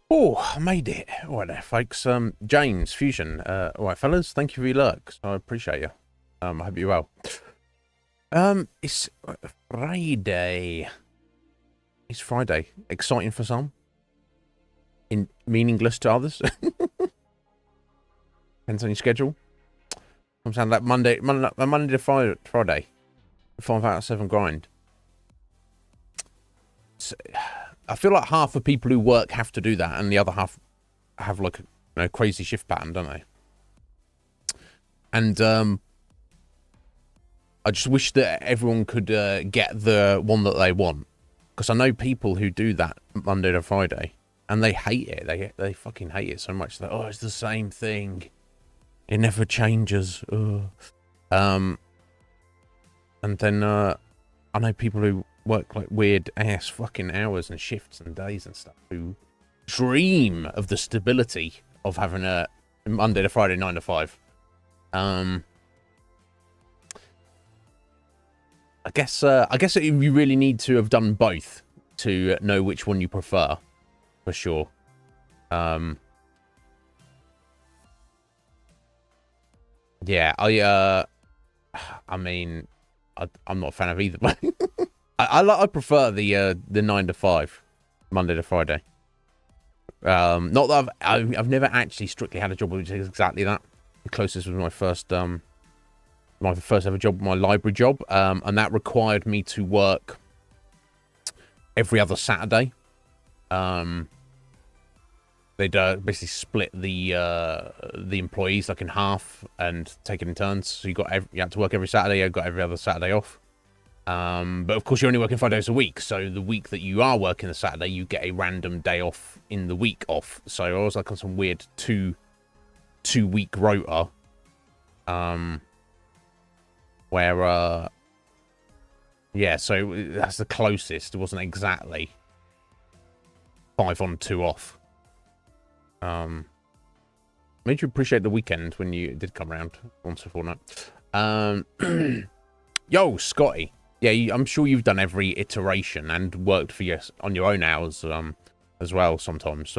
Oh, I made it. All right there, folks. James, Fusion. All right, fellas. Thank you for your lurks. I appreciate you. I hope you're well. It's Friday. It's Friday. Exciting for some, meaningless to others. Depends on your schedule. Sometimes like Monday to Friday, 5 out of 7 grind. I feel like half the people who work have to do that, and the other half have like a crazy shift pattern, don't they? And I just wish that everyone could get the one that they want, because I know people who do that Monday to Friday, and they hate it. They fucking hate it so much that it's the same thing. It never changes. Ugh. And then I know people who work like weird ass fucking hours and shifts and days and stuff who dream of the stability of having a Monday to Friday 9 to 5. I guess you really need to have done both to know which one you prefer, for sure. Yeah, I mean, I'm not a fan of either. I prefer the 9 to 5, Monday to Friday. Not that I've never actually strictly had a job which is exactly that. The closest was my first ever job, my library job, and that required me to work every other Saturday. They'd basically split the employees like in half and take it in turns. So you had to work every Saturday. You got every other Saturday off. But of course, you're only working 5 days a week. So the week that you are working the Saturday, you get a random day off in the week off. So I was like on some weird two-week rota, where yeah. So that's the closest. It wasn't exactly 5 on 2 off. Made you appreciate the weekend when you did come around once a fortnight. Yo, Scotty. Yeah, I'm sure you've done every iteration and worked for on your own hours as well sometimes.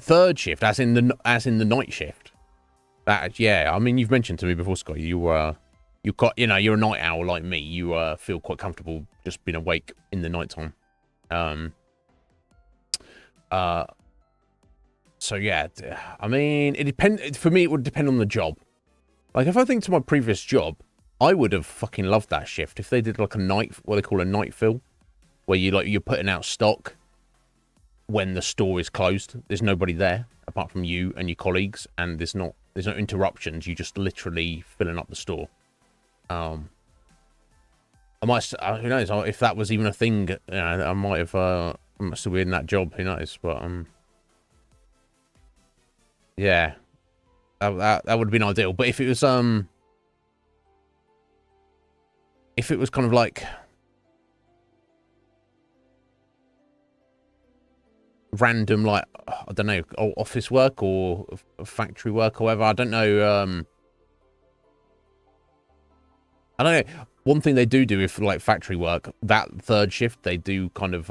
Third shift, as in the night shift. That, yeah, I mean, you've mentioned to me before, Scotty. You're a night owl like me. You feel quite comfortable just being awake in the nighttime. So yeah, I mean, for me, it would depend on the job. Like, if I think to my previous job, I would have fucking loved that shift if they did like what they call a night fill, where you're putting out stock when the store is closed. There's nobody there apart from you and your colleagues, and there's no interruptions. You just literally filling up the store. I might, who knows, if that was even a thing, I might have, I might still be in that job, who knows, but, yeah, that would have been ideal. But if it was kind of like random, like, I don't know, office work or factory work or whatever, I don't know, one thing they do if like factory work, that third shift, they do kind of,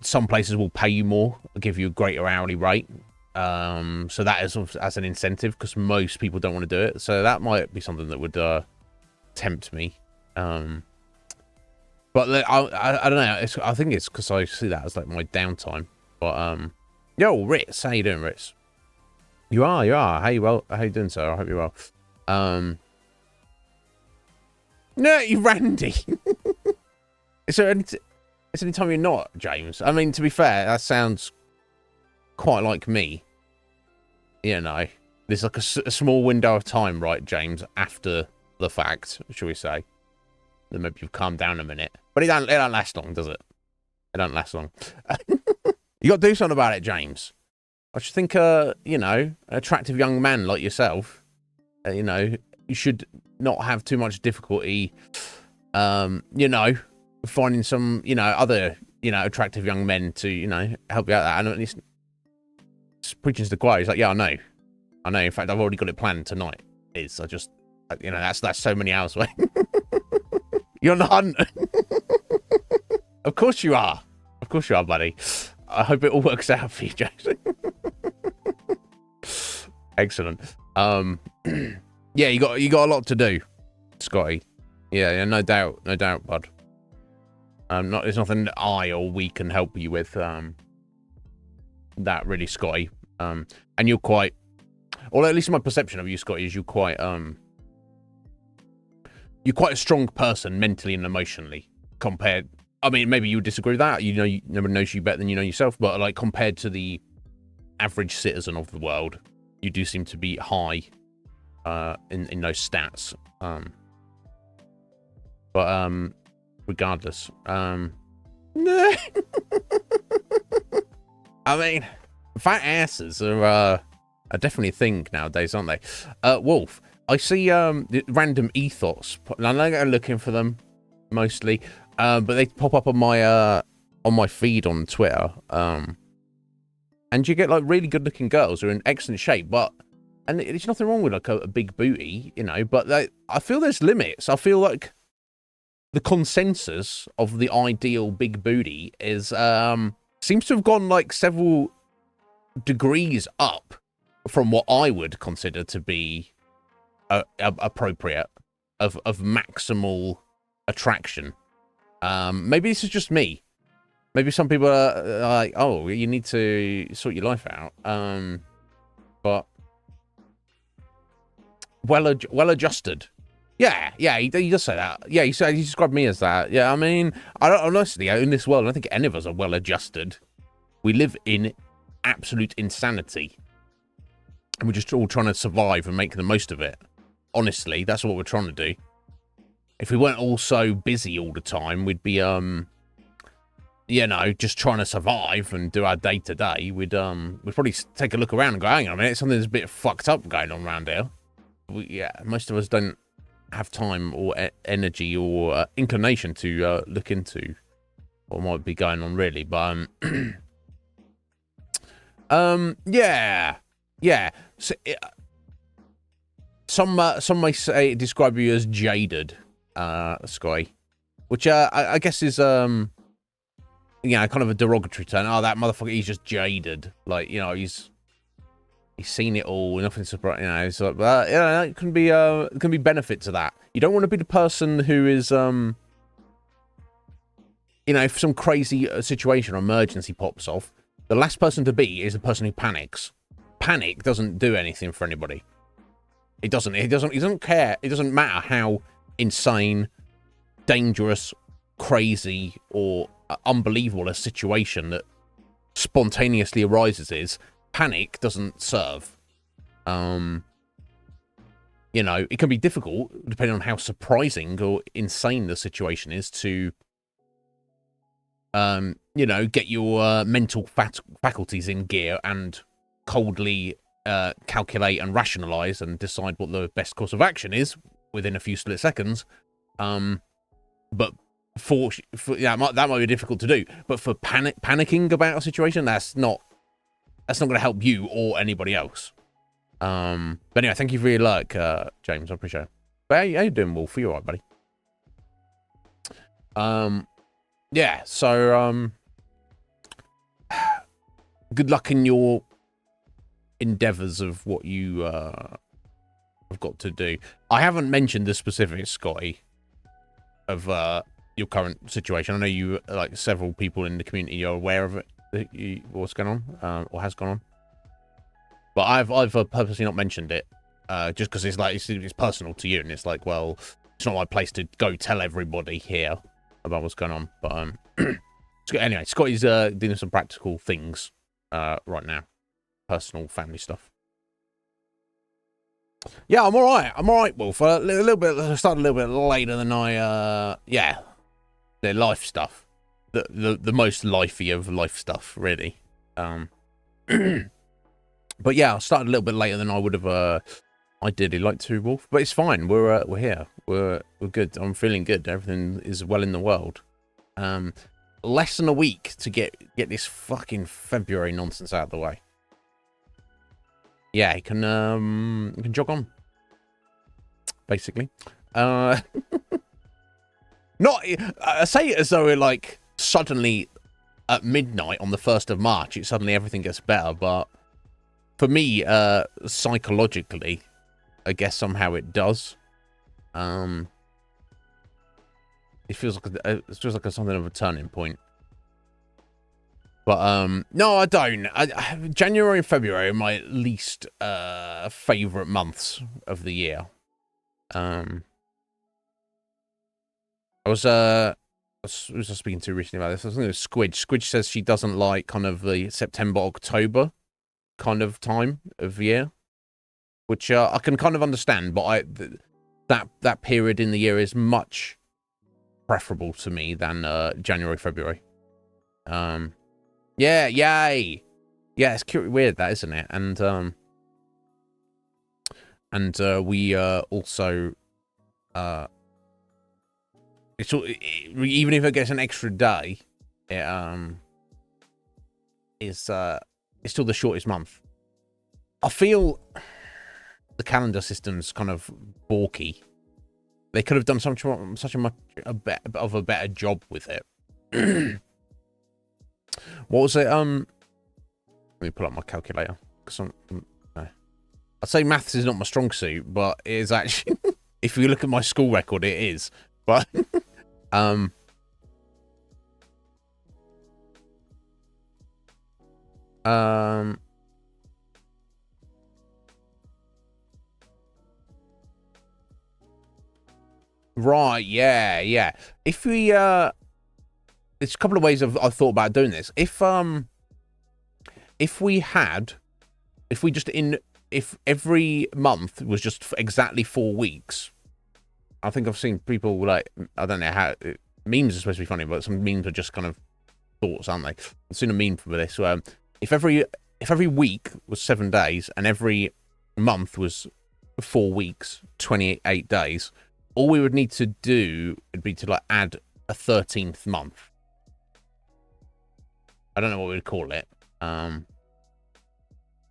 some places will pay you more, give you a greater hourly rate. So that is as an incentive, because most people don't want to do it. So that might be something that would tempt me. But I don't know. I think it's because I see that as like my downtime. But yo, Ritz, how you doing, Ritz? You are. How you doing, sir? I hope you're well. No, you Randy. Is there any time you're not, James? I mean, to be fair, that sounds quite like me. You know, there's like a small window of time, right, James, after the fact, shall we say. Then maybe you've calmed down a minute. But it don't last long, does it? It don't last long. You got to do something about it, James. I just think, an attractive young man like yourself, you should not have too much difficulty, finding some, other, attractive young men to, help you out. That. And it's preaching to the choir. He's like, yeah, I know. In fact, I've already got it planned tonight. That's so many hours away. You're on the hunt. Of course you are. Of course you are, buddy. I hope it all works out for you, Jason. Excellent. Yeah, you got a lot to do, Scotty. Yeah, no doubt, bud. There's nothing that I or we can help you with. That really, Scotty. And you're quite, or at least my perception of you, Scotty, is you're quite a strong person mentally and emotionally compared. I mean, maybe you would disagree with that. You know, nobody knows you better than you know yourself. But like compared to the average citizen of the world, you do seem to be high in those stats. But regardless, I mean, fat asses are definitely a thing nowadays, aren't they? Wolf, I see random ethos. I know I'm looking for them mostly, but they pop up on my feed on Twitter. And you get like really good looking girls who are in excellent shape, and there's nothing wrong with like a big booty, you know, but I feel there's limits. I feel like the consensus of the ideal big booty is seems to have gone like several degrees up from what I would consider to be appropriate of maximal attraction. Maybe this is just me. Maybe some people are like, oh, you need to sort your life out. But well adjusted. Yeah, he does say that. Yeah, he described me as that. Yeah, I mean, honestly, in this world, I don't think any of us are well adjusted. We live in absolute insanity. And we're just all trying to survive and make the most of it. Honestly, that's what we're trying to do. If we weren't all so busy all the time, we'd be, you know, just trying to survive and do our day to day. We'd probably take a look around and go, hang on a minute, something's a bit fucked up going on around here. Yeah, most of us don't have time or energy or inclination to look into what might be going on, really. But yeah. So, some may say describe you as jaded, Sky, which I guess is you know, kind of a derogatory term. Oh, that motherfucker, he's just jaded. Like, you know, he's seen it all. Nothing surprising. You know, it's like, you know, it can be benefit to that. You don't want to be the person who is, you know, if some crazy situation or emergency pops off, the last person to be is the person who panics. Panic doesn't do anything for anybody. It doesn't care. It doesn't matter how insane, dangerous, crazy, or unbelievable a situation that spontaneously arises is. Panic doesn't serve. You know, it can be difficult, depending on how surprising or insane the situation is, to you know, get your mental faculties in gear and coldly calculate and rationalize and decide what the best course of action is within a few split seconds. But for yeah, that might be difficult to do. But for panicking about a situation, that's not going to help you or anybody else. But anyway, thank you for your luck, James. I appreciate it. But how you doing, Wolf? Are you alright, buddy? Yeah, so good luck in your endeavors of what you have got to do. I haven't mentioned the specifics, Scotty, of your current situation. I know you, like, several people in the community are aware of it, what's going on, or has gone on. But I've purposely not mentioned it, just because it's like it's personal to you, and it's like, well, it's not my place to go tell everybody here about what's going on. But anyway, Scotty's doing some practical things right now, personal family stuff. Yeah, I'm all right, Wolf. A little bit. I started a little bit later than I. Yeah, the life stuff, the most lifey of life stuff, really. But yeah, I started a little bit later than I would have ideally liked to, Wolf. But it's fine. We're here. We're good. I'm feeling good. Everything is well in the world. Less than a week to get this fucking February nonsense out of the way. Yeah, you can jog on. Basically. Not I say it as though we're like suddenly at midnight on the 1st of March, everything gets better. But for me, psychologically, I guess somehow it does. It feels like something of a turning point. But no, I don't. January and February are my least favorite months of the year. I was speaking to recently about this. I was thinking of Squidge. Squidge says she doesn't like kind of the September, October kind of time of year, which I can kind of understand. But that period in the year is much preferable to me than January, February. Yeah, yay. Yeah, it's weird that, isn't it? And we also even if it gets an extra day, it is it's still the shortest month. I feel the calendar system's kind of balky. They could have done such a better job with it. What was it? Let me pull up my calculator. No. I'd say maths is not my strong suit, but it is actually. If you look at my school record, it is. But right, yeah. If we there's a couple of ways I've thought about doing this. If every month was just exactly 4 weeks, I think I've seen people like, I don't know how memes are supposed to be funny, but some memes are just kind of thoughts, aren't they? I've seen a meme for this. If every week was 7 days and every month was 4 weeks, 28 days, all we would need to do would be to like add a 13th month. I don't know what we'd call it.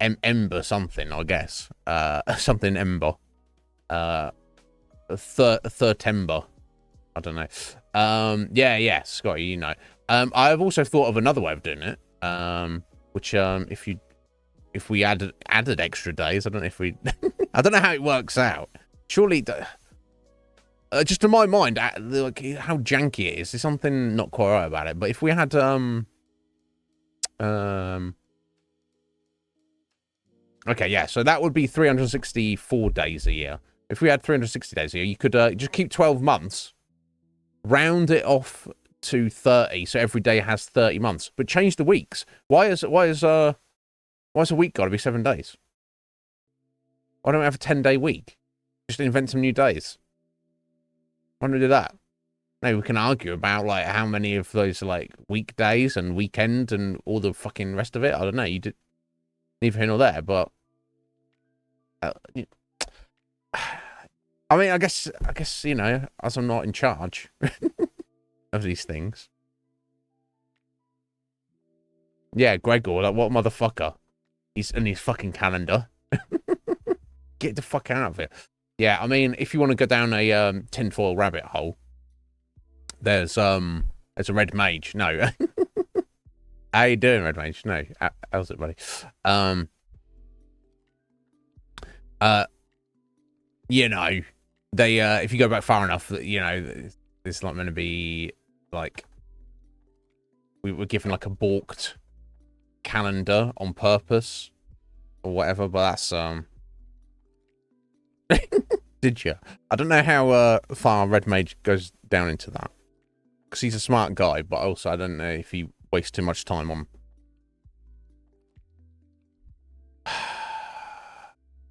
Ember something, I guess. Something Ember. Thirtember. I don't know. Yeah, Scotty, you know. I've also thought of another way of doing it. Which if we added extra days, I don't know if we I don't know how it works out. Surely just to my mind, like how janky it is. There's something not quite right about it. But if we had okay, yeah, so that would be 364 days a year. If we had 360 days a year, you could just keep 12 months, round it off to 30, so every day has 30 months, but change the weeks. Why is a week got to be 7 days? Why don't we have a 10-day week? Just invent some new days. Why don't we do that? Maybe we can argue about like how many of those are like weekdays and weekend and all the fucking rest of it. I don't know. You did neither here nor there, but I mean, I guess you know, as I'm not in charge of these things. Yeah, Gregor, like what motherfucker? He's in his fucking calendar. Get the fuck out of it. Yeah, I mean, if you want to go down a tinfoil rabbit hole, there's a red mage. No. How you doing, red mage? No. How's it, buddy? You know, they if you go back far enough, you know, it's not going to be like we were given like a balked calendar on purpose or whatever, but that's did you? I don't know how far red mage goes down into that, because he's a smart guy, but also I don't know if he wastes too much time on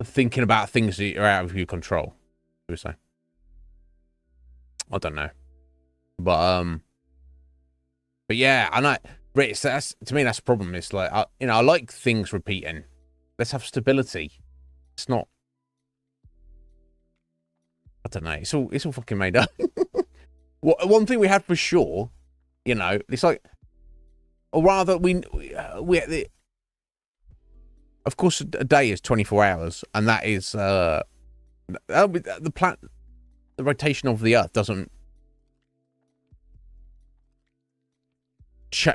thinking about things that are out of your control. We say, I don't know, but yeah, I know. Rich, that's to me that's the problem. It's like I like things repeating. Let's have stability. It's not. I don't know. It's all fucking made up. One thing we had for sure, you know, it's like, or rather, we of course, a day is 24 hours, and that is the rotation of the Earth doesn't.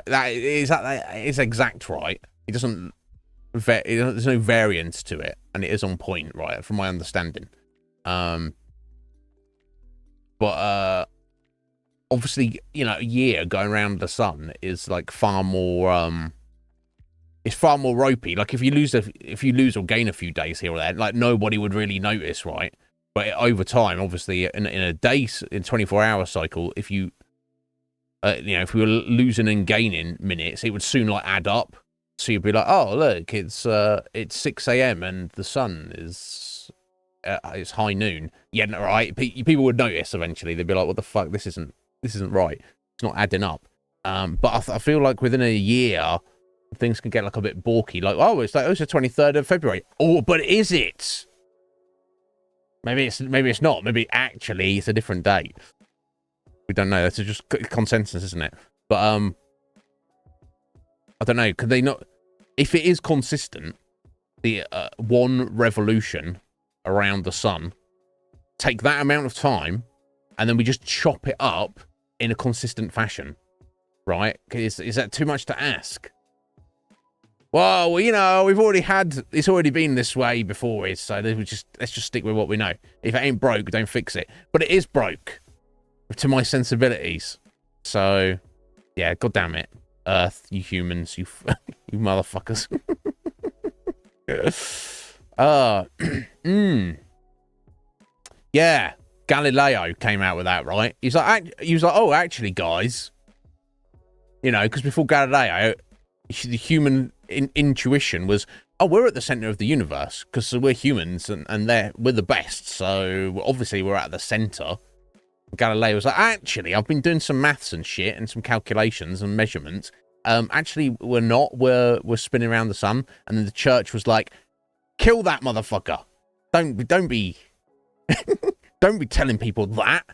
that is exact, right? It doesn't. There's no variance to it, and it is on point, right? From my understanding. But obviously, you know, a year going around the sun is like far more. It's far more ropey. Like if you lose or gain a few days here or there, like nobody would really notice, right? But over time, obviously, in a day, in 24-hour cycle, if you if we were losing and gaining minutes, it would soon like add up. So you'd be like, oh look, it's 6 a.m. and the sun is it's high noon. Yeah, right. People would notice eventually. They'd be like, what the fuck? This isn't right. It's not adding up. But I feel like within a year, things can get like a bit balky. Like, oh, it's the 23rd of February. Oh, but is it? Maybe it's not. Maybe actually it's a different date. We don't know. That's just consensus, isn't it? But I don't know. Could they not? If it is consistent, the one revolution around the sun, take that amount of time, and then we just chop it up in a consistent fashion, right? Is that too much to ask? Well, you know, it's already been this way before, so let's just stick with what we know. If it ain't broke, don't fix it. But it is broke to my sensibilities. So, yeah, God damn it. Earth, you humans, you motherfuckers. Yeah, Galileo came out with that, right? He was like, oh, actually, guys, you know, because before Galileo, the human intuition was, oh, we're at the center of the universe because we're humans and we're the best, so obviously we're at the center. Galileo was like, actually, I've been doing some maths and shit and some calculations and measurements. Actually, we're not. We're spinning around the sun. And then the church was like, kill that motherfucker. Don't be don't be telling people that,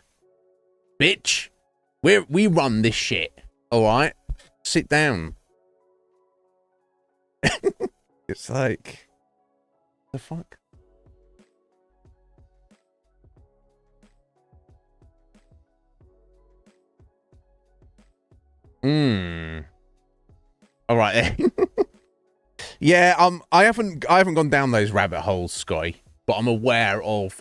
bitch. We run this shit. All right, sit down. It's like, the fuck. All right. Yeah, I haven't gone down those rabbit holes, Sky, but I'm aware of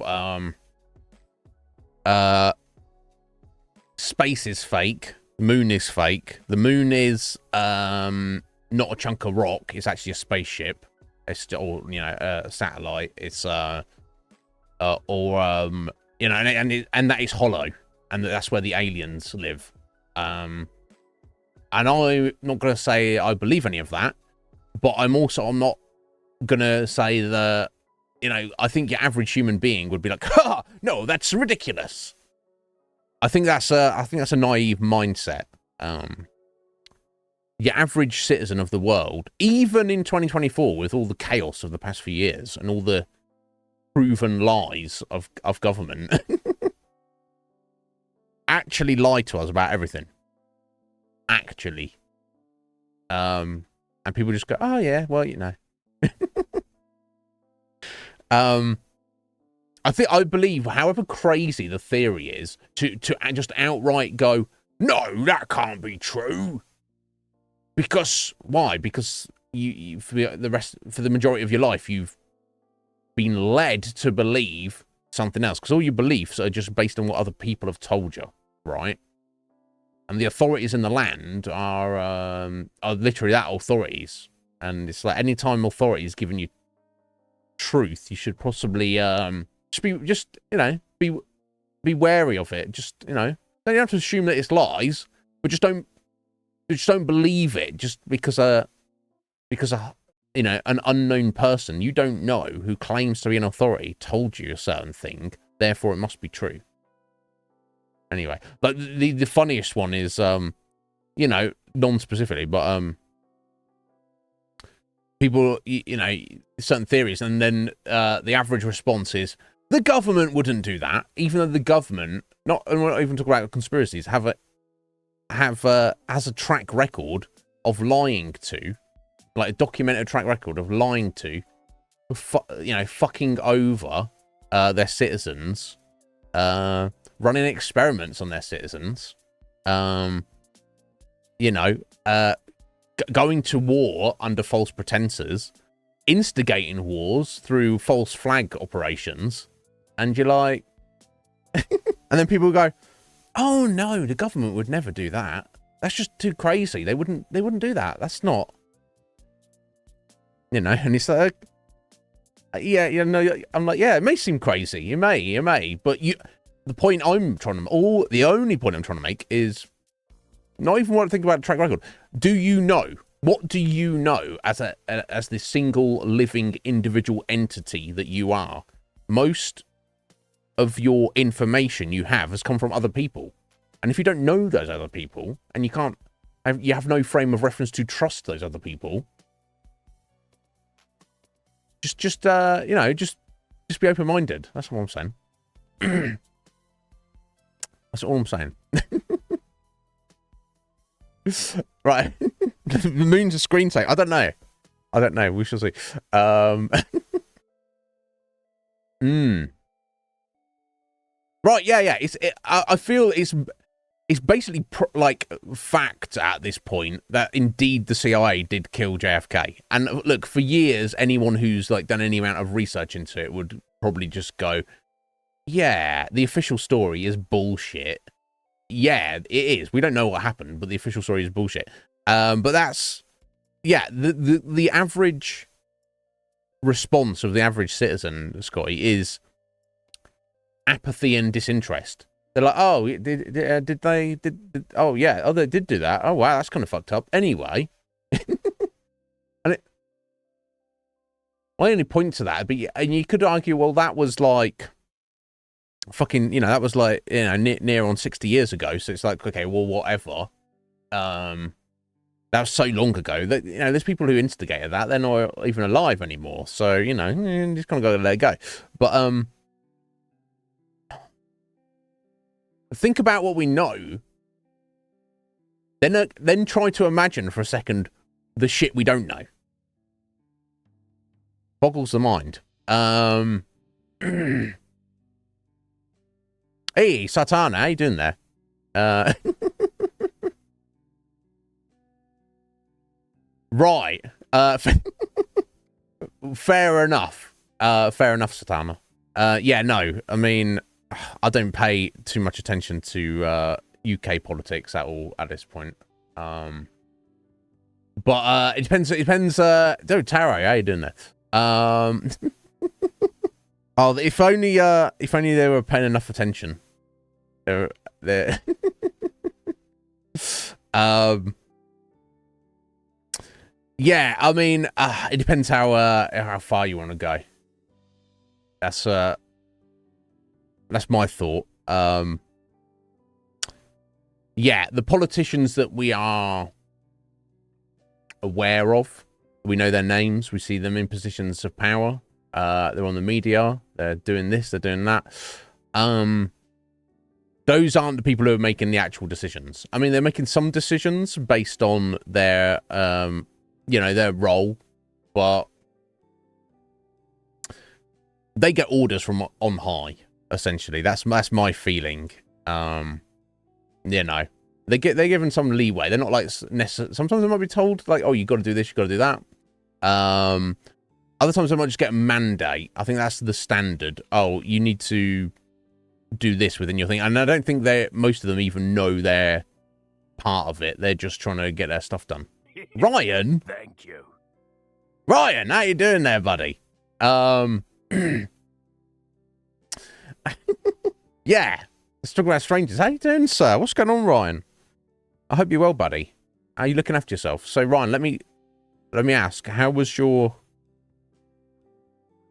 space is fake, moon is fake. The moon is not a chunk of rock, it's actually a spaceship. It's still, you know, a satellite. It's you know, and that is hollow, and that's where the aliens live. And I'm not going to say I believe any of that, but I'm not going to say that, you know, I think your average human being would be like, ha, no, that's ridiculous. I think that's a naive mindset. Your average citizen of the world, even in 2024, with all the chaos of the past few years and all the proven lies of government, actually lie to us about everything. Actually. And people just go, oh yeah, well, you know. I believe, however crazy the theory is, to just outright go, no, that can't be true. Because why? Because you for the majority of your life, you've been led to believe something else. Because all your beliefs are just based on what other people have told you, right? And the authorities in the land are literally that, authorities. And it's like, anytime authorities giving you truth, you should possibly just be wary of it. Just, you know, don't have to assume that it's lies, but just don't believe it just because you know, an unknown person you don't know who claims to be an authority told you a certain thing, therefore it must be true. Anyway, but the funniest one is, you know, non-specifically, but people, you know, certain theories, and then the average response is, the government wouldn't do that, even though the government, and we're not even talking about conspiracies, has a track record of lying to, like a documented track record of lying to, you know, fucking over their citizens, running experiments on their citizens, you know, going to war under false pretenses, instigating wars through false flag operations, and you're like, and then people go, "Oh no, the government would never do that. That's just too crazy. They wouldn't do that. That's not, you know." And it's like, yeah, you know, I'm like, yeah, it may seem crazy. You may, but the point I'm trying to, the only point I'm trying to make is not even what I think about the track record. Do you know? What do you know as this single living individual entity that you are? Most of your information you have come from other people. And if you don't know those other people, and you have no frame of reference to trust those other people, just you know, just be open-minded. That's what I'm saying. That's all I'm saying. Right. The moon's a screensaver. I don't know. We shall see. Right. Yeah. I feel it's basically like fact at this point that indeed the CIA did kill JFK. And look, for years, anyone who's like done any amount of research into it would probably just go, yeah, the official story is bullshit. Yeah, it is. We don't know what happened, but the official story is bullshit. But that's, yeah, the average response of the average citizen, Scotty, is apathy and disinterest. They're like, oh, they did do that. Oh, wow, that's kind of fucked up. Anyway. And I only point to that, and you could argue, well, that was like, fucking, you know, that was like, you know, near on 60 years ago. So it's like, okay, well, whatever. That was so long ago that, you know, there's people who instigated that. They're not even alive anymore. So, you know, just kind of got to let it go. But, think about what we know. Then try to imagine for a second the shit we don't know. Boggles the mind. Hey, Satana, how you doing there? Right. Fair enough. Fair enough, Satana. Yeah, no. I mean, I don't pay too much attention to UK politics at all at this point. But it depends. It depends. Dude, Taro, how you doing there? Oh, if only they were paying enough attention. They're yeah, I mean, it depends how far you want to go. That's my thought. Yeah, the politicians that we are aware of, we know their names, we see them in positions of power. They're on the media, they're doing this, they're doing that. Those aren't the people who are making the actual decisions. I mean, they're making some decisions based on their, you know, their role, but they get orders from on high. Essentially, that's my feeling. You know, they're given some leeway. They're not like necessarily. Sometimes they might be told like, oh, you got to do this, you got to do that. Other times they might just get a mandate. I think that's the standard. Oh, you need to do this within your thing. And I don't think most of them even know they're part of it. They're just trying to get their stuff done. Ryan, thank you. Ryan, how you doing there, buddy? Yeah, let's talk about strangers. How you doing, sir? What's going on, Ryan? I hope you're well, buddy. How are you looking after yourself? So, Ryan, let me ask, how was your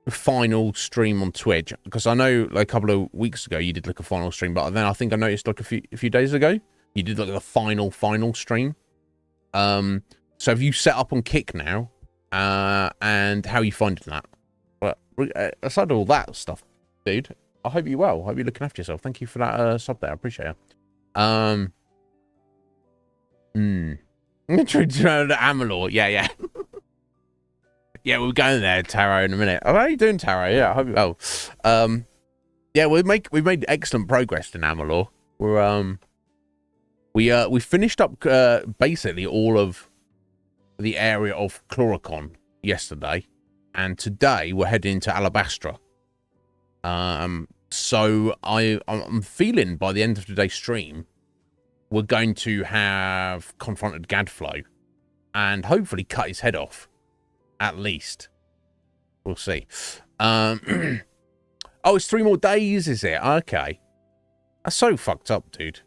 final stream on Twitch? Because I know like a couple of weeks ago you did like a final stream, but then I think I noticed like a few days ago you did like the final stream. So have you set up on Kick now? And how are you finding that? But aside of all that stuff, dude, I hope you're well. I hope you're looking after yourself. Thank you for that sub there. I appreciate it. I'm going to try to Amalur. Yeah. Yeah, we're going there, Taro, in a minute. Oh, how are you doing, Taro? Yeah, I hope you're well. Yeah, we've made excellent progress in Amalur. We're We finished up basically all of the area of Chloricon yesterday, and today we're heading to Alabastra. So I'm feeling by the end of today's stream, we're going to have confronted Gadflow and hopefully cut his head off, at least. We'll see. Oh, it's 3 more days, is it? Okay. That's so fucked up, dude.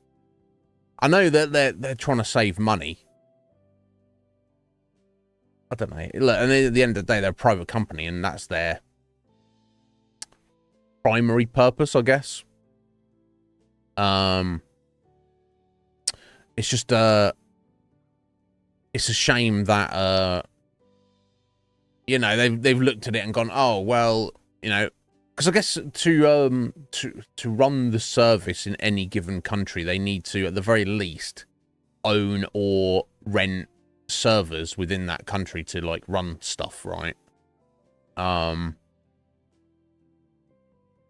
I know that they're trying to save money. I don't know. Look, and at the end of the day, they're a private company, and that's their primary purpose, I guess. It's just it's a shame that you know, they've looked at it and gone, oh well, you know, because I guess to run the service in any given country, they need to at the very least own or rent servers within that country to like run stuff, right?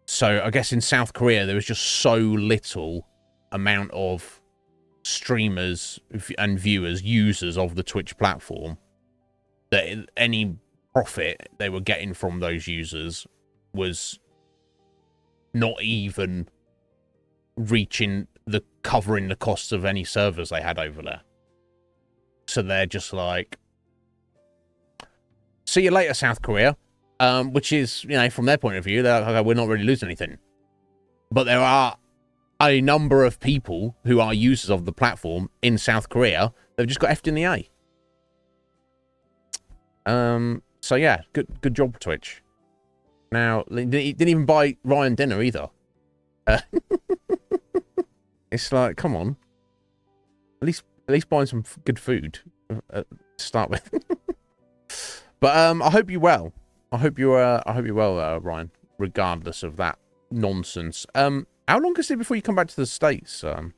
So I guess in South Korea there was just so little amount of streamers and viewers, users of the Twitch platform, that any profit they were getting from those users was not even reaching covering the costs of any servers they had over there. So they're just like, see you later, South Korea. Which is, you know, from their point of view, they're like, okay, we're not really losing anything. But there are a number of people who are users of the platform in South Korea. They've just got effed in the A. So yeah, good job, Twitch. Now, they didn't even buy Ryan dinner either. It's like, come on. At least buying some good food to start with. But I hope you're well. I hope you're well, Ryan. Regardless of that nonsense. How long is it before you come back to the States? Come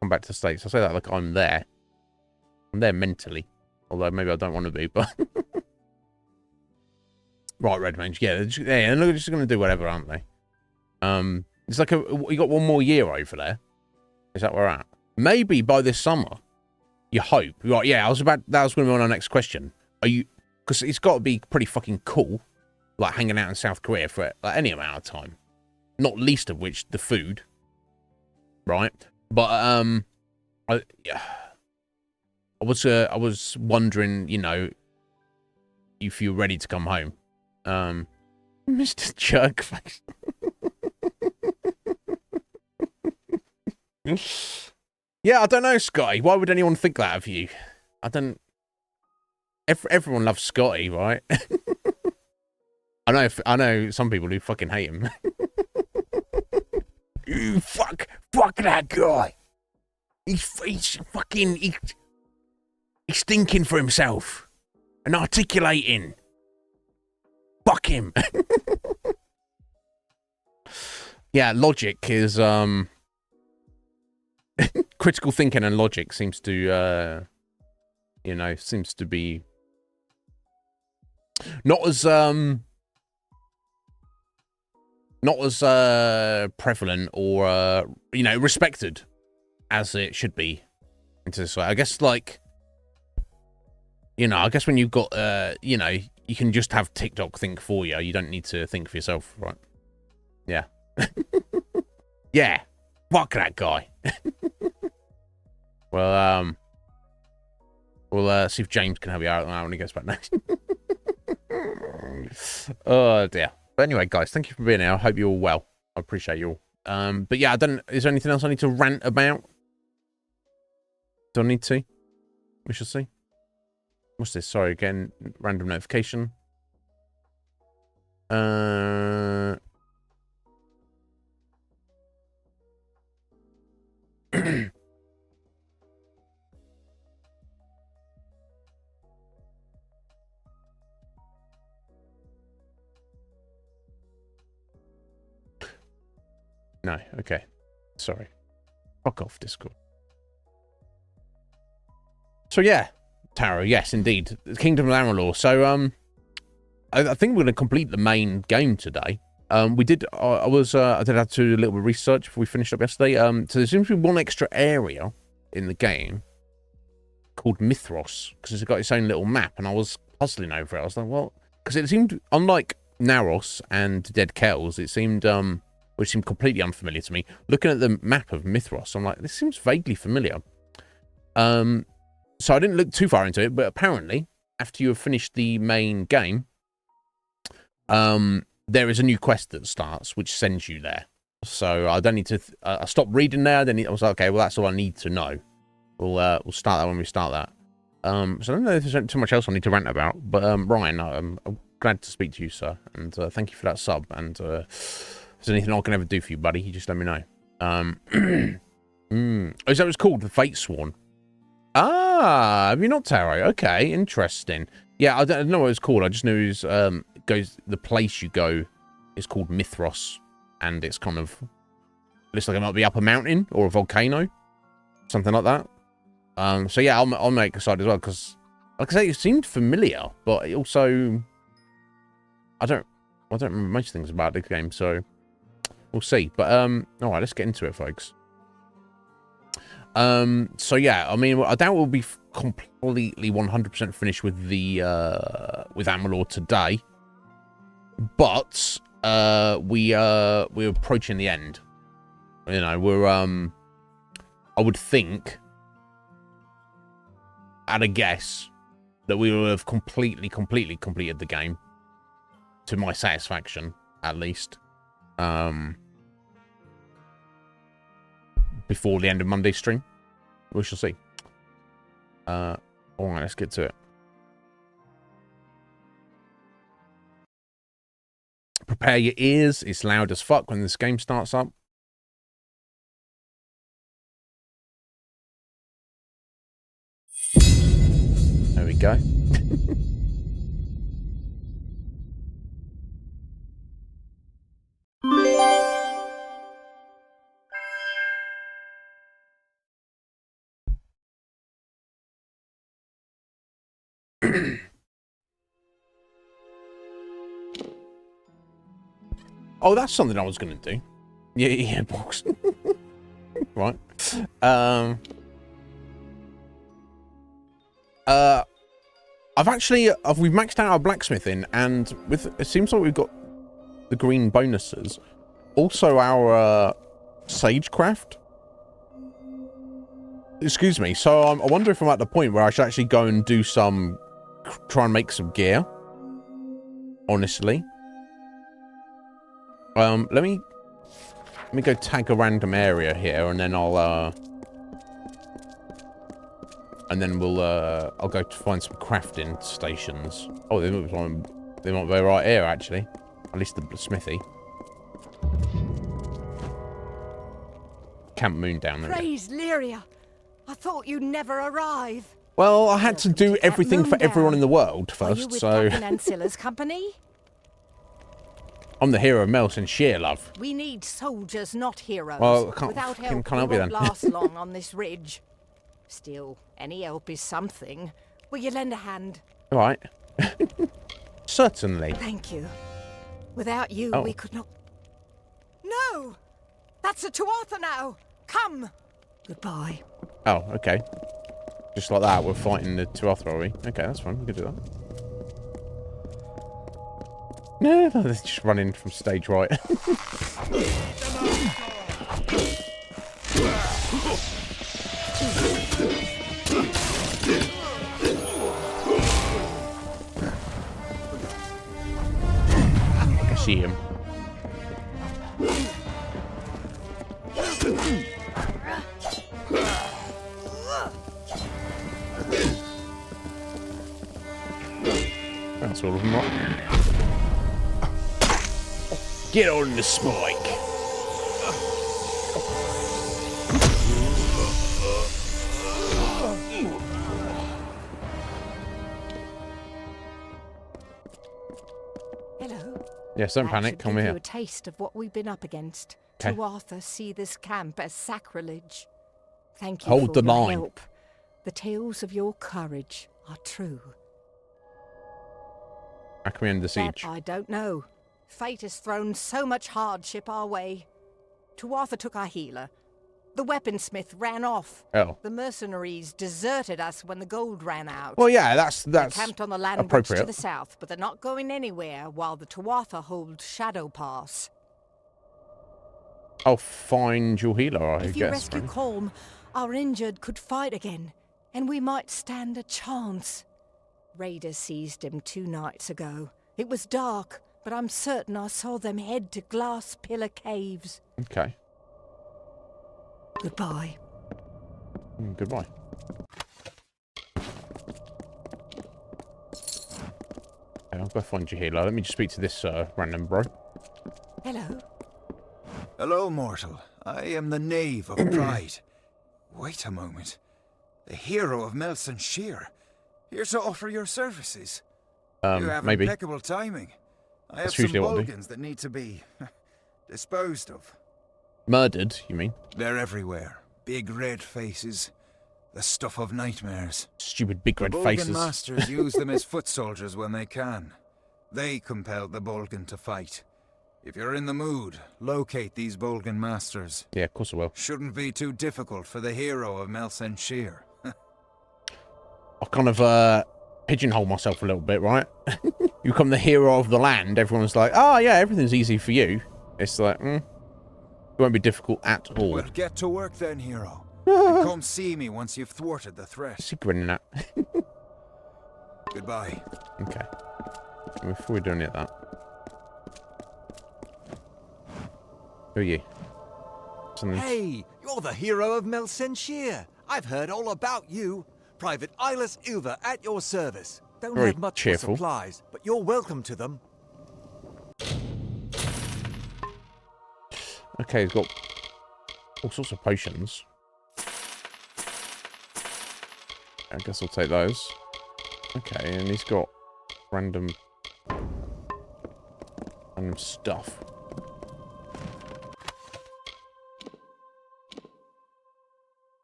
back to the States. I say that like I'm there. I'm there mentally, although maybe I don't want to be. But right, Red Mange. Yeah, and they're just going to do whatever, aren't they? It's like you got 1 more year over there. Is that where we're at? Maybe by this summer. You hope. Right? Yeah, that was going to be on our next question. Are you? Because it's got to be pretty fucking cool, like hanging out in South Korea for like any amount of time. Not least of which the food, right? But I was wondering, you know, if you're ready to come home, Mr. Jerkface. Yeah, I don't know, Scotty. Why would anyone think that of you? I don't. Everyone loves Scotty, right? I know some people who fucking hate him. Fuck that guy. He's thinking for himself and articulating. Fuck him. Yeah, logic is critical thinking and logic seems to you know, seems to be not as prevalent or you know, respected as it should be into this way. I guess, like, you know, I guess when you've got you know, you can just have TikTok think for you. You don't need to think for yourself, right? Yeah. Yeah. Fuck that guy. Well, we'll see if James can help you out when he gets back next. Oh dear. But anyway, guys, thank you for being here. I hope you're all well. I appreciate you all. But yeah, is there anything else I need to rant about? Do I need to? We shall see. What's this? Sorry, again, random notification. No, okay. Sorry. Fuck off, Discord. So yeah, Taro, yes, indeed. Kingdoms of Amalur. So, I think we're going to complete the main game today. We did. I did have to do a little bit of research before we finished up yesterday. So there seems to be one extra area in the game called Mithros because it's got its own little map, and I was puzzling over it. I was like, well, because it seemed unlike Naros and Dead Kells, it seemed which seemed completely unfamiliar to me. Looking at the map of Mithros, I'm like, this seems vaguely familiar. So I didn't look too far into it, but apparently, after you have finished the main game, there is a new quest that starts, which sends you there. So I don't need to. I stopped reading there. Then I was like, okay, well, that's all I need to know. We'll start that when we start that. So I don't know if there's too much else I need to rant about. But Ryan, I'm glad to speak to you, sir, and thank you for that sub. And if there's anything I can ever do for you, buddy, you just let me know. Oh, is that what it's called? The Fate Sworn. Ah, have you not, Taro? Okay, interesting. Yeah, I don't know what it's called. I just knew it was, the place you go is called Mithros, and it's kind of looks like it might be up a mountain or a volcano, something like that. So yeah, I'll make a side as well because, like I say, it seemed familiar, but it also I don't remember most things about the game, so we'll see. But all right, let's get into it, folks. So yeah, I mean, I doubt we'll be completely 100% finished with the with Amalur today, but we're approaching the end. You know, we're I would think, at a guess, that we will have completely completed the game to my satisfaction, at least. Before the end of Monday's stream. We shall see. Alright, let's get to it. Prepare your ears. It's loud as fuck when this game starts up. There we go. Oh, that's something I was going to do. Yeah, box. Right. We've maxed out our blacksmithing, and it seems like we've got the green bonuses. Also, our sagecraft. Excuse me. So I wonder if I'm at the point where I should actually go and do try and make some gear. Honestly. Let me go tag a random area here, and then I'll go to find some crafting stations. Oh, they might be right here, actually. At least the smithy. Camp Moon down there. Praise Lyria. I thought you'd never arrive. Well, I had to do everything for everyone in the world first, Are you with so... Captain Ancilla's company? I'm the hero of Mels and sheer love. We need soldiers, not heroes. Well, Without help, we won't last long on this ridge. Still, any help is something. Will you lend a hand? All right. Certainly. Thank you. Without you, we could not... No! That's a Tuatha now! Come! Goodbye. Oh, okay. Just like that, we're fighting the Tuatha, are we? Okay, that's fine. We can do that. No, they're just running from stage right. I see him. That's all of them, right? Get on the spike. Hello. Yes, don't panic. Come here. Give you a taste of what we've been up against. Tuatha see this camp as sacrilege. Thank you for your help. The tales of your courage are true. How can we end the siege? That I don't know. Fate has thrown so much hardship our way. Tuatha took our healer. The weaponsmith ran off. Oh. The mercenaries deserted us when the gold ran out. Well, yeah, that's They're camped on the land appropriate. bridge to the south, but they're not going anywhere while the Tuatha hold Shadow Pass. I'll find your healer, I guess. If you rescue Colm, our injured could fight again, and we might stand a chance. Raiders seized him 2 nights ago. It was dark, but I'm certain I saw them head to Glass Pillar Caves. Okay. Goodbye. Goodbye. Okay, I'll go find your healer. Let me just speak to this random bro. Hello. Hello, mortal. I am the Knave of Pride. Wait a moment. The hero of Melson Shear. Here to offer your services. You have maybe. impeccable timing. I have That's some usually what I do. Bolgans that need to be disposed of. Murdered, you mean? They're everywhere. Big red faces. The stuff of nightmares. Stupid big red The Bolgan faces. masters use them as foot soldiers when they can. They compelled the Bolgan to fight. If you're in the mood, locate these Bolgan masters. Yeah, of course I will. Shouldn't be too difficult for the hero of Melson Shear. I've kind of pigeonhole myself a little bit, right? You become the hero of the land. Everyone's like, oh, yeah, everything's easy for you. It's like, it won't be difficult at all. Well, get to work then, hero. And come see me once you've thwarted the threat. What's he grinning at? Goodbye. Okay. Before we do any of that. Who are you? Something... Hey, you're the hero of Melson Shear. I've heard all about you. Private Eyeless Ilva at your service. Don't Very have much cheerful. for supplies, but you're welcome to them. Okay, he's got all sorts of potions. I guess I'll take those. Okay, and he's got random stuff.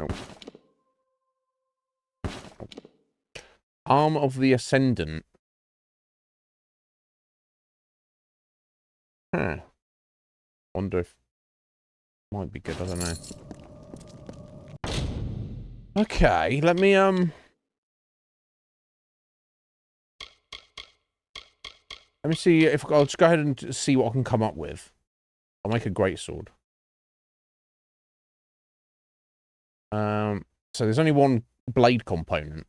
Oh. Arm of the Ascendant. Huh. Wonder if might be good, I don't know. Okay, let me let me see if I'll just go ahead and see what I can come up with. I'll make a greatsword. So there's only one blade component,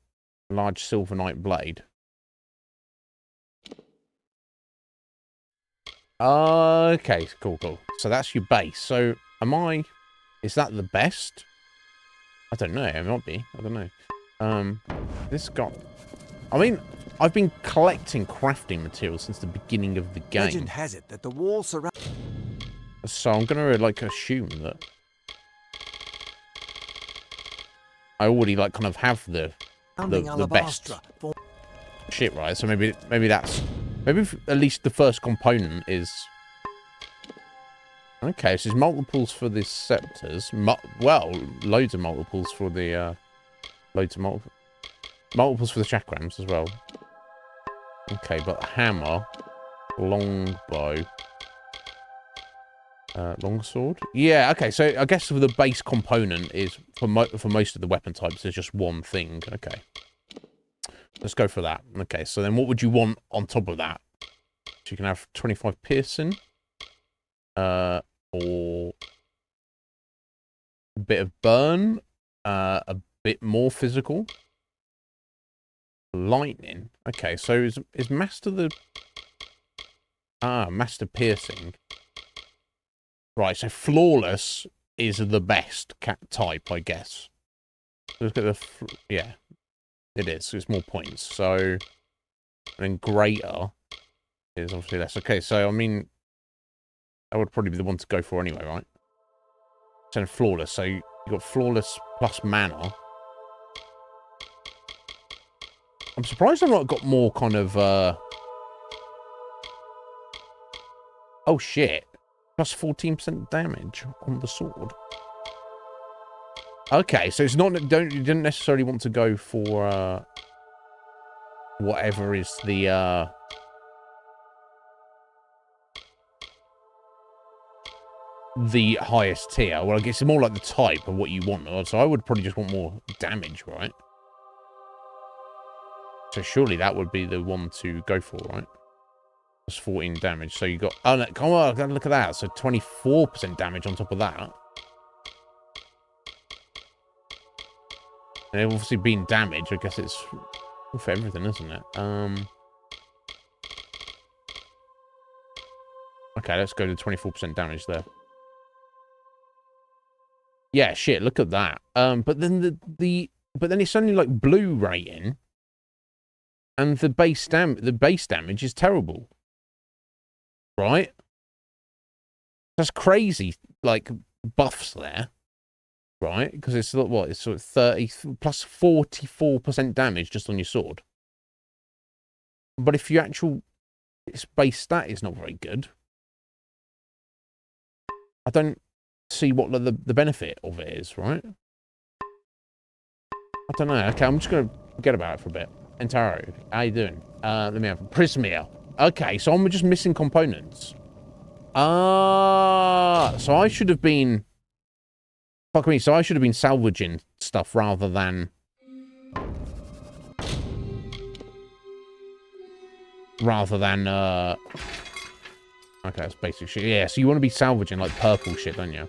a large silver knight blade. Okay, cool. So that's your base. So is that the best? I don't know. It might be. I don't know. This got... I mean, I've been collecting crafting materials since the beginning of the game. Legend has it that the wall surrounds... So I'm gonna, like, assume that I already, like, kind of have the best shit, right? So maybe that's... Maybe at least the first component is... Okay, so there's multiples for the scepters. Well, loads of multiples for the... multiples for the chakrams as well. Okay, but hammer, longbow, longsword. Yeah, okay. So I guess the base component is for most of the weapon types. There's just one thing. Okay, let's go for that. Okay, so then what would you want on top of that? So you can have 25 piercing, or a bit of burn, a bit more physical. Lightning. Okay, so is master the... master piercing. Right, so flawless is the best cat type, I guess. Look at the... Yeah, it is. It's more points. So, and then greater is obviously less. Okay, so, I mean, that would probably be the one to go for anyway, right? So, then flawless. So, you got flawless plus mana. I'm surprised I've not got more kind of, Oh, shit. Plus 14% damage on the sword. Okay, so it's not... You didn't necessarily want to go for, whatever is the, the highest tier. Well, I guess it's more like the type of what you want. So I would probably just want more damage, right? So surely that would be the one to go for, right? That's 14 damage. So you got... Oh, no, come on, look at that. So 24% damage on top of that. And obviously being damage, I guess it's for everything, isn't it? Okay, let's go to 24% damage there. Yeah, shit, look at that. But then but then it's only like blue rating. And the base damage is terrible. Right? That's crazy, like, buffs there. Right? Because it's, what, it's sort of 30 plus 44% damage just on your sword. But if your actual base stat is not very good, I don't see what the benefit of it is, right? I don't know. Okay, I'm just going to forget about it for a bit. Entaro, how you doing? Let me have Prismia. Okay, so I'm just missing components. So I should have been... Fuck me, so I should have been salvaging stuff rather than... Okay, that's basic shit. Yeah, so you want to be salvaging, like, purple shit, don't you?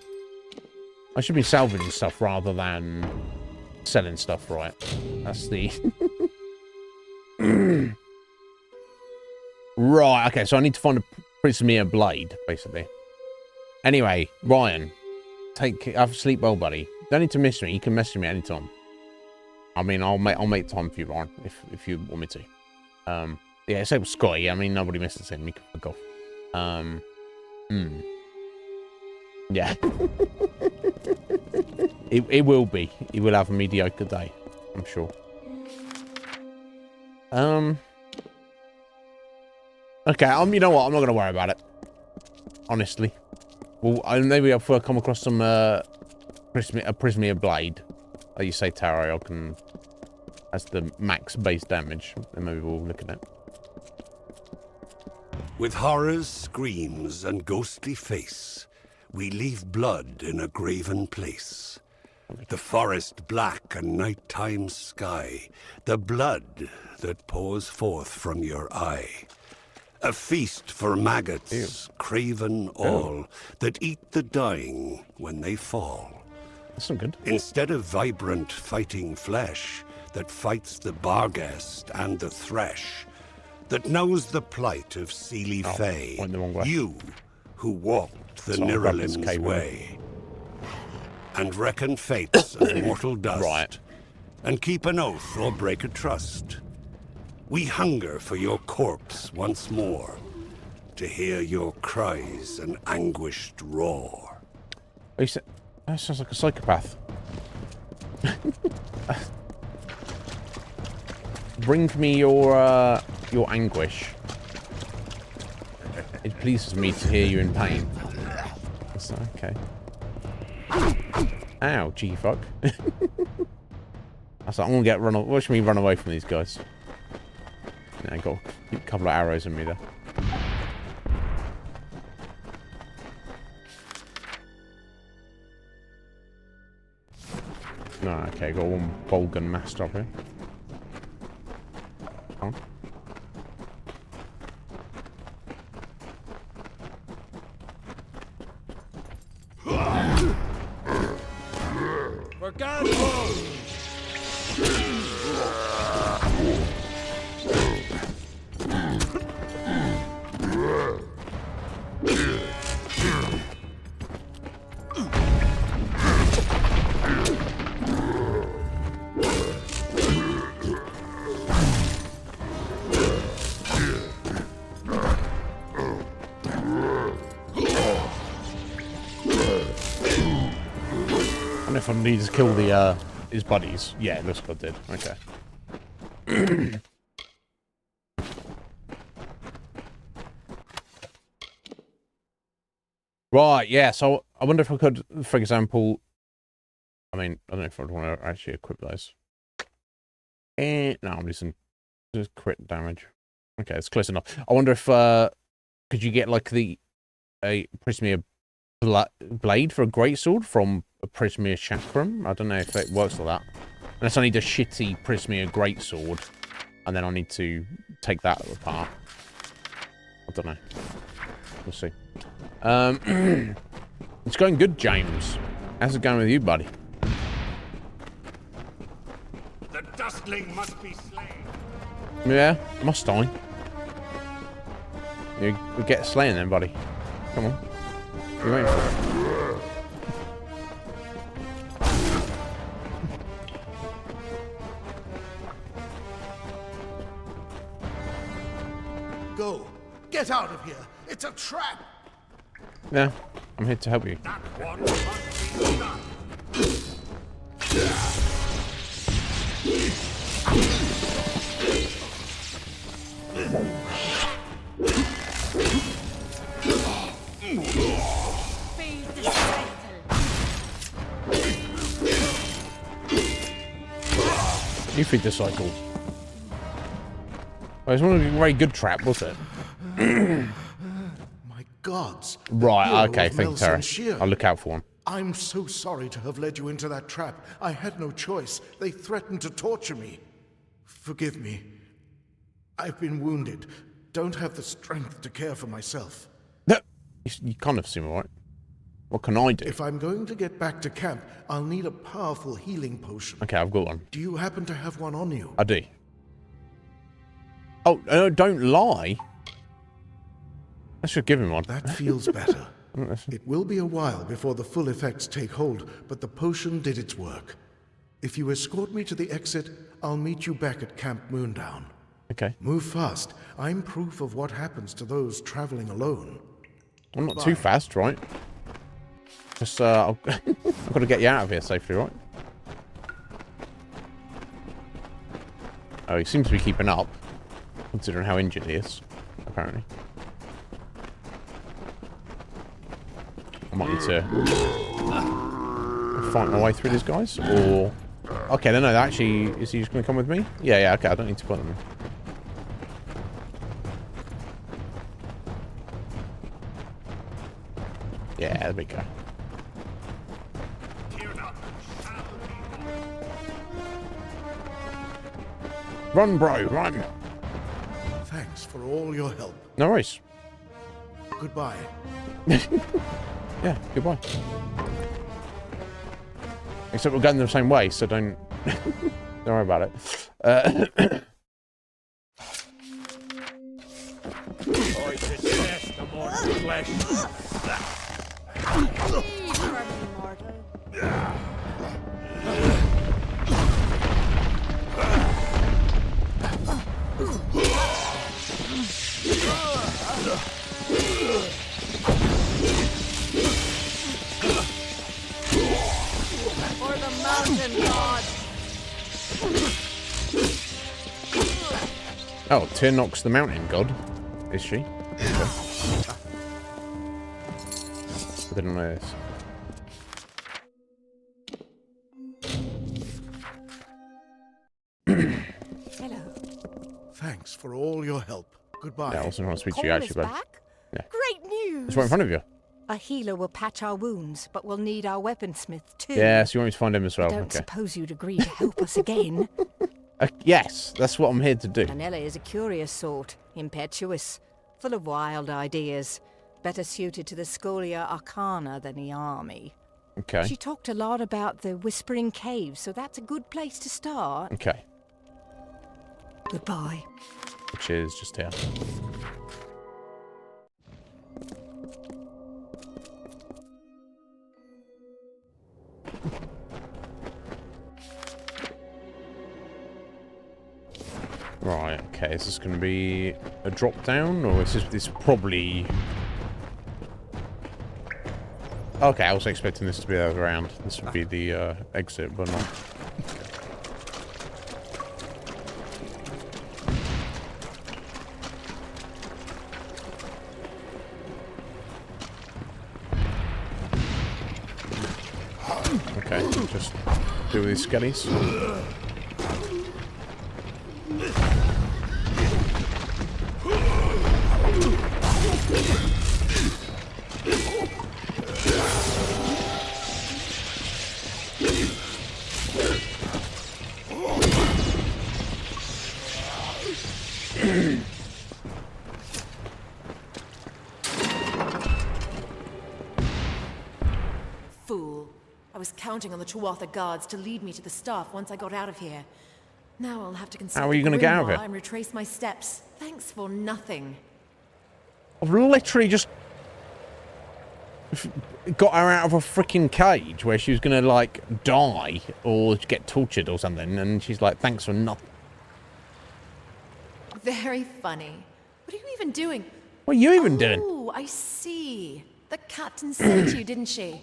I should be salvaging stuff rather than selling stuff, right? That's the... Right, okay, so I need to find a Prismia blade, basically. Anyway, Ryan, have a sleep well, buddy. Don't need to miss me. You can message me anytime. I mean, I'll make time for you, Ryan, if you want me to. Yeah, except Scotty. I mean, nobody misses him. You can fuck off. Yeah. It will be. He will have a mediocre day, I'm sure. Okay, you know what? I'm not going to worry about it. Honestly. Well, maybe if I come across some, a Prismia blade, like you say, Taro, I can... That's the max base damage. Then maybe we'll look at it. With horrors, screams, and ghostly face, we leave blood in a graven place. The forest black and nighttime sky, the blood that pours forth from your eye. A feast for maggots, craven all, that eat the dying when they fall. That's not good. Instead of vibrant fighting flesh that fights the barghest and the thresh, that knows the plight of Seelie Fae, you who walked the Niralim's way, and reckon fates of mortal dust, right, and keep an oath or break a trust. We hunger for your corpse once more, to hear your cries and anguished roar. That sounds like a psychopath. Bring me your anguish. It pleases me to hear you in pain. That's okay. Ow, gee fuck. I was like, I'm gonna watch me run away from these guys. Yeah, I got a couple of arrows in me there. No, okay, got one Bolgan master up here. Come on. For God's sake! If I need to kill the his buddies. Yeah, it looks like I did. Okay. Right, yeah, so I wonder if I could, for example, I mean, I don't know if I'd want to actually equip those. No, I'm just crit damage. Okay, it's close enough. I wonder if could you get like a Prismia blade for a greatsword from a Prismia Chakram. I don't know if it works like that. Unless I need a shitty Prismia greatsword, and then I need to take that apart. I don't know. We'll see. It's going good, James. How's it going with you, buddy? The dustling must be slain. Yeah, must I? You get slaying then, buddy. Come on. You're waiting for it. Go. Get out of here. It's a trap. Yeah, I'm here to help you. That one must be stopped. You feed the cycle. Well, it's not a very good trap, was it? My gods. Right, okay, thank you, Melson Tara. Shear. I'll look out for one. I'm so sorry to have led you into that trap. I had no choice. They threatened to torture me. Forgive me. I've been wounded. Don't have the strength to care for myself. No, you kind of seem alright. What can I do? If I'm going to get back to camp, I'll need a powerful healing potion. Okay, I've got one. Do you happen to have one on you? I do. Oh, don't lie. I should give him one. That feels better. It will be a while before the full effects take hold, but the potion did its work. If you escort me to the exit, I'll meet you back at Camp Moondown. Okay. Move fast. I'm proof of what happens to those traveling alone. I'm not too fast, right? Just, I've got to get you out of here safely, right? Oh, he seems to be keeping up, considering how injured he is, apparently. I might need to fight my way through these guys, or... Okay, no, actually, is he just going to come with me? Yeah, okay, I don't need to put them in. Yeah, there we go. Run, bro, run! Thanks for all your help. No worries. Goodbye. Yeah, goodbye. Except we're going the same way, so don't don't worry about it. I detest the mortal flesh. For the mountain god. Oh, Tirnox the mountain god, is she? Okay. I didn't know this. Hello. Thanks for all your help. Goodbye. Yeah, I also want to speak to you Call is actually, but back? Yeah. Great news. it's right in front of you. A healer will patch our wounds, but we'll need our weaponsmith too. Yeah, so you want me to find him as well? I don't Okay. suppose you'd agree to help us again. Yes, that's what I'm here to do. Anella is a curious sort, impetuous, full of wild ideas, better suited to the Scholia Arcana than the army. Okay. She talked a lot about the Whispering Caves, so that's a good place to start. Okay. Goodbye. Which is just here. Right, okay, is this going to be a drop down, or is this probably... Okay, I was expecting this to be the other round. This would be the exit, but not. Okay, just do these skellies. fool. I was counting on the Tuatha guards to lead me to the staff once I got out of here. Now I'll have to consult How are you going to get out of Grimoire here? and retrace my steps. Thanks for nothing. I've literally just got her out of a freaking cage where she was going to, like, die or get tortured or something, and she's like, thanks for nothing. Very funny. What are you even doing? What are you even doing? Oh, I see. The captain sent you, didn't she?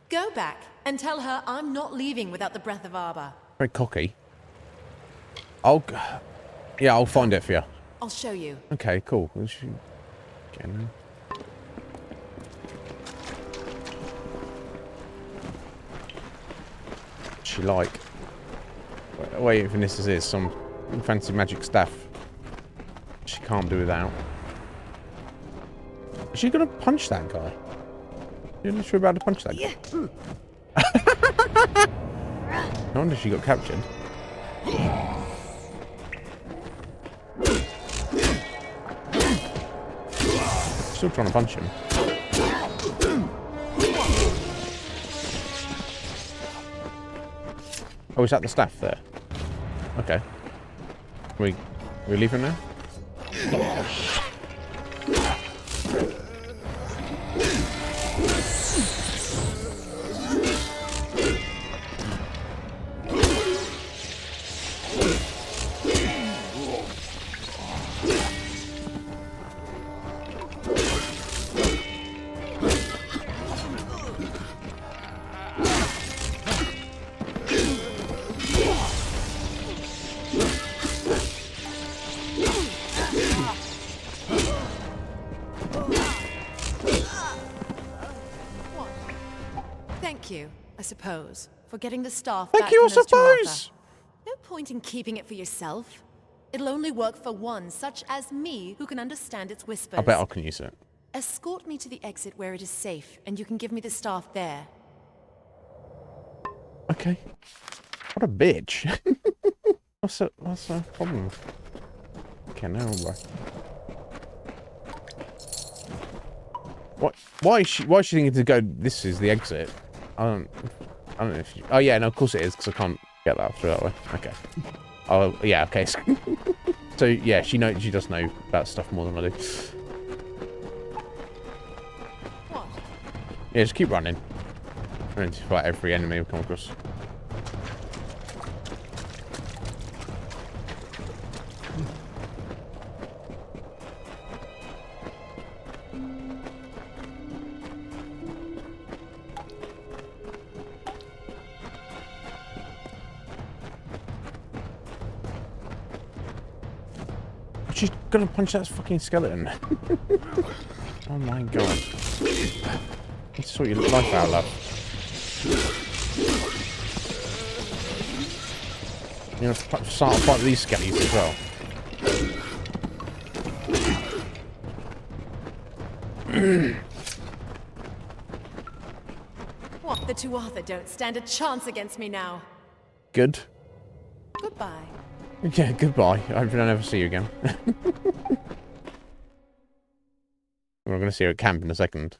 Go back and tell her I'm not leaving without the Breath of Arbor. Very cocky. Yeah, I'll find it for you. I'll show you. Okay, cool. She like waiting for this is some fancy magic stuff she can't do without. Is she gonna punch that guy? You're not sure about to punch that guy? No wonder she got captured. Still trying to punch him. Oh, is that the staff there? Okay. We leaving now? Thank you, I suppose, for getting the staff Thank back you, I from those Tuatha. suppose. No point in keeping it for yourself. It'll only work for one such as me who can understand its whispers. I bet I can use it. Escort me to the exit where it is safe, and you can give me the staff there. Okay. What a bitch. What's the problem? Okay, now bro. Why is she thinking to go, this is the exit? I don't know if she, oh yeah, no, of course it is, because I can't get that through that way. Okay. Oh, yeah, okay. So, yeah, she does know about stuff more than I do. What? Yeah, just keep running. Running to fight every enemy we come across. She's gonna punch that fucking skeleton. Oh my god. You sort your life out, love. You're gonna start a fight with these skellies as well. What? The Tuatha don't stand a chance against me now. Good. Goodbye. Yeah, goodbye. I hope I don't ever see you again. We're going to see her at camp in a second.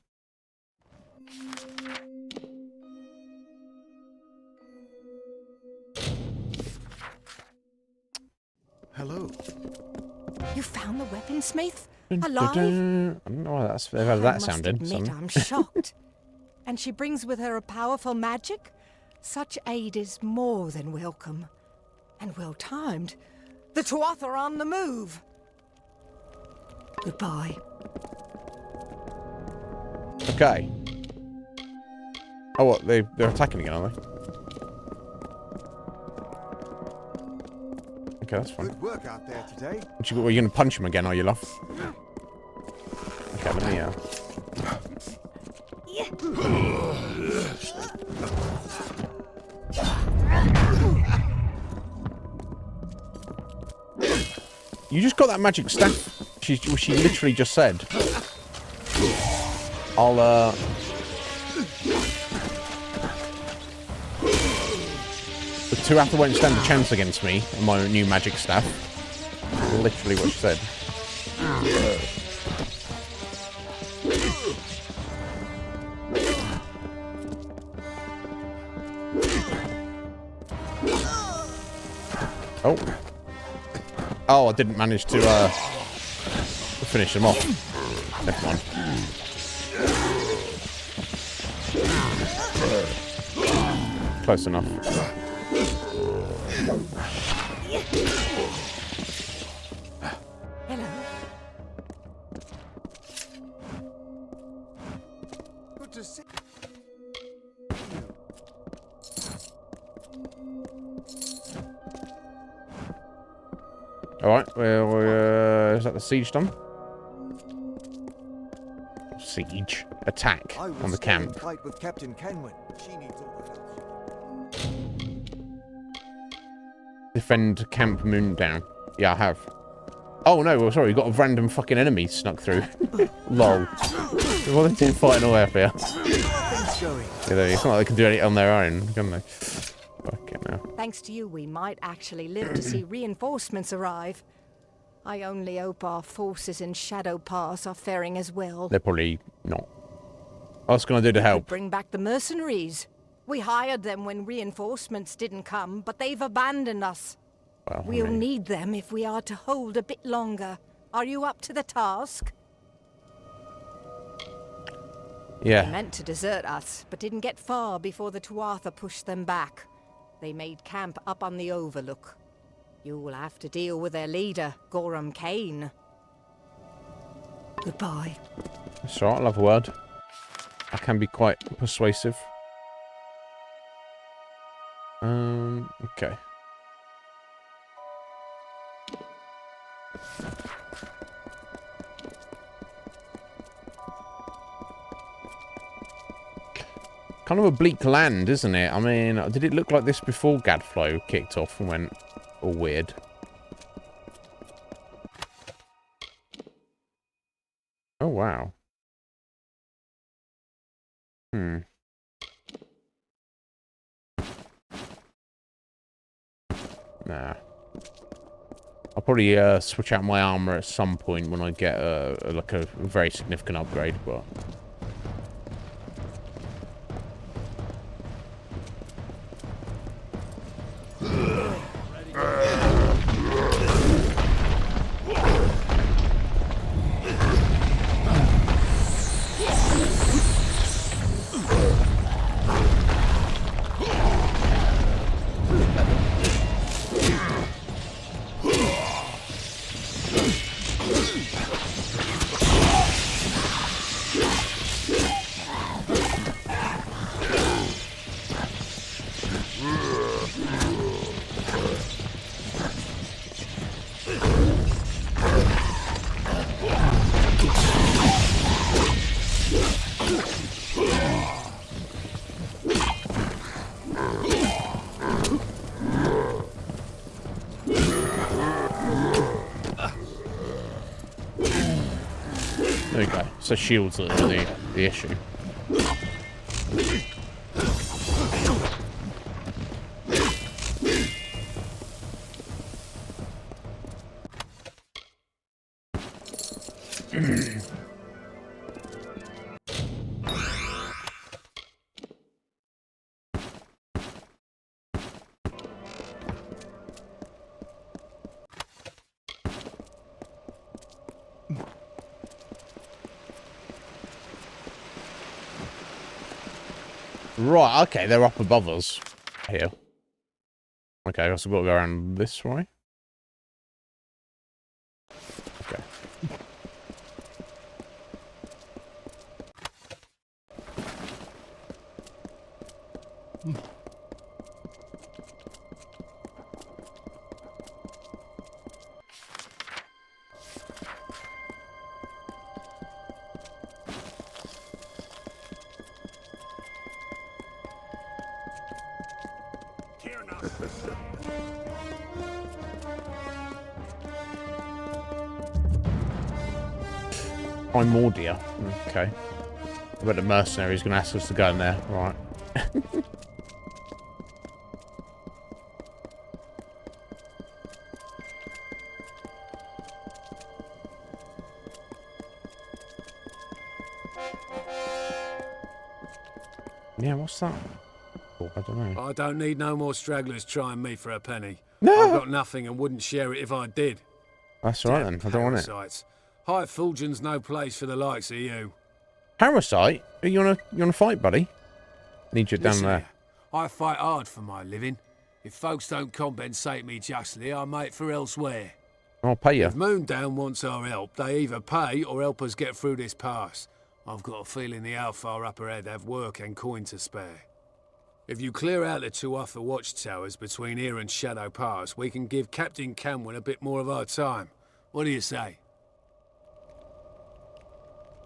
Hello. You found the weaponsmith? Dun, Alive? dun, dun. I don't know why that sounded. I must admit, I'm shocked. And she brings with her a powerful magic? Such aid is more than welcome. And well-timed. The Tuatha are on the move. Goodbye. Okay. Oh, what? They're attacking again, aren't they? Okay, that's fine. Good work out there today. Are you going to punch him again, are you, love? Okay, let me, You just got that magic staff. She literally just said. I'll, The Tuatha won't stand a chance against me and my new magic staff. Literally what she said. Oh. Oh, I didn't manage to finish them off. Never mind. Close enough. Hello. Good to see Alright, well, is that the siege done? Siege. Attack I will on the stay and camp. fight with Captain Kenwyn. She needs all the help. Defend Camp Moondown. Yeah, I have. Oh no, well, sorry, we got a random fucking enemy snuck through. Lol. What are they doing fighting away up here? Things going. Yeah, it's not like they can do it on their own, can they? Fucking hell. Thanks to you, we might actually live to see reinforcements arrive. I only hope our forces in Shadow Pass are faring as well. They're probably not. What's going to do to help? Bring back the mercenaries. We hired them when reinforcements didn't come, but they've abandoned us. Well, We'll need them if we are to hold a bit longer. Are you up to the task? They yeah. meant to desert us, but didn't get far before the Tuatha pushed them back. They made camp up on the Overlook. You'll have to deal with their leader, Gorham Kane. Goodbye. That's all right, I love a word. I can be quite persuasive. Okay. Kind of a bleak land, isn't it? I mean, did it look like this before Gadflow kicked off and went all weird? Oh, wow. Hmm. Nah. I'll probably switch out my armor at some point when I get like a very significant upgrade, but... There we go. So shields are the issue. Right, okay, they're up above us. Here. Okay, I guess I've got to go around this way. Okay. Primordia. Okay. I bet the mercenary's going to ask us to go in there. Right. Yeah, what's that? Oh, I don't know. I don't need no more stragglers trying me for a penny. No. I've got nothing and wouldn't share it if I did. That's all right then. I don't want it. Parasites. High Fulgen's no place for the likes of you. Parasite? You wanna fight, buddy? Need you down Listen there. here, I fight hard for my living. If folks don't compensate me justly, I make for elsewhere. I'll pay you. If Moondown wants our help, they either pay or help us get through this pass. I've got a feeling the Alfar up ahead have work and coin to spare. If you clear out the two upper watchtowers between here and Shadow Pass, we can give Captain Camwin a bit more of our time. What do you say?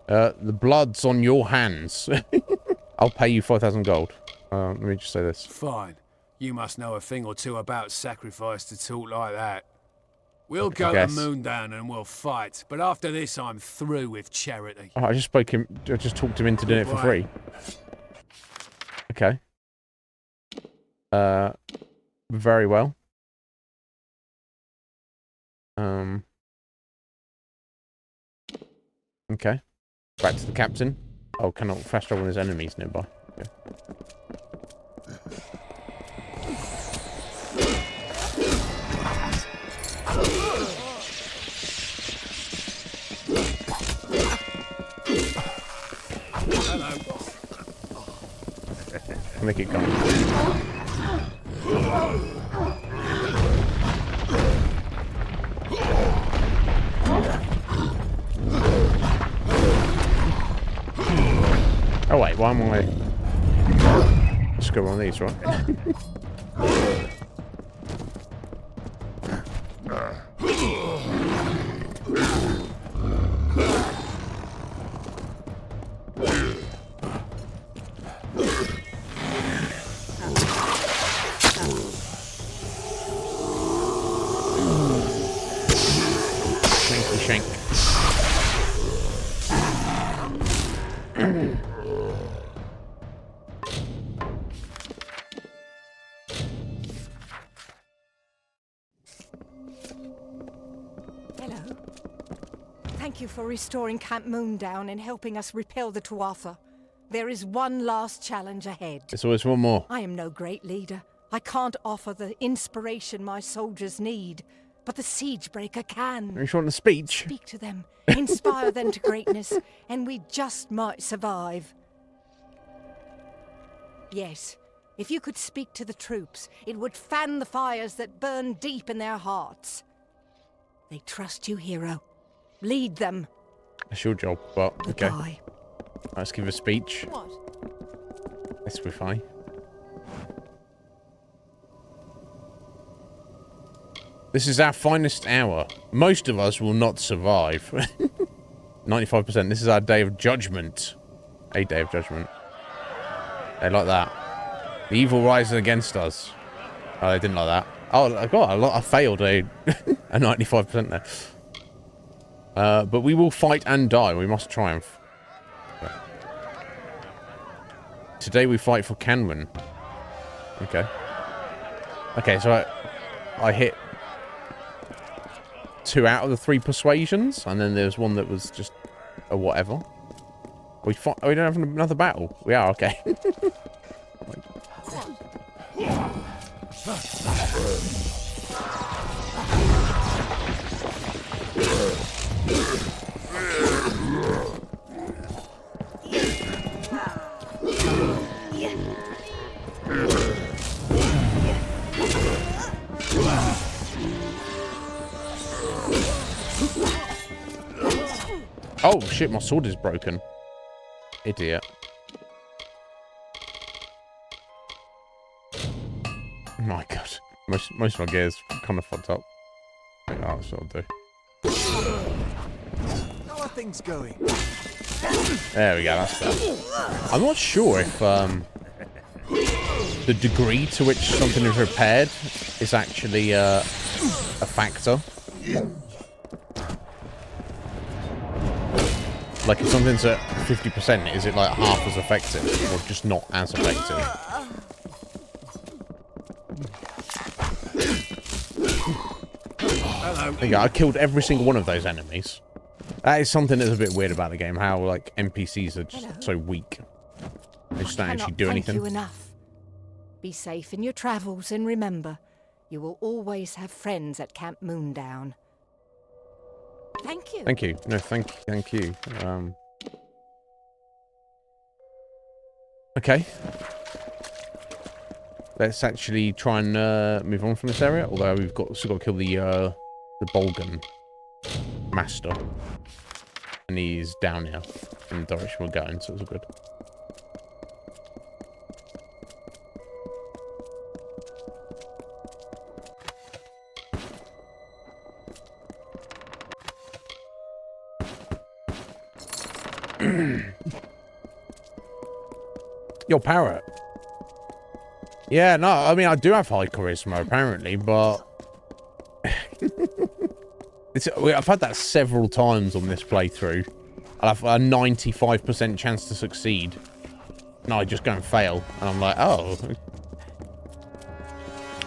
The blood's on your hands. I'll pay you 5,000 gold. Let me just say this. Fine. You must know a thing or two about sacrifice to talk like that. We'll go to guess. Moondown and we'll fight, but after this I'm through with charity. Oh, I just talked him into doing it for free. Okay. Very well. Okay. Back to the captain. Oh, cannot fast travel when there's enemies nearby. Okay. Make it go. Oh wait, why am I? Let's go on these, right? Shank. Hello. Thank you for restoring Camp Moondown and helping us repel the Tuatha. There is one last challenge ahead. There's always one more. I am no great leader. I can't offer the inspiration my soldiers need, but the Siegebreaker can. Are you short in the speech? Speak to them, inspire them to greatness, and we just might survive. Yes, if you could speak to the troops, it would fan the fires that burn deep in their hearts. They trust you, hero. Lead them. That's your job, but okay. Goodbye. Let's give a speech. What? Let's be fine. This is our finest hour. Most of us will not survive. 95%. This is our day of judgment. A day of judgment. They like that. The evil rises against us. Oh, they didn't like that. Oh, I got a lot. I failed a 95% there. But we will fight and die. We must triumph. Okay. Today we fight for Camwin. Okay. Okay, so I hit 2 out of the 3 persuasions, and then there's one that was just a whatever. We fight. Oh, we don't have another battle. We are okay. Oh shit, my sword is broken. Idiot. Oh my god. Most of my gear's kind of fucked up. I think that's what I'll do. How are things going? There we go, that's better. I'm not sure if the degree to which something is repaired is actually a factor. Like, if something's at 50%, is it like half as effective, or just not as effective? There you go, I killed every single one of those enemies. That is something that's a bit weird about the game, how, like, NPCs are just so weak. They just don't actually do anything. Thank you enough. Be safe in your travels, and remember, You will always have friends at Camp Moondown. Thank you. Thank you. No, thank you. Okay. Let's actually try and move on from this area. Although we've still got to kill the Bolgan master, and he's down here in the direction we're going, so it's all good. Your parrot. Yeah, no, I mean, I do have high charisma, apparently, but... I've had that several times on this playthrough. I'll have a 95% chance to succeed. And I just go and fail. And I'm like, oh.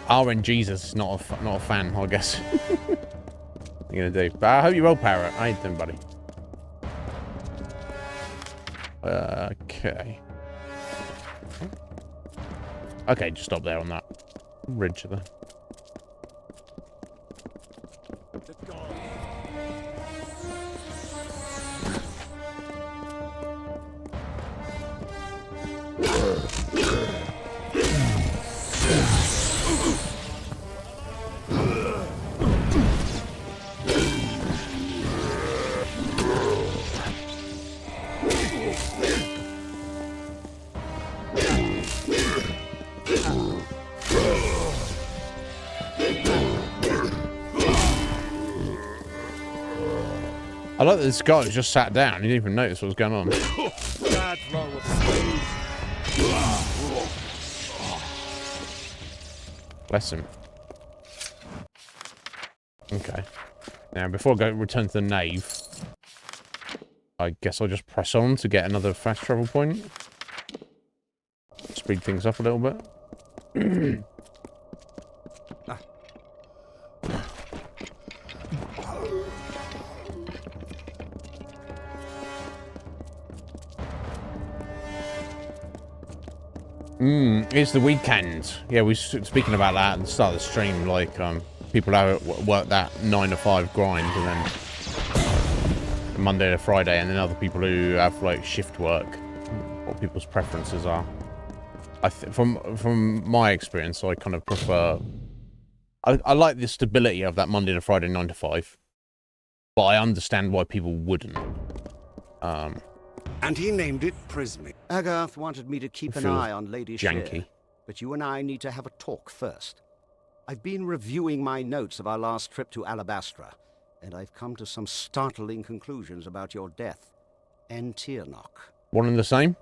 RNG's is not a fan, I guess. What are you gonna do? But I hope you roll, parrot. How you doing, buddy? Okay. Okay, just stop there on that ridge there. I like that this guy just sat down. He didn't even notice what was going on. Bless him. Okay. Now, before I return to the nave, I guess I'll just press on to get another fast travel point. Speed things up a little bit. It's the weekend. Yeah, we speaking about that at the start of the stream. Like, people have work that 9 to 5 grind, and then Monday to Friday, and then other people who have like shift work. What people's preferences are. From my experience, I kind of prefer. I like the stability of that Monday to Friday 9 to 5, but I understand why people wouldn't. And he named it Prismic. Agarth wanted me to keep an eye on Lady Shear, but you and I need to have a talk first. I've been reviewing my notes of our last trip to Alabastra, and I've come to some startling conclusions about your death and Tirnoch. One and the same?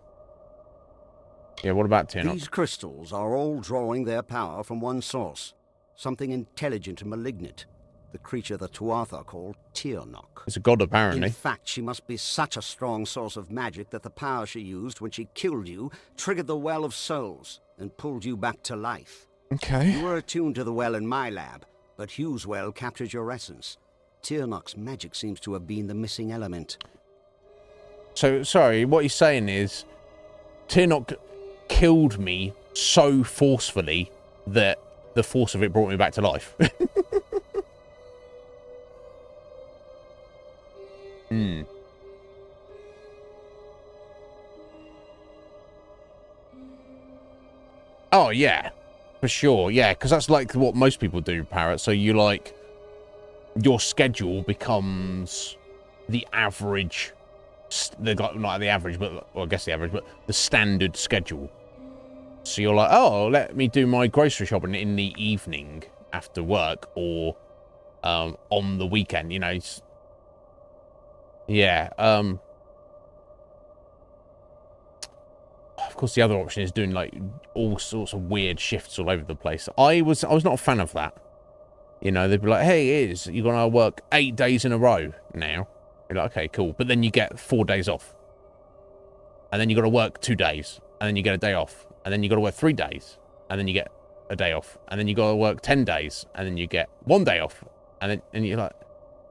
Yeah, what about Tirnoch? These crystals are all drawing their power from one source, something intelligent and malignant. The creature the Tuatha called Tirnoch. It's a god, apparently. In fact, she must be such a strong source of magic that the power she used when she killed you triggered the Well of Souls and pulled you back to life. Okay. You were attuned to the well in my lab, but Hugh's well captured your essence. Tirnoch's magic seems to have been the missing element. So, sorry, what he's saying is Tirnoch killed me so forcefully that the force of it brought me back to life. Oh, yeah. For sure, yeah. Because that's like what most people do, Parrot. So you like... Your schedule becomes the average... Not the average, but... Well, I guess the average, but the standard schedule. So you're like, oh, let me do my grocery shopping in the evening after work or on the weekend, you know. Yeah. Of course, the other option is doing like all sorts of weird shifts all over the place. I was not a fan of that. You know, they'd be like, hey, you're gonna work 8 days in a row now. You're like, okay, cool. But then you get 4 days off. And then you got to work 2 days. And then you get a day off. And then you got to work 3 days. And then you get a day off. And then you got to work 10 days. And then you get 1 day off. And you're like,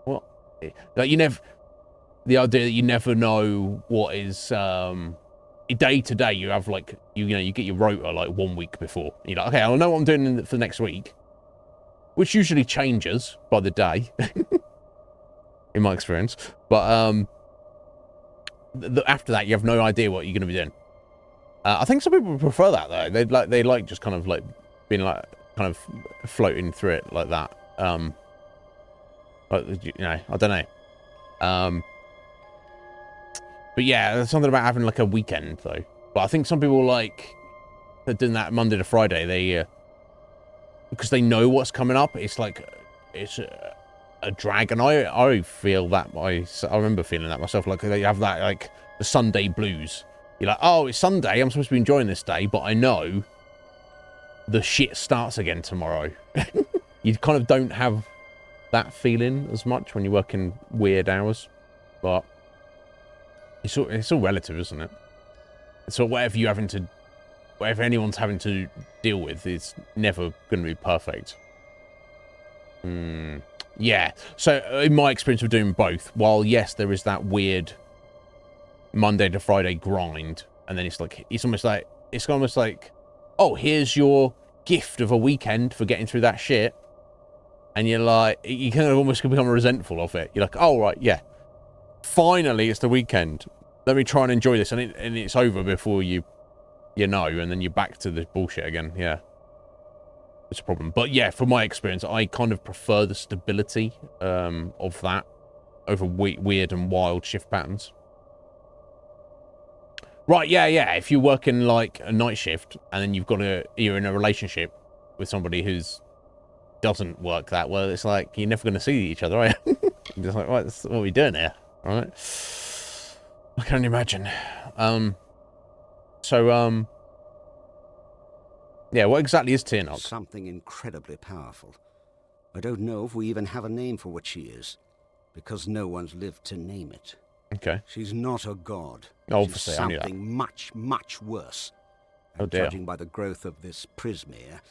what? Like, you never... The idea that you never know what is... day to day, you have, like... You know, you get your rota, like, 1 week before. You're like, okay, I'll know what I'm doing for the next week. which usually changes by the day, in my experience. But after that, you have no idea what you're going to be doing. I think some people prefer that though. They like just kind of like being like kind of floating through it like that. But you know, I don't know. But yeah, there's something about having like a weekend though. But I think some people like doing that Monday to Friday. They because they know what's coming up. It's like it's a drag, and I feel that I remember feeling that myself. Like they have that like the Sunday blues. You're like, oh, it's Sunday. I'm supposed to be enjoying this day, but I know the shit starts again tomorrow. You kind of don't have that feeling as much when you work in weird hours, but it's all relative, isn't it? So whatever anyone's having to deal with is never going to be perfect. Yeah. So in my experience of doing both, while yes, there is that weird Monday to Friday grind, and then it's almost like, oh, here's your gift of a weekend for getting through that shit, and you're like, you kind of almost become resentful of it. You're like, oh right, yeah, finally it's the weekend. Let me try and enjoy this, and it's over before you know, and then you're back to the bullshit again. Yeah, it's a problem. But yeah, from my experience, I kind of prefer the stability of that over weird and wild shift patterns. Right, yeah. If you work in like a night shift and then you're in a relationship with somebody who's doesn't work that well, it's like you're never going to see each other, are you? You're just like, what are we doing here? All right. I can only imagine. Yeah, what exactly is Tirnock? Something incredibly powerful. I don't know if we even have a name for what she is, because no one's lived to name it. Okay. She's not a god. Obviously, she's something much, much worse. Oh dear. Judging by the growth of this prismere,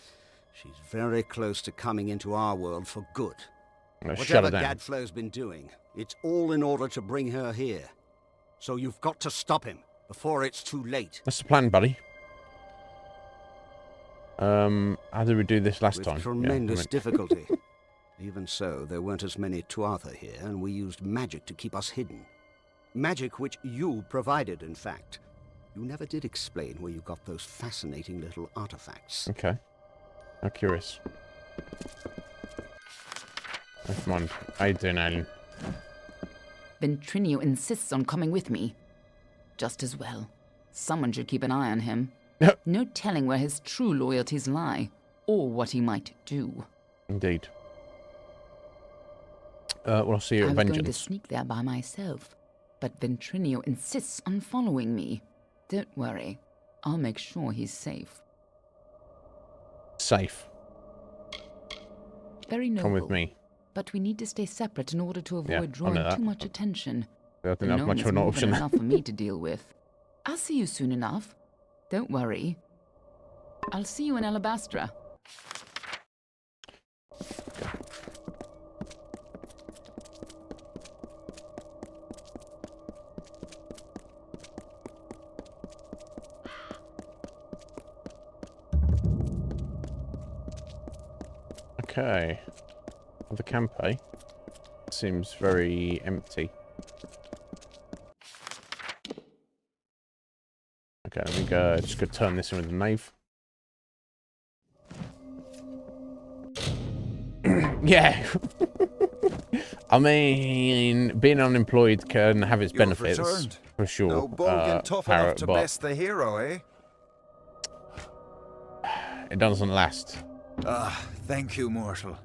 she's very close to coming into our world for good. Whatever Gadflow's been doing, it's all in order to bring her here. So you've got to stop him before it's too late. That's the plan, buddy. How did we do this last time? With tremendous difficulty. Even so, there weren't as many Tuatha here, and we used magic to keep us hidden. Magic which you provided, in fact. You never did explain where you got those fascinating little artifacts. Okay. How curious. Never mind. How you doing, Alan? Ventrinio insists on coming with me. Just as well. Someone should keep an eye on him. No telling where his true loyalties lie, or what he might do. Indeed. Well, I'll see you at Vengeance. I was going to sneak there by myself, but Ventrinio insists on following me. Don't worry. I'll make sure he's safe. Safe? Very noble. Come with me. But we need to stay separate in order to avoid drawing too much attention. I don't have much of an option. Enough for me to deal with. I'll see you soon enough. Don't worry. I'll see you in Alabastra. Okay. Well, the campe seems very empty. Okay, let me go. Just go turn this in with the knave. Yeah. I mean, being unemployed can have its benefits, for sure. No Bogan tough enough to best the hero, eh? It doesn't last. Ah, thank you, mortal.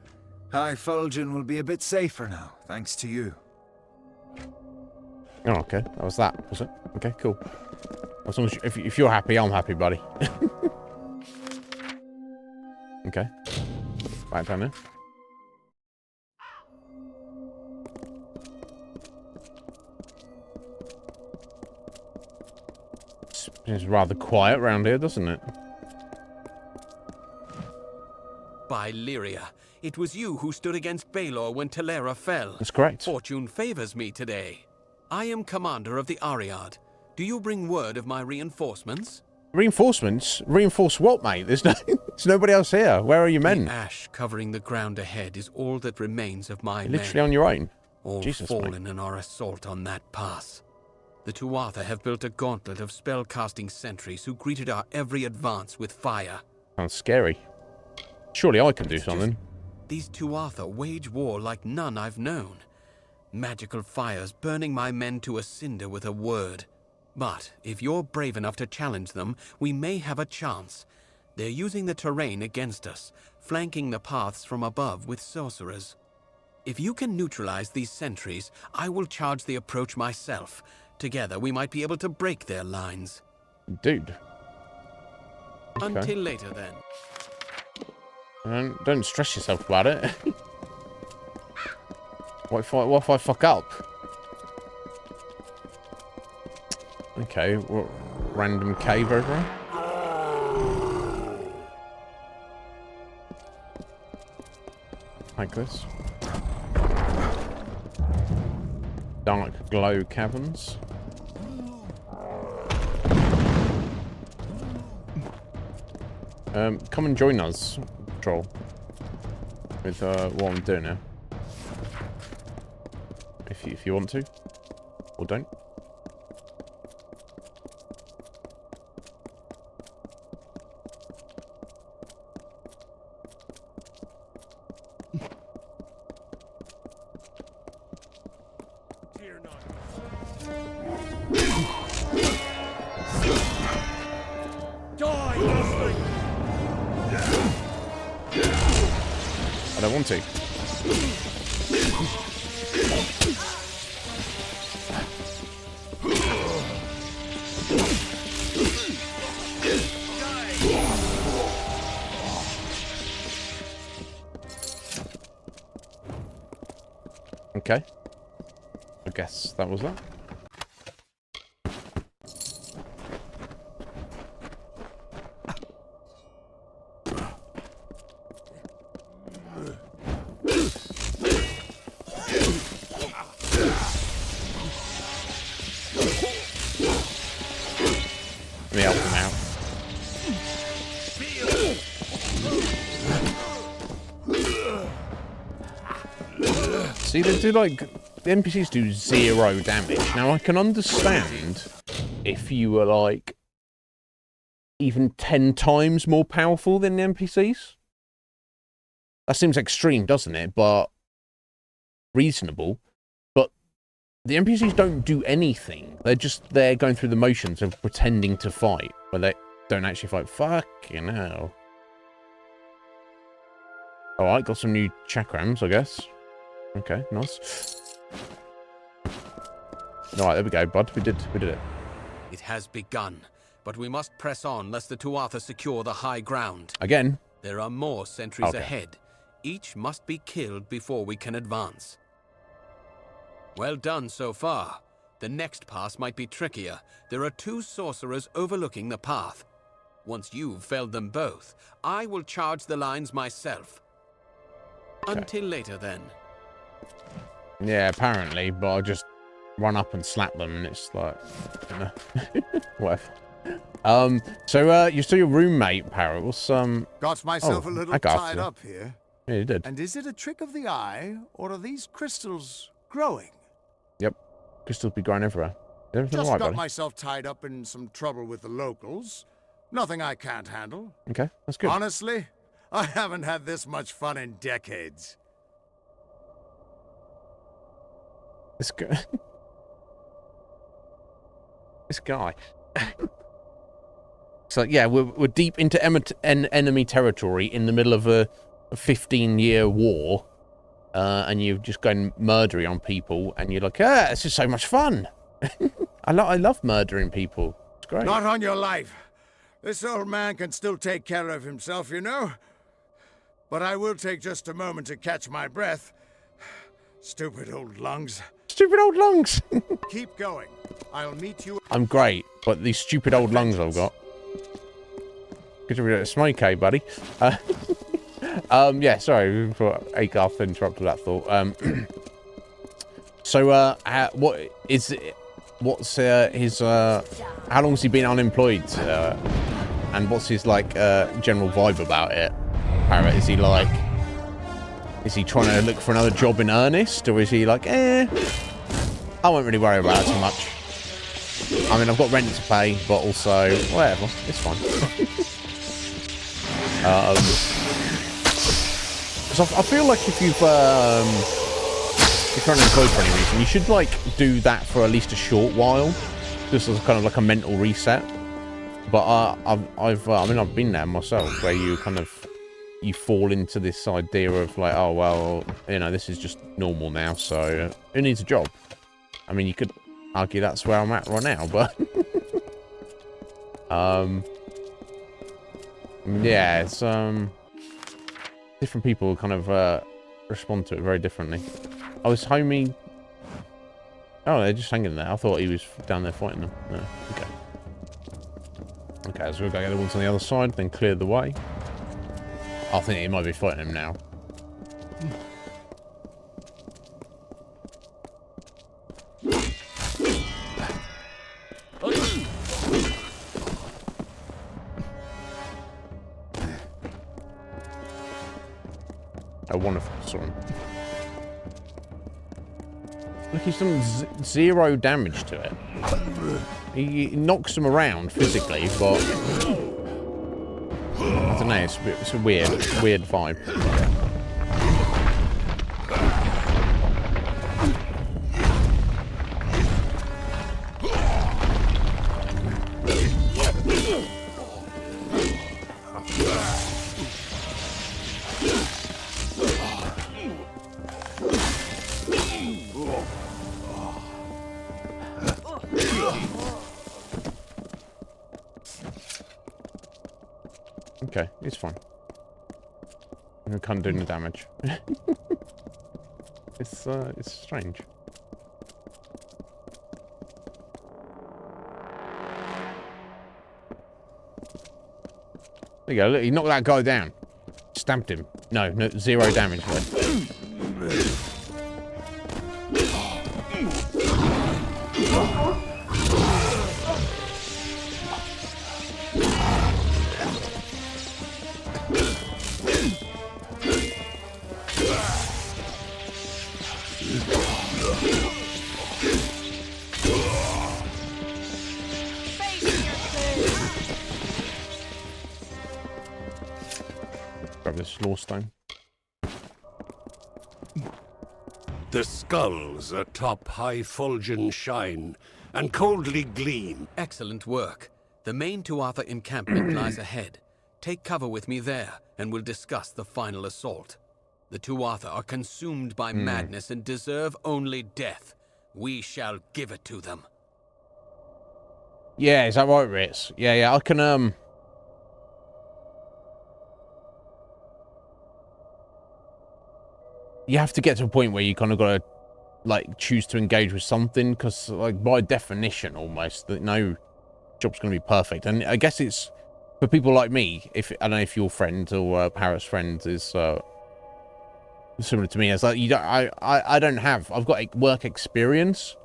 High Fulgen will be a bit safer now, thanks to you. Oh, okay. That was that, was it? Okay, cool. As long as if you're happy, I'm happy, buddy. Okay. Back down there. It's rather quiet around here, doesn't it? By Lyria, it was you who stood against Baelor when Telera fell. That's correct. Fortune favors me today. I am commander of the Ariad. Do you bring word of my reinforcements? Reinforcements? Reinforce what, mate? There's nobody else here. Where are your men? The ash covering the ground ahead is all that remains of my You're men. literally on your own. All Jesus, fallen mate. in our assault on that pass. The Tuatha have built a gauntlet of spell-casting sentries who greeted our every advance with fire. Sounds scary. Surely I can do something. These Tuatha wage war like none I've known. Magical fires burning my men to a cinder with a word. But if you're brave enough to challenge them, we may have a chance. They're using the terrain against us, flanking the paths from above with sorcerers. If you can neutralize these sentries, I will charge the approach myself. Together, we might be able to break their lines. Dude. Okay. Until later, then. Don't stress yourself about it. What if I fuck up? Okay, what random cave over here? Like this. Dark glow caverns. Come and join us, troll. With what I'm doing now. If you want to, or don't. I don't want to. Okay. I guess that was that. Let me help him out. See, they do like, the NPCs do 0 damage. Now, I can understand if you were like even 10 times more powerful than the NPCs. That seems extreme, doesn't it? But reasonable. But the NPCs don't do anything. They're just there going through the motions of pretending to fight, but they don't actually fight. Fucking hell. Alright, got some new chakrams, I guess. Okay, nice. Alright, there we go, bud. We did it. It has begun, but we must press on lest the Tuatha secure the high ground. Again? There are more sentries ahead. Each must be killed before we can advance. Well done so far. The next pass might be trickier. There are 2 sorcerers overlooking the path. Once you've felled them both, I will charge the lines myself. Okay. Until later, then. Yeah, apparently, but I'll just run up and slap them, and it's like, you know, whatever. So you're still your roommate, Parrot. What's Got myself a little tied up here. Yeah, you did. And is it a trick of the eye, or are these crystals growing? Yep, crystals be growing everywhere. Everything Just all right, got buddy? myself tied up in some trouble with the locals. Nothing I can't handle. Okay, that's good. Honestly, I haven't had this much fun in decades. This guy. This guy. So yeah, we're deep into enemy territory in the middle of a 15-year war, and you're just going murdering on people, and you're like, this is so much fun. I love murdering people. It's great. Not on your life. This old man can still take care of himself, you know. But I will take just a moment to catch my breath. Stupid old lungs. Stupid old lungs. Keep going. I'll meet you. I'm great, but these stupid old lungs I've got. Good to be a smoke, buddy. Yeah, sorry for Agarth interrupted that thought. So, what's his how long has he been unemployed? And what's his like general vibe about it? Parrot, is he like, is he trying to look for another job in earnest, or is he like, I won't really worry about it too much. I mean, I've got rent to pay, but also whatever, it's fine. So I feel like if you're unemployed for any reason, you should like do that for at least a short while, just as kind of like a mental reset. But I mean, I've been there myself, where you kind of fall into this idea of like, oh well, you know, this is just normal now, so who needs a job? I mean, you could argue that's where I'm at right now, but yeah, it's different people kind of respond to it very differently. Oh, is homie? Oh, they're just hanging there. I thought he was down there fighting them. No. Okay. Okay, so we'll go get the ones on the other side, then clear the way. I think he might be fighting him now. Oh, wonderful. Sorry. Look, he's done 0 damage to it. He knocks them around physically, but I don't know. It's a weird vibe. Okay, it's fine. I can't do no damage. It's strange. There you go. Look, he knocked that guy down. Stamped him. No, 0 damage though. Grab this law stone. The skulls atop high fulgen shine and coldly gleam. Excellent work. The main Tuatha encampment lies ahead. Take cover with me there, and we'll discuss the final assault. The Tuatha are consumed by madness and deserve only death. We shall give it to them. Yeah, is that right, Ritz? Yeah, I can, you have to get to a point where you kind of got to, like, choose to engage with something, because, like, by definition, almost, that no job's going to be perfect. And I guess it's, for people like me, if I don't know if your friend or Parrot's friend is similar to me, as like, I don't have, I've got work experience,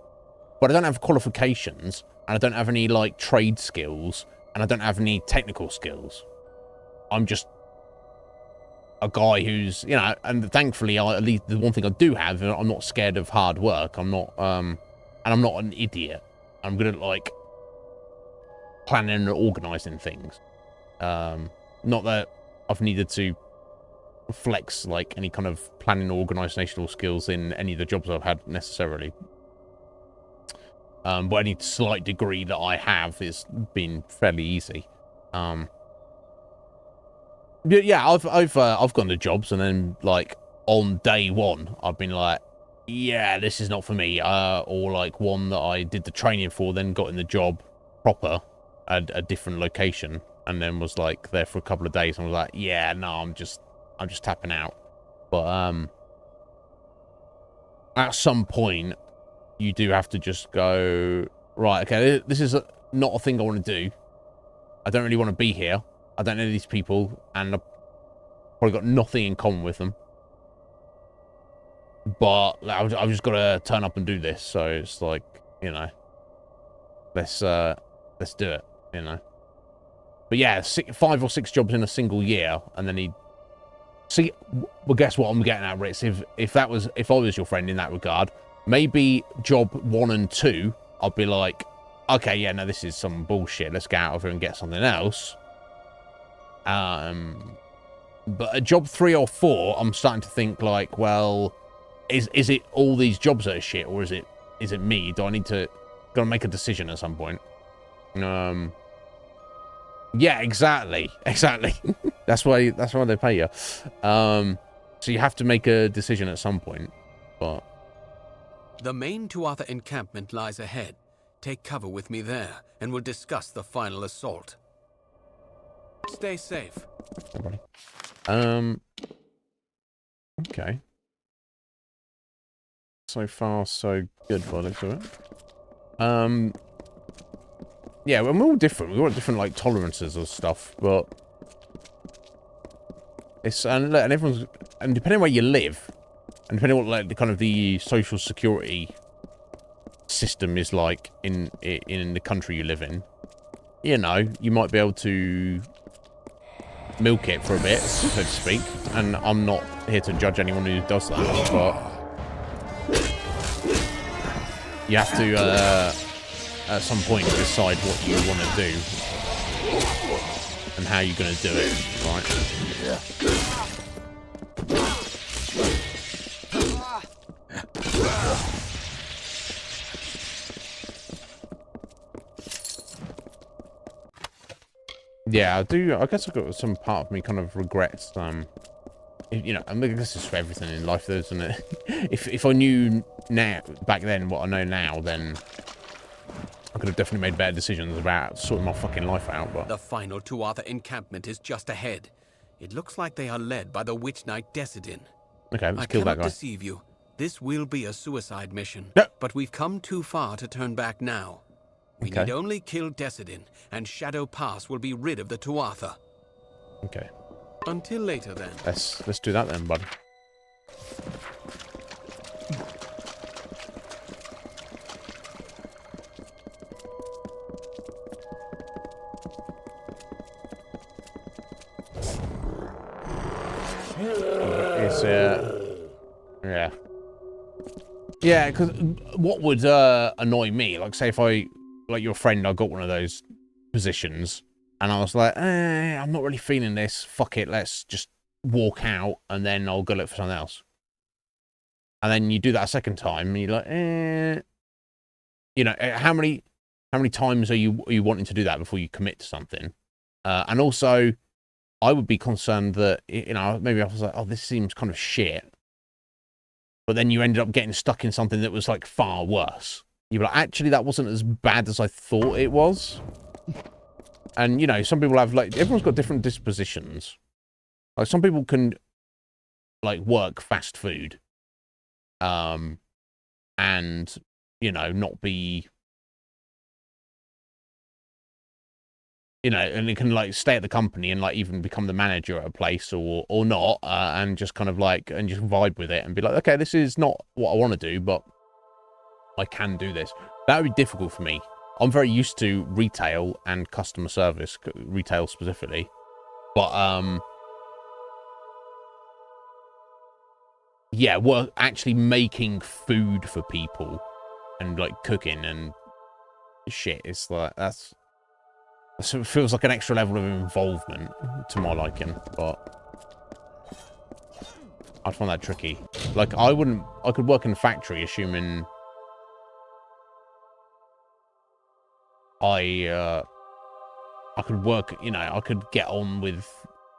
but I don't have qualifications, and I don't have any, like, trade skills, and I don't have any technical skills. I'm just a guy who's, you know, and thankfully, at least the one thing I do have, I'm not scared of hard work. I'm not, and I'm not an idiot. I'm good at, like, planning and organising things. Not that I've needed to flex, like, any kind of planning or organisational skills in any of the jobs I've had, necessarily. But any slight degree that I have has been fairly easy. Yeah, I've gone to jobs, and then, like, on day one, I've been like, yeah, this is not for me. Or, like, one that I did the training for, then got in the job proper at a different location, and then was, like, there for a couple of days, and was like, yeah, no, I'm just tapping out. But at some point, you do have to just go, right, okay, this is not a thing I want to do. I don't really want to be here. I don't know these people, and I've probably got nothing in common with them. But like, I've just got to turn up and do this. So it's like, you know, let's let's do it, you know. But yeah, 5 or 6 jobs in a single year, and then he see. Well, guess what I'm getting at, Ritz? If I was your friend in that regard, maybe job 1 and 2, I'd be like, okay, yeah, no, this is some bullshit. Let's get out of here and get something else. But at job 3 or 4, I'm starting to think like, well, is it all these jobs that are shit, or is it me? Do I need to gotta make a decision at some point? Yeah, exactly. That's why they pay you. So you have to make a decision at some point. But the main Tuatha encampment lies ahead. Take cover with me there, and we'll discuss the final assault. Stay safe. Okay. So far, so good by the looks of it. Yeah, well, we're all different. We've got different, like, tolerances of stuff, but it's, and everyone's, and depending on where you live, and depending on what, like, the kind of the social security system is like in the country you live in, you know, you might be able to milk it for a bit, so to speak, and I'm not here to judge anyone who does that, but you have to at some point decide what you want to do and how you're going to do it, right? Yeah, I do. I guess I've got some part of me kind of regrets, you know, I mean, this is for everything in life, though, isn't it? If I knew now, back then, what I know now, then I could have definitely made better decisions about sorting my fucking life out, but... The final Tuatha encampment is just ahead. It looks like they are led by the Witch Knight Decidin. Okay, let's kill that guy. I cannot deceive you. This will be a suicide mission. Yep. But we've come too far to turn back now. We need only kill Decidin, and Shadow Pass will be rid of the Tuatha. Okay. Until later, then. Let's do that then, bud. It's yeah. Yeah, because what would annoy me, like, say if like your friend, I got one of those positions, and I was like, I'm not really feeling this. Fuck it, let's just walk out, and then I'll go look for something else. And then you do that a second time, and you're like, you know, how many times are you wanting to do that before you commit to something? And also, I would be concerned that, you know, maybe I was like, oh, this seems kind of shit. But then you ended up getting stuck in something that was, like, far worse. You're like, actually, that wasn't as bad as I thought it was. And, you know, some people have, like, everyone's got different dispositions. Like, some people can, like, work fast food. And, you know, not be... You know, and it can, like, stay at the company and, like, even become the manager at a place or not, and just kind of, like, and just vibe with it and be like, okay, this is not what I want to do, but I can do this. That would be difficult for me. I'm very used to retail and customer service, retail specifically, but, yeah, we're actually making food for people and, like, cooking and shit. It's like, so it feels like an extra level of involvement to my liking, but I'd find that tricky. Like, I could work in a factory, assuming I could work, you know, I could get on with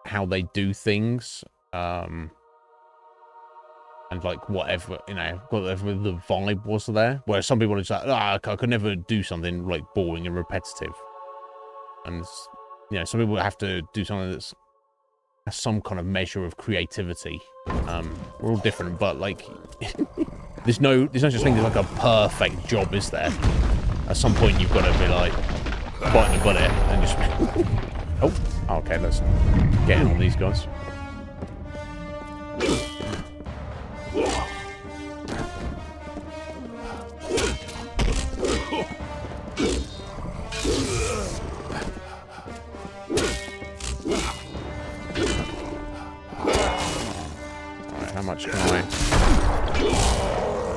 how they do things, and like whatever, you know, whatever the vibe was there. Where some people are just like, I could never do something like boring and repetitive. And, you know, some people have to do something that's has some kind of measure of creativity. We're all different, but, like, there's no such thing as, like, a perfect job, is there? At some point, you've got to be, like, biting the bullet and just... Oh, okay, let's get in on these guys.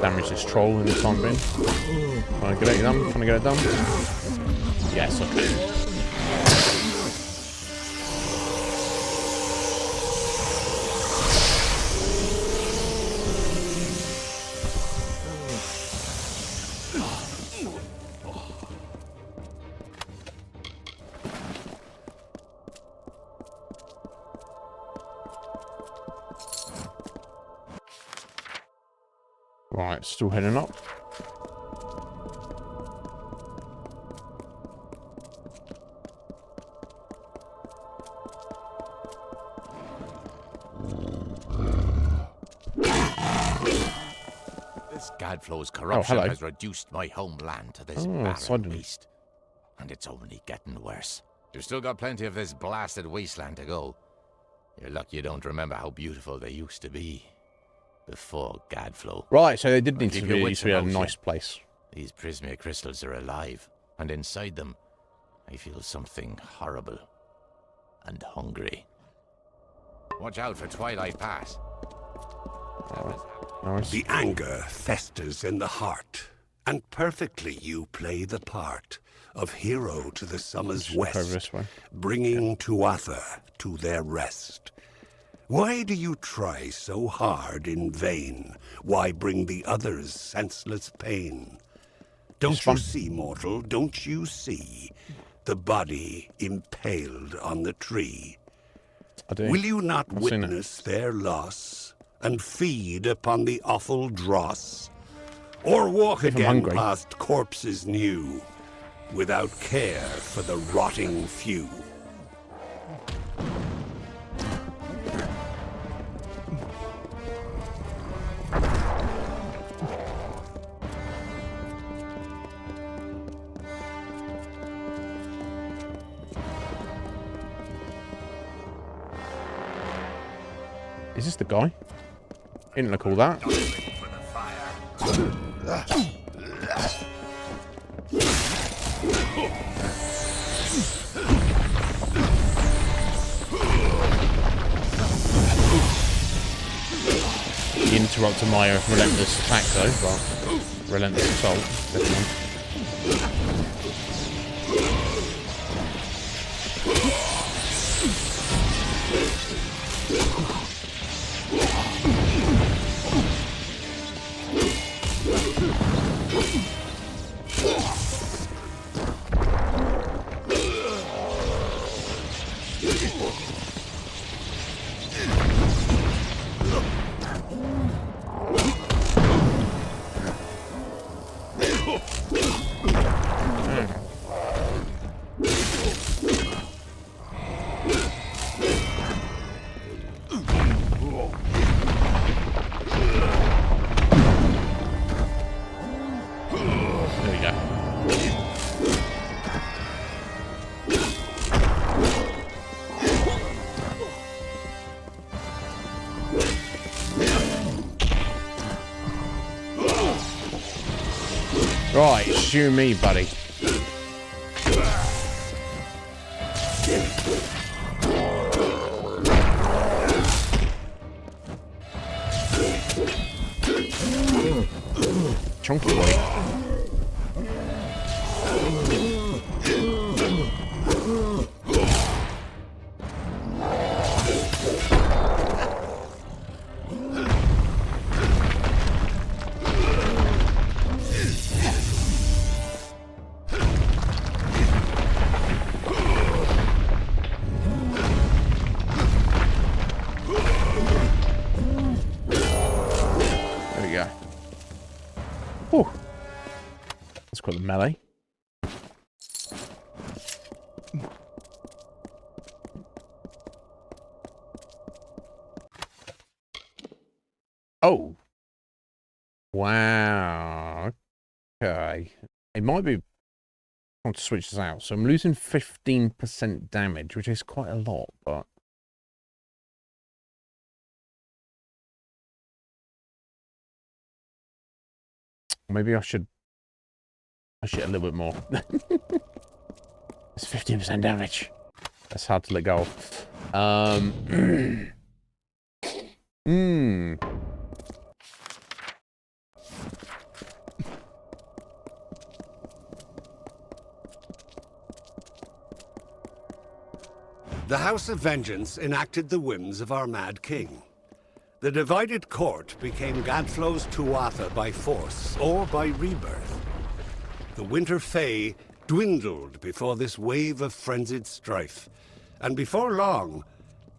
damage this troll in the time being. Trying to get it done. Trying to get it done. Yes, okay. Right, still heading up. This Gadflow's corruption has reduced my homeland to this barren waste. And it's only getting worse. You've still got plenty of this blasted wasteland to go. You're lucky you don't remember how beautiful they used to be. Before Gadflow. Right, so they did need to be a nice place. These Prismia crystals are alive, and inside them, I feel something horrible and hungry. Watch out for Twilight Pass. Nice. The anger festers in the heart, and perfectly you play the part of hero to the summer's west, bringing Tuatha to their rest. Why do you try so hard in vain? Why bring the others senseless pain? Don't you see, mortal, don't you see the body impaled on the tree? Will you not witness their loss and feed upon the awful dross? Or walk again past corpses new without care for the rotting few? Is this the guy? Didn't look all that. He interrupted my relentless attack though, but relentless assault, definitely. Right, it's you and me, buddy. Chunky boy. Melee. Oh. Wow. Okay. It might be time to switch this out. So I'm losing 15% damage, which is quite a lot, but maybe I should a little bit more. It's 15% damage. That's hard to let go of. The House of Vengeance enacted the whims of our mad king. The divided court became Gadflow's Tuatha by force or by rebirth. The Winter Fae dwindled before this wave of frenzied strife, and before long,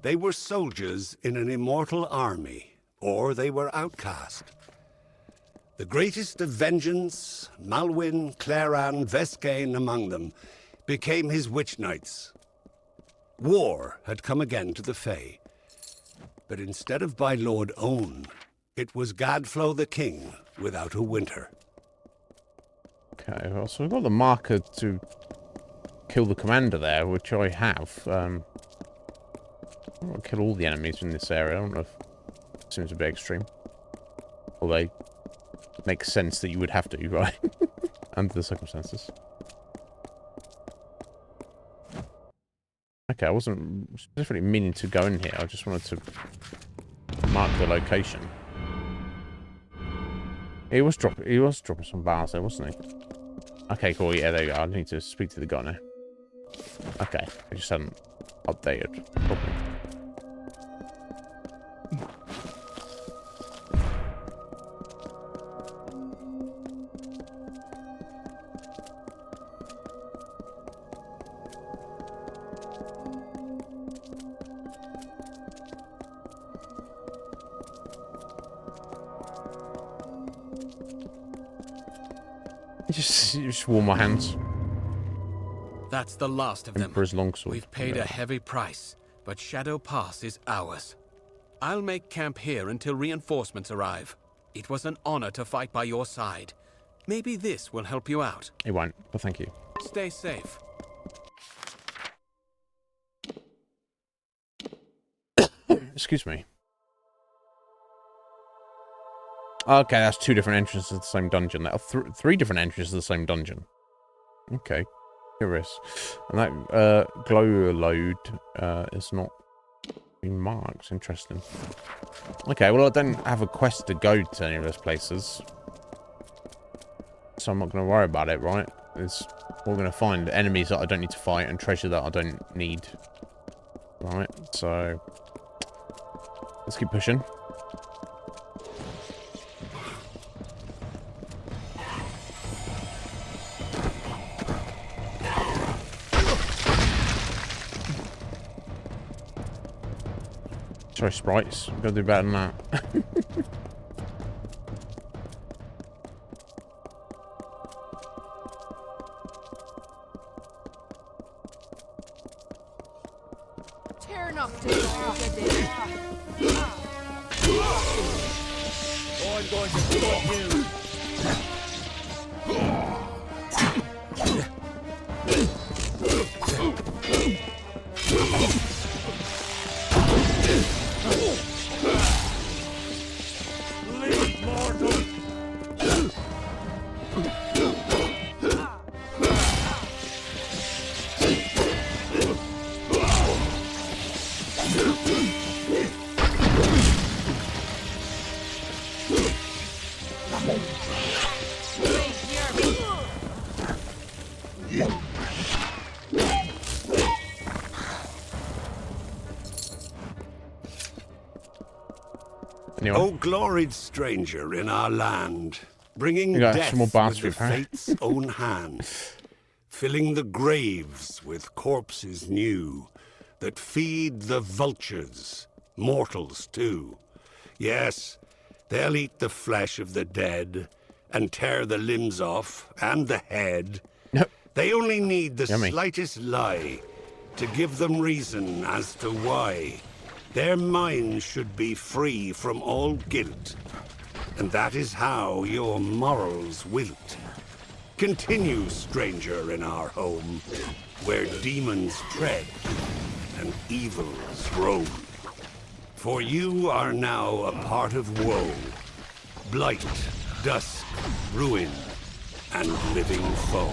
they were soldiers in an immortal army, or they were outcast. The greatest of vengeance, Malwyn, Claran, Vescain among them, became his witch knights. War had come again to the Fae, but instead of by Lord Own, it was Gadflow the king without a winter. Okay, well, so we've got the marker to kill the commander there, which I have. I want to kill all the enemies in this area. I don't know if it seems a bit extreme. Although, it makes sense that you would have to, right? Under the circumstances. Okay, I wasn't specifically meaning to go in here. I just wanted to mark the location. He was dropping some bars there, wasn't he? Okay, cool. Yeah, there you go. I need to speak to the guy now. Okay, I just hadn't updated properly. Just warm my hands. That's the last of them. Emperor's longsword. We've paid a heavy price, but Shadow Pass is ours. I'll make camp here until reinforcements arrive. It was an honor to fight by your side. Maybe this will help you out. It won't, but thank you. Stay safe. Excuse me. Okay, that's two different entrances to the same dungeon. That are three different entrances to the same dungeon. Okay, curious. And that glow load is not being marked. Interesting. Okay, well I don't have a quest to go to any of those places, so I'm not going to worry about it. Right? We're going to find enemies that I don't need to fight and treasure that I don't need. Right? So let's keep pushing. Sorry, sprites. We've got to do better than that. Tearing up to I'm going to stop you. O gloried stranger in our land, bringing death with the fate's own hand, filling the graves with corpses new, that feed the vultures, mortals too. Yes, they'll eat the flesh of the dead, and tear the limbs off, and the head. Nope. They only need the slightest lie to give them reason as to why. Their minds should be free from all guilt, and that is how your morals wilt. Continue, stranger, in our home, where demons tread and evils roam. For you are now a part of woe, blight, dusk, ruin, and living foe.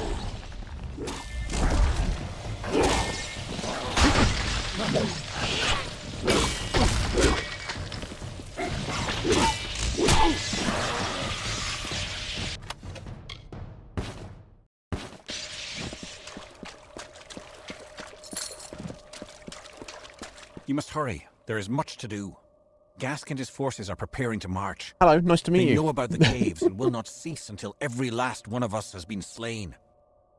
You must hurry. There is much to do. Gask and his forces are preparing to march. Hello, nice to meet you. They know about the caves and will not cease until every last one of us has been slain.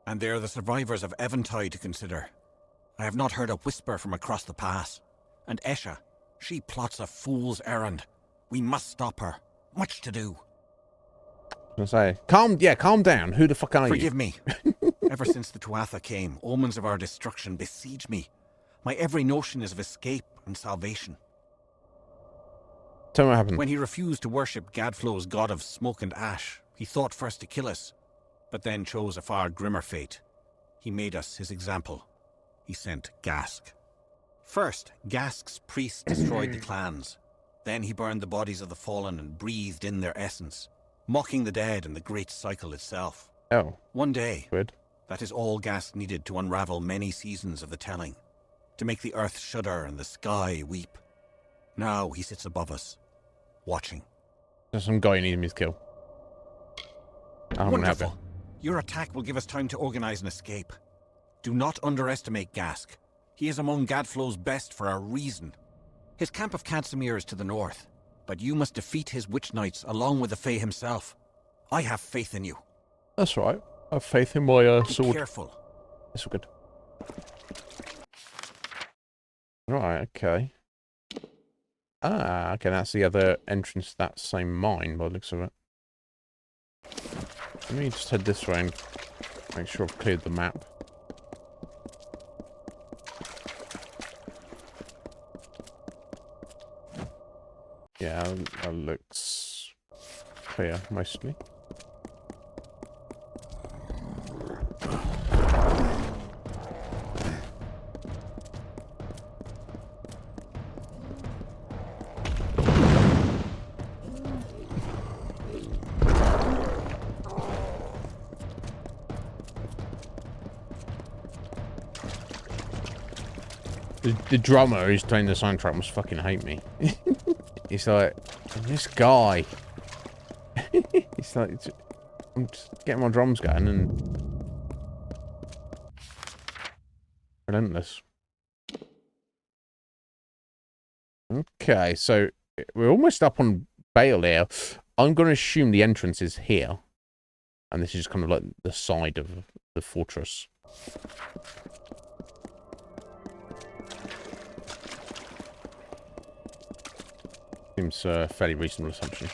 And there are the survivors of Eventide to consider. I have not heard a whisper from across the pass. And Esha, she plots a fool's errand. We must stop her. Much to do. I say, calm down. Who the fuck are you? Forgive me. Ever since the Tuatha came, omens of our destruction besiege me. My every notion is of escape and salvation. Tell me what happened. When he refused to worship Gadflow's god of smoke and ash, he thought first to kill us, but then chose a far grimmer fate. He made us his example. He sent Gask. First, Gask's priests destroyed the clans. Then he burned the bodies of the fallen and breathed in their essence, mocking the dead and the great cycle itself. Oh. One day, good. That is all Gask needed to unravel many seasons of the telling, to make the earth shudder and the sky weep. Now he sits above us, watching. There's some guy needing me to kill. Wonderful. Your attack will give us time to organize an escape. Do not underestimate Gask. He is among Gadflow's best for a reason. His camp of Cadsamir is to the north, but you must defeat his witch knights along with the Fae himself. I have faith in you. That's right. I have faith in my sword. Be careful. That's good. Right, okay. Ah, okay, that's the other entrance to that same mine by the looks of it. Let me just head this way and make sure I've cleared the map. Yeah, that looks clear, mostly. The drummer who's playing the soundtrack must fucking hate me. He's like, this guy. He's like, I'm just getting my drums going and relentless. Okay, so we're almost up on Bale here. I'm going to assume the entrance is here, and this is just kind of like the side of the fortress. Seems a fairly reasonable assumption.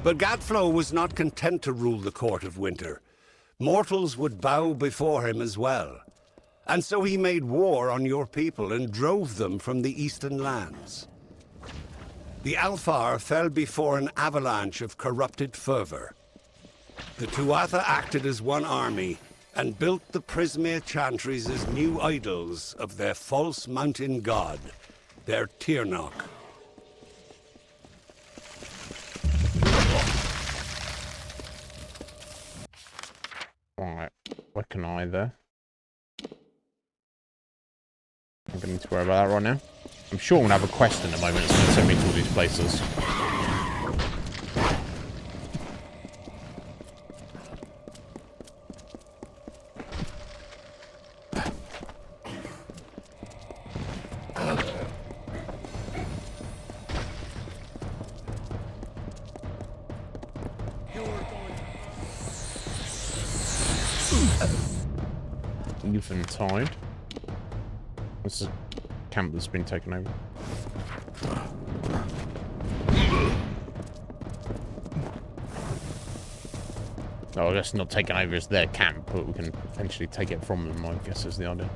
But Gadflow was not content to rule the Court of Winter. Mortals would bow before him as well. And so he made war on your people and drove them from the eastern lands. The Alfar fell before an avalanche of corrupted fervor. The Tuatha acted as one army and built the Prismea Chantries as new idols of their false mountain god, their Tirnoch. Right, where can I there? I'm going to need to worry about that right now. I'm sure I'm going to have a quest in a moment that's going to send me to all these places. Eventide. This is a camp that's been taken over. Oh, I guess not taken over as their camp, but we can potentially take it from them, I guess is the idea.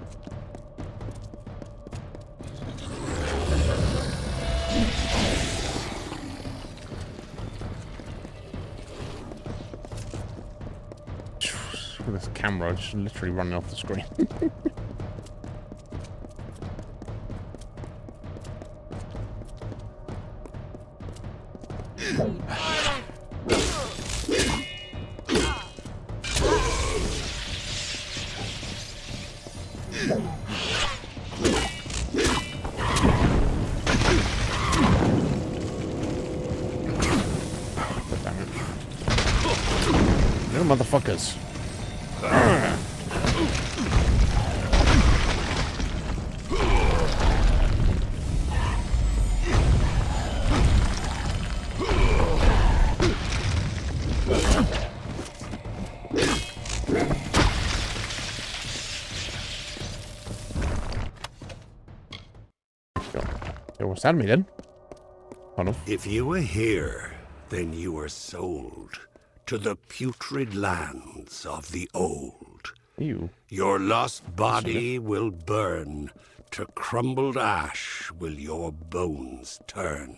Look at this camera, just literally running off the screen. No motherfuckers. What's that me then? If you were here, then you were sold to the putrid lands of the old. Ew. Your lost body will burn, to crumbled ash will your bones turn.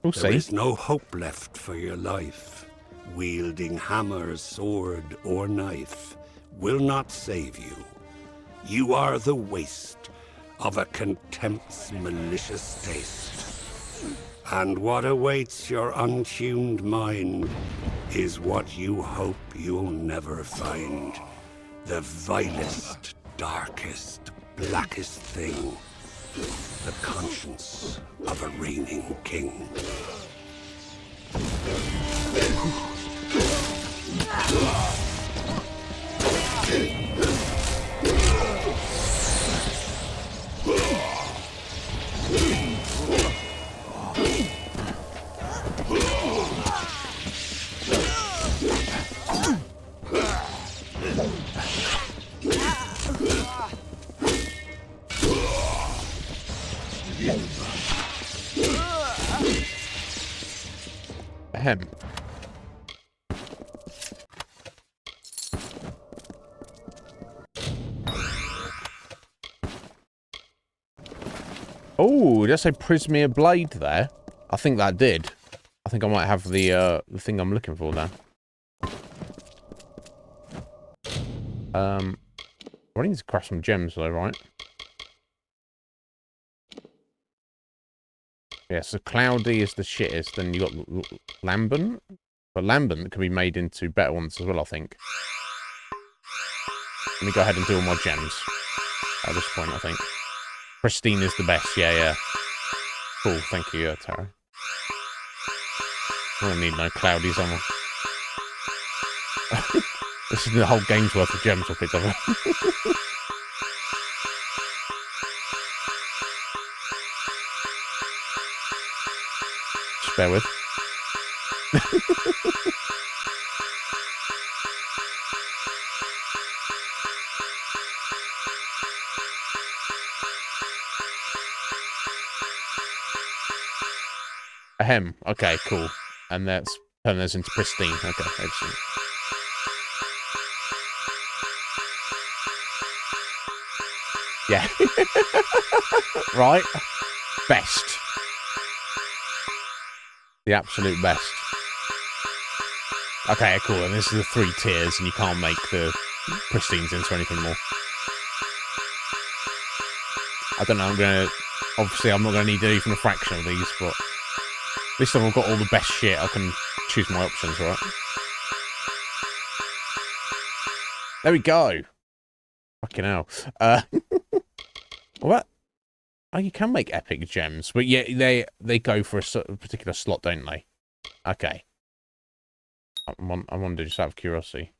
There is no hope left for your life. Wielding hammer, sword, or knife will not save you. You are the waste of a contempt's malicious taste. And what awaits your untuned mind is what you hope you'll never find. The vilest, darkest, blackest thing. The conscience of a reigning king. Ahem. Oh, did I say Prismere Blade there? I think that did. I think I might have the thing I'm looking for now. I need to craft some gems though, right? Yeah, so Cloudy is the shittest, then you got Lambent. But Lambent can be made into better ones as well, I think. Let me go ahead and do all my gems. At this point, I think. Pristine is the best, yeah. Cool, thank you, Tara. I don't need no Cloudies on. This is the whole game's worth of gems we'll pick up. Just bear with. Ahem. Okay, cool. And let's turn those into pristine. Okay, excellent. Yeah. Right. Best. The absolute best. Okay, cool. And this is the 3 tiers, and you can't make the pristines into anything more. I don't know, obviously I'm not gonna need even a fraction of these, but at least I've got all the best shit. I can choose my options, right? There we go. Fucking hell. What? Oh, you can make epic gems, but yeah, they go for a particular slot, don't they? Okay. I wonder, just out of curiosity.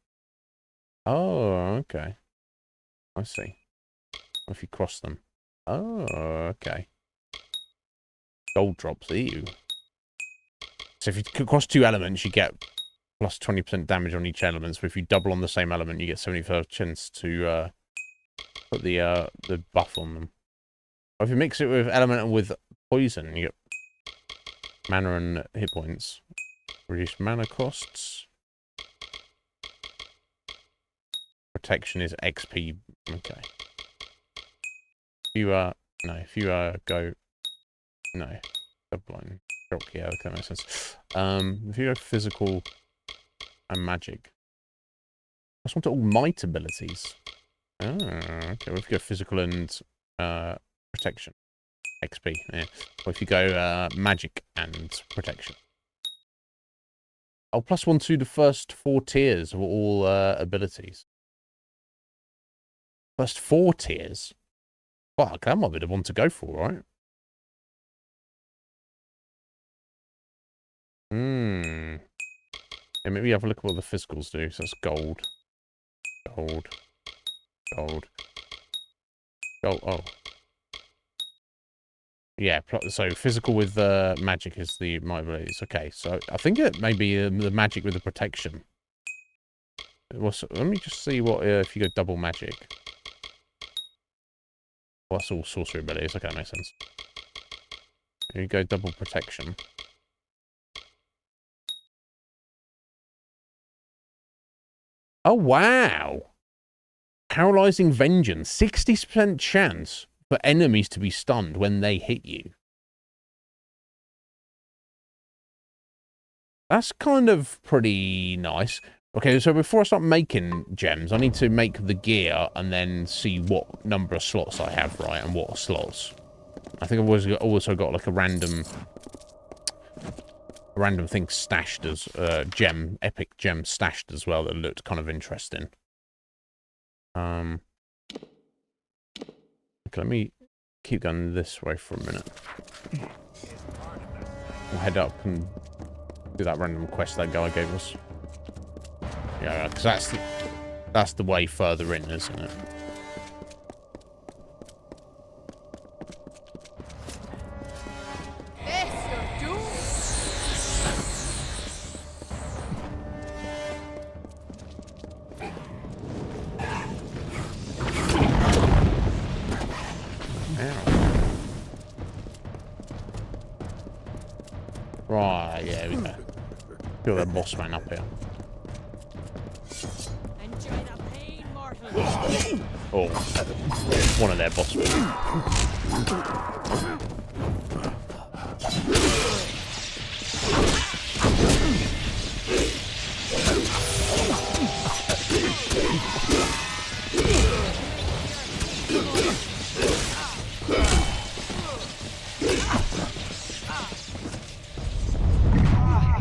Oh, okay. I see. What if you cross them? Oh, okay. Gold drops, ew. So if you cross 2 elements, you get plus 20% damage on each element. So if you double on the same element, you get 75% chance to put the buff on them. Or if you mix it with elemental with poison, you get mana and hit points. Reduce mana costs. Protection is XP. Okay. If you go no. Double shock, yeah, okay, that makes sense. If you go physical and magic. Plus 1 to all might abilities. Ah, okay. Well, if you go physical and protection. XP, yeah. Or if you go magic and protection. Oh, plus 1 to the first 4 tiers of all abilities. First 4 tiers? Fuck, that might be the one to go for, right? Yeah, maybe have a look at what the physicals do. So that's gold. Gold. Gold. Gold. Oh. Yeah, so physical with magic is the my abilities. Okay, so I think it may be the magic with the protection. Let me just see what if you go double magic. Well, that's all sorcery abilities. Okay, that makes sense. Here you go double protection. Oh, wow. Paralyzing Vengeance. 60% chance for enemies to be stunned when they hit you. That's kind of pretty nice. Okay, so before I start making gems, I need to make the gear and then see what number of slots I have, right, and what slots. I think I've also got like a random thing stashed as epic gem stashed as well that looked kind of interesting. Okay, let me keep going this way for a minute. We'll head up and do that random quest that guy gave us. Yeah, because that's the way further in, isn't it? Right, yeah, we go. Kill that boss man up here. Oh, one of their boss men.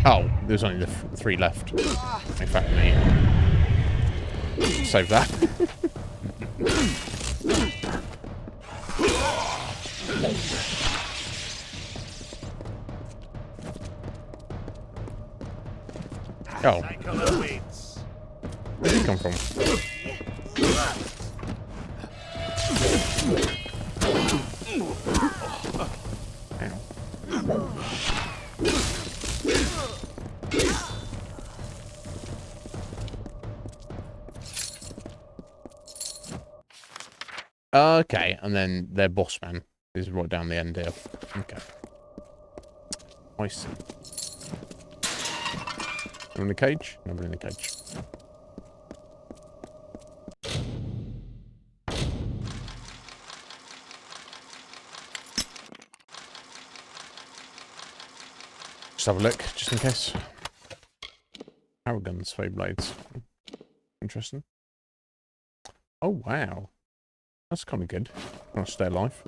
Oh, there's only the 3 left. In fact, me. Save that. Oh. Where did he come from? Okay, and then their boss man is right down the end here. Okay. I see. I'm in the cage? Nobody in the cage. Just have a look, just in case. Power guns, fade blades. Interesting. Oh, wow. That's kind of good. I'll stay alive.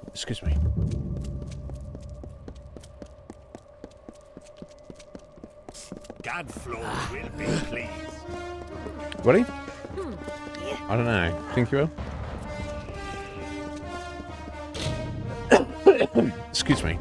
Excuse me. Gadflow will be pleased. Ready? I don't know. Think you will? Excuse me.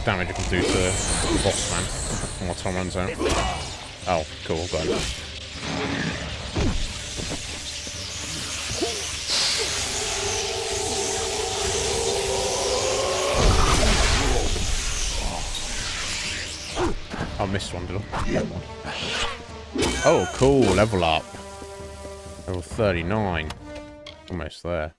Damage I can do to the boss man when my time runs out. Oh, cool, got it. I missed one, did I? Oh, cool. Level up. Level 39. Almost there.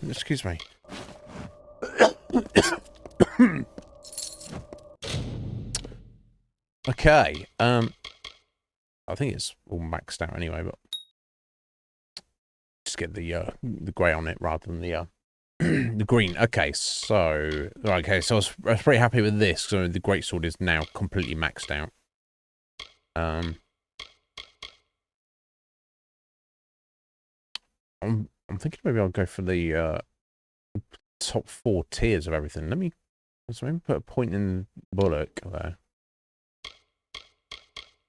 Excuse me. Okay. I think it's all maxed out anyway, but just get the grey on it rather than the the green. Okay, so okay, so I was pretty happy with this. So the greatsword is now completely maxed out. I'm thinking maybe I'll go for the top 4 tiers of everything. Maybe put a point in Bullock there.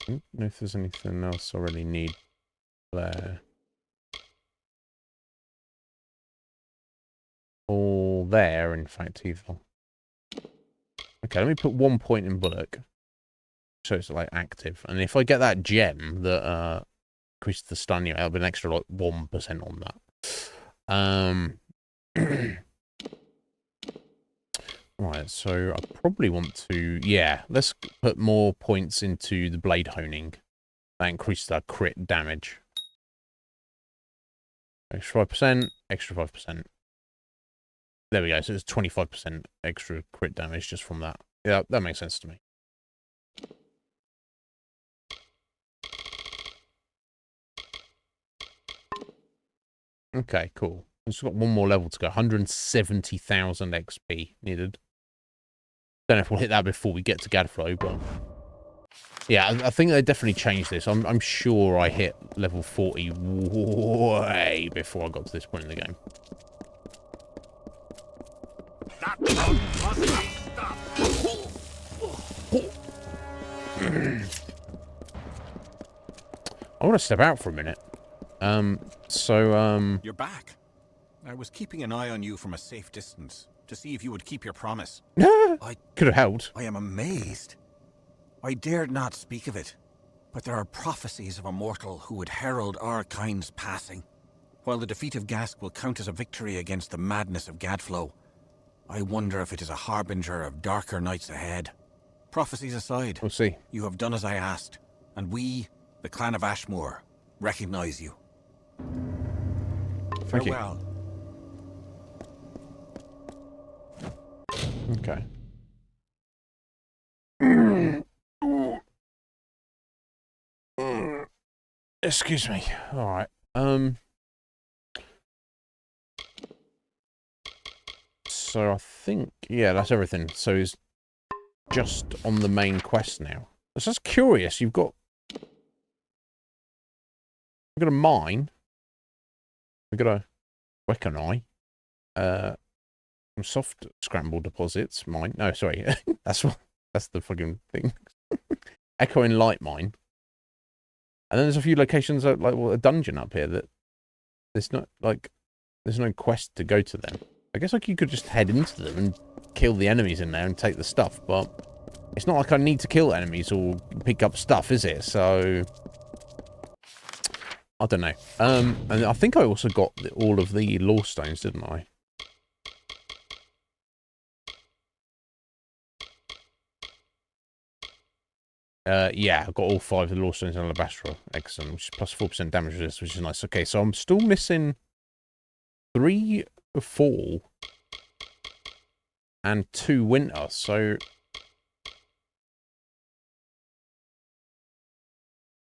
I don't know if there's anything else I really need there. Or there, in fact, either. Okay, let me put 1 point in Bullock. So it's like active. And if I get that gem that increases the stun, it'll be an extra like 1% on that. Right, so I probably want to, yeah, let's put more points into the blade honing. That increases our crit damage. Extra 5%, extra 5%. There we go, so it's 25% extra crit damage just from that. Yeah, that makes sense to me. Okay, cool. We've just got one more level to go. 170,000 XP needed. Don't know if we'll hit that before we get to Gadflow, but yeah, I think they definitely changed this. I'm sure I hit level 40 way before I got to this point in the game. I want to step out for a minute. You're back. I was keeping an eye on you from a safe distance to see if you would keep your promise. I could have helped. I am amazed. I dared not speak of it, but there are prophecies of a mortal who would herald our kind's passing. While the defeat of Gask will count as a victory against the madness of Gadflow, I wonder if it is a harbinger of darker nights ahead. Prophecies aside, we'll see. You have done as I asked, and we, the clan of Ashmore, recognize you. Thank Farewell. You. Okay. Excuse me. All right. So I think, yeah, that's everything. So he's just on the main quest now. It's just curious. You've got a mine. We've got a Wekanai. Some soft scramble deposits. Mine. No, sorry. that's the fucking thing. Echoing light mine. And then there's a few locations like a dungeon up here that there's not there's no quest to go to them. I guess you could just head into them and kill the enemies in there and take the stuff, but it's not like I need to kill enemies or pick up stuff, is it? So I don't know. And I think I also got all of the lore stones, didn't I? Yeah, I've got all 5 of the lore stones in Alabastra. Excellent, which is plus 4% damage resist, which is nice. Okay, so I'm still missing 3 fall and 2 winter, so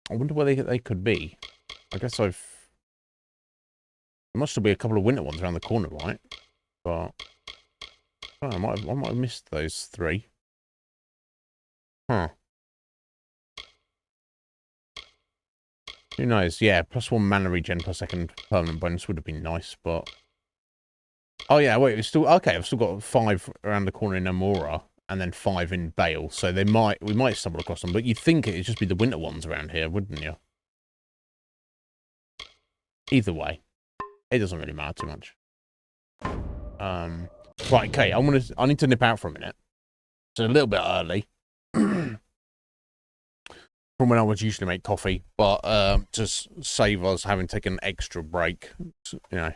I wonder where they could be. I guess there must still be a couple of winter ones around the corner, right? But oh, I might have missed those 3. Huh. Who knows? Yeah, plus 1 mana regen per second permanent bonus would have been nice, but oh yeah, wait, it's still okay. I've still got 5 around the corner in Amora, and then 5 in Bale. So we might stumble across them, but you'd think it'd just be the winter ones around here, wouldn't you? Either way, it doesn't really matter too much. Right, okay, I need to nip out for a minute. It's a little bit early. from when I would usually make coffee, but to save us having taken an extra break, you know,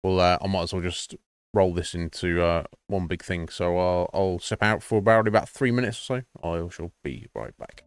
well, I might as well just roll this into one big thing. So I'll step out for about 3 minutes or so. I shall be right back.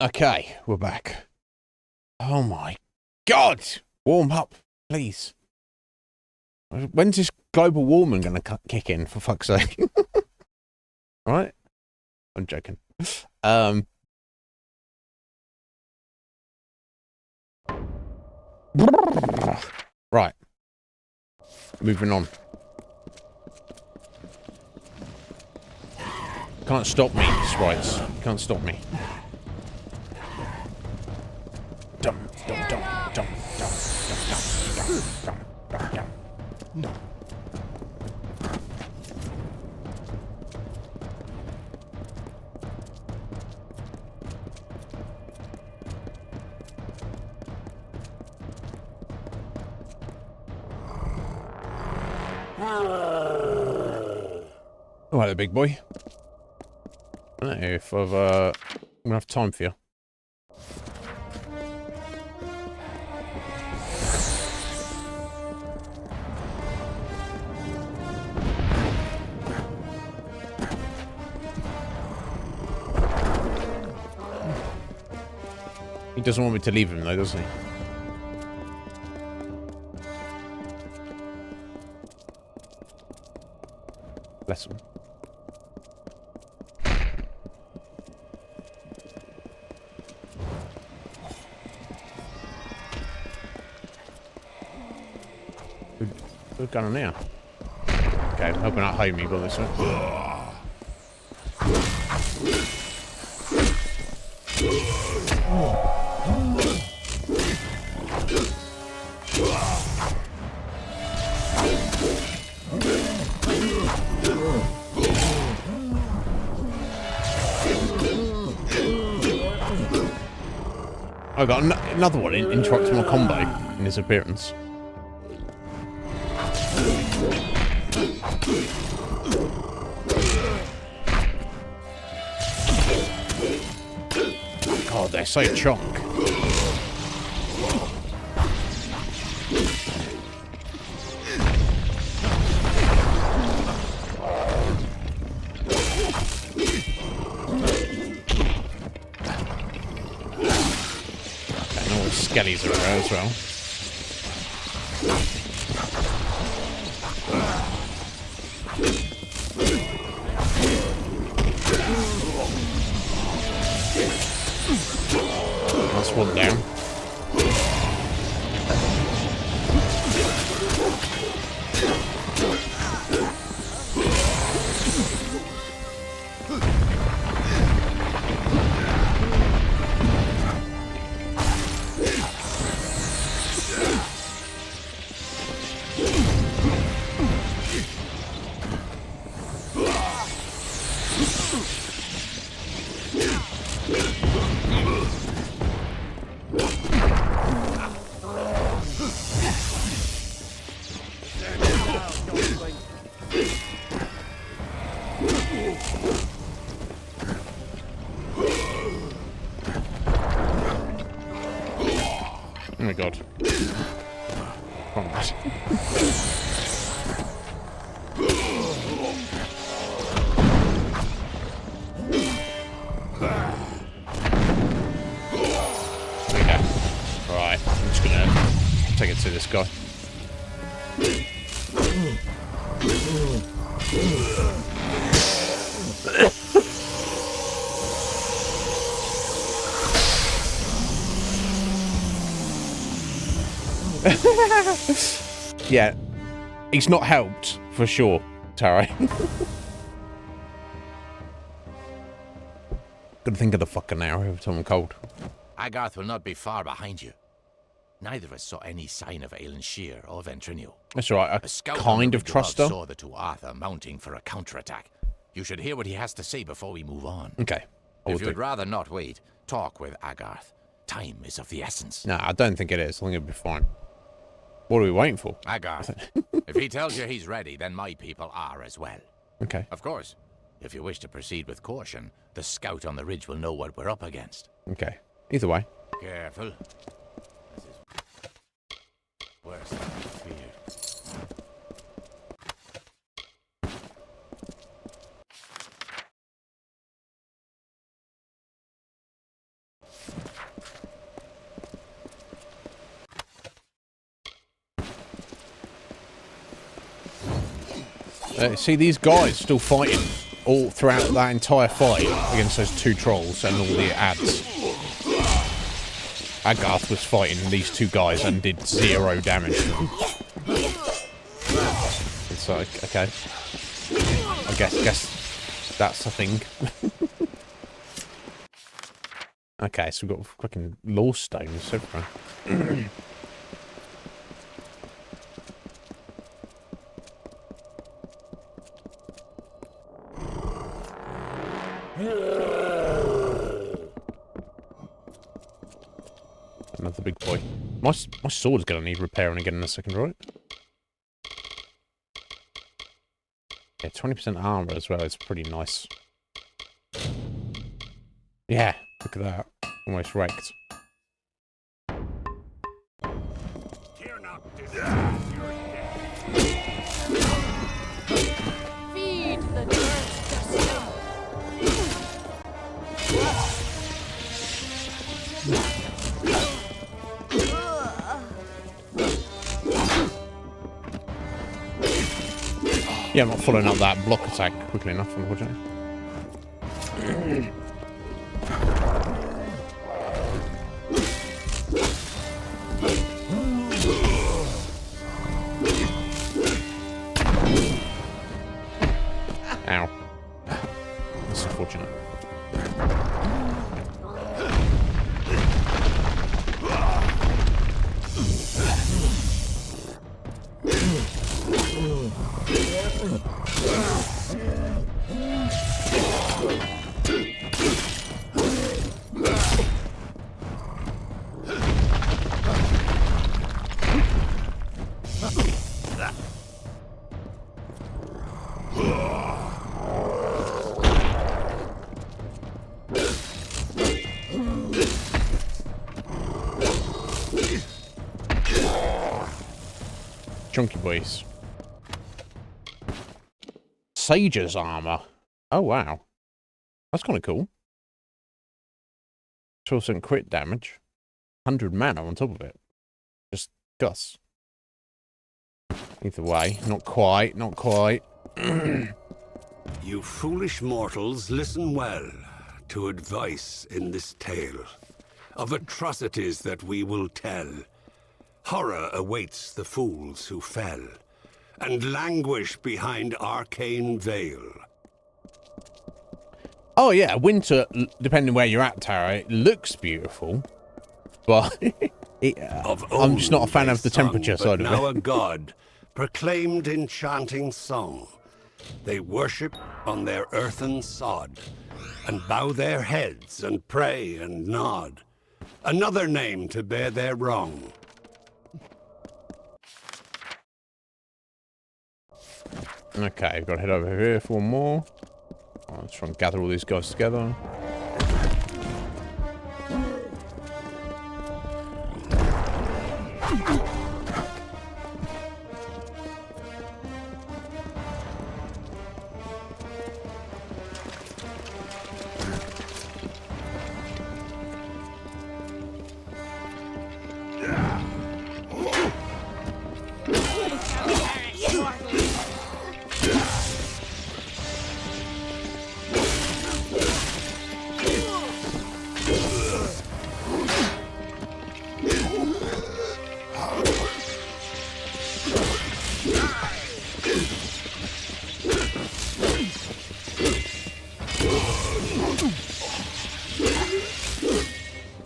Okay, we're back. Oh my God! Warm up, please. When's this global warming going to kick in, for fuck's sake? Right? I'm joking. Right. Moving on. Can't stop me, sprites. Can't stop me. Dum, dum, dum, dum, dum, dum, dum, dum, dum, dum. All right, big boy. I don't know if I'm gonna have time for you. He doesn't want me to leave him though, does he? Bless him. What's going on now? Okay, I'm hoping not hide me, but this one. I got another one interrupts my combo in his appearance. God, they're so chonk. Skellies are around as well. That's one down. Oh my god. Come on. Okay. Alright, I'm just gonna take it to this guy. Yeah, he's not helped for sure, Taro. Gotta think of the fucking arrow every time I'm cold. Agarth will not be far behind you. Neither of us saw any sign of Aelin Shear or Ventrinio. That's right, I kind of trust her. Saw the two Arthur mounting for a counterattack. You should hear what he has to say before we move on. Okay. If you'd rather not wait, talk with Agarth. Time is of the essence. No, I don't think it is. I think it'll be fine. What are we waiting for? Agarth, if he tells you he's ready, then my people are as well. Okay. Of course, if you wish to proceed with caution, the scout on the ridge will know what we're up against. Okay. Either way. Careful. This is worse than I feared. See, these guys still fighting all throughout that entire fight against those 2 trolls and all the ads. Agarth was fighting these 2 guys and did 0 damage to them. It's like, okay. I guess that's a thing. Okay, so we've got fucking law stones everywhere. Another big boy. My sword's gonna need repairing again in a second, right? Yeah, 20% armor as well. It's pretty nice. Yeah, look at that. Almost wrecked. Feed the dirt to snow. Yeah, I'm not following up that block attack quickly enough, unfortunately. Ow. That's unfortunate. Chunky boys. Sage's armor. Oh, wow. That's kind of cool. 12% crit damage. 100 mana on top of it. Just Gus. Either way. Not quite. Not quite. You foolish mortals, listen well to advice in this tale of atrocities that we will tell. Horror awaits the fools who fell and languish behind arcane veil. Oh yeah, winter, depending where you're at, Tara, it looks beautiful, but I'm just not a fan of the temperature side of it. Now a god proclaimed enchanting song. They worship on their earthen sod and bow their heads and pray and nod. Another name to bear their wrong. Okay, we've got to head over here for one more. Let's try and gather all these guys together.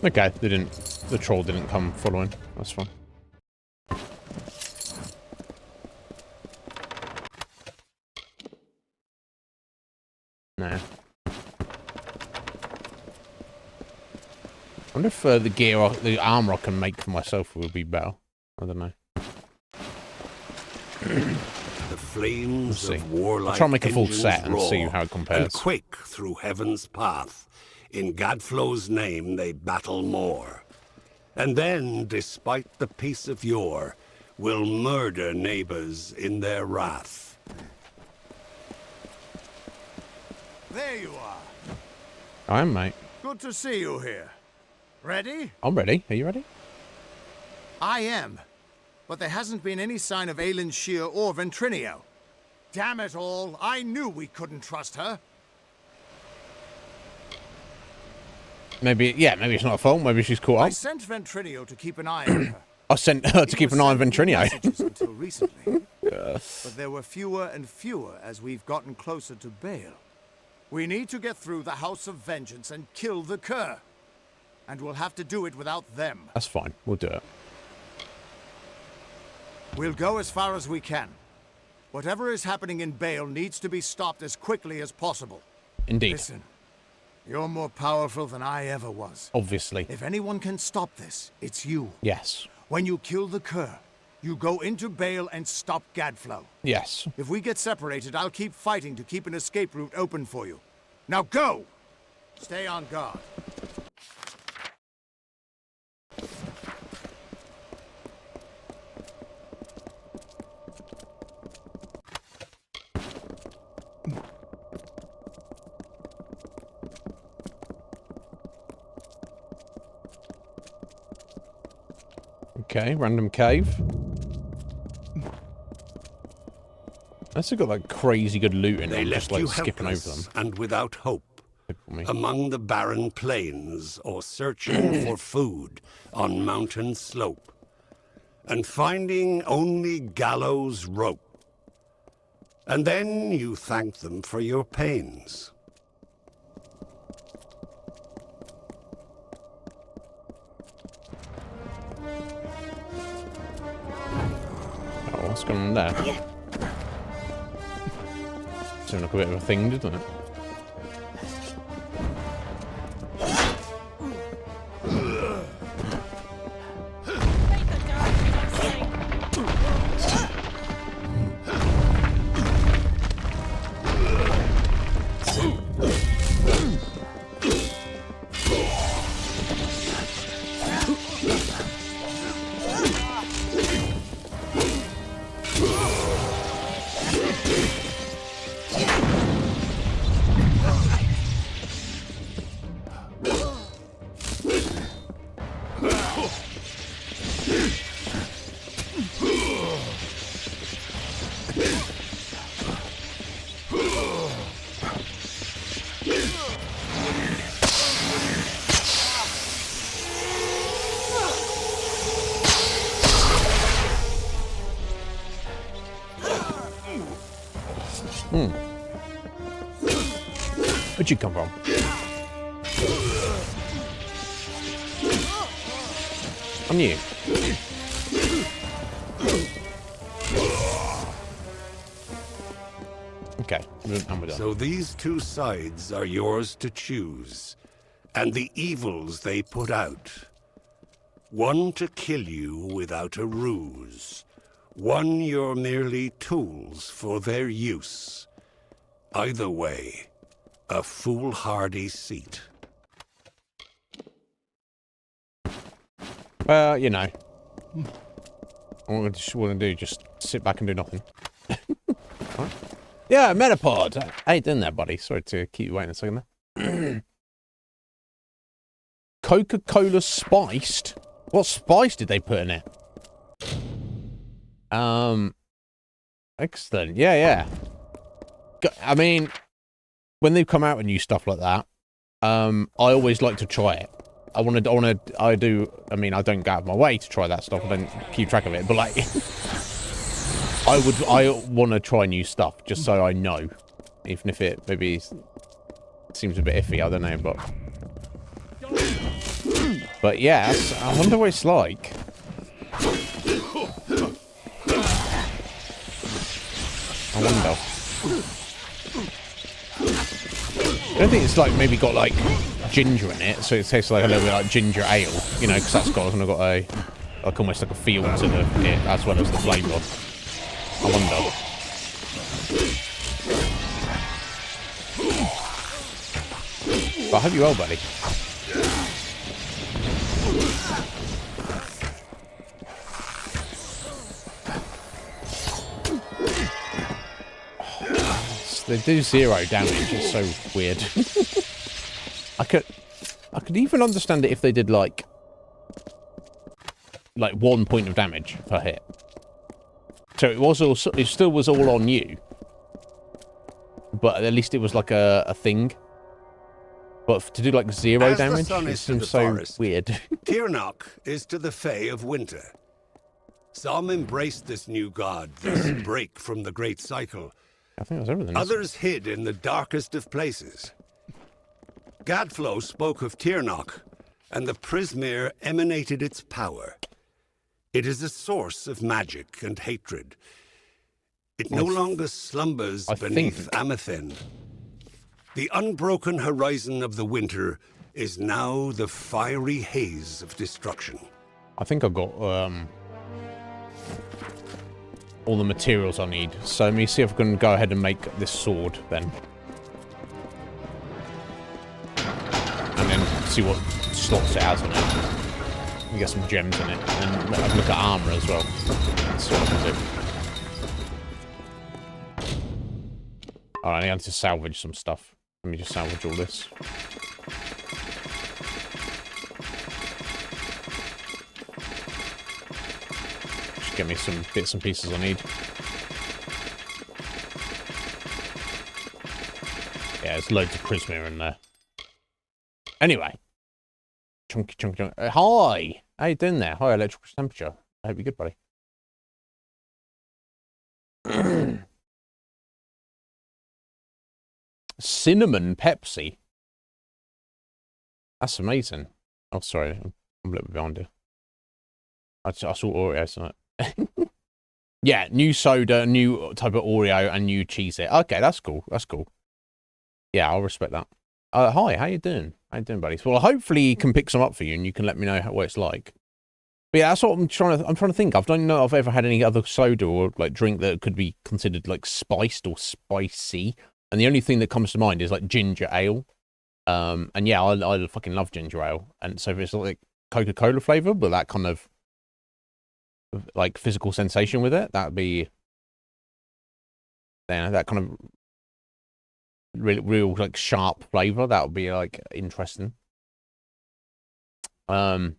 Okay, the troll didn't come following. That's fine. No. I wonder if the gear, the armor I can make for myself would be better. I don't know. The flames of warlike I'll try and make a full set and see how it compares. And quake through heaven's path. In Gadflow's name they battle more. And then, despite the peace of yore, will murder neighbors in their wrath. There you are. I am, mate. Good to see you here. Ready? I'm ready. Are you ready? I am. But there hasn't been any sign of Aelin Shear or Ventrinio. Damn it all, I knew we couldn't trust her. Maybe it's not her fault. Maybe she's caught I up. sent Ventrinio to keep an eye on her. I sent her to keep an eye on Ventrinio. Until recently. But there were fewer and fewer as we've gotten closer to Bale. We need to get through the House of Vengeance and kill the Cur. And we'll have to do it without them. That's fine. We'll do it. We'll go as far as we can. Whatever is happening in Bale needs to be stopped as quickly as possible. Indeed. Listen, you're more powerful than I ever was. Obviously. If anyone can stop this, it's you. Yes. When you kill the Cur, you go into Bale and stop Gadflow. Yes. If we get separated, I'll keep fighting to keep an escape route open for you. Now go! Stay on guard. Okay, random cave. That's got like crazy good loot in it. They Just left like you skipping over them. helpless and without hope, among the barren plains or searching for food on mountain slope, and finding only gallows rope. And then you thank them for your pains. Oh, what's going on there? Seemed like a bit of a thing, didn't it? Where'd you come from? On you. Okay, and we're done. So these two sides are yours to choose, and the evils they put out. One to kill you without a ruse. One you're merely tools for their use. Either way, a foolhardy seat. Well, you know. What I just want to do, just sit back and do nothing. Right. Yeah, Metapod. How you doing there, buddy? Sorry to keep you waiting a second there. Coca-Cola spiced? What spice did they put in it? Excellent. Yeah. I mean, when they've come out with new stuff like that, I always like to try it. I mean, I don't go out of my way to try that stuff. I don't keep track of it, but like, I want to try new stuff just so I know, even if it maybe seems a bit iffy. I don't know, but yeah, I wonder what it's like. I wonder. I don't think it's like maybe got like ginger in it, so it tastes like a little bit like ginger ale, you know, because that's got a like almost like a feel to it as well as the flavour. I wonder. But I hope you're well, buddy. They do 0 damage. It's so weird. I could even understand it if they did like 1 point of damage per hit. So it still was all on you, but at least it was like a thing. But to do like 0 As damage, the sun it is to seems the so forest, weird. Tirnoch is to the Fae of winter. Some embraced this new god, this break from the great cycle. I think it was everything. Others hid in the darkest of places. Gadflow spoke of Tirnoch, and the Prismere emanated its power. It is a source of magic and hatred. It no longer slumbers beneath Amethen. The unbroken horizon of the winter is now the fiery haze of destruction. I think I've got all the materials I need. So let me see if I can go ahead and make this sword then. And then see what slots it has on it. We get some gems in it. And have a look at armor as well. That's what I can do. Alright, I need to salvage some stuff. Let me just salvage all this. Just get me some bits and pieces I need. Yeah, there's loads of Prismere in there. Anyway. Chunky. Hi! How you doing there? Hi, electrical temperature. I hope you're good, buddy. Cinnamon Pepsi. That's amazing. Oh, sorry. I'm a little bit behind here. I saw Oreos tonight. Yeah, new soda, new type of Oreo, and new cheese it. Okay, that's cool. That's cool. Yeah, I'll respect that. Hi, how you doing? How you doing, buddies? Well, hopefully he can pick some up for you, and you can let me know what it's like. But yeah, that's what I'm trying to think. I don't know if I've ever had any other soda or like drink that could be considered like spiced or spicy. And the only thing that comes to mind is like ginger ale. And yeah, I fucking love ginger ale. And so if it's like Coca-Cola flavor, but that kind of like physical sensation with it, that'd be, yeah, that kind of real like sharp flavor. That would be like interesting. I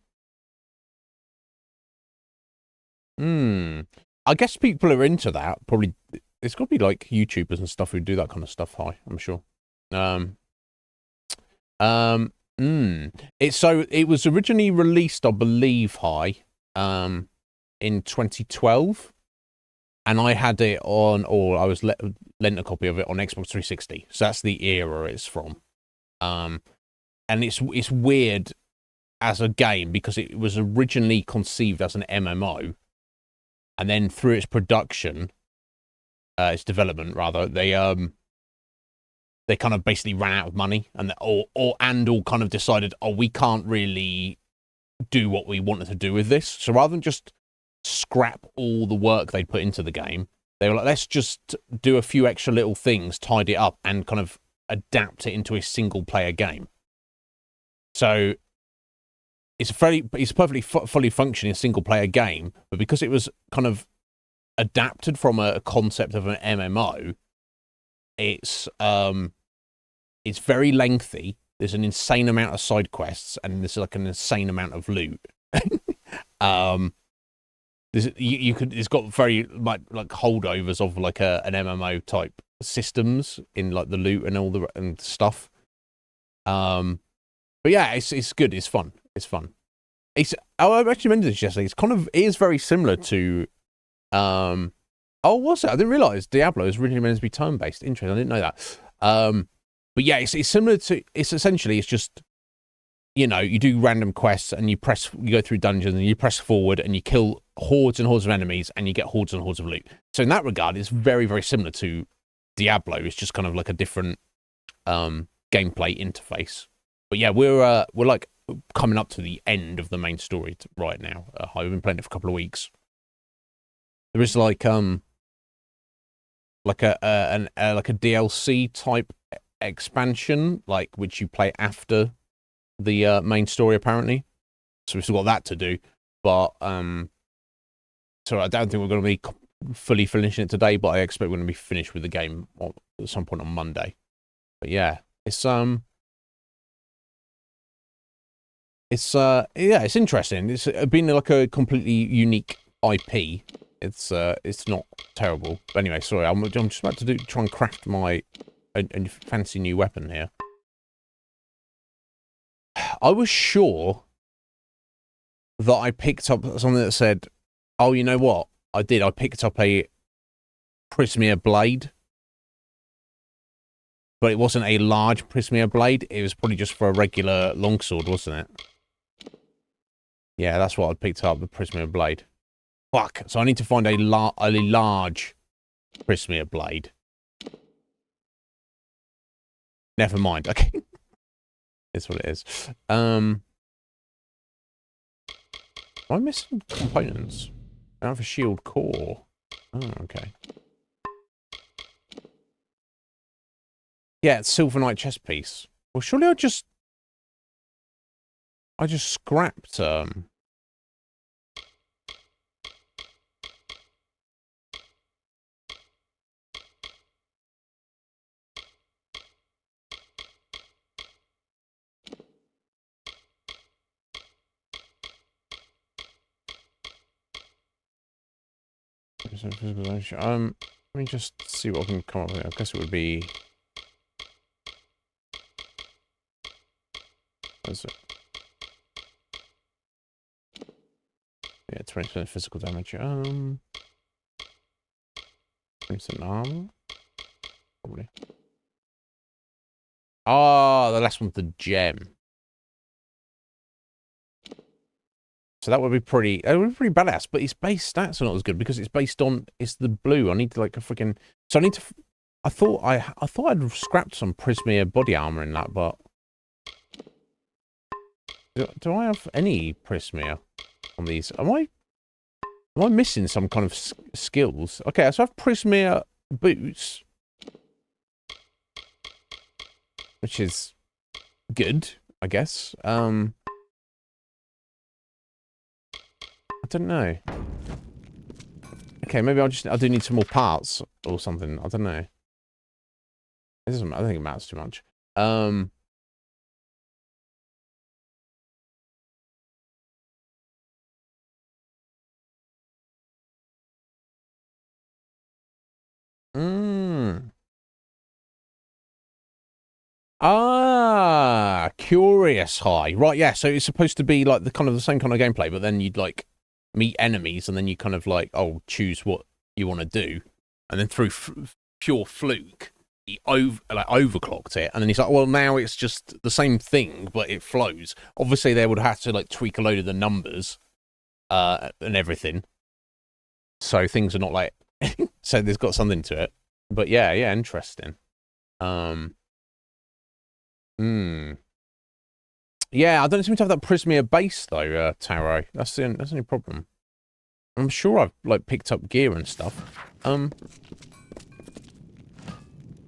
guess people are into that. Probably it's got to be like YouTubers and stuff who do that kind of stuff. Hi, I'm sure. It was originally released, I believe, in 2012, and I had it on, or I was lent a copy of it on Xbox 360. So that's the era it's from. And it's weird as a game because it was originally conceived as an MMO, and then through its production, its development rather, they kind of basically ran out of money, and all kind of decided, oh, we can't really do what we wanted to do with this. So rather than just scrap all the work they'd put into the game, they were like, let's just do a few extra little things, tidy it up, and kind of adapt it into a single player game. So it's a perfectly fully functioning single player game, but because it was kind of adapted from a concept of an MMO, it's very lengthy. There's an insane amount of side quests, and there's like an insane amount of loot. It's got very like holdovers of like an MMO type systems in like the loot and all the and stuff. But yeah, it's good. It's fun. It's fun. I actually mentioned this yesterday. It is very similar to oh, was it? I didn't realize Diablo is originally meant to be turn-based. Interesting. I didn't know that. But yeah, it's similar to. It's essentially just, you know, you do random quests and you go through dungeons and you press forward and you kill hordes and hordes of enemies and you get hordes and hordes of loot. So in that regard, it's very, very similar to Diablo. It's just kind of like a different gameplay interface. But yeah, we're like coming up to the end of the main story right now. I've been playing it for a couple of weeks. There is like a DLC type expansion, like which you play after the main story apparently. So we've still got that to do, but so I don't think we're going to be fully finishing it today, but I expect we're going to be finished with the game at some point on Monday. But yeah, it's interesting. It's been like a completely unique IP. It's not terrible. But anyway, sorry, I'm just about to try and craft my a fancy new weapon here. I was sure that I picked up something that said, oh, you know what? I did. I picked up a Prismere blade. But it wasn't a large Prismere blade. It was probably just for a regular longsword, wasn't it? Yeah, that's what I picked up, the Prismere blade. Fuck. So I need to find a large Prismere blade. Never mind. Okay. That's what it is. Am I missing components? I have a shield core. Oh, okay. Yeah, it's Silver Knight chest piece. Well, surely I just scrapped let me just see what I can come up with. I guess it would be. What is it? Yeah, 20% physical damage. 20% armor? Probably. Ah, the last one's the gem. So that would be pretty badass, but its base stats are not as good because it's based on, it's the blue. I need to like a freaking, so I need to, I thought I'd scrapped some Prismere body armor in that, but do I have any Prismere on these? Am I missing some kind of skills? Okay, so I have Prismere boots, which is good, I guess. I don't know. Okay, maybe I do need some more parts or something. I don't know. I don't think it matters too much. Ah, curious high. Right, yeah, so it's supposed to be like the same kind of gameplay, but then you'd like meet enemies and then you kind of like, oh, choose what you want to do. And then through pure fluke, he overclocked it. And then he's like, well, now it's just the same thing, but it flows. Obviously, they would have to like tweak a load of the numbers and everything. So things are not like, so there's got something to it. But yeah, interesting. Yeah, I don't seem to have that Prismere base though, Taro. That's the only problem. I'm sure I've like picked up gear and stuff.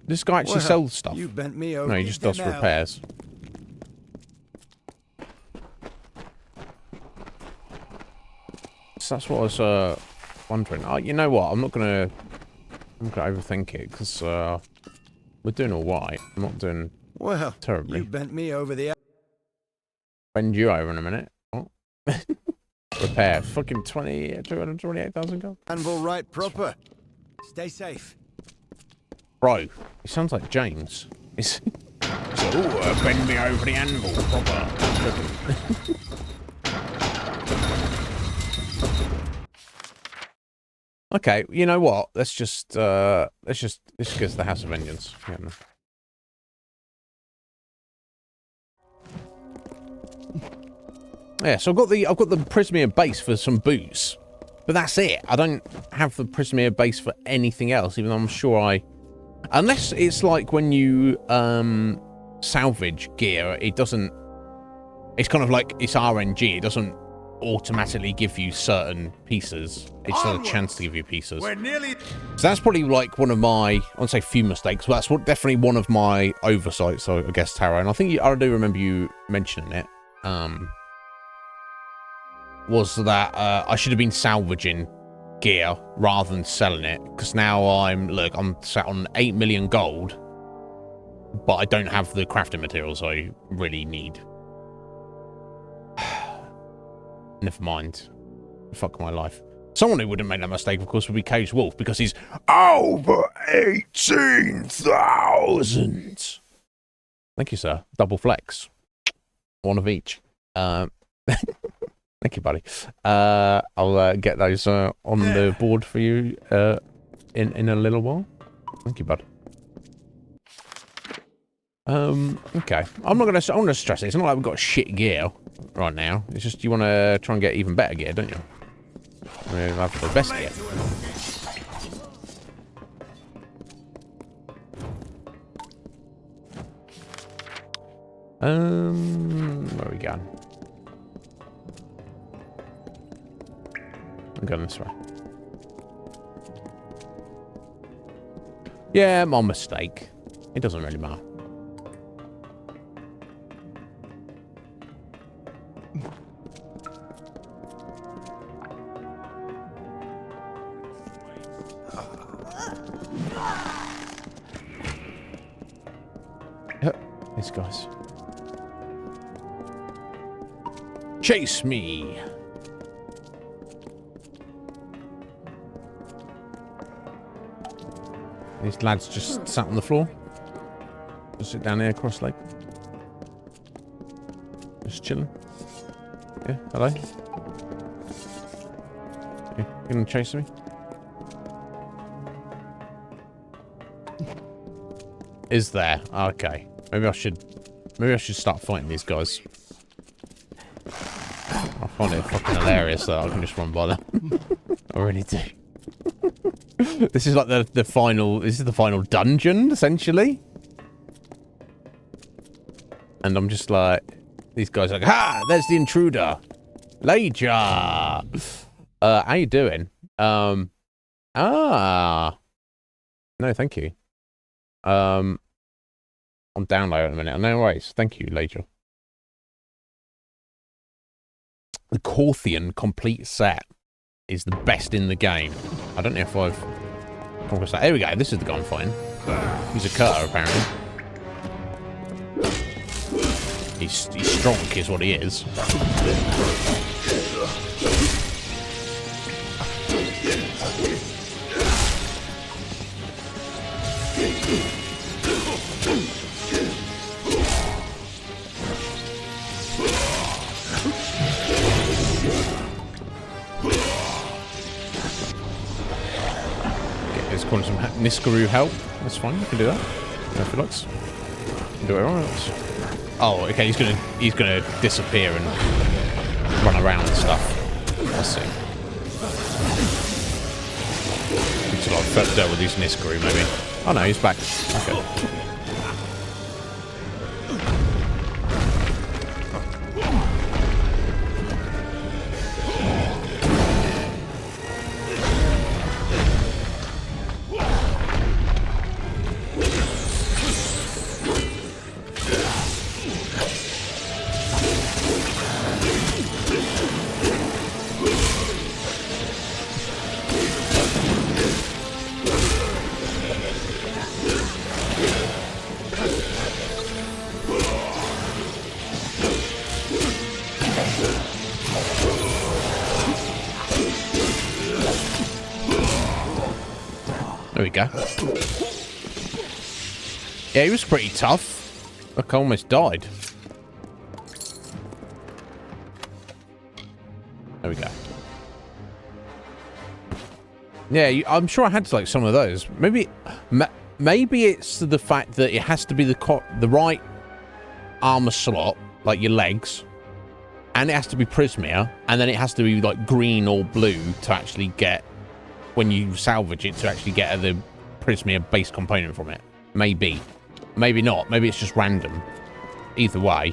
This guy actually sells stuff. You bent me over. No, he just does repairs. So that's what I was wondering. You know what? I'm not gonna overthink it because we're doing all right. I'm not doing terribly. You bent me over the. Bend you over in a minute. Oh. Repair. Fucking 228,000 gold. Anvil right proper. Stay safe. Bro, he sounds like James. He's bend me over the anvil proper. Okay, you know what? Let's just go to the House of Vengeance. Yeah, no. Yeah, so I've got the Prismere base for some boots, but that's it. I don't have the Prismere base for anything else, even though I'm sure unless it's like when you salvage gear, it doesn't. It's kind of like it's RNG. It doesn't automatically give you certain pieces. It's not a chance to give you pieces. We're nearly. So that's probably like one of my, I won't say few mistakes, but that's definitely one of my oversights. So I guess Taro, and I think I do remember you mentioning it. Was that I should have been salvaging gear rather than selling it, because now I'm sat on 8 million gold, but I don't have the crafting materials I really need. Never mind. Fuck my life. Someone who wouldn't make that mistake, of course, would be Cage Wolf, because he's over 18,000. Thank you, sir. Double flex. One of each. Thank you, buddy. I'll get those on the board for you in a little while. Thank you, bud. Okay. I'm gonna stress it. It's not like we've got shit gear right now. It's just you want to try and get even better gear, don't you? We'll have the best gear. Where are we going? I'm going this way. Yeah, my mistake. It doesn't really matter. These guys. Chase me! These lads just sat on the floor. Just sit down there, cross-legged. Just chilling. Yeah, hello? Yeah, you gonna chase me? Is there? Okay. Maybe I should start fighting these guys. I find it fucking hilarious that I can just run by them. I really do. This is like the final. This is the final dungeon, essentially. And I'm just like, these guys are like, ha! There's the intruder, Leja. How you doing? No, thank you. I'm downloading in a minute. No worries. Thank you, Leja. The Corthian complete set is the best in the game. I don't know if I've come across that. Here we go. This is the guy I'm fighting. He's a cutter, apparently. He's strong, is what he is. Calling some Niskaru help. That's fine. You can do that. If he likes. You can do it else. Oh, okay. He's gonna disappear and run around and stuff. Let's see. Until I've dealt with these Niskaru, maybe. Oh no, he's back. Okay. There we go. Yeah, he was pretty tough. Look, I almost died. There we go. Yeah, I'm sure I had like some of those. Maybe it's the fact that it has to be the right armor slot, like your legs, and it has to be Prismia, and then it has to be like green or blue to actually get, when you salvage it, to actually get the Prismia base component from it. Maybe. Maybe not. Maybe it's just random. Either way,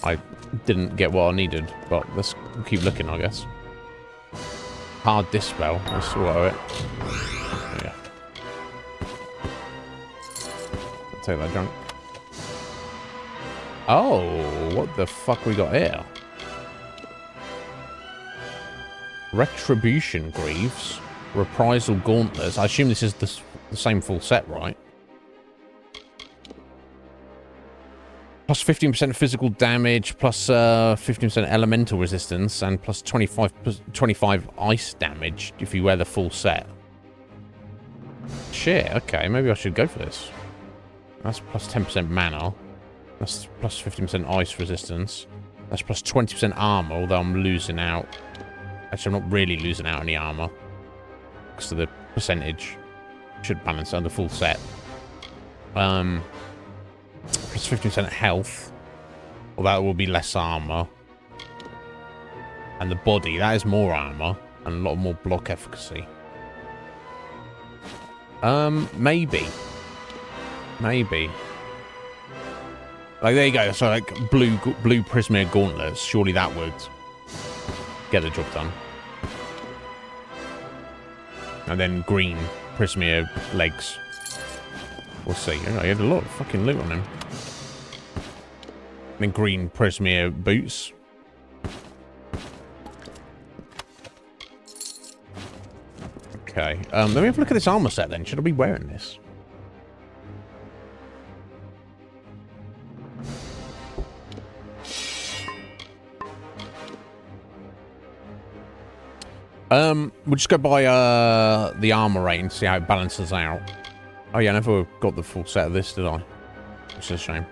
I didn't get what I needed, but let's keep looking, I guess. Hard dispel. Let's swallow it. Yeah. I'll take that junk. Oh, what the fuck we got here? Retribution Greaves. Reprisal Gauntlets. I assume this is the same full set, right? Plus 15% physical damage, plus 15% elemental resistance, and plus 25 ice damage if you wear the full set. Shit, okay, maybe I should go for this. That's plus 10% mana. That's plus 15% ice resistance. That's plus 20% armor, although I'm losing out. Actually, I'm not really losing out any armor. Because of the percentage. Should balance on the full set. Plus 15% health. Well, that will be less armor. And the body, that is more armor. And a lot more block efficacy. Maybe. Maybe. Like, there you go. So, like, blue Prismere gauntlets. Surely that would get the job done. And then green Prismere legs. We'll see. You know, he had a lot of fucking loot on him. And then green Prismere boots. Okay. Let me have a look at this armor set then. Should I be wearing this? We'll just go by the armor rate and see how it balances out. Oh yeah, I never got the full set of this, did I? Which is a shame.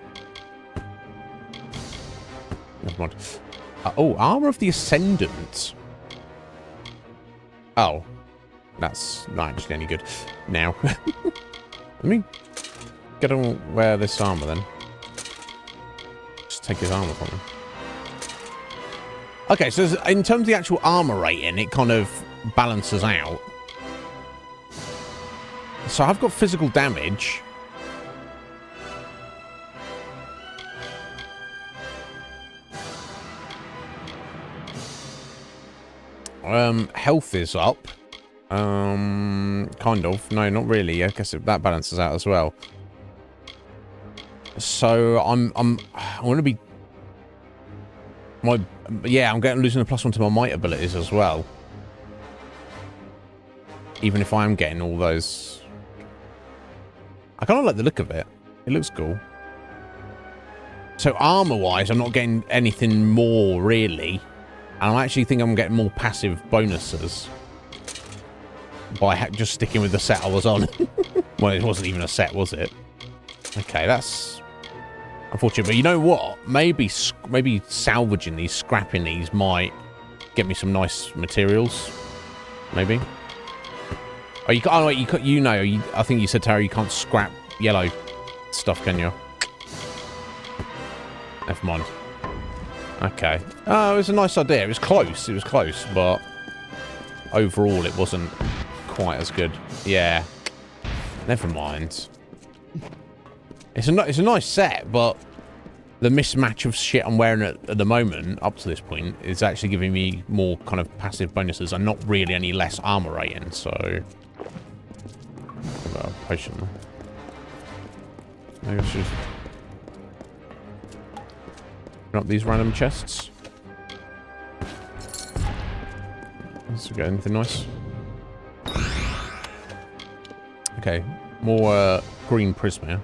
Never mind. Oh, Armor of the Ascendant. Oh. That's not actually any good. Now. Let me get on wear this armor then. Just take his armor from him. Okay, so in terms of the actual armor rating, it kind of balances out. So I've got physical damage. Health is up. Kind of. No, not really. I guess that balances out as well. So I want to be I'm losing a +1 to my might abilities as well. Even if I am getting all those. I kind of like the look of it. It looks cool. So armor-wise, I'm not getting anything more, really. And I actually think I'm getting more passive bonuses. By just sticking with the set I was on. Well, it wasn't even a set, was it? Okay, that's unfortunate. But you know what? Maybe salvaging these, scrapping these might get me some nice materials. Maybe. Oh, you can't. Oh, wait, you know. I think you said, Tara, you can't scrap yellow stuff, can you? Never mind. Okay. Oh, it was a nice idea. It was close. It was close, but overall, it wasn't quite as good. Yeah. Never mind. It's a nice set, but the mismatch of shit I'm wearing at the moment, up to this point, is actually giving me more kind of passive bonuses and not really any less armor rating, so. Potion. Maybe I should open up these random chests. Let's get anything nice. Okay, more green Prismere.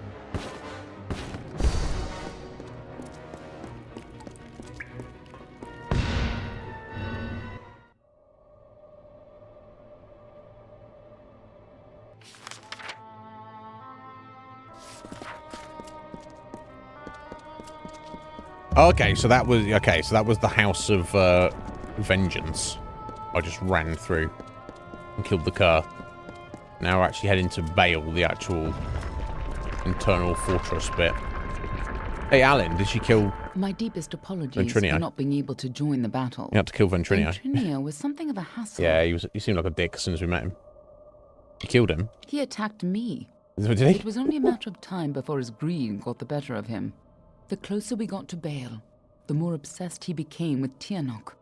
Okay, so that was the House of Vengeance. I just ran through and killed the Cur. Now we're actually heading to Bale, the actual internal fortress bit. Hey, Alan, did she kill My deepest apologies Ventrinio? For not being able to join the battle. You had to kill Ventrinio. Ventrinio was something of a hassle. Yeah, he seemed like a dick as soon as we met him. You killed him? He attacked me. Did he? It was only a matter of time before his greed got the better of him. The closer we got to Bale, the more obsessed he became with Tianok,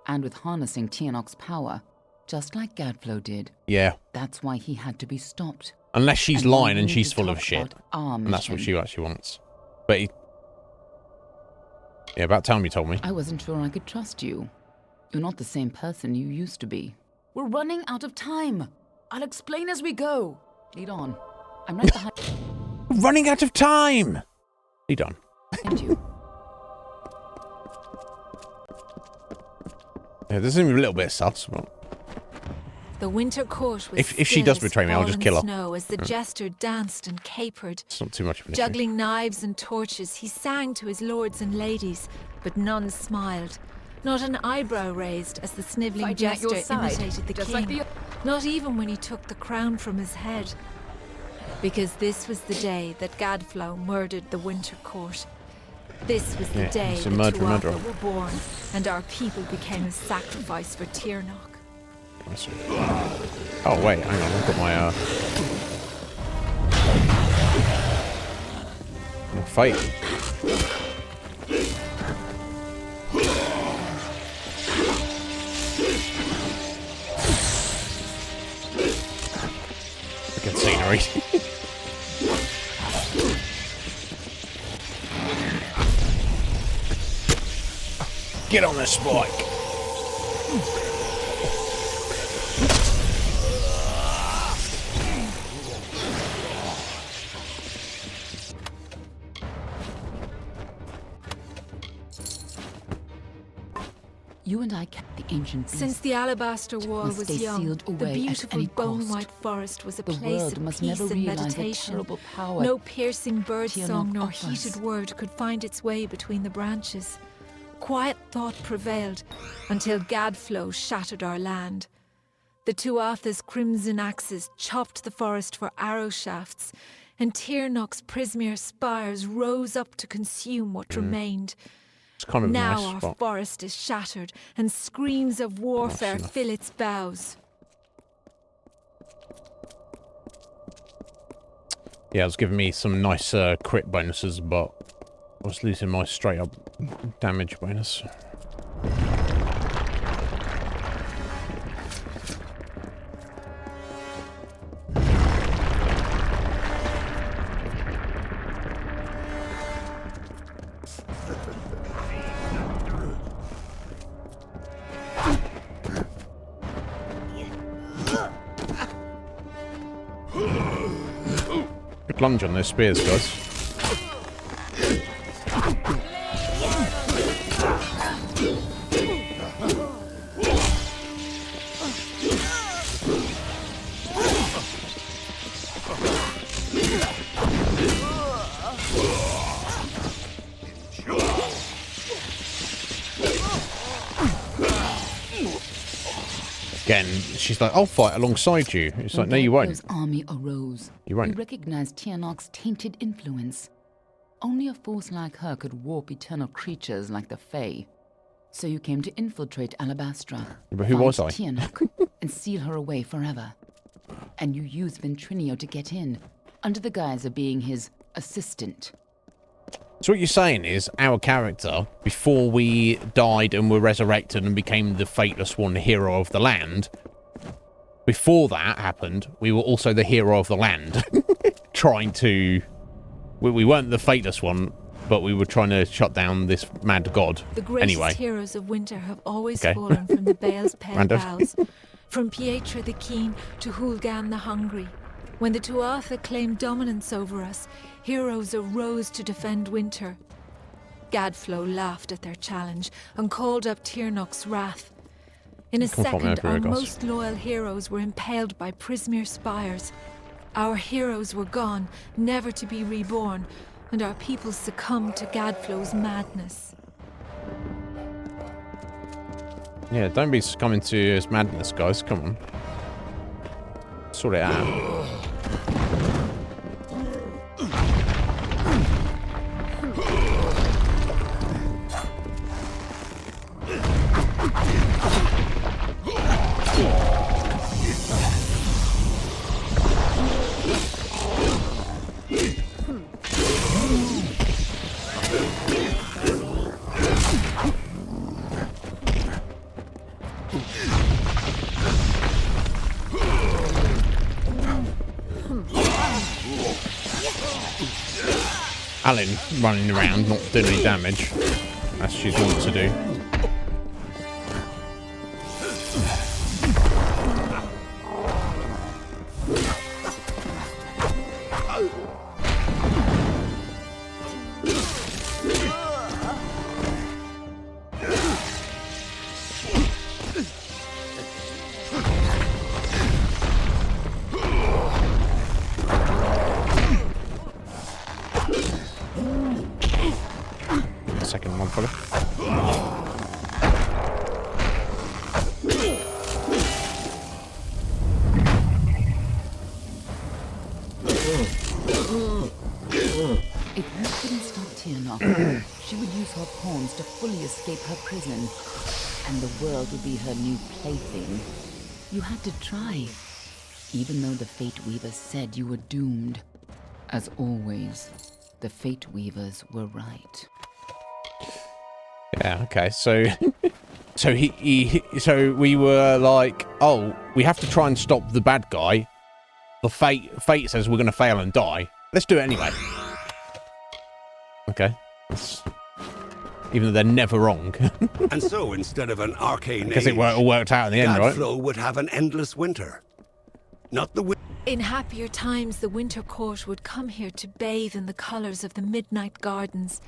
and with harnessing Tianok's power, just like Gadflow did. Yeah. That's why he had to be stopped. Unless she's lying and she's full of shit. And that's what she actually wants. But yeah, about time you told me. I wasn't sure I could trust you. You're not the same person you used to be. We're running out of time. I'll explain as we go. Lead on. I'm right behind. Running out of time! Lead on. Behind you. Yeah, there's even a little bit of sus. But... The winter court was if she does betray me, I'll just kill her. Snow as the jester danced and capered. It's not too much of an Juggling knives and torches, he sang to his lords and ladies, but none smiled. Not an eyebrow raised as the snivelling jester imitated the king. Not even when he took the crown from his head. Because this was the day that Gadflow murdered the winter court. This was the day the Tuatha were born, and our people became a sacrifice for Tirnoch. Oh wait, hang on, I've got my fight. Freaking scenery. Get on the spike. You and I kept the ancient beast. Since the Alabaster Wall was young, the beautiful bone-white forest was a place of peace and meditation. No piercing birdsong nor heated word could find its way between the branches. Quiet thought prevailed until Gadflow shattered our land. The Tuatha's crimson axes chopped the forest for arrow shafts, and Tirnoch's Prismere spires rose up to consume what remained. It's kind of now nice our spot. forest is shattered, and screams of warfare fill its boughs. Yeah, it was giving me some nice crit bonuses, but I was losing my straight up damage bonus. Good lunge on those spears, guys. Again, she's like, I'll fight alongside you. It's like, no, you won't. Army arose. You won't. He recognized Tirnoch's tainted influence. Only a force like her could warp eternal creatures like the Fae. So you came to infiltrate Alabastra. But who was I? Tirnoch and seal her away forever. And you used Ventrinio to get in, under the guise of being his assistant. So what you're saying is, our character, before we died and were resurrected and became the Fateless One, the hero of the land, before that happened, we were also the hero of the land. Trying to... We weren't the Fateless One, but we were trying to shut down this mad god. The greatest heroes of winter have always fallen from the Bale's pale boughs. From Pietra the Keen to Hulgan the Hungry. When the Tuatha claimed dominance over us, heroes arose to defend winter. Gadflow laughed at their challenge and called up Tirnoch's wrath. In a second, our most loyal heroes were impaled by Prismere spires. Our heroes were gone, never to be reborn, and our people succumbed to Gadflow's madness. Yeah, don't be succumbing to his madness, guys. Come on. Sort it out. Alan running around, not doing any damage, as she's wont to do. Follow. If you couldn't stop Tirnoch, she would use her pawns to fully escape her prison, and the world would be her new plaything. You had to try, even though the Fate Weavers said you were doomed. As always, the Fate Weavers were right. Yeah, okay, so... so we were like, oh, we have to try and stop the bad guy. The Fate says we're going to fail and die. Let's do it anyway. Okay. Even though they're never wrong. And so, instead of an arcane because it all worked out in the end, right? Gadflo would have an endless winter. Not the In happier times, the Winter Court would come here to bathe in the colors of the midnight gardens.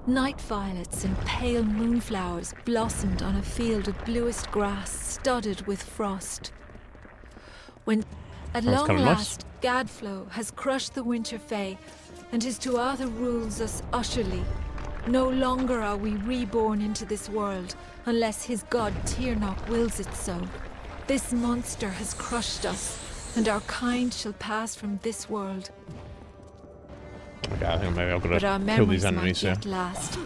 Night violets and pale moonflowers blossomed on a field of bluest grass studded with frost. When, at long last, Gadflo has crushed the Winter Fae, and his Tuatha rules us utterly. No longer are we reborn into this world, unless his god Tirnoch wills it so. This monster has crushed us, and our kind shall pass from this world. Okay, I think maybe I've got But our to kill these memories enemies might here. yet last.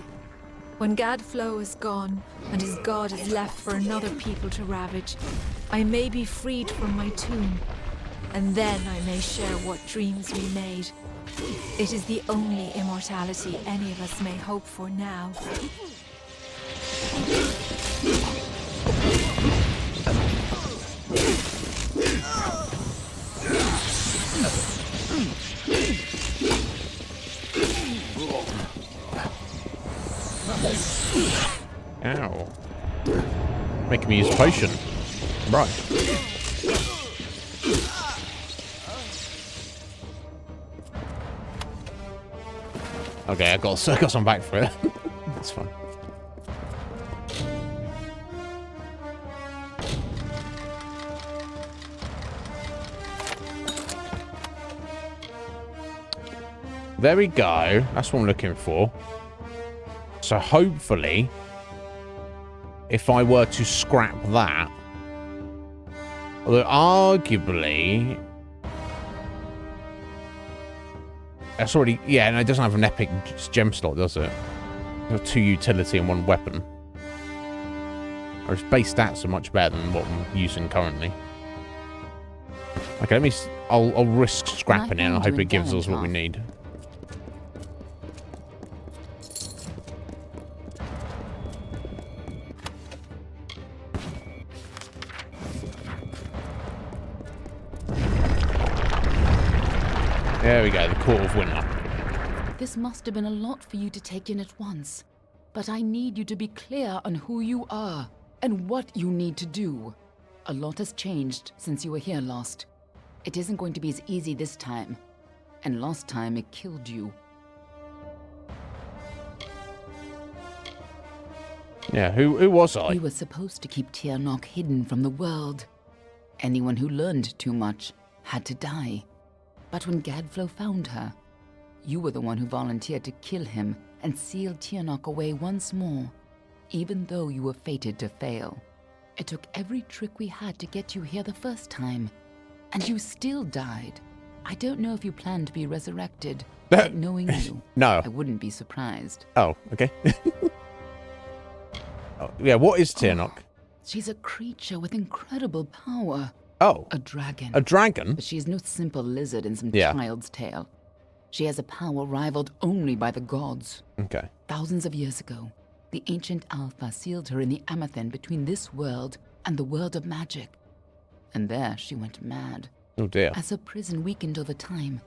When Gadflo is gone, and his god is left for another people to ravage, I may be freed from my tomb, and then I may share what dreams we made. It is the only immortality any of us may hope for now. Ow. Making me use a potion. Right. Okay, I got some back for it. That's fine. There we go. That's what I'm looking for. So hopefully, if I were to scrap that, although arguably, that's already, yeah, no, it doesn't have an epic gem slot, does it? It's got 2 utility and 1 weapon. Or its base stats are much better than what I'm using currently. Okay, I'll risk scrapping it and I hope it gives us what we need. There we go, the Court of Winter. This must have been a lot for you to take in at once. But I need you to be clear on who you are and what you need to do. A lot has changed since you were here last. It isn't going to be as easy this time. And last time it killed you. Yeah, who was I? We were supposed to keep Tirnoch hidden from the world. Anyone who learned too much had to die. But when Gadflo found her, you were the one who volunteered to kill him and seal Tirnoch away once more, even though you were fated to fail. It took every trick we had to get you here the first time, and you still died. I don't know if you plan to be resurrected, but knowing you, no, I wouldn't be surprised. Oh, okay. Oh, yeah, what is Tirnoch? She's a creature with incredible power. Oh. A dragon. A dragon? But she is no simple lizard in some Yeah. child's tale. She has a power rivaled only by the gods. Okay. Thousands of years ago, the ancient Alpha sealed her in the Amethyst between this world and the world of magic. And there she went mad. Oh dear. As her prison weakened over time,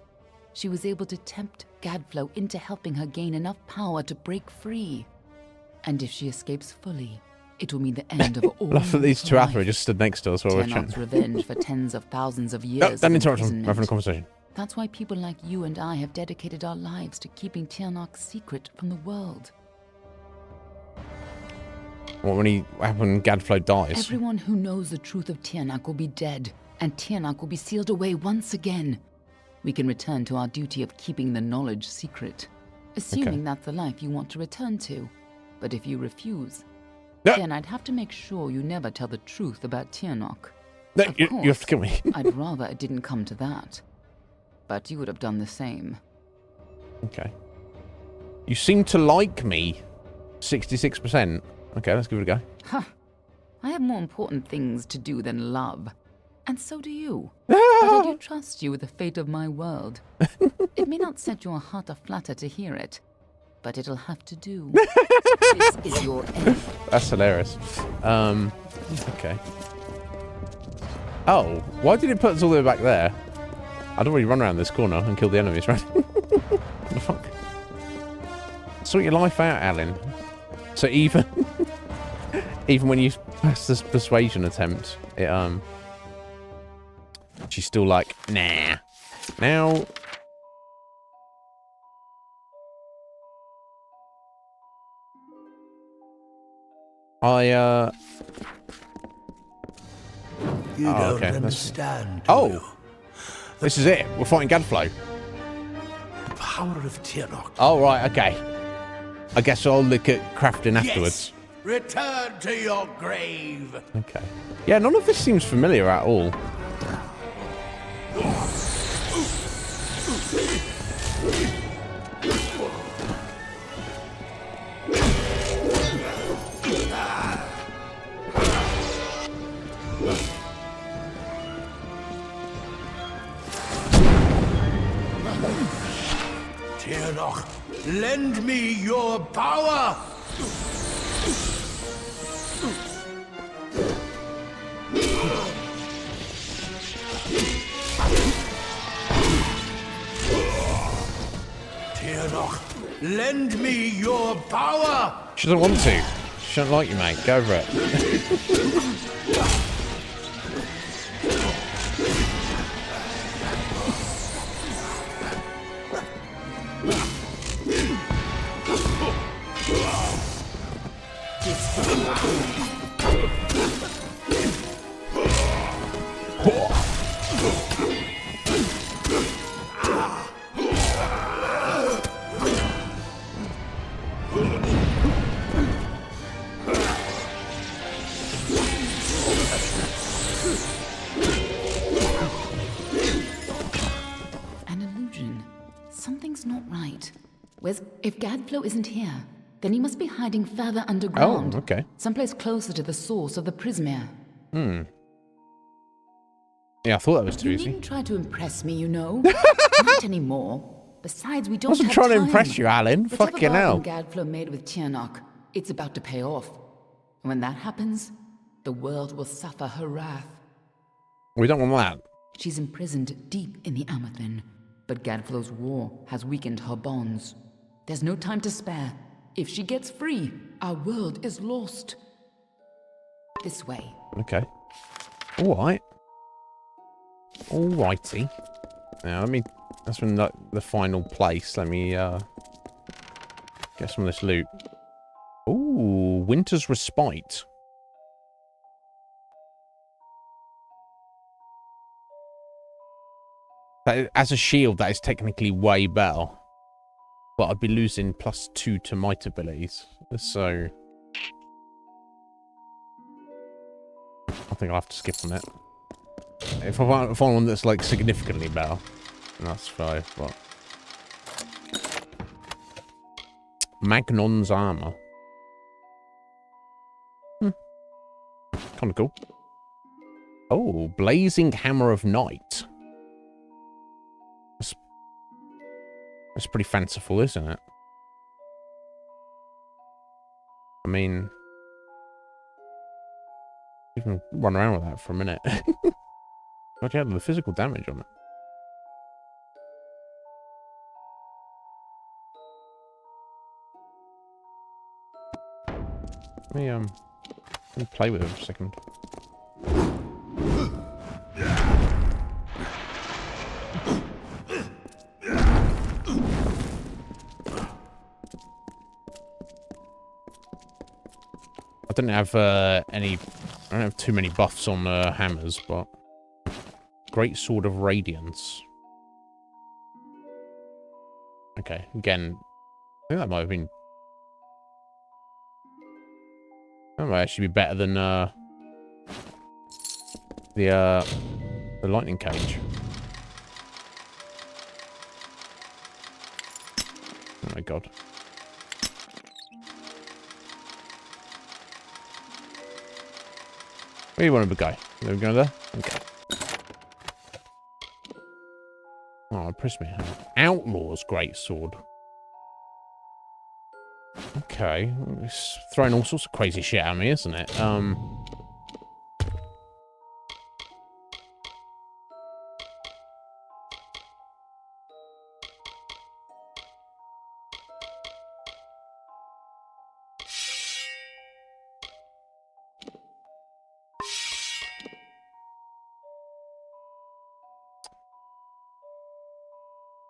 she was able to tempt Gadflo into helping her gain enough power to break free. And if she escapes fully, it will mean the end of all. Love that these two Athra just stood next to us while we're Tirnoch's chatting. revenge for tens of thousands of years. No, don't of interrupt them. imprisonment. We're having a conversation. That's why people like you and I have dedicated our lives to keeping Tirnoch's secret from the world. What when Gadflo dies? Everyone who knows the truth of Tirnoch will be dead, and Tirnoch will be sealed away once again. We can return to our duty of keeping the knowledge secret, assuming that's the life you want to return to. But if you refuse, then I'd have to make sure you never tell the truth about Tiernok. No, you have to kill me. I'd rather it didn't come to that. But you would have done the same. Okay. You seem to like me. 66%. Okay, let's give it a go. Huh. I have more important things to do than love. And so do you. But I do trust you with the fate of my world. It may not set your heart aflutter to hear it, but it'll have to do. This is your end. That's hilarious. Okay. Oh, why did it put us all the way back there? I'd already run around this corner and kill the enemies, right? What the fuck? Sort your life out, Alan. So even even when you pass this persuasion attempt, it she's still like, nah. Now You don't understand. This is it. We're fighting Gadflow. The power of Tiernok. Oh, right, okay. I guess I'll look at crafting afterwards. Yes. Return to your grave. Okay. Yeah, none of this seems familiar at all. Tiernok, lend me your power! Tiernok, lend me your power! She doesn't want to. She don't like you, mate. Go over it. An illusion. Something's not right. If Gadflow isn't here, then he must be hiding further underground. Oh, okay. Someplace closer to the source of the Prismere. Hmm. Yeah, I thought that was too easy. You needn't try to impress me, you know. Not anymore. Besides, we don't have I wasn't trying time. to impress you, Alan. Fucking hell. Whatever Gadflow made with Tiernok, it's about to pay off. And when that happens, the world will suffer her wrath. We don't want that. She's imprisoned deep in the Amethyst, but Gadflow's war has weakened her bonds. There's no time to spare. If she gets free, our world is lost. This way. Okay. All right. All righty. Now, that's from the final place. Let me, get some of this loot. Ooh, Winter's Respite. As a shield, that is technically way better. But I'd be losing +2 to might abilities. So I think I'll have to skip on it. If I find one that's like significantly better, that's fine. But Magnon's armor. Kind of cool. Oh, Blazing Hammer of Night. That's pretty fanciful, isn't it? I mean, you can run around with that for a minute. God, you had the physical damage on it. Let me play with it for a second. I don't have too many buffs on hammers, but Great Sword of Radiance. Okay, again, I think that might have been That might actually be better than the lightning cage. Oh my god. Where do you want to go? There we go there? Okay. Oh, press me. Outlaw's greatsword. Okay. It's throwing all sorts of crazy shit at me, isn't it?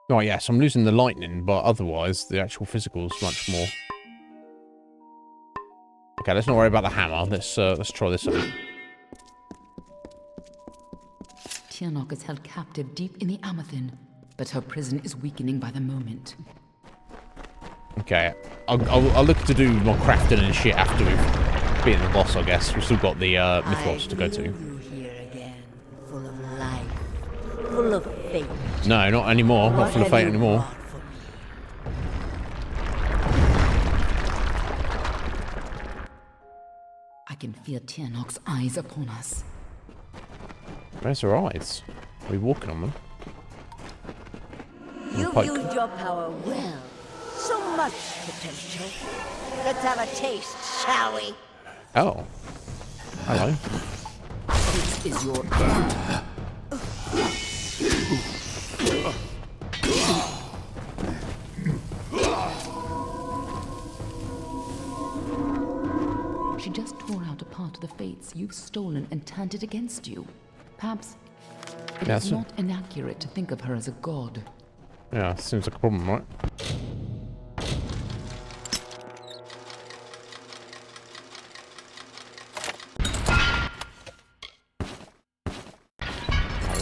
Oh, yes, I'm losing the lightning, but otherwise, the actual physical is much more. Okay, let's not worry about the hammer. Let's try this out. Tianok is held captive deep in the Amathin, but her prison is weakening by the moment. Okay, I'll look to do more crafting and shit after we've beaten the boss, I guess. We've still got the Mythos to go to. You here again, full of life, full of fate. No, not anymore. Not full of fate anymore. I can feel Tianok's eyes upon us. Where's her eyes? Are we walking on them? You've used your power well. So much potential. Let's have a taste, shall we? Oh. Hello. This is your end. She just tore out a part of the fates you've stolen and turned it against you. Perhaps it is not inaccurate to think of her as a god. Yeah, seems like a problem, right?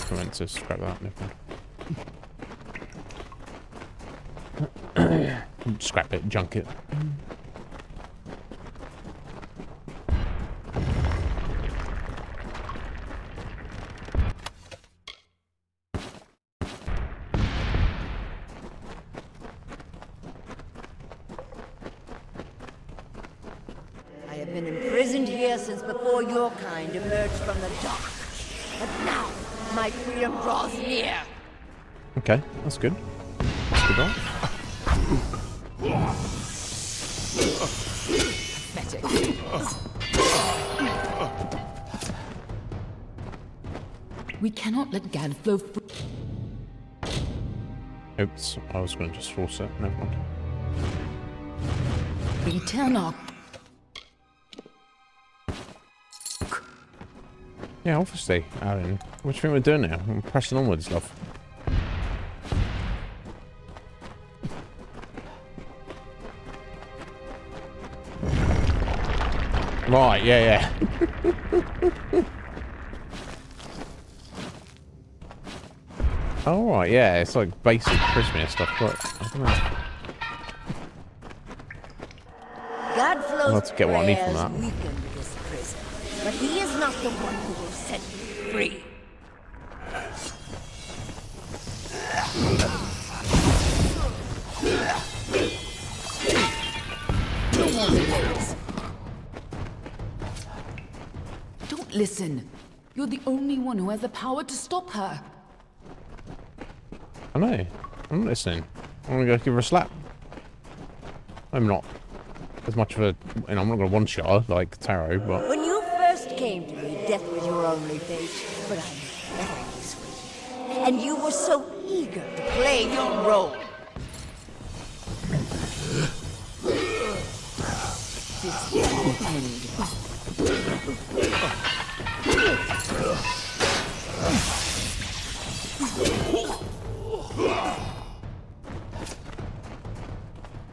I meant to scrap that, never mind. Scrap it, junk it. I have been imprisoned here since before your kind emerged from the dark. But now, my freedom draws near. Okay, that's good. That's good, right? Pathetic. We cannot let Gad flow free. Oops, I was going to just force it. Never mind. Be Tianok. Yeah, obviously, Aaron. What do you think we're doing now? I'm pressing onwards, love. Right, yeah. Alright, yeah, it's like basic Christmas stuff, but I don't know. I'll have to get what I need from that. Weakened this prison, but he is not the one who will set you free. Don't listen. You're the only one who has the power to stop her. I know. I'm not listening. I want to go give her a slap. I'm not as much of a... You know, I'm not going to one-shot her like Taro, but... When you first came to me, death was your only fate. But I knew better this way. And you were so eager to play your role. This will end.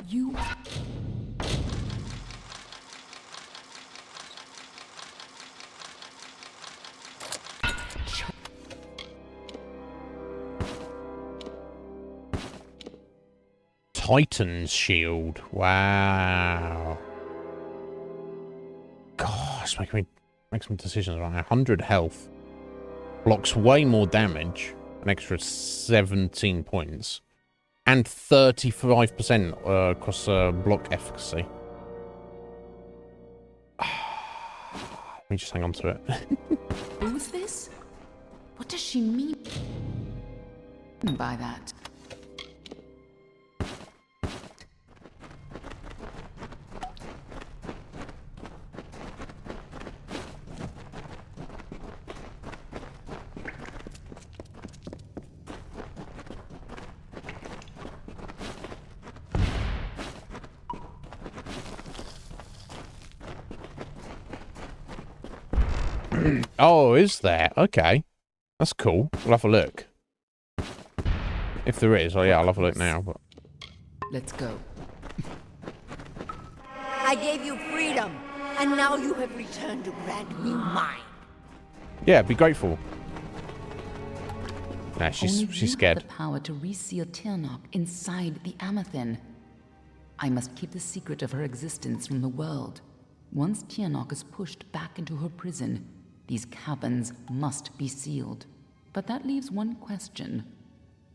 You... Titan's shield. Wow. God, let's make some decisions right now. 100 health. Blocks way more damage. An extra 17 points. And 35% across block efficacy. Let me just hang on to it. Who's this? What does she mean by that? Oh, is there? Okay. That's cool. We'll have a look. If there is, oh yeah, I'll have a look now. But let's go. I gave you freedom, and now you have returned to grant me mine. Yeah, be grateful. Nah, she's scared. Have the power to reseal Tirnoch inside the Amethyst. I must keep the secret of her existence from the world. Once Tirnoch is pushed back into her prison, these caverns must be sealed. But that leaves one question.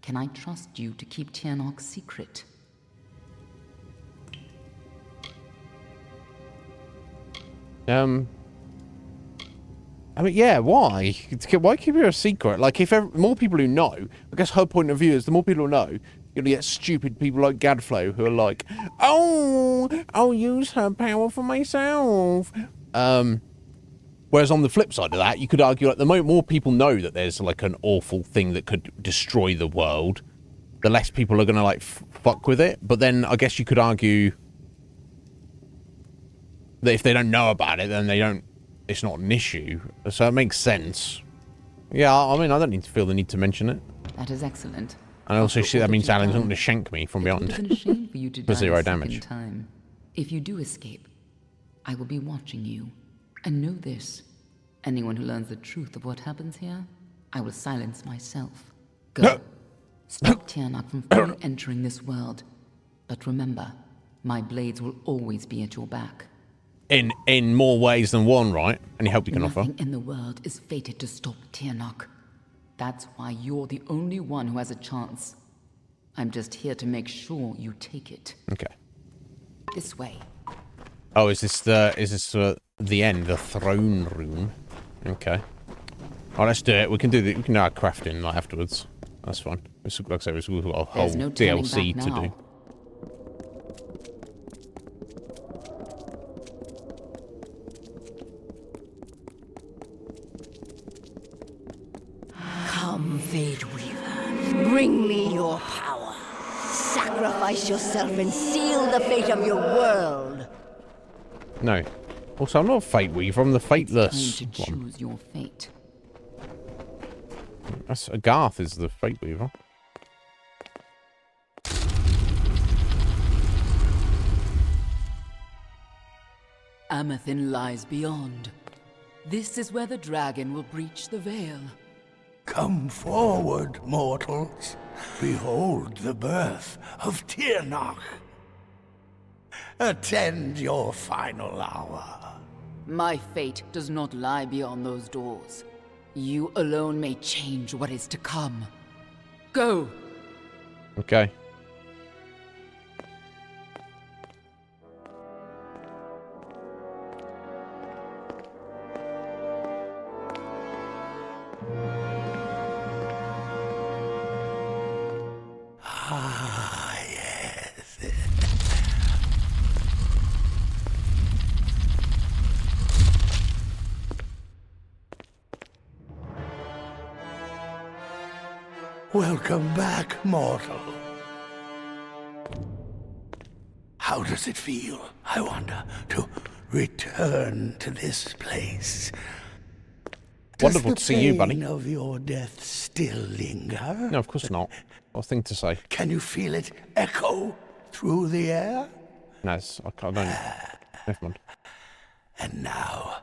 Can I trust you to keep Tirnoch's secret? I mean, yeah, why? Why keep it a secret? Like, if more people who know, I guess her point of view is the more people who know, you're gonna get stupid people like Gadflow who are like, oh, I'll use her power for myself. Whereas on the flip side of that, you could argue at the moment more people know that there's like an awful thing that could destroy the world, the less people are gonna like fuck with it. But then I guess you could argue that if they don't know about it, then they don't. It's not an issue, so it makes sense. Yeah, I mean, I don't need to feel the need to mention it. That is excellent. And also, that means Alan's not going to shank me from beyond. It is a shame for you to for die 0 a damage. second time. If you do escape, I will be watching you. And know this: anyone who learns the truth of what happens here, I will silence myself. Go. Stop Tirnoch from fully entering this world. But remember, my blades will always be at your back. In more ways than one, right? Any help you can offer? Nothing in the world is fated to stop Tirnoch. That's why you're the only one who has a chance. I'm just here to make sure you take it. Okay. This way. Oh, is this the end, the throne room? Okay. Oh, let's do it. We can do our crafting like afterwards. That's fine. Like I said, we've got a whole DLC to do. Come, Fate Weaver, bring me your power. Sacrifice yourself and seal the fate of your world. No. Also, I'm not Fate Weaver, I'm the Fateless It's time to choose your fate. That's Garth is the Fate Weaver. Amethyst lies beyond. This is where the dragon will breach the veil. Come forward, mortals. Behold the birth of Tirnoch. Attend your final hour. My fate does not lie beyond those doors. You alone may change what is to come. Go! Okay. Ah, yes. Welcome back, mortal. How does it feel, I wonder, to return to this place? Wonderful to see you, buddy. Does the pain of your death still linger? No, of course not. What thing to say? Can you feel it echo through the air? No, I don't. Never mind. And now,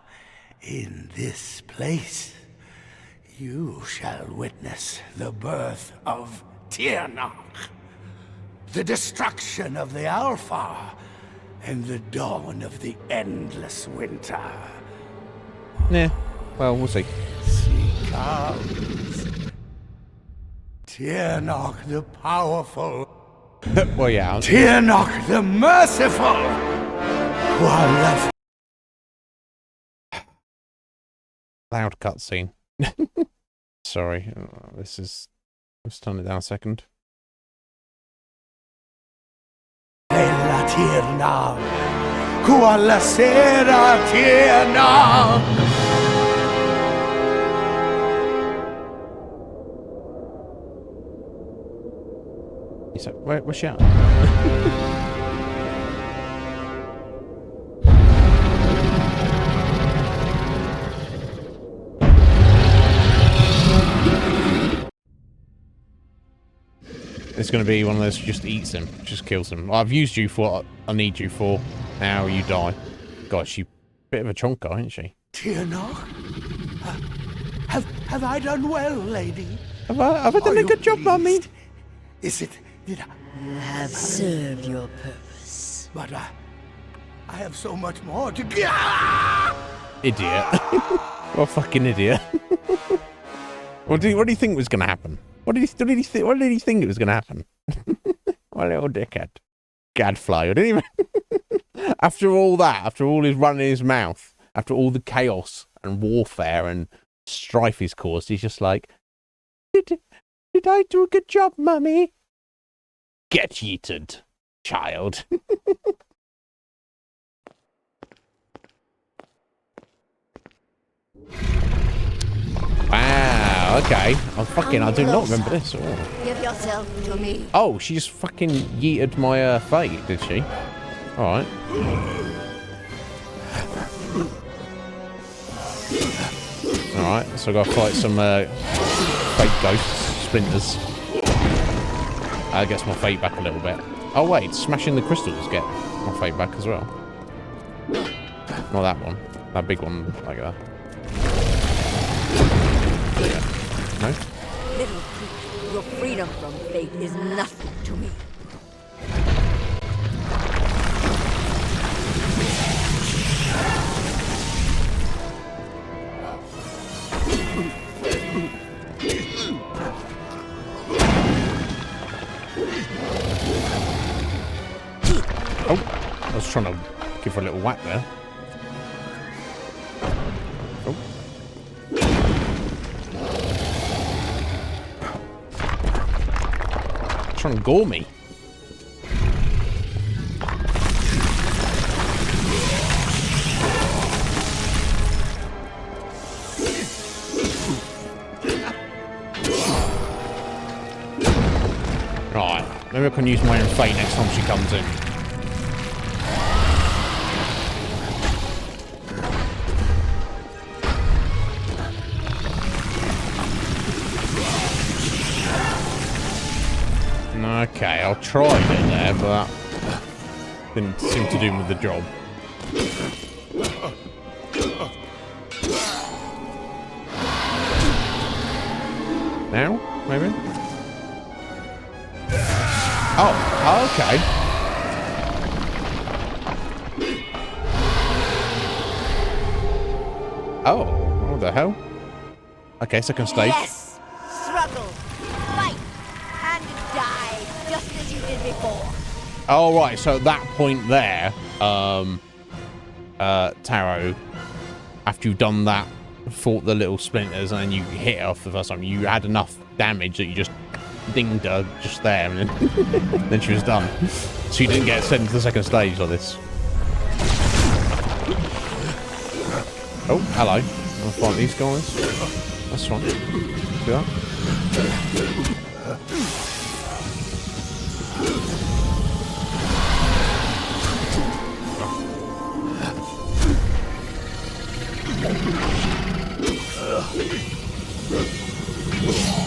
in this place, you shall witness the birth of Tirnoch, the destruction of the Alpha, and the dawn of the endless winter. Yeah. Well, we'll see. She comes. Tirnoch the powerful. Well, yeah. Tirnoch the merciful. Loud cutscene. Sorry. Let's turn it down a second. Bella Tirnoch. Quella sera Tirnoch. He's like, where's she at? It's going to be one of those who just eats him, just kills him. I've used you for what I need you for. Now you die. God, she's a bit of a chonker, isn't she? Tirnoch? Have I done well, lady? Have I done a good job, Mummy? Is it... Did I... You have served your purpose. But I have so much more to give. Idiot. What a fucking idiot. What do you think was going to happen? What did he think it was going to happen? My little dickhead. Gadfly. I didn't even... After all that, after all his running his mouth, after all the chaos and warfare and strife he's caused, he's just like, Did I do a good job, Mummy? Get yeeted, child. Wow, okay. I do not remember this at all. Give yourself to me. Oh, she just fucking yeeted my fate, did she? Alright. Alright, so I gotta fight some fake ghosts, splinters. That gets my fate back a little bit. Oh wait, smashing the crystals get my fate back as well. Not that one. That big one like that. No? Little creature, your freedom from fate is nothing to me. Oh, I was trying to give her a little whack there. Oh. Trying to gore me. Right, maybe I can use my own fate next time she comes in. Okay, I'll try it there, but that didn't seem to do with the job. Now, maybe? Oh, okay. Oh, what the hell? Okay, second stage. Yes! Struggle, fight, and die, just as you did before. Oh, right, so at that point there, Taro, after you've done that, fought the little splinters, and then you hit her for the first time, you had enough damage that you just dinged her just there, and then she was done. So you didn't get sent to the second stage of this. Oh, hello. I'll fight these guys. That's fine. Do that.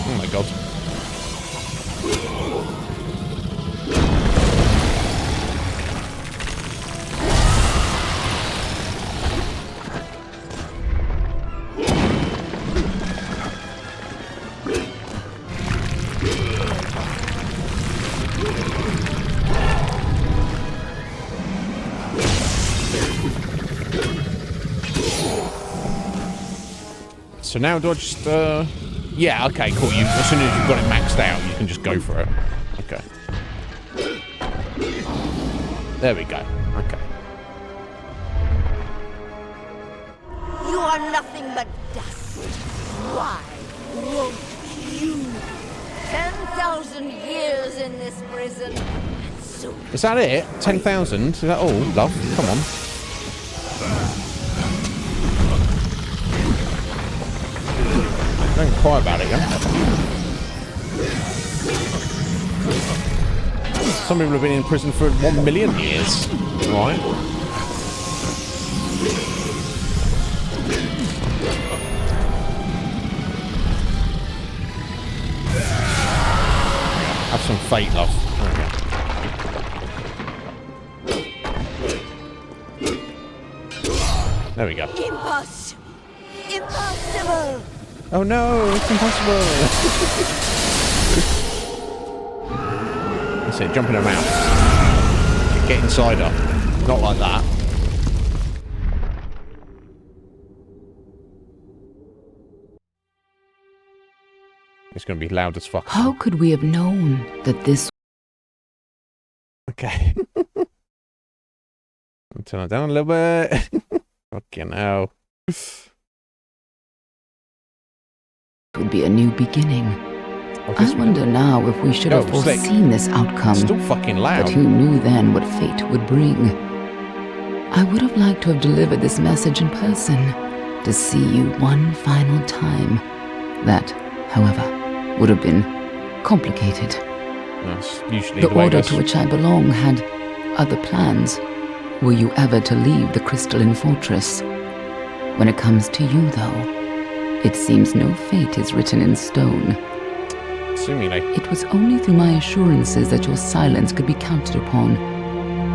Oh my god. So now do I just, yeah, okay, cool. As soon as you've got it maxed out, you can just go for it. Okay. There we go. Okay. You are nothing but dust. Why won't you? 10,000 years in this prison. And soon. Is that it? 10,000? Is that all, love? Come on. Don't cry about it, yeah? Some people have been in prison for 1 million years, right? Have some fate, love. There we go. Impossible! Impossible! Oh no, it's impossible! That's it, jump in her mouth. Get inside her. Not like that. It's going to be loud as fuck. How could we have known that this... Okay. I'll turn it down a little bit. Fucking hell. would be a new beginning. I wonder now if we should have foreseen this outcome. Still fucking loud. But who knew then what fate would bring? I would have liked to have delivered this message in person, to see you one final time. That, however, would have been complicated. That's usually the order to which I belong had other plans. Were you ever to leave the crystalline fortress? When it comes to you, though, it seems no fate is written in stone. Seemingly. It was only through my assurances that your silence could be counted upon,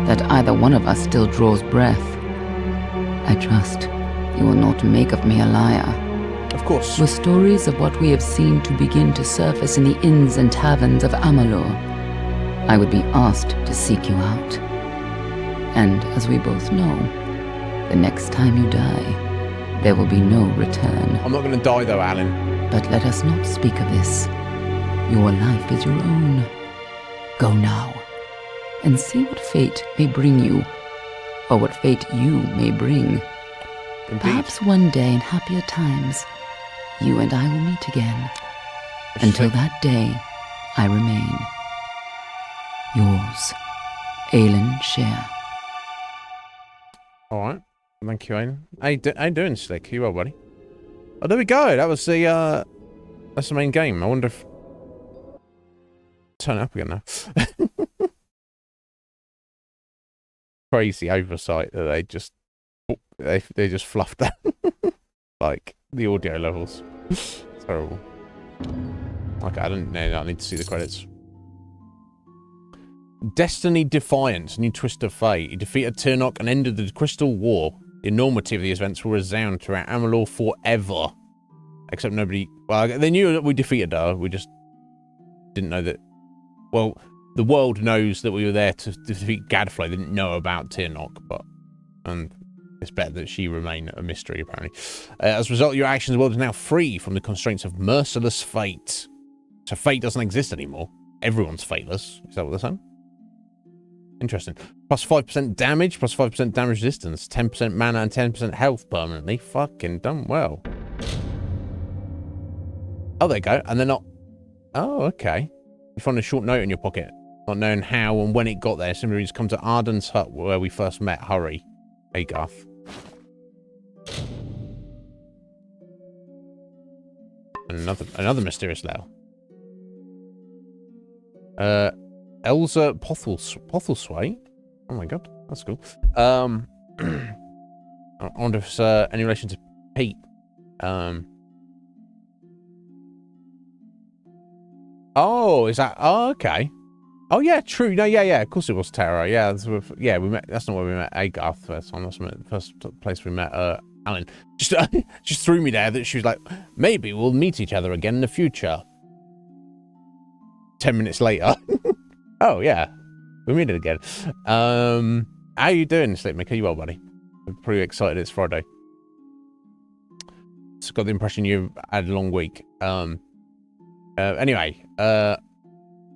that either one of us still draws breath. I trust you will not make of me a liar. Of course. Were stories of what we have seen to begin to surface in the inns and taverns of Amalur, I would be asked to seek you out. And as we both know, the next time you die, there will be no return. I'm not going to die though, Alan. But let us not speak of this. Your life is your own. Go now, and see what fate may bring you, or what fate you may bring. Indeed. Perhaps one day in happier times, you and I will meet again. Until that day, I remain yours, Alan Shear. All right, thank you, Alan. How you doing, Slick? You well, buddy? Oh, there we go. That was the that's the main game. I wonder if turn it up again now. Crazy oversight that they just fluffed that like the audio levels. Terrible. Okay, I don't know. I need to see the credits. Destiny Defiance, new twist of fate. You defeated Turnok and ended the Crystal War. The enormity of the events will resound throughout Amalur forever. Except nobody... Well, they knew that we defeated her. We just didn't know that... Well, the world knows that we were there to defeat Gadfly. They didn't know about Turnok, but... And it's better that she remain a mystery, apparently. As a result of your actions, the world is now free from the constraints of merciless fate. So fate doesn't exist anymore. Everyone's fateless. Is that what they're saying? Interesting. Plus 5% damage, plus 5% damage resistance, 10% mana and 10% health permanently. Fucking done well. Oh, there you go. And they're not... Oh, okay. You find a short note in your pocket. Not knowing how and when it got there. Simply means come to Arden's hut where we first met. Hurry. Hey, Garth. And another mysterious letter. Elsa Pothlesway. Oh my god, that's cool. I wonder if it's any relation to Pete. Oh, is that? Oh, okay. Oh yeah, true. No, yeah. Of course it was Tara. Yeah, we met. That's not where we met Agarth first time. That's the first place we met Alan. Just threw me there that she was like, maybe we'll meet each other again in the future. 10 minutes later. Oh, yeah. We meet it again. How you doing, Slipmaker? You well, buddy? I'm pretty excited it's Friday. Just got the impression you had a long week. Anyway,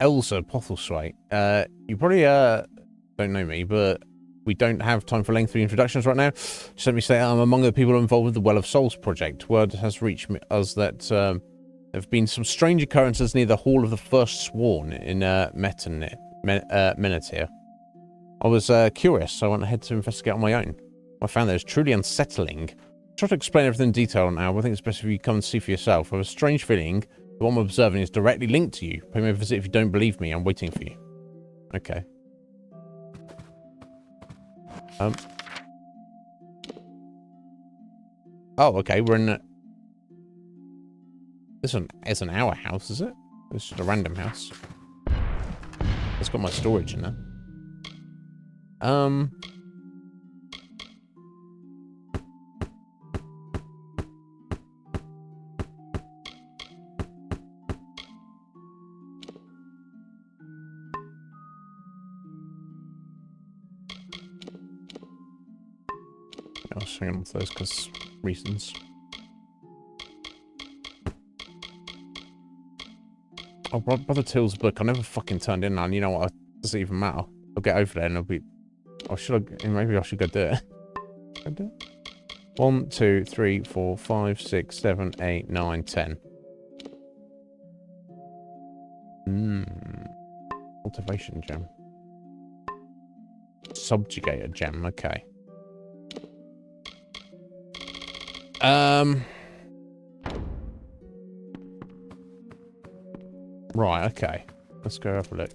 Elsa Postlethwaite. You probably don't know me, but we don't have time for lengthy introductions right now. Just let me say I'm among the people involved with the Well of Souls project. Word has reached us that there have been some strange occurrences near the Hall of the First Sworn in Menethir. I was curious, so I went ahead to investigate on my own. I found that it was truly unsettling. I'll try to explain everything in detail now, but I think it's best if you come and see for yourself. I have a strange feeling the one I'm observing is directly linked to you. Pay me a visit if you don't believe me. I'm waiting for you. Okay. Oh, okay. We're in. This isn't our house, is it? It's just a random house. It's got my storage in there. I was hanging on to those because reasons. Oh, Brother Till's book. I never fucking turned in, and you know what? It doesn't even matter. I'll get over there and I'll be. Oh, should I? Maybe I should go do it. Go do it. 1, 2, 3, 4, 5, 6, 7, 8, 9, 10. Cultivation gem. Subjugator gem. Okay. Right, okay. Let's go have a look.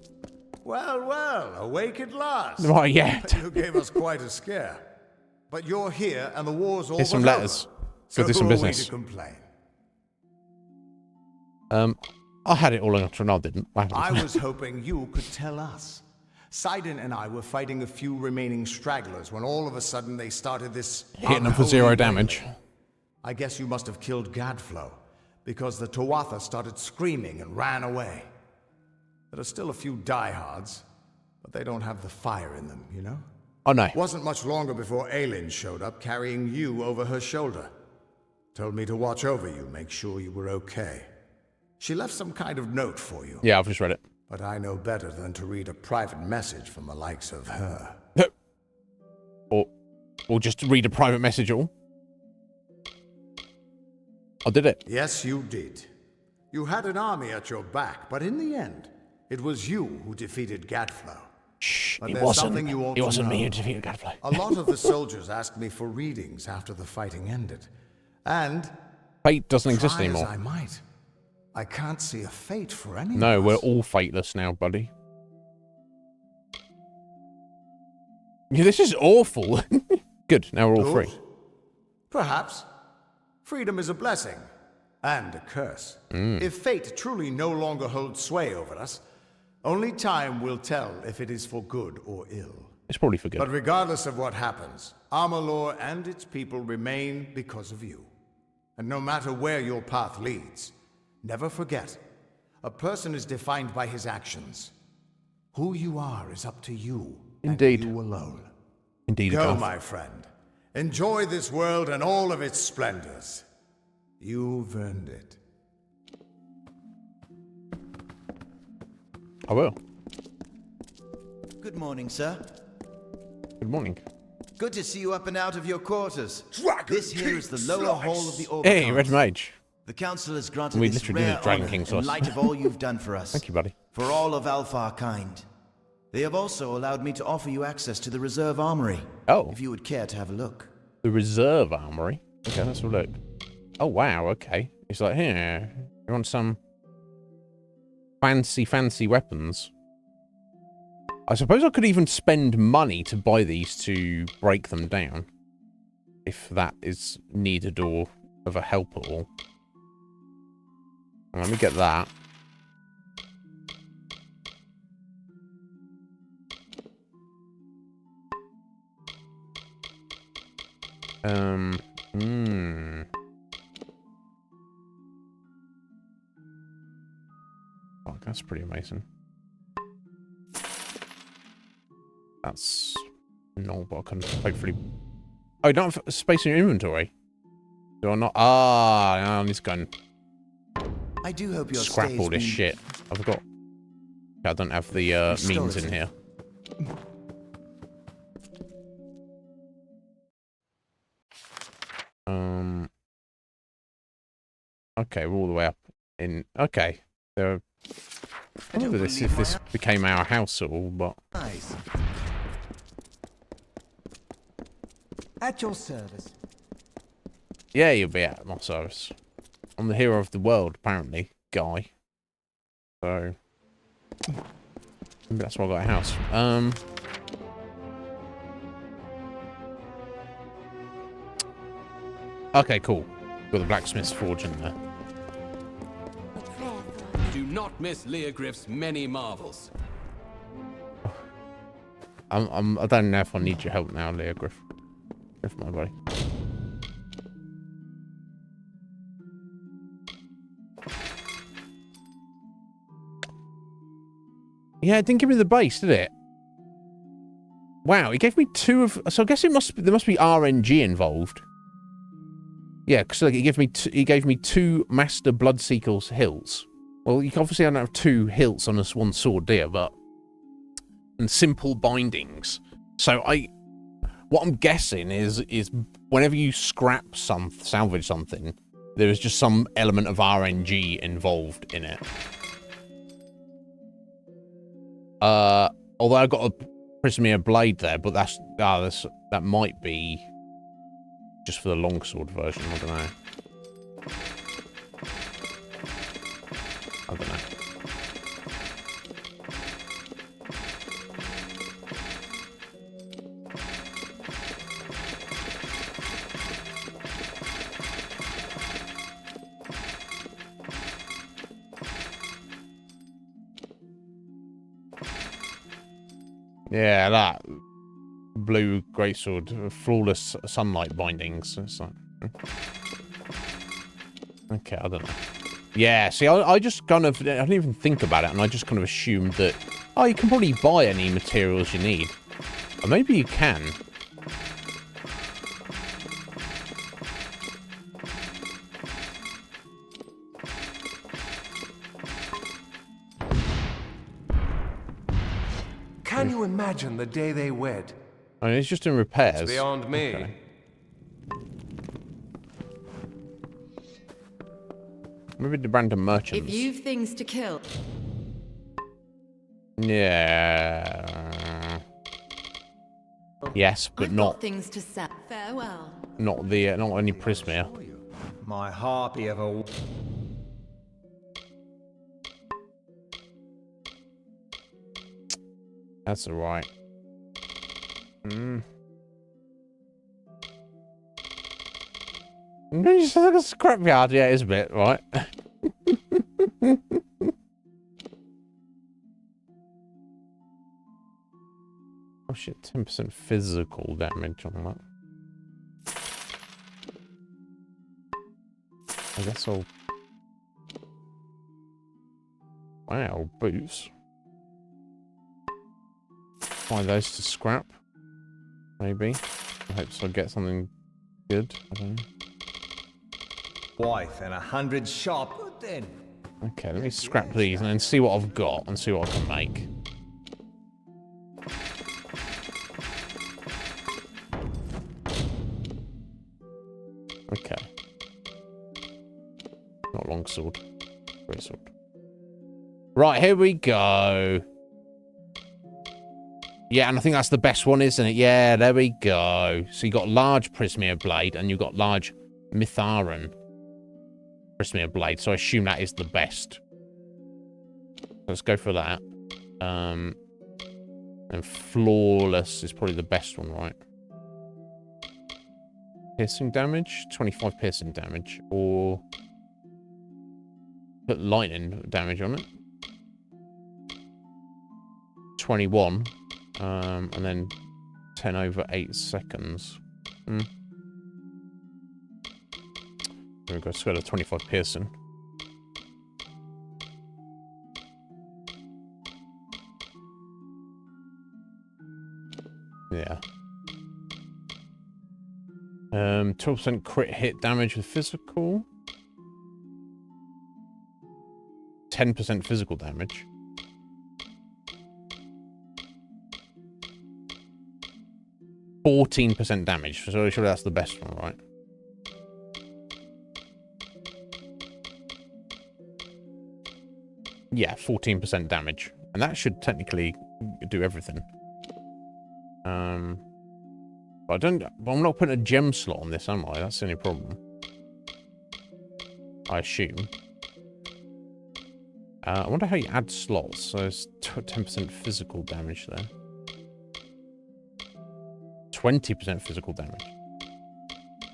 Well, well, awake at last. Right, yeah. You gave us quite a scare. But you're here and the war's all Here's some but letters. over. Go do some who are we business. to complain? I had it all under control, didn't I? I was hoping you could tell us. Sidon and I were fighting a few remaining stragglers when all of a sudden they started this... Hitting them for 0 damage. I guess you must have killed Gadflow, because the Tuatha started screaming and ran away. There are still a few diehards, but they don't have the fire in them, you know? Oh, no. Wasn't much longer before Aelin showed up, carrying you over her shoulder. Told me to watch over you, make sure you were okay. She left some kind of note for you. Yeah, I've just read it. But I know better than to read a private message from the likes of her. Or just read a private message all. I did it. Yes, you did. You had an army at your back, but in the end, it was you who defeated Gadflow. Shh, but it there's wasn't. something you ought It to wasn't know. me who defeated Gadflow. A lot of the soldiers asked me for readings after the fighting ended. And... Fate doesn't exist try anymore. As I might, I can't see a fate for anyone. No, we're all fateless now, buddy. Yeah, this is awful. Good, now we're all free. Perhaps. Freedom is a blessing. And a curse. If fate truly no longer holds sway over us, only time will tell if it is for good or ill. It's probably for good. But regardless of what happens, Amalur and its people remain because of you. And no matter where your path leads, never forget, a person is defined by his actions. Who you are is up to you. Indeed. And you alone. Indeed. Go, my friend. Enjoy this world and all of its splendors. You've earned it. I will. Good morning, sir. Good morning. Good to see you up and out of your quarters. This here is the lower hall of the Order. Hey, Red Mage. The council has granted We this literally rare did Dragon honor King in sauce. light of all you've done for us. Thank you, buddy. For all of Alfar kind. They have also allowed me to offer you access to the reserve armory. Oh. If you would care to have a look. The reserve armory? Okay, let's have a look. Oh, wow, okay. It's like, here, you want some fancy weapons? I suppose I could even spend money to buy these to break them down. If that is needed or of a help at all. Let me get that. Oh, that's pretty amazing. That's no, but I can hopefully. Oh, you don't have space in your inventory. Do I not? Ah, I'm just going. I do hope your Scrap all this been... shit. I forgot. I don't have the means in here. Okay, we're all the way up in. Okay, there. I wonder if this became our house at all, but. Nice. At your service. Yeah, you'll be at my service. I'm the hero of the world, apparently, guy. So maybe that's why I got a house. Okay, cool. Got the blacksmith's forge in there. Do not miss Leogriff's many marvels. I don't know if I need your help now, Leogriff. If my buddy. Yeah, it didn't give me the base, did it? Wow, it gave me 2 of. So I guess there must be RNG involved. Yeah, because like, it gave me 2 Master Bloodseeker's hilts. Well, you obviously don't have 2 hilts on this one sword, do you? But and simple bindings. So what I'm guessing is whenever you salvage something, there is just some element of RNG involved in it. Although I got a Prismere blade there, but that might be just for the longsword version. I don't know. Yeah, that blue greatsword, flawless sunlight bindings. It's like, okay, I don't know. Yeah, see, I just kind of, I didn't even think about it, and I just kind of assumed that, oh, you can probably buy any materials you need. Or maybe you can. Can you imagine the day they wed? I mean, it's just in repairs. It's beyond me. Okay. Maybe the random merchants. If you've things to kill. Yeah. Yes, but I've not got things to sell. Farewell. not any Prismere. My harpy of a... That's alright. You sound like a scrapyard. Yeah, it is a bit, right? Oh shit, 10% physical damage on that. I guess I'll... Wow, boots. Find those to scrap. Maybe. I hope so. I'll get something good. I don't know. Wife and 100 sharp. Good then. Okay, let me scrap these and then see what I've got and see what I can make. Okay. Not longsword. Greatsword. Right, here we go. Yeah, and I think that's the best one, isn't it? Yeah, there we go. So you got large Prismere blade and you got large Mitharan Prismere blade. So I assume that is the best. Let's go for that. And flawless is probably the best one, right? Piercing damage, 25 piercing damage, or put lightning damage on it. 21. And then 10 over 8 seconds. There we go, so we got a 25 piercing. Yeah. 12% crit hit damage with physical. 10% physical damage. 14% damage. So surely that's the best one, right? Yeah, 14% damage. And that should technically do everything. But I'm not putting a gem slot on this, am I? That's the only problem. I assume. I wonder how you add slots. So it's 10% physical damage there. 20% physical damage.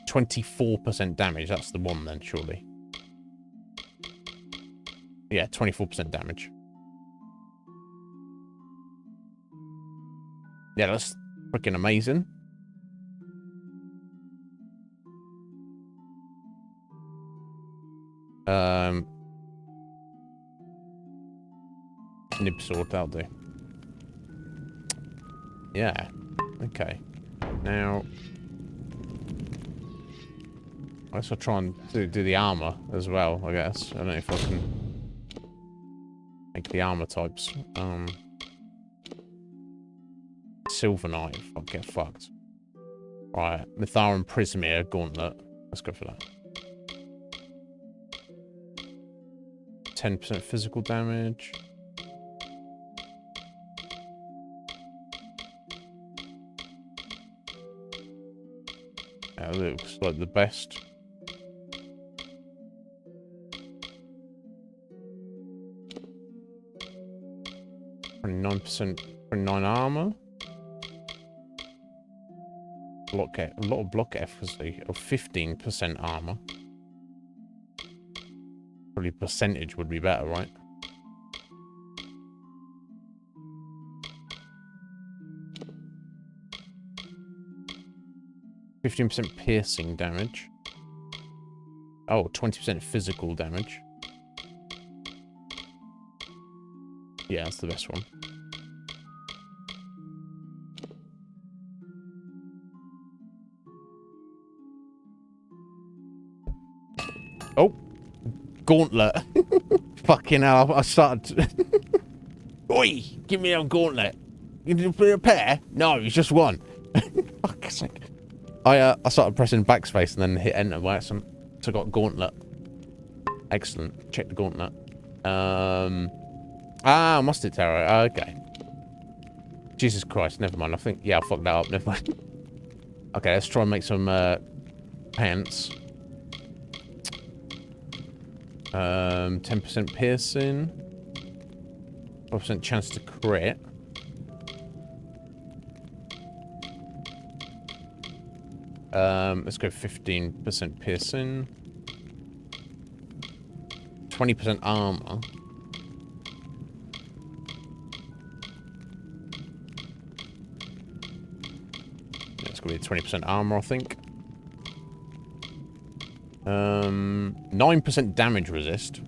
24% damage. That's the one then, surely. Yeah, 24% damage. Yeah, that's freaking amazing. Nib sword, that'll do. Yeah. Okay. Now, I guess I'll try and do the armor as well, I guess. I don't know if I can make the armor types. Silver Knight, if I get fucked. Right, Mitharan Prismere Gauntlet. Let's go for that. 10% physical damage. That looks like the best. %, 29 armor. A lot of block efficacy of 15% armor. Probably percentage would be better, right? %, piercing damage. Oh, 20% physical damage. Yeah, that's the best one. Oh, gauntlet. Fucking hell, I started... Oi, give me a gauntlet. You didn't play a pair? No, it's just one. Fuck's sake. I started pressing backspace and then hit enter by accident. So I got gauntlet. Excellent. Check the gauntlet. Mustard Terror. Okay. Jesus Christ, never mind. I think, yeah, I fucked that up. Never mind. Okay, let's try and make some pants. 10% piercing. 12% chance to crit. Let's go 15% piercing. 20% armor. It's gonna be 20% armor, I think. 9% damage resist.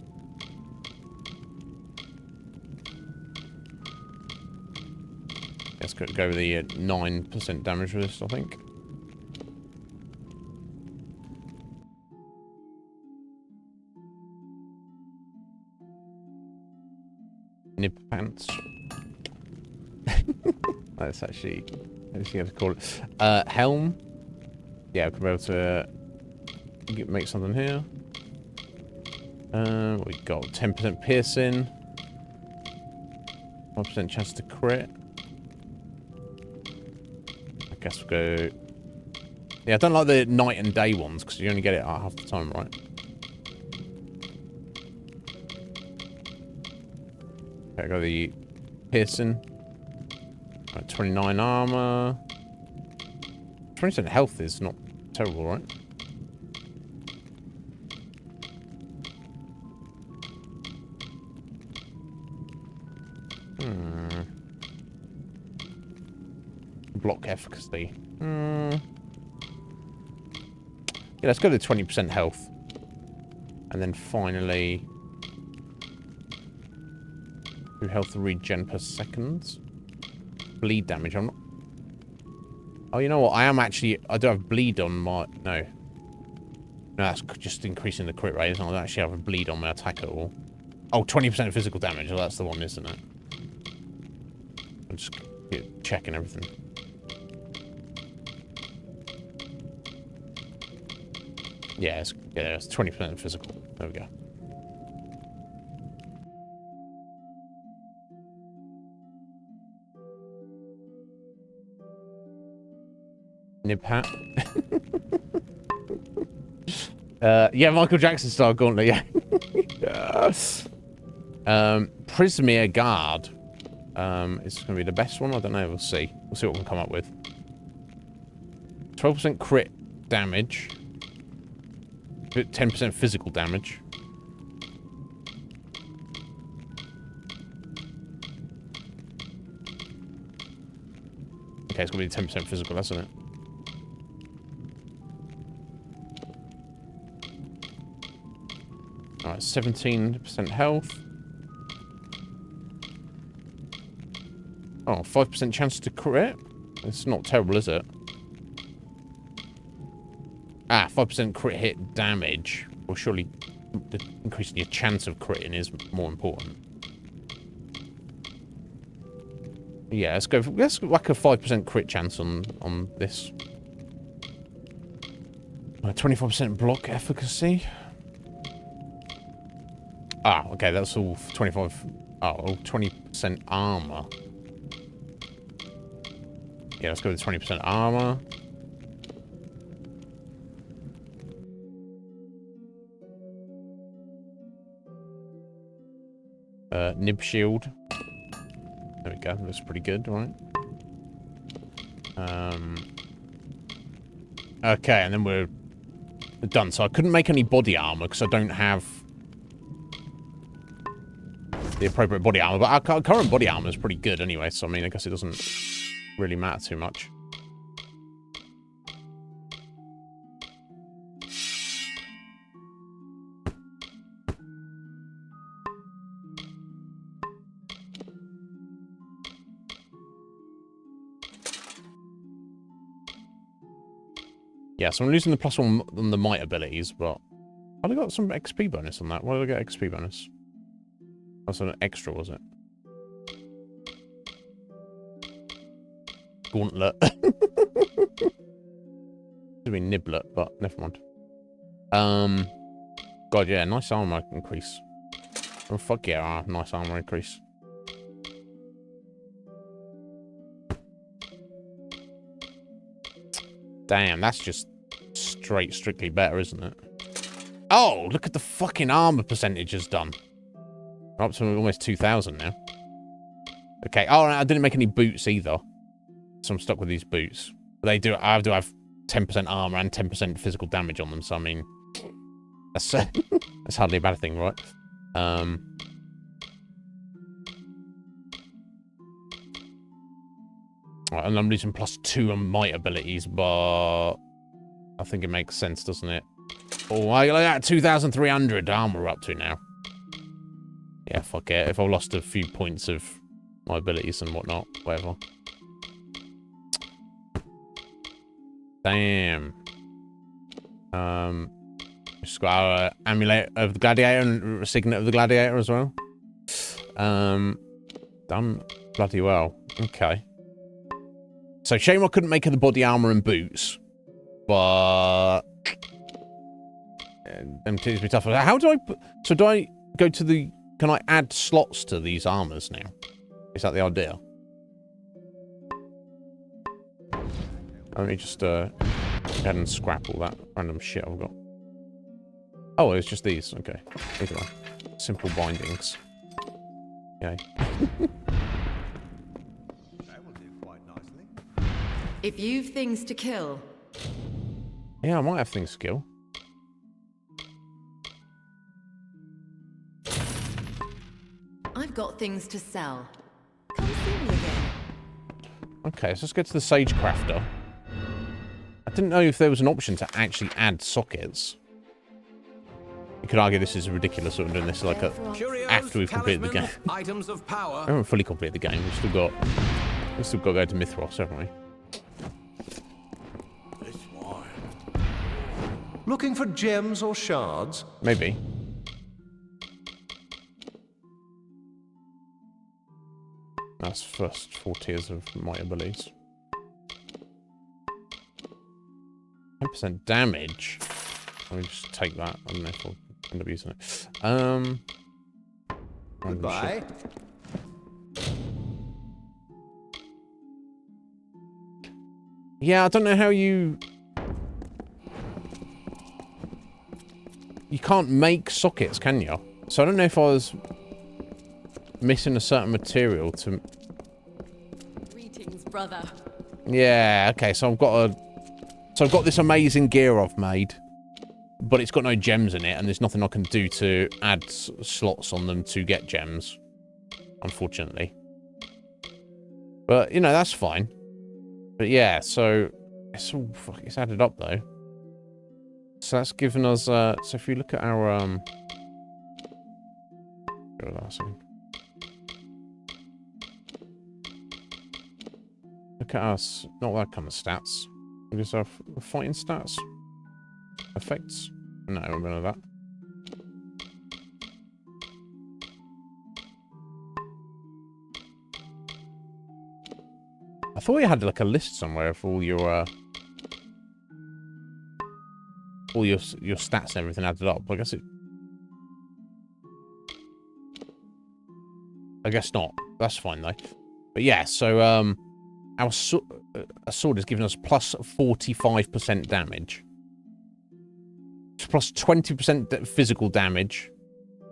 Let's go with the 9% damage resist, I think. Nib pants. That's actually how to call it. Helm. Yeah, we can be able to make something here. We got 10% piercing, 5% chance to crit. I guess we'll go. Yeah, I don't like the night and day ones because you only get it at half the time, right? Okay, I got the piercing. Right, 29 armor. 20% health is not terrible, right? Block efficacy. Yeah, let's go to 20% health. And then finally... 2 health regen per second. Bleed damage, I'm not... Oh, you know what? I do have bleed on my... No. No, that's just increasing the crit rate. I don't actually have a bleed on my attack at all. Oh, 20% physical damage. Well, that's the one, isn't it? I'm just checking everything. Yeah, it's 20% physical. There we go. Nib hat. Yeah, Michael Jackson style gauntlet, yeah. Yes. Prismere Guard. Is this going to be the best one? I don't know. We'll see. We'll see what we can come up with. 12% crit damage. 10% physical damage. Okay, it's going to be 10% physical, isn't it? Alright, 17% health. Oh, 5% chance to crit? It's not terrible, is it? Ah, 5% crit hit damage. Well, surely increasing your chance of critting is more important. Yeah, let's whack a 5% crit chance on this. 25% block efficacy. Ah, okay, that's all 25. Oh, all 20% armor. Yeah, let's go with 20% armor. Nib shield. There we go. Looks pretty good, right? Okay, and then we're done. So I couldn't make any body armor because I don't have the appropriate body armor. But our current body armor is pretty good anyway. So I mean, I guess it doesn't really matter too much. Yeah, so I'm losing the +1 on the might abilities, but I got some XP bonus on that. Why did I get XP bonus? That's an extra, was it? Gauntlet. Should be Niblet, but never mind. God, yeah, nice armor increase. Oh, fuck yeah, nice armor increase. Damn, that's just strictly better, isn't it? Oh, look at the fucking armor percentage has done. We're up to almost 2,000 now. Okay, oh, I didn't make any boots either. So I'm stuck with these boots. But I do have 10% armor and 10% physical damage on them, so I mean... That's, that's hardly a bad thing, right? Right, and I'm losing +2 on might abilities, but... I think it makes sense, doesn't it? Oh, I look at 2,300 armor we're up to now. Yeah, fuck it. If I lost a few points of my abilities and whatnot, whatever. Damn. Just got our amulet of the gladiator and signet of the gladiator as well. Done bloody well. Okay. So shame I couldn't make her the body armor and boots, but them titties be tough. How do I? So do I go to the? Can I add slots to these armors now? Is that the idea? Let me just go ahead and scrap all that random shit I've got. Oh, it's just these. Okay, these are simple bindings. Okay. If you've things to kill. Yeah, I might have things to kill. I've got things to sell. Come see me again. Okay, so let's get to the Sage Crafter. I didn't know if there was an option to actually add sockets. You could argue this is ridiculous sort of doing this like after we've completed the game. Items of power. I haven't fully completed the game. We've still got to go to Mithras, haven't we? Looking for gems or shards? Maybe. That's first 4 tiers of my abilities. 10% damage. Let me just take that. I don't know if I'll end up using it. Goodbye. Yeah, I don't know how you can't make sockets, can you? So I don't know if I was missing a certain material to... Greetings, brother. Yeah, okay, so I've got this amazing gear I've made, but it's got no gems in it, and there's nothing I can do to add slots on them to get gems, unfortunately. But, you know, that's fine. But yeah, so it's all it's added up though. So that's given us so if you look at our look at us, not that kind of stats. What is our fighting stats? Effects? No, I remember that. I thought you had like a list somewhere of all your stats and everything added up. I guess not. That's fine though. But yeah, so our sword is giving us plus 45% damage, plus 20% physical damage,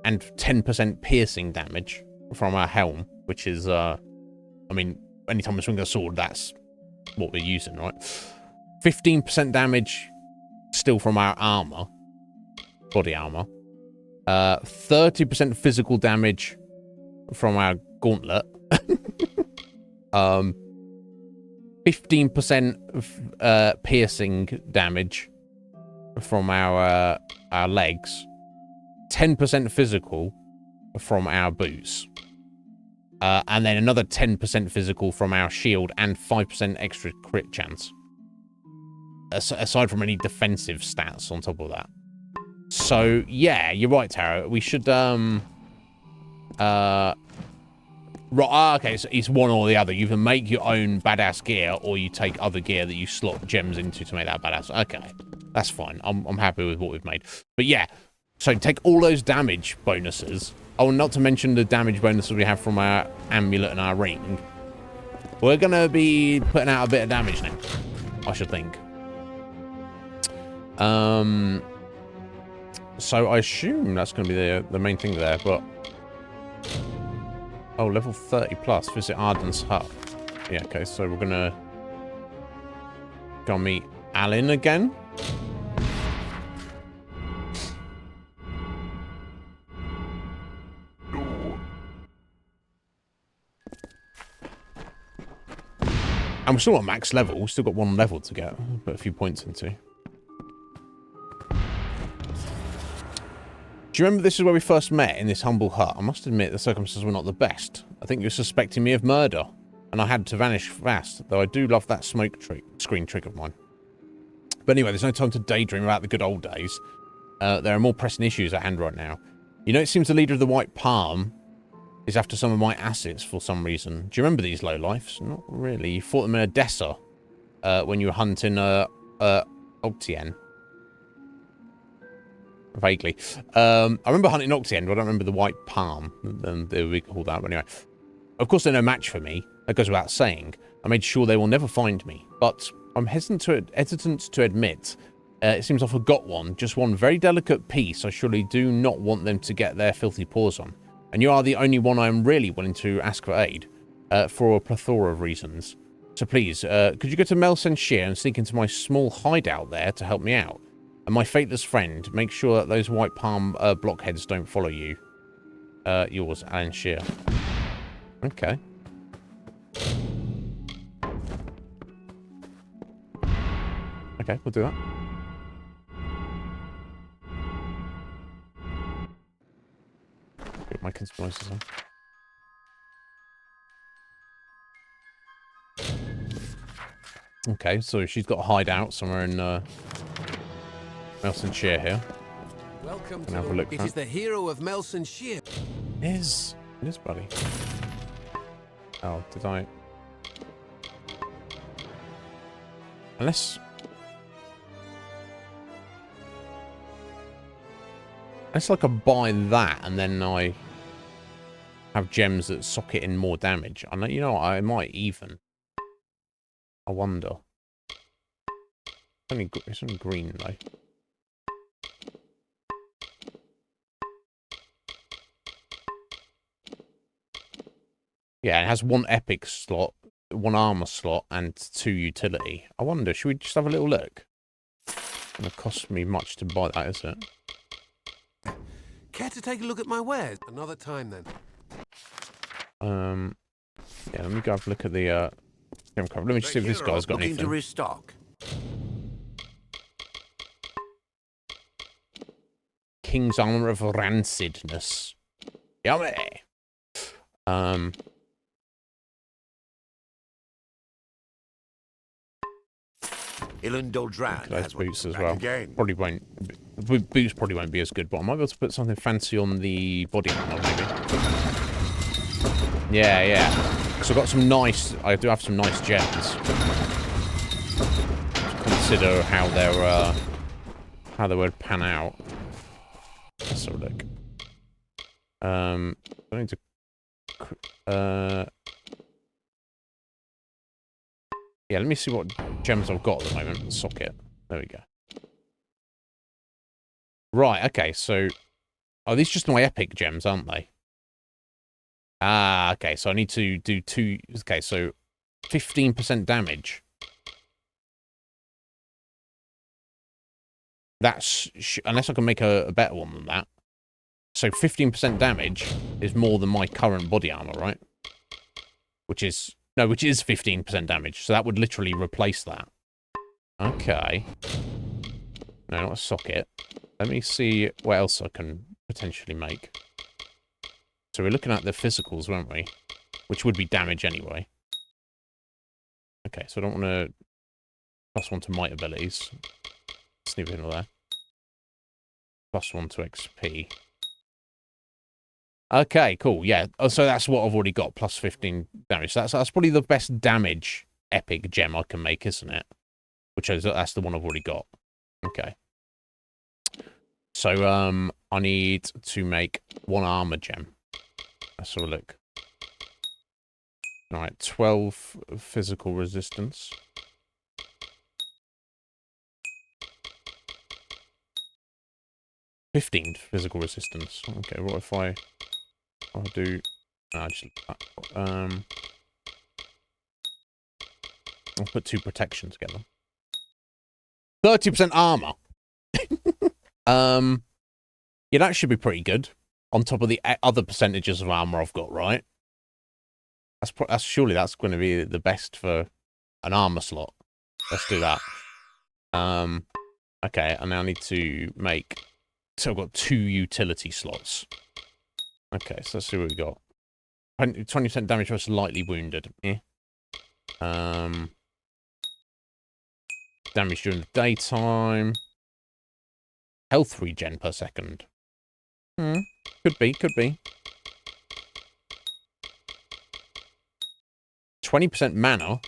and 10% piercing damage from our helm, which is I mean, anytime we swing a sword, that's what we're using, right? 15% damage still from our armor, body armor. 30% physical damage from our gauntlet. 15% piercing damage from our legs. 10% physical from our boots. And then another 10% physical from our shield and 5% extra crit chance. Aside from any defensive stats on top of that. So, yeah, you're right, Tara. We should, okay, so it's one or the other. You can make your own badass gear, or you take other gear that you slot gems into to make that badass. Okay, that's fine. I'm happy with what we've made. But yeah, so take all those damage bonuses. Oh, not to mention the damage bonuses we have from our amulet and our ring. We're going to be putting out a bit of damage now, I should think. So I assume that's going to be the main thing there, but... Oh, level 30 plus. Visit Arden's hut. Yeah, okay, so we're going to go meet Alan again. And we're still at max level. We've still got one level to get. Put a few points into. Do you remember this is where we first met, in this humble hut? I must admit the circumstances were not the best. I think you're suspecting me of murder, and I had to vanish fast, though I do love that smoke screen trick of mine. But anyway, there's no time to daydream about the good old days. There are more pressing issues at hand right now. You know, it seems the leader of the White Palm is after some of my assets for some reason. Do you remember these lowlifes? Not really. You fought them in Odessa when you were hunting Octien. Vaguely. I remember hunting Octien, but I don't remember the White Palm. We call that. But anyway. Of course, they're no match for me. That goes without saying. I made sure they will never find me. But I'm hesitant to admit it seems I forgot one. Just one very delicate piece I surely do not want them to get their filthy paws on. And you are the only one I am really willing to ask for aid. For a plethora of reasons. So please, could you go to Melsenshire and sneak into my small hideout there to help me out? And my faithless friend, make sure that those White Palm blockheads don't follow you. Yours, Alan Shear. Okay. Okay, we'll do that. Get my conspiracies on. Okay, so she's got a hideout somewhere in Melson Shear here. Welcome to have a look. It is the hero of Melson Shear. It is, buddy. Oh, did I? Unless I could buy that and then I have gems that socket in more damage. I know, you know what, I might even. I wonder. It's only green though. Yeah, it has one epic slot, one armor slot, and 2 utility. I wonder, should we just have a little look? It's gonna cost me much to buy that, is it? Care to take a look at my wares? Another time then. Yeah, let me go have a look at the gem cover. Let me just see if this guy's got anything. To restock. King's Armor of Rancidness. Yummy. Ilundodran has boots as back well. Again. Probably won't. Boots probably won't be as good, but I might be able to put something fancy on the body armor, maybe. Yeah, yeah. So I've got some nice. I do have some nice gems. Consider how they would pan out. Let's have a look. I need to. Yeah, let me see what gems I've got at the moment. Socket. There we go. Right, okay, so... Oh, these are just my epic gems, aren't they? Ah, okay, so I need to do 2... Okay, so 15% damage. That's... Unless I can make a better one than that. So 15% damage is more than my current body armor, right? Which is... No, which is 15% damage. So that would literally replace that. Okay. No, not a socket. Let me see what else I can potentially make. So we're looking at the physicals, weren't we? Which would be damage anyway. Okay, so I don't want to... +1 to might abilities. Sneak in there. +1 to XP. Okay, cool, yeah. So that's what I've already got, plus 15 damage. So that's probably the best damage epic gem I can make, isn't it? Which is, that's the one I've already got. Okay. So, I need to make 1 armor gem. Let's have a look. Alright, 12 physical resistance. $15 physical resistance. Okay, what if I'll do... Actually, I'll put 2 protection together. 30% armor. Yeah, that should be pretty good. On top of the other percentages of armor I've got, right? Surely that's going to be the best for an armor slot. Let's do that. Okay, and now I need to make... So I've got 2 utility slots. Okay, so let's see what we got. 20% damage for slightly wounded. Damage during the daytime. Health regen per second. Could be, could be. 20% mana.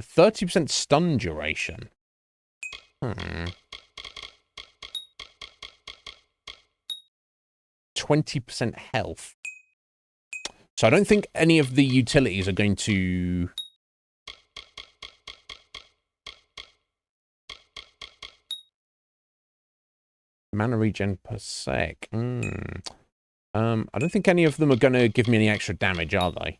30% stun duration. 20% health. So I don't think any of the utilities are going to... Mana regen per sec. I don't think any of them are going to give me any extra damage, are they?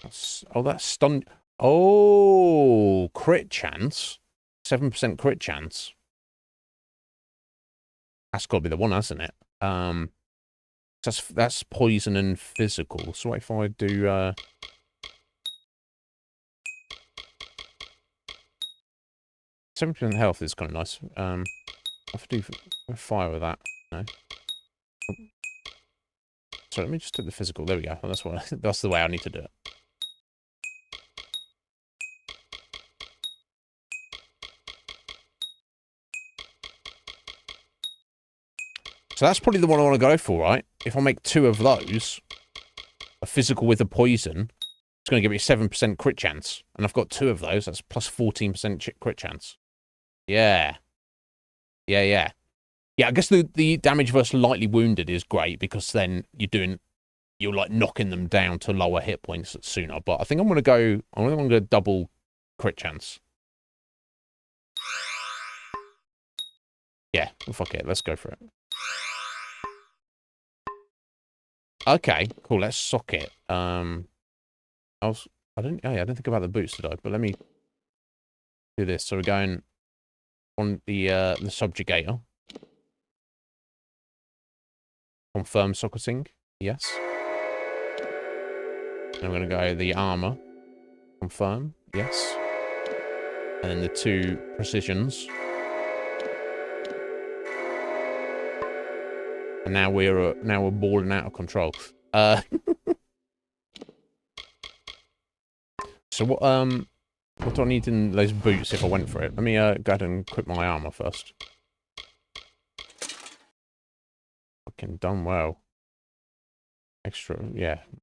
That's stun... Oh, crit chance. 7% crit chance. That's got to be the one, hasn't it? That's poison and physical. So what if I do... 7% health is kind of nice. I have to do fire with that. No. So let me just do the physical. There we go. That's the way I need to do it. So that's probably the one I want to go for, right? If I make 2 of those, a physical with a poison, it's going to give me a 7% crit chance. And I've got 2 of those. That's plus 14% crit chance. Yeah. Yeah, I guess the damage versus lightly wounded is great because then you're like knocking them down to lower hit points sooner. But I think I'm going to go double crit chance. Yeah, well, fuck it. Let's go for it. Okay, cool. Let's sock it. I didn't think about the boots today, but let me do this. So we're going on the subjugator. Confirm socketing. Yes. And I'm going to go the armor. Confirm. Yes. And then the 2 precisions. And now we're balling out of control. So what do I need in those boots if I went for it? Let me go ahead and equip my armor first. Fucking done well.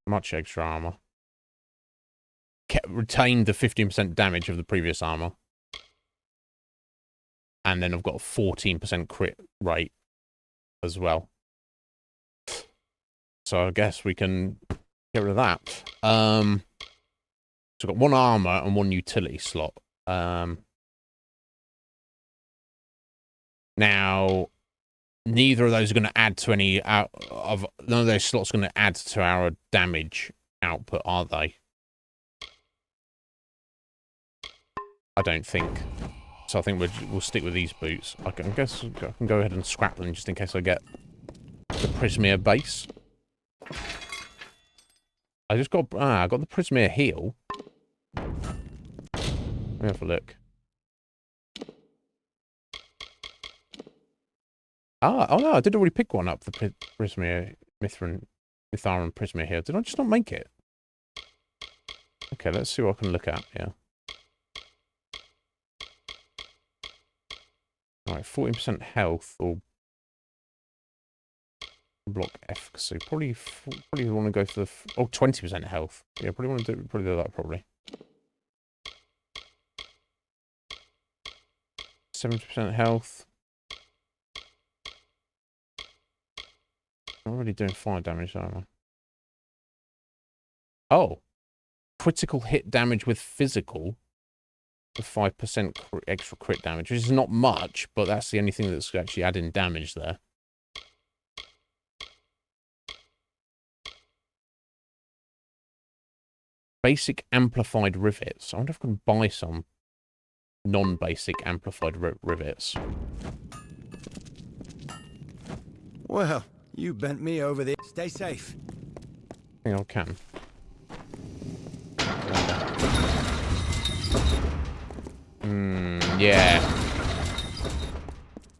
Much extra armor. Retained the 15% damage of the previous armor. And then I've got a 14% crit rate as well. So I guess we can get rid of that. So I've got 1 armor and 1 utility slot. Now, neither of those are going to add to none of those slots are going to add to our damage output, are they? I don't think. So I think we'll stick with these boots. I guess I can go ahead and scrap them just in case I get the Prismere base. I got the Prismere heal. Let me have a look. Oh no, I did already pick one up, the Prismere, Mithran Prismere heal. Did I just not make it? Okay, let's see what I can look at, yeah. Alright, 14% health or block efficacy. Probably want to go for the 20% health. Yeah, probably want to do that probably. 70% health. I'm already doing 5 damage, aren't I? Oh, critical hit damage with physical. With 5% extra crit damage, which is not much, but that's the only thing that's actually adding damage there. Basic amplified rivets. I wonder if I can buy some non-basic amplified rivets. Well, you bent me over there. Stay safe. I think I can. Yeah.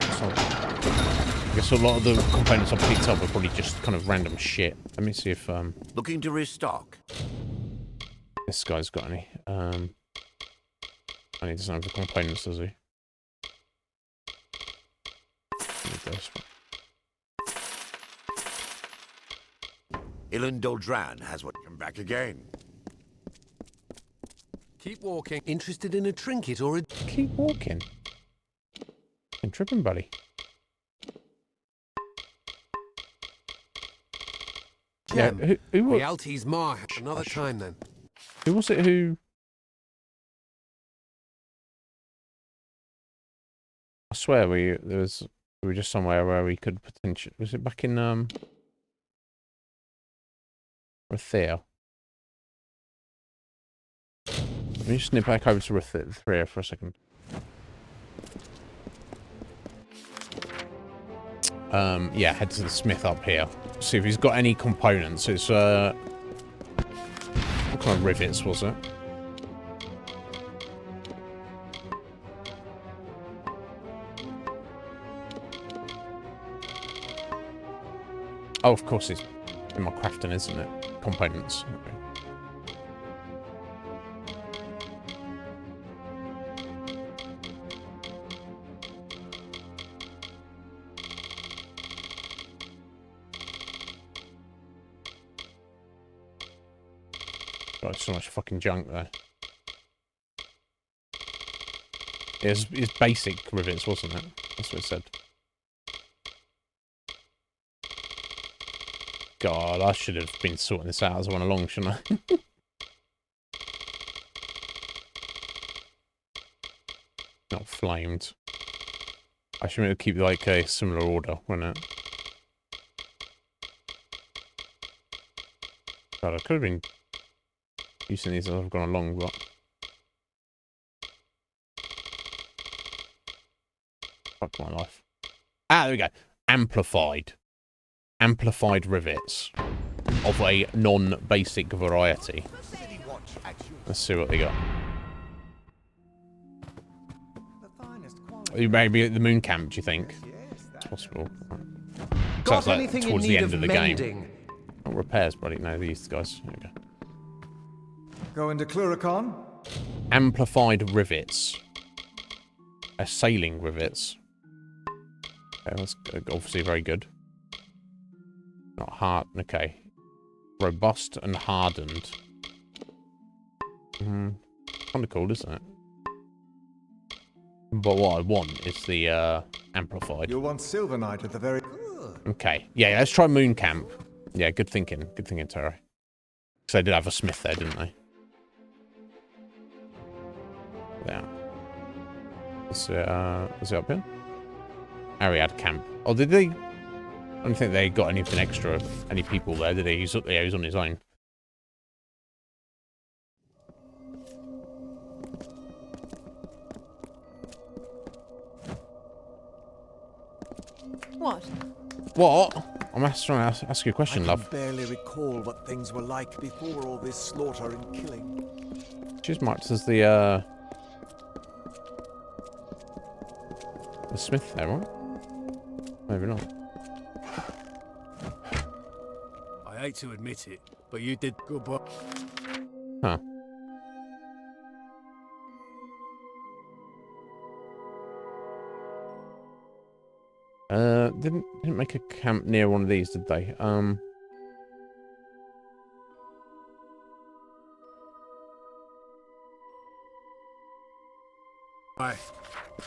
So, I guess a lot of the components I picked up are probably just kind of random shit. Let me see if looking to restock. This guy's got any. I need to know the components, does he? Ilan Doldran has what come back again. Keep walking. Interested in a trinket or a... Keep walking. I'm tripping, buddy. Gem. Yeah, who Realty's mark. Another time then. Who was it who... I swear we were just somewhere where we could potentially... Was it back in Rathea? Let me just snip back over to Rathea for a second. Yeah, head to the smith up here. See if he's got any components. It's what kind of rivets was it? Oh, of course it's In my crafting, isn't it? Components. Okay. Got so much fucking junk there. It's basic rivets, wasn't it? That's what it said. God, I should have been sorting this out as I went along, shouldn't I? Not flamed. I should maybe keep like a similar order, wouldn't it? God, I could have been using these as I've gone along, but fuck my life. Ah, there we go. Amplified. Amplified rivets of a non-basic variety. Let's see what they got. Maybe at the moon camp, do you think? It's possible. Sounds like towards the end of the game. Not repairs, buddy. No, these guys. There we go. Go into Cluricon. Amplified rivets. Assailing rivets. Okay, that's obviously very good. Not hard. Okay. Robust and hardened. Kind of cool, isn't it? But what I want is the amplified. You'll want Silver Knight at the very... Okay. Yeah, let's try Moon Camp. Yeah, good thinking. Good thinking, Terry. Because they did have a smith there, didn't they? Yeah. Is it up here? Ariad Camp. Oh, did they... I don't think they got anything extra, any people there, did he? He's on his own. What? What? I'm trying to ask you a question, love. I barely recall what things were like before all this slaughter and killing. She's marked as the smith there, right? Maybe not. I hate to admit it, but you did good work. Huh. Didn't make a camp near one of these, did they? Aye.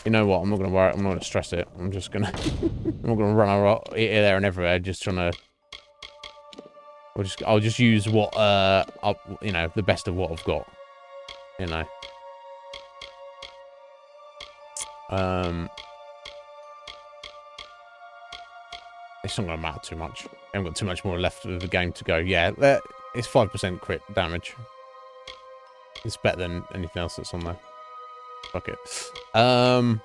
You know what? I'm not gonna worry. I'm not gonna stress it. I'm just gonna. I'm not gonna run around here, there, and everywhere. Just trying to. I'll just use what you know, the best of what I've got. You know. It's not gonna matter too much. I haven't got too much more left of the game to go. Yeah, it's 5% crit damage. It's better than anything else that's on there. Fuck it. I'm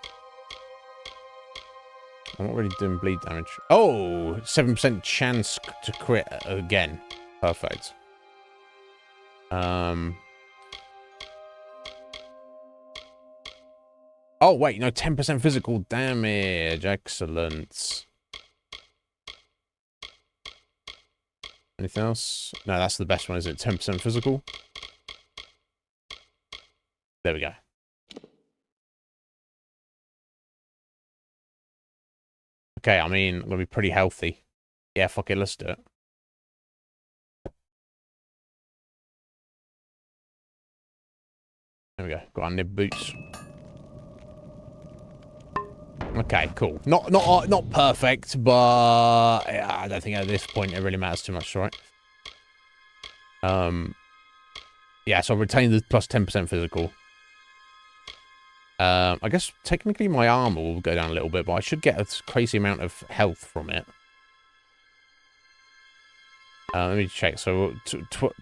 not really doing bleed damage. Oh, 7% chance to crit again. Perfect. Oh wait, no, 10% physical damage. Excellent. Anything else? No, that's the best one, is it? 10% physical. There we go. Okay, I mean, I'm gonna be pretty healthy. Yeah, fuck it, let's do it. There we go. Got our nib boots. Okay, cool. Not perfect, but yeah, I don't think at this point it really matters too much, right? Yeah, so I'll retain the plus 10% physical. I guess technically my armor will go down a little bit, but I should get a crazy amount of health from it. Let me check. So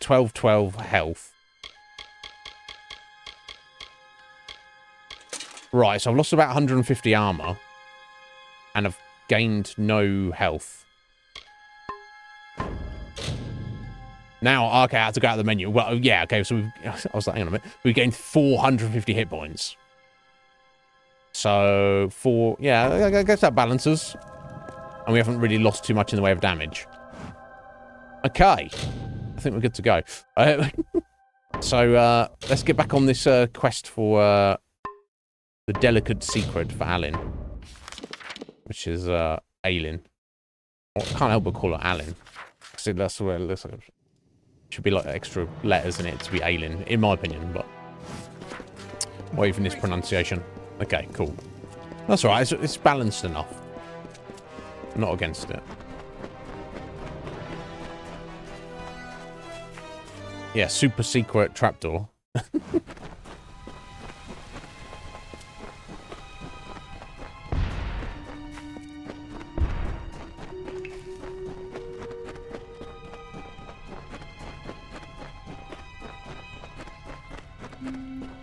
12 health. Right, so I've lost about 150 armor. And I've gained no health. Now, okay, I have to go out of the menu. Well, yeah, okay, so I was like, hang on a minute. We've gained 450 hit points. So, yeah, I guess that balances. And we haven't really lost too much in the way of damage. Okay. I think we're good to go. So, let's get back on this quest for the delicate secret for Alan. Which is Aelin. I can't help but call it Alan. See, that's where it looks like. Should be like extra letters in it to be Aelin, in my opinion, but. Or even this pronunciation. Okay, cool. That's alright, it's balanced enough. I'm not against it. Yeah, super secret trapdoor.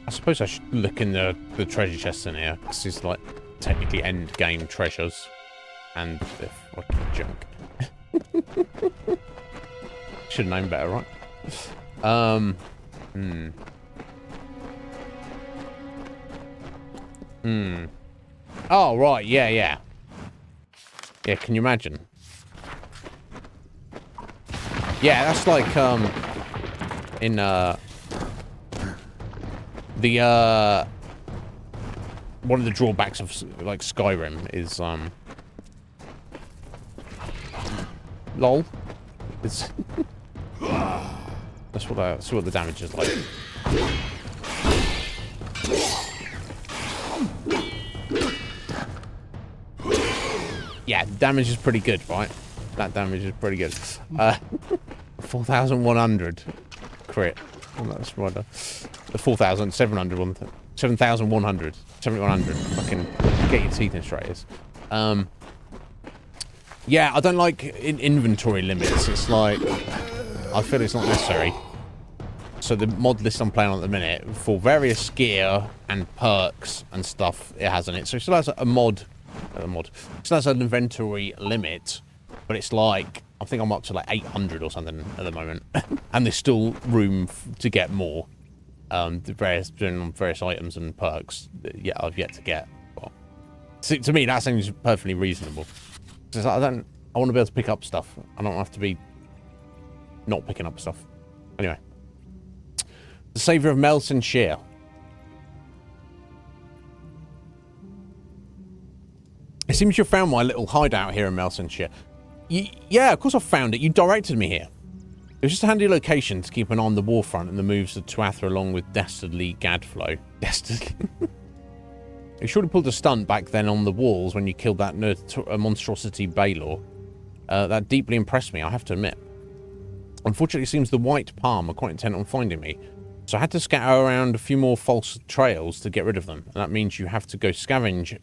I suppose I should look in the treasure chests in here, because it's like technically end game treasures. And they're fucking junk. Should have known better, right? Oh, right, yeah. Yeah, can you imagine? Yeah, that's like, in, one of the drawbacks of, like, Skyrim is, lol. It's... That's what the damage is like. Yeah, damage is pretty good, right? That damage is pretty good. 4,100 crit. Well, that's right. The 4,700 one. 7,100. 7,100. Fucking get your teeth in straight. Yeah, I don't like inventory limits. It's like, I feel it's not necessary. So the mod list I'm playing on at the minute, for various gear and perks and stuff it has in it. So it still has a mod. It still has an inventory limit, but it's like, I think I'm up to like 800 or something at the moment. And there's still room to get more. The various items and perks that I've yet to get. But, to me, that seems perfectly reasonable. Because I want to be able to pick up stuff. I don't have to be not picking up stuff. Anyway. The Saviour of Melson Shear. It seems you found my little hideout here in Melson Shear. Yeah, of course I found it. You directed me here. It was just a handy location to keep an eye on the warfront and the moves of Tuatha along with Dastardly Gadflow. Dastardly? You surely pulled a stunt back then on the walls when you killed that monstrosity Baylor. That deeply impressed me, I have to admit. Unfortunately, it seems the White Palm are quite intent on finding me, so I had to scatter around a few more false trails to get rid of them, and that means you have to go scavenger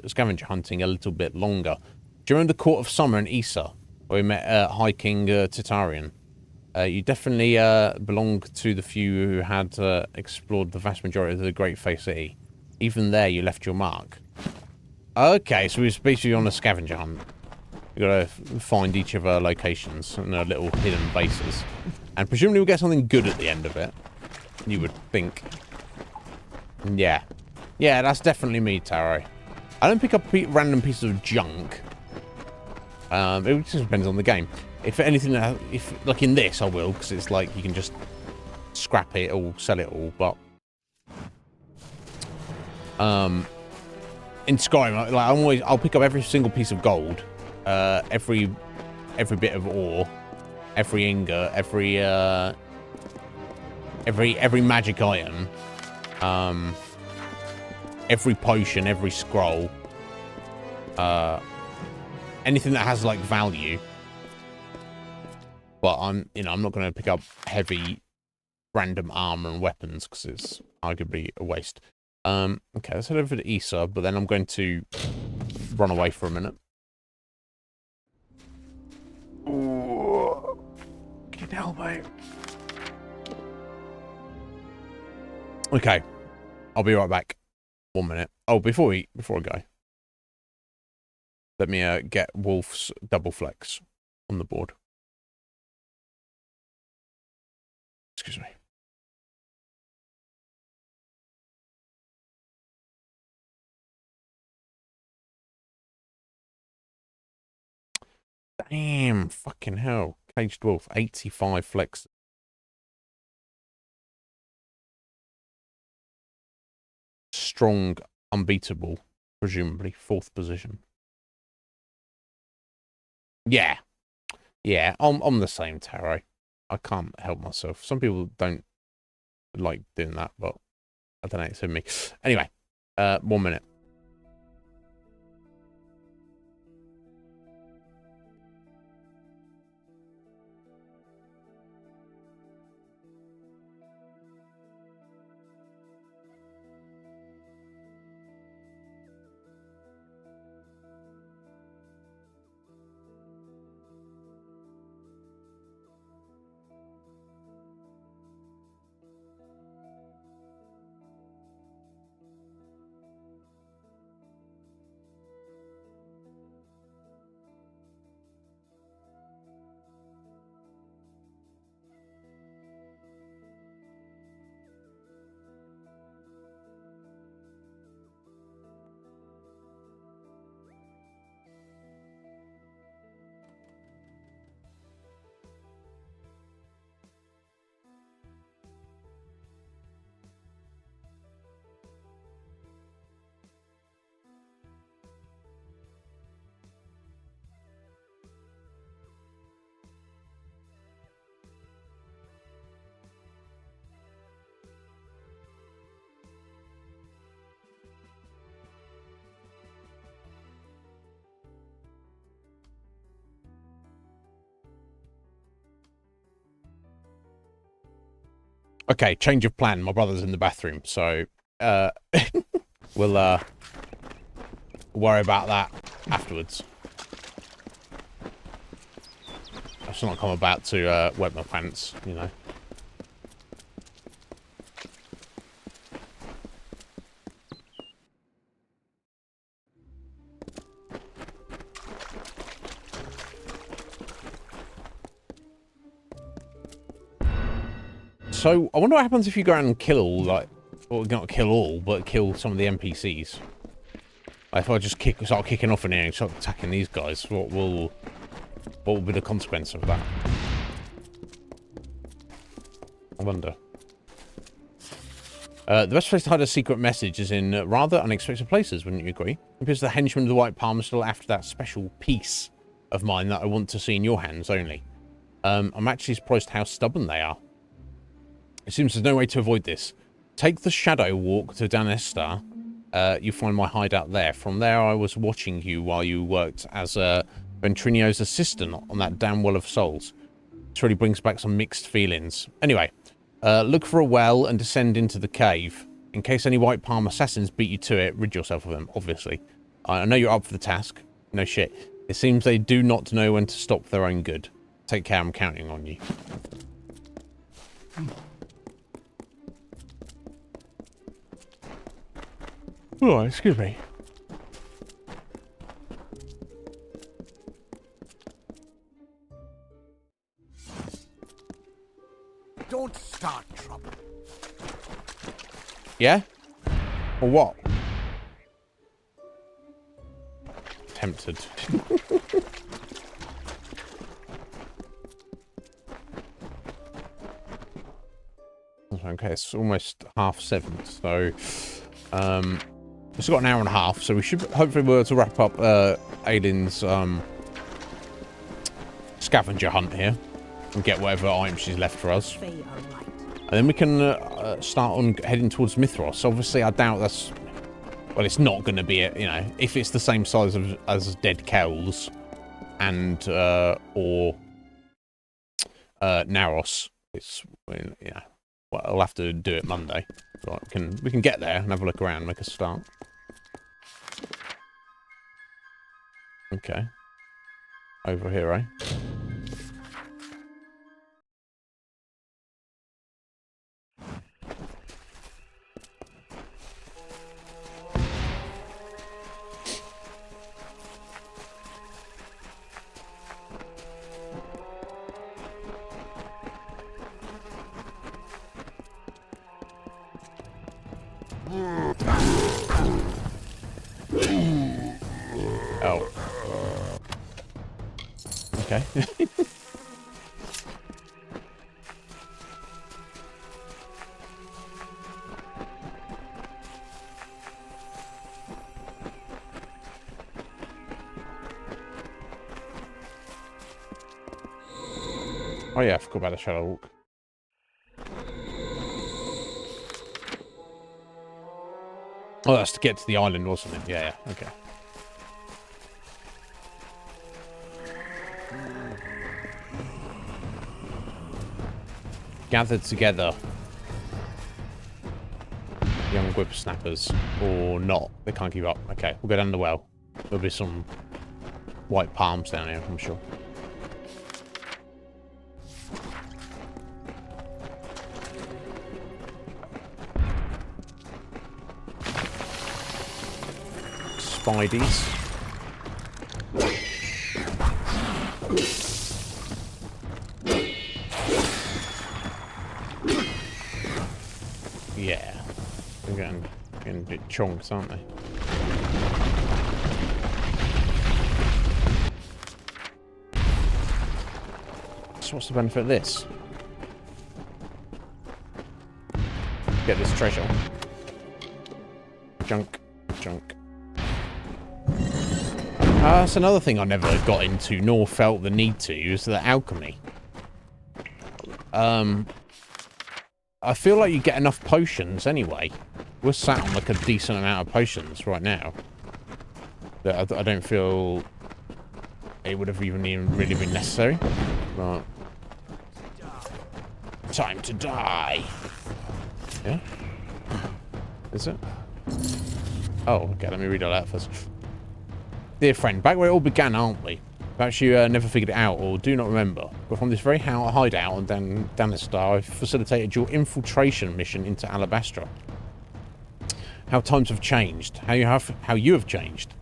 hunting a little bit longer. During the Court of Summer in Issa, where we met High King Titarian, you definitely belong to the few who had explored the vast majority of the Great Face City. Even there, you left your mark. Okay, so we're basically on a scavenger hunt. We've got to find each of our locations and our little hidden bases. And presumably we'll get something good at the end of it. You would think. Yeah. Yeah, that's definitely me, Taro. I don't pick up random pieces of junk. It just depends on the game. If anything, like in this, I will, because it's like you can just scrap it or sell it all, but... in Skyrim, like I'll pick up every single piece of gold, every bit of ore, every ingot, every magic item, every potion, every scroll, anything that has like value. But I'm not going to pick up heavy random armor and weapons because it's arguably a waste. Okay, let's head over to Issa, but then I'm going to run away for a minute. Get down, mate. Okay, I'll be right back. 1 minute. Oh, before I go, let me get Wolf's double flex on the board. Excuse me. Damn, fucking hell. Caged Dwarf, 85 flex. Strong, unbeatable, presumably 4th position. Yeah. Yeah, I'm the same, Taro. I can't help myself. Some people don't like doing that, but I don't know, it's in me. Anyway, 1 minute. Okay, change of plan. My brother's in the bathroom, so we'll worry about that afterwards. I should not come about to wet my pants, you know. So, I wonder what happens if you go around and kill all, like, well, not kill all, but kill some of the NPCs. Like, if I just start kicking off in here and start attacking these guys, what will be the consequence of that? I wonder. The best place to hide a secret message is in rather unexpected places, wouldn't you agree? It appears the henchman of the White Palm is still after that special piece of mine that I want to see in your hands only. I'm actually surprised how stubborn they are. It seems there's no way to avoid this. Take the shadow walk to Danestar. You find my hideout there. From there, I was watching you while you worked as Ventrinio's assistant on that damn Well of Souls. This really brings back some mixed feelings. Anyway, look for a well and descend into the cave. In case any White Palm assassins beat you to it, rid yourself of them, obviously. I know you're up for the task. No shit. It seems they do not know when to stop for their own good. Take care, I'm counting on you. Oh, excuse me. Don't start trouble. Yeah? Or what? Tempted. Okay, it's almost 7:30, so it's got an hour and a half, so we should hopefully be able to wrap up Aylin's scavenger hunt here and get whatever items she's left for us. And then we can start on heading towards Mithras. Obviously, I doubt that's... Well, it's not going to be, you know, if it's the same size as Dead Kells and, or Naros, it's, you know, well, I'll have to do it Monday. Right, we can get there and have a look around, make a start. Okay. Over here, eh? Oh. Okay. Oh yeah, I forgot about the Shadow Walk. Oh, that's to get to the island, wasn't it? Yeah, yeah, okay. Gathered together. Young whippersnappers. Or not. They can't keep up. Okay, we'll go down the well. There'll be some white palms down here, I'm sure. Spideys. Yeah. They're getting a bit chunks, aren't they? So what's the benefit of this? Get this treasure. Junk. Junk. That's another thing I never got into, nor felt the need to, is the alchemy. I feel like you get enough potions anyway. We're sat on like a decent amount of potions right now. That I don't feel it would have even really been necessary. But time to die. Yeah? Is it? Oh, okay, let me read all that first. Dear friend, back where it all began, aren't we? Perhaps you never figured it out or do not remember. But from this very hideout on Danistar, I facilitated your infiltration mission into Alabastra. How times have changed. How you have changed.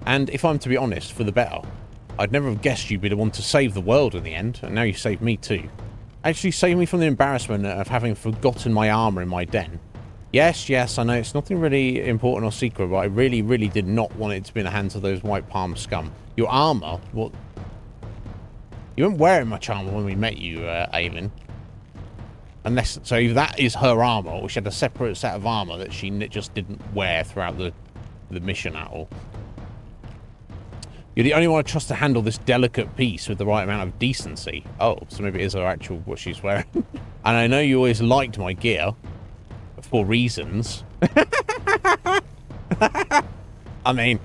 And if I'm to be honest, for the better. I'd never have guessed you'd be the one to save the world in the end, and now you saved me too. Actually saved me from the embarrassment of having forgotten my armor in my den. Yes, I know it's nothing really important or secret, but I really, really did not want it to be in the hands of those white palm scum. Your armor? What? You weren't wearing much armor when we met you, Aelin. Unless, so if that is her armor, or she had a separate set of armor that she just didn't wear throughout the mission at all. You're the only one I trust to handle this delicate piece with the right amount of decency. Oh, so maybe it is her actual what she's wearing. And I know you always liked my gear. For reasons. I mean,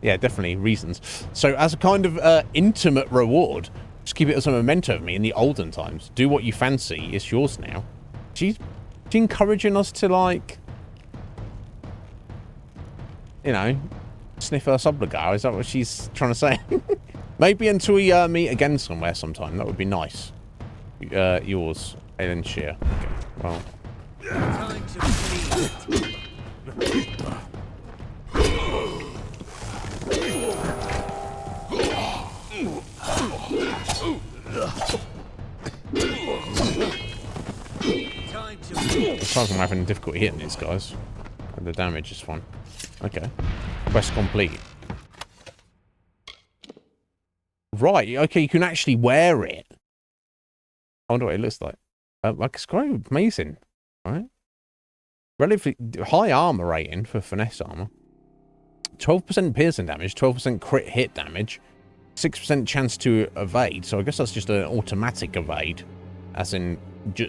yeah, definitely reasons. So as a kind of intimate reward, just keep it as a memento of me in the olden times. Do what you fancy. It's yours now. She's encouraging us to, like, you know, sniff her subligar. Is that what she's trying to say? Maybe until we meet again somewhere sometime. That would be nice. Yours, Aelin Shear. Okay, well... Time to bleed. As far as I'm having difficulty hitting these guys. And the damage is fun. Okay. Quest complete. Right, okay, you can actually wear it. I wonder what it looks like. It's quite amazing. Right? Relatively high armor rating for finesse armor. 12% piercing damage, 12% crit hit damage, 6% chance to evade. So I guess that's just an automatic evade. As in,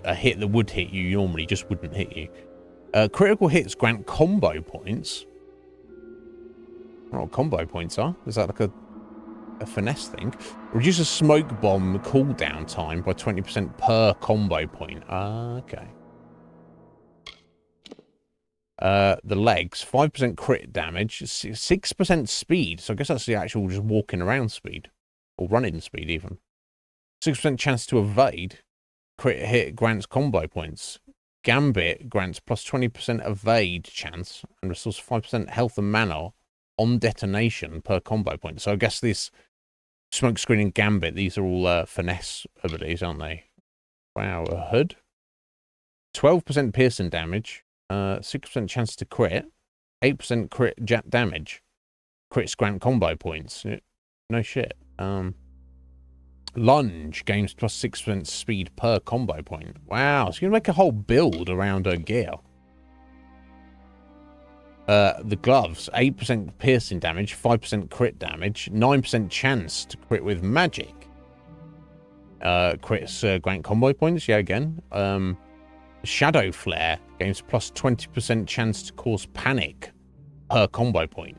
a hit that would hit you normally just wouldn't hit you. Critical hits grant combo points. I don't know what combo points are. Is that like a finesse thing? Reduces smoke bomb cooldown time by 20% per combo point. Okay. The legs, 5% crit damage, 6% speed. So I guess that's the actual just walking around speed. Or running speed, even. 6% chance to evade. Crit hit grants combo points. Gambit grants plus 20% evade chance. And restores 5% health and mana on detonation per combo point. So I guess this Smokescreen and Gambit, these are all finesse abilities, aren't they? Wow, a hood. 12% piercing damage. 6% chance to crit, 8% crit damage, crits grant combo points. No shit. Lunge gains plus 6% speed per combo point. Wow, so you can make a whole build around her gear. The gloves, 8% piercing damage, 5% crit damage, 9% chance to crit with magic. crits grant combo points. Yeah, again. Shadow Flare gains plus 20% chance to cause panic per combo point.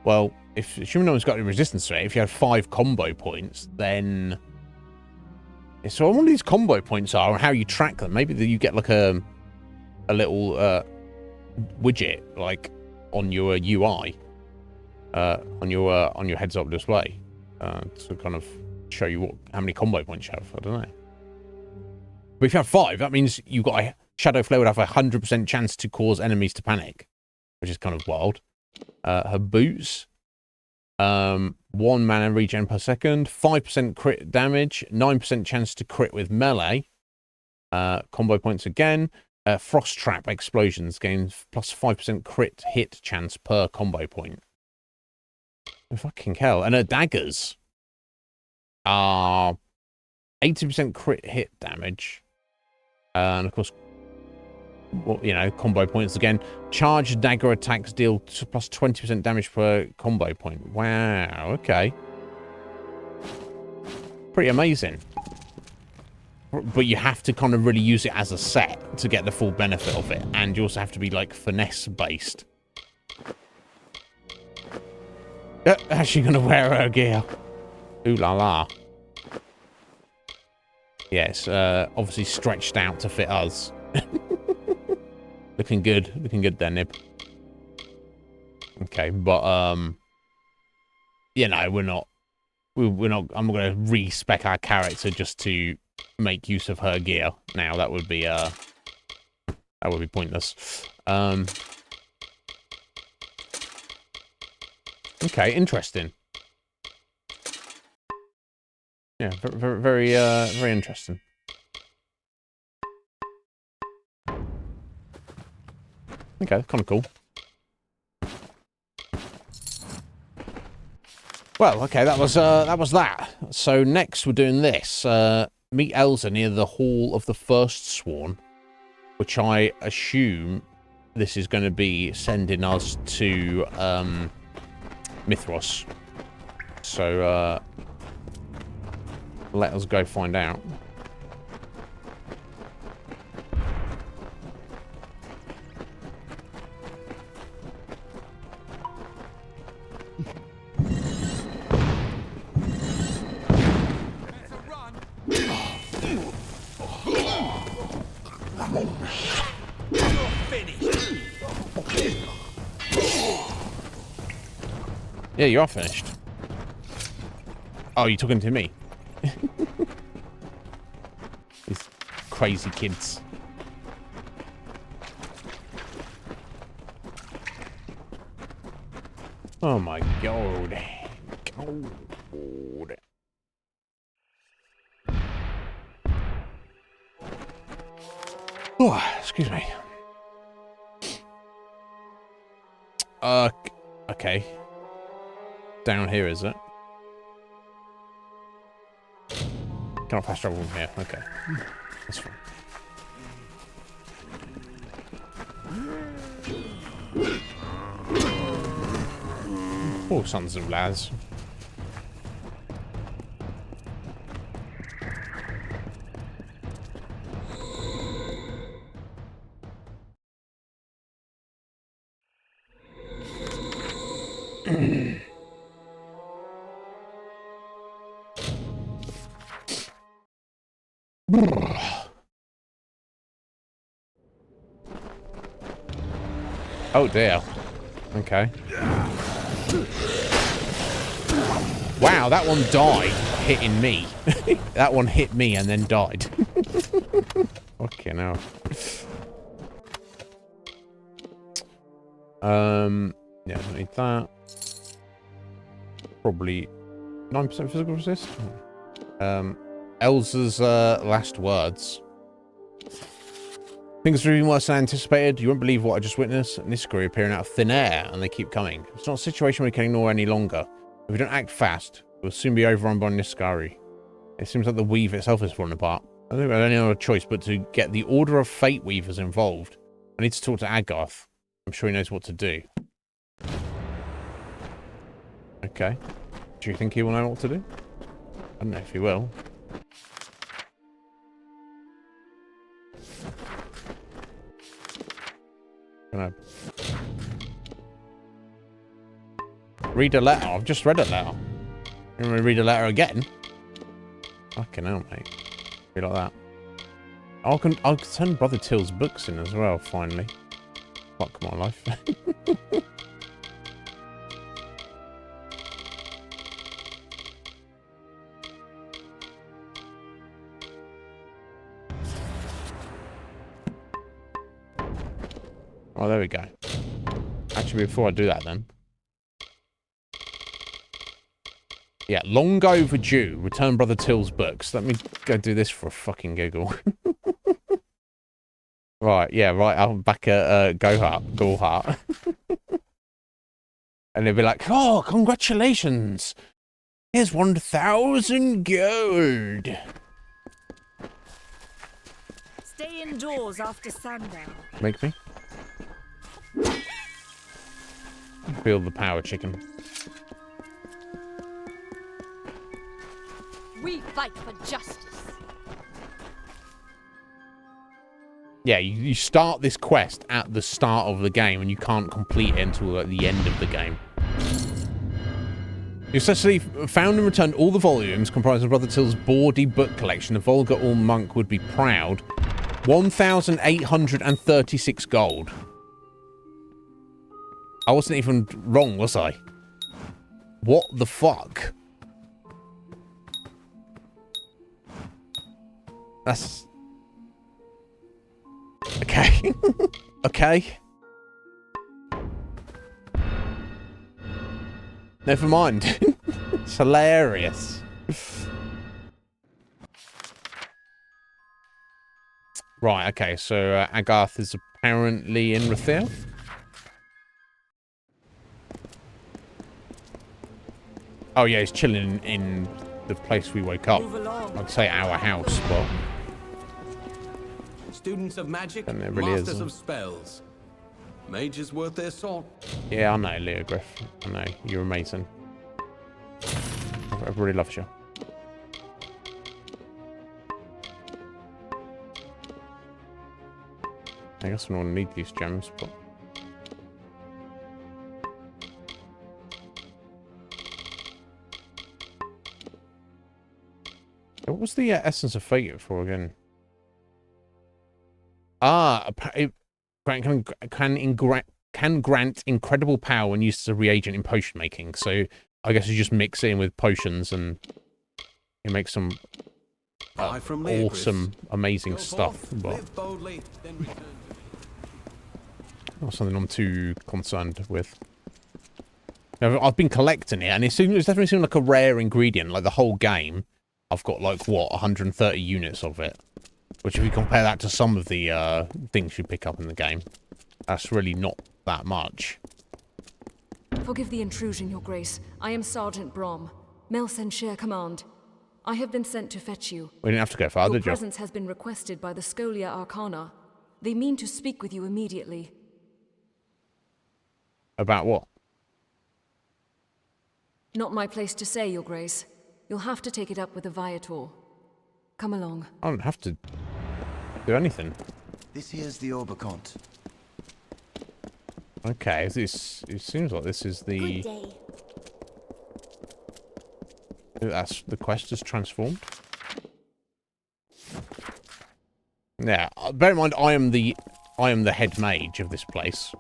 Well, if assuming no one's got any resistance to it, if you have 5 combo points, then... So what these combo points are and how you track them. Maybe you get like a little widget like on your UI, on your heads-up display, to kind of show you how many combo points you have. I don't know. But if you have 5, that means you've got a Shadow Flare would have a 100% chance to cause enemies to panic, which is kind of wild. Her boots, 1 mana regen per second, 5% crit damage, 9% chance to crit with melee. Combo points again. Frost Trap explosions gains plus 5% crit hit chance per combo point. Oh, fucking hell. And her daggers are 80% crit hit damage. And of course, well, you know, combo points again. Charged dagger attacks deal plus 20% damage per combo point. Wow, okay. Pretty amazing. But you have to kind of really use it as a set to get the full benefit of it. And you also have to be, like, finesse-based. How's she going to wear her gear? Ooh la la. Yes, obviously stretched out to fit us. Looking good there, Nib. Okay, but you know, we're not. I'm not going to respec our character just to make use of her gear. Now that would be pointless. Okay, interesting. Yeah, very interesting. Okay, kind of cool. Well, okay, that was that. So next we're doing this. Meet Elsa near the Hall of the First Sworn, which I assume this is going to be sending us to Mithras. So let us go find out. Yeah, you are finished. Oh, you're talking to me? These crazy kids. Oh my god. God. Oh, excuse me. Okay. Down here, is it? Cannot fast travel from here. Okay. That's fine. Oh, sons of lads. Oh dear. Okay. Wow, that one died hitting me. That one hit me and then died. Okay, now. Yeah, don't need that. Probably 9% physical resist. Elsa's last words. Things are even worse than anticipated. You won't believe what I just witnessed. Niskari appearing out of thin air, and they keep coming. It's not a situation we can ignore any longer. If we don't act fast, we'll soon be overrun by Niskari. It seems like the weave itself is falling apart. I don't think we have any other choice but to get the Order of Fate Weavers involved. I need to talk to Agarth. I'm sure he knows what to do. Okay. Do you think he will know what to do? I don't know if he will. Gonna read a letter. I've just read a letter. You want me to read a letter again? Fucking hell, mate. Be like that. I'll turn Brother Till's books in as well, finally. Fuck my life. Oh, there we go. Actually, before I do that then. Yeah, long overdue. Return Brother Till's books. Let me go do this for a fucking giggle. Right, yeah, right. I'm back at Gulhart. And they'll be like, oh, congratulations. Here's 1,000 gold. Stay indoors after sundown. Make me. Feel the power, chicken. We fight for justice. Yeah, you start this quest at the start of the game, and you can't complete it until at the end of the game. You successfully found and returned all the volumes comprising of Brother Till's bawdy book collection. The Volga-All monk would be proud. 1,836 gold. I wasn't even wrong, was I? What the fuck? That's... Okay. Okay. Never mind. It's hilarious. Right, okay, so Agarth is apparently in Rathir. Oh yeah, he's chilling in the place we woke up. I'd say our house, but... Students of magic, really masters of spells. Mages worth their salt. Yeah, I know, Leo Griff. I know, you're amazing. Everybody loves you. I guess we don't need these gems, but... What was the essence of fate for again? Ah, it can grant incredible power when used as a reagent in potion making. So I guess you just mix it in with potions and you make some awesome, amazing stuff. But not something I'm too concerned with. I've been collecting it, and it's definitely seemed like a rare ingredient. Like the whole game, I've got like what 130 units of it. Which, if you compare that to some of the things you pick up in the game, that's really not that much. Forgive the intrusion, Your Grace. I am Sergeant Brom, Melsenshire Command. I have been sent to fetch you. We didn't have to go far, did you? Your presence has been requested by the Scholia Arcana. They mean to speak with you immediately. About what? Not my place to say, Your Grace. You'll have to take it up with the Viator. Come along. I don't have to do anything. This here's the Obercont. Okay, it seems like this is the... Good day. That's the quest is transformed. Yeah, bear in mind I am the head mage of this place.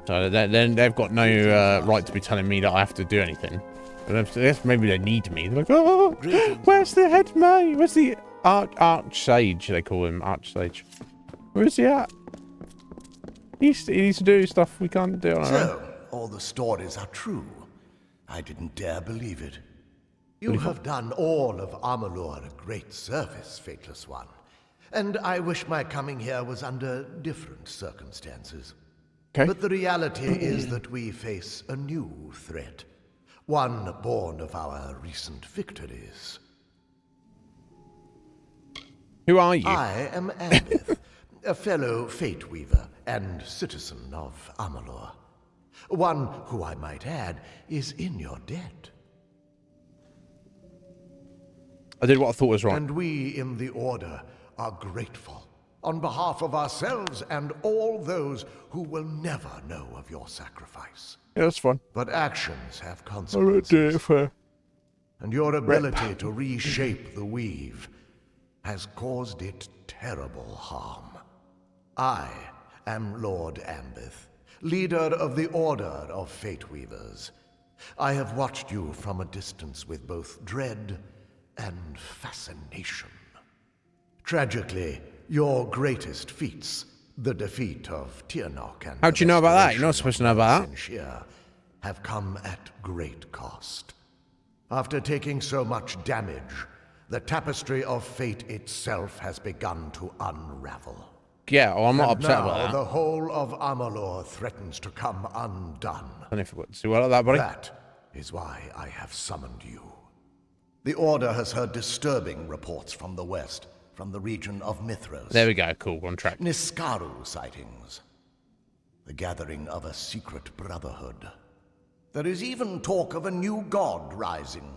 So then they've got no right to be telling me that I have to do anything. But I guess maybe they need me. They're like, oh, where's the head mage? Where's the arch sage? They call him arch sage. Where's he at? He needs to do stuff we can't do on our own. So, all the stories are true. I didn't dare believe it. You have done all of Amalur a great service, Faithless One. And I wish my coming here was under different circumstances. Okay. But the reality is that we face a new threat. One born of our recent victories. Who are you? I am Ambith, a fellow Fate Weaver and citizen of Amalur. One who, I might add, is in your debt. I did what I thought was right. And we in the Order are grateful. on behalf of ourselves and all those who will never know of your sacrifice. Yeah, that's fun. But actions have I consequences. won't do it for... And your ability to reshape the weave has caused it terrible harm. I am Lord Ambith, leader of the Order of Fate Weavers. I have watched you from a distance with both dread and fascination. Tragically, your greatest feats, the defeat of Tirnoch and how'd you know about that? You're not supposed to know about that. Have come at great cost. After taking so much damage, the tapestry of fate itself has begun to unravel. Yeah, well, I'm not upset now, about that. The whole of Amalur threatens to come undone. I don't forgot to see well like that, buddy. That is why I have summoned you. The Order has heard disturbing reports from the west, from the region of Mithras. There we go, cool, on track. Niskaru sightings. The gathering of a secret brotherhood. There is even talk of a new god rising.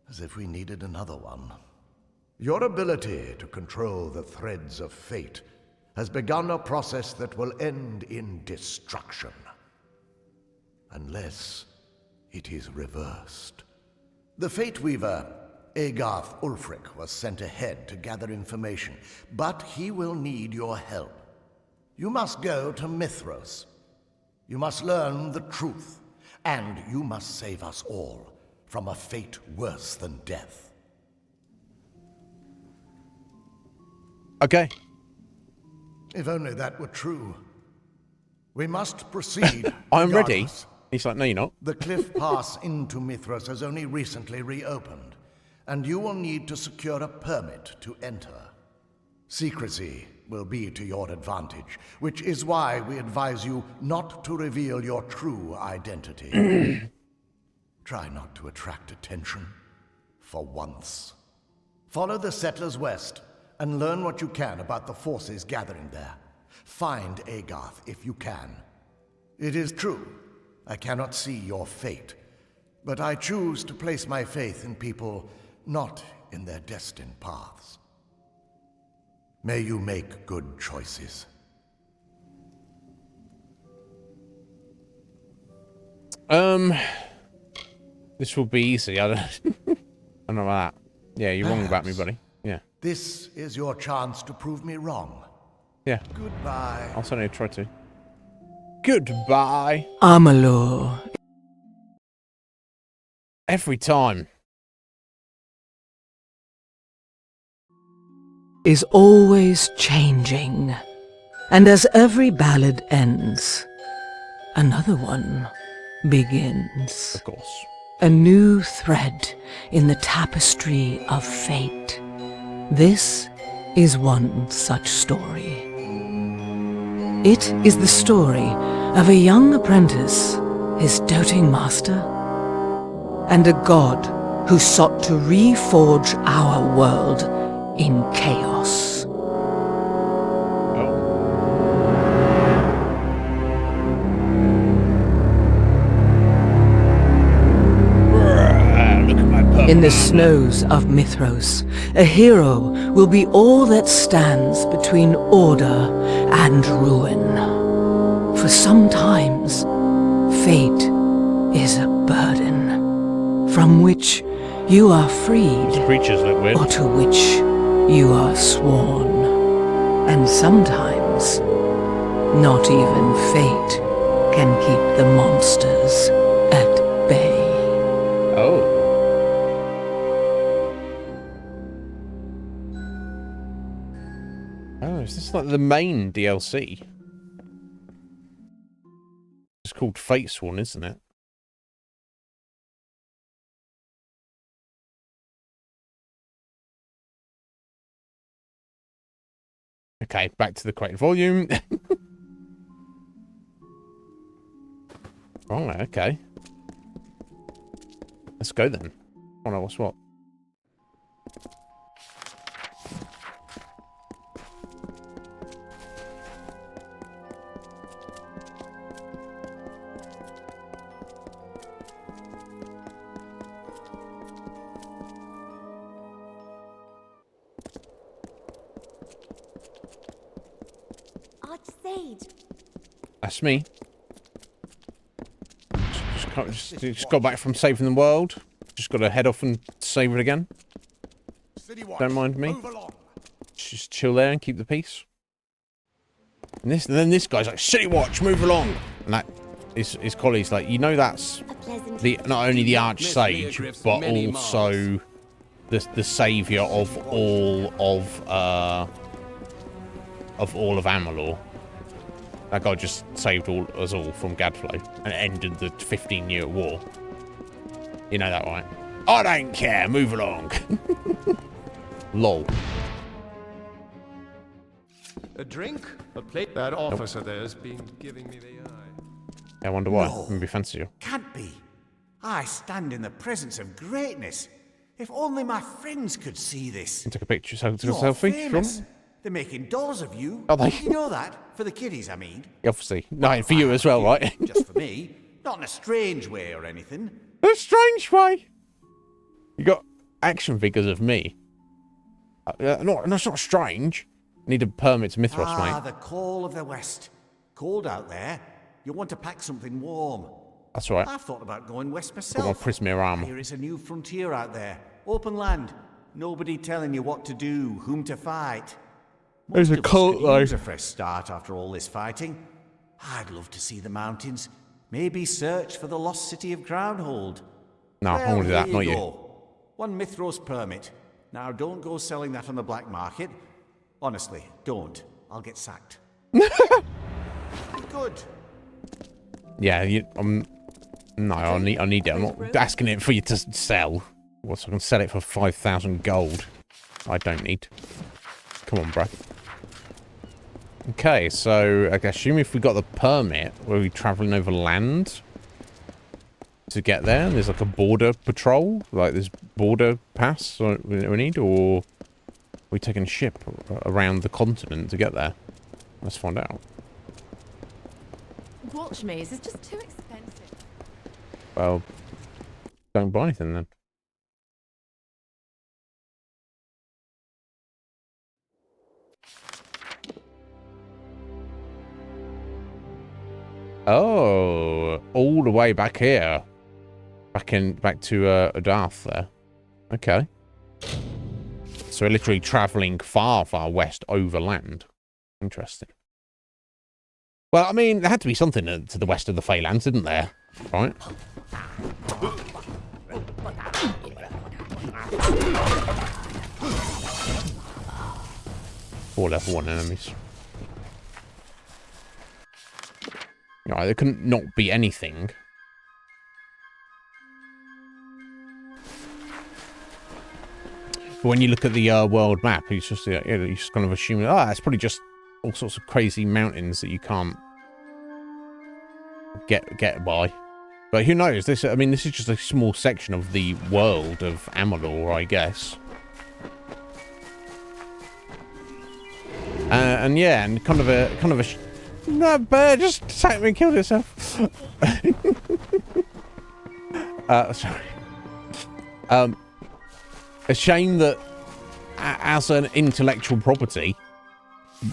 As if we needed another one. Your ability to control the threads of fate has begun a process that will end in destruction. Unless it is reversed. The Fate Weaver, Agarth Ulfric, was sent ahead to gather information, but he will need your help. You must go to Mithras. You must learn the truth, and you must save us all from a fate worse than death. Okay. If only that were true. We must proceed. I'm ready. He's like, no, you're not. The cliff pass into Mithras has only recently reopened, and you will need to secure a permit to enter. Secrecy will be to your advantage, which is why we advise you not to reveal your true identity. Try not to attract attention, for once. Follow the settlers west, and learn what you can about the forces gathering there. Find Agarth if you can. It is true, I cannot see your fate, but I choose to place my faith in people not in their destined paths. May you make good choices. This will be easy. I don't know about that. Yeah, you're wrong about me, buddy. Yeah. This is your chance to prove me wrong. Yeah. Goodbye. I'll certainly try to. Goodbye. Amalur. Every time. Is always changing. And as every ballad ends, another one begins. Of course. A new thread in the tapestry of fate. This is one such story. It is the story of a young apprentice, his doting master, and a god who sought to reforge our world in chaos. In the snows of Mithras, a hero will be all that stands between order and ruin. For sometimes, fate is a burden from which you are freed, creatures look weird, or to which you are sworn. And sometimes, not even fate can keep the monsters at bay. Oh. Oh, is this like the main DLC? It's called Fatesworn, isn't it? Okay, back to the correct volume. Oh, okay. Let's go then. Oh no, what's what? stage. That's me. Just got back from saving the world. Just got to head off and save it again. Don't mind me. Just chill there and keep the peace. And then this guy's like, City Watch, move along. And that is his colleague's like, you know, that's not only the Archsage, but also the savior of all of Amalur. That guy just saved us all from Gadflow and ended the 15-year war. You know that, right? I don't care. Move along. Lol. A drink? A plate? That officer there's been giving me the eye. I wonder why. No. Maybe fancy you. Can't be. I stand in the presence of greatness. If only my friends could see this. Take a picture. Take a You're selfie. famous. They're making dolls of you. Are they? You know that? For the kiddies, I mean. Obviously. No, for you as well, right? Just for me. Not in a strange way or anything. A strange way. You got action figures of me. No, that's not strange. Need a permit to Mithras, mate. The call of the West. Cold out there. You want to pack something warm. That's right. I've thought about going west myself. Got my Prismir armor. Here is a new frontier out there. Open land. Nobody telling you what to do, whom to fight. There's a cult, though. Use a fresh start after all this fighting. I'd love to see the mountains. Maybe search for the lost city of Groundhold. No, I won't do that. Not you. One Mithros permit. Now, don't go selling that on the black market. Honestly, don't. I'll get sacked. Good. Yeah, no, I need it. I'm not asking it for you to sell. What's I can sell it for 5,000 gold. I don't need. Come on, bro. Okay, so I assume if we got the permit, were we traveling over land to get there? There's like a border patrol, like this border pass we need, or are we taking a ship around the continent to get there? Let's find out. Watch me, is this just too expensive? Well, don't buy anything then. Oh, all the way back here. Back to Udarth there. Okay. So we're literally travelling far, far west over land. Interesting. Well, I mean, there had to be something to the west of the Feylands, didn't there? Right? 4 level 1 enemies. Right, there couldn't not be anything. But when you look at the world map, you just kind of assume, it's probably just all sorts of crazy mountains that you can't get by. But who knows? This is just a small section of the world of Amalur, I guess. And yeah, and kind of a no, bird just attacked me and killed itself. Sorry. A shame that as an intellectual property,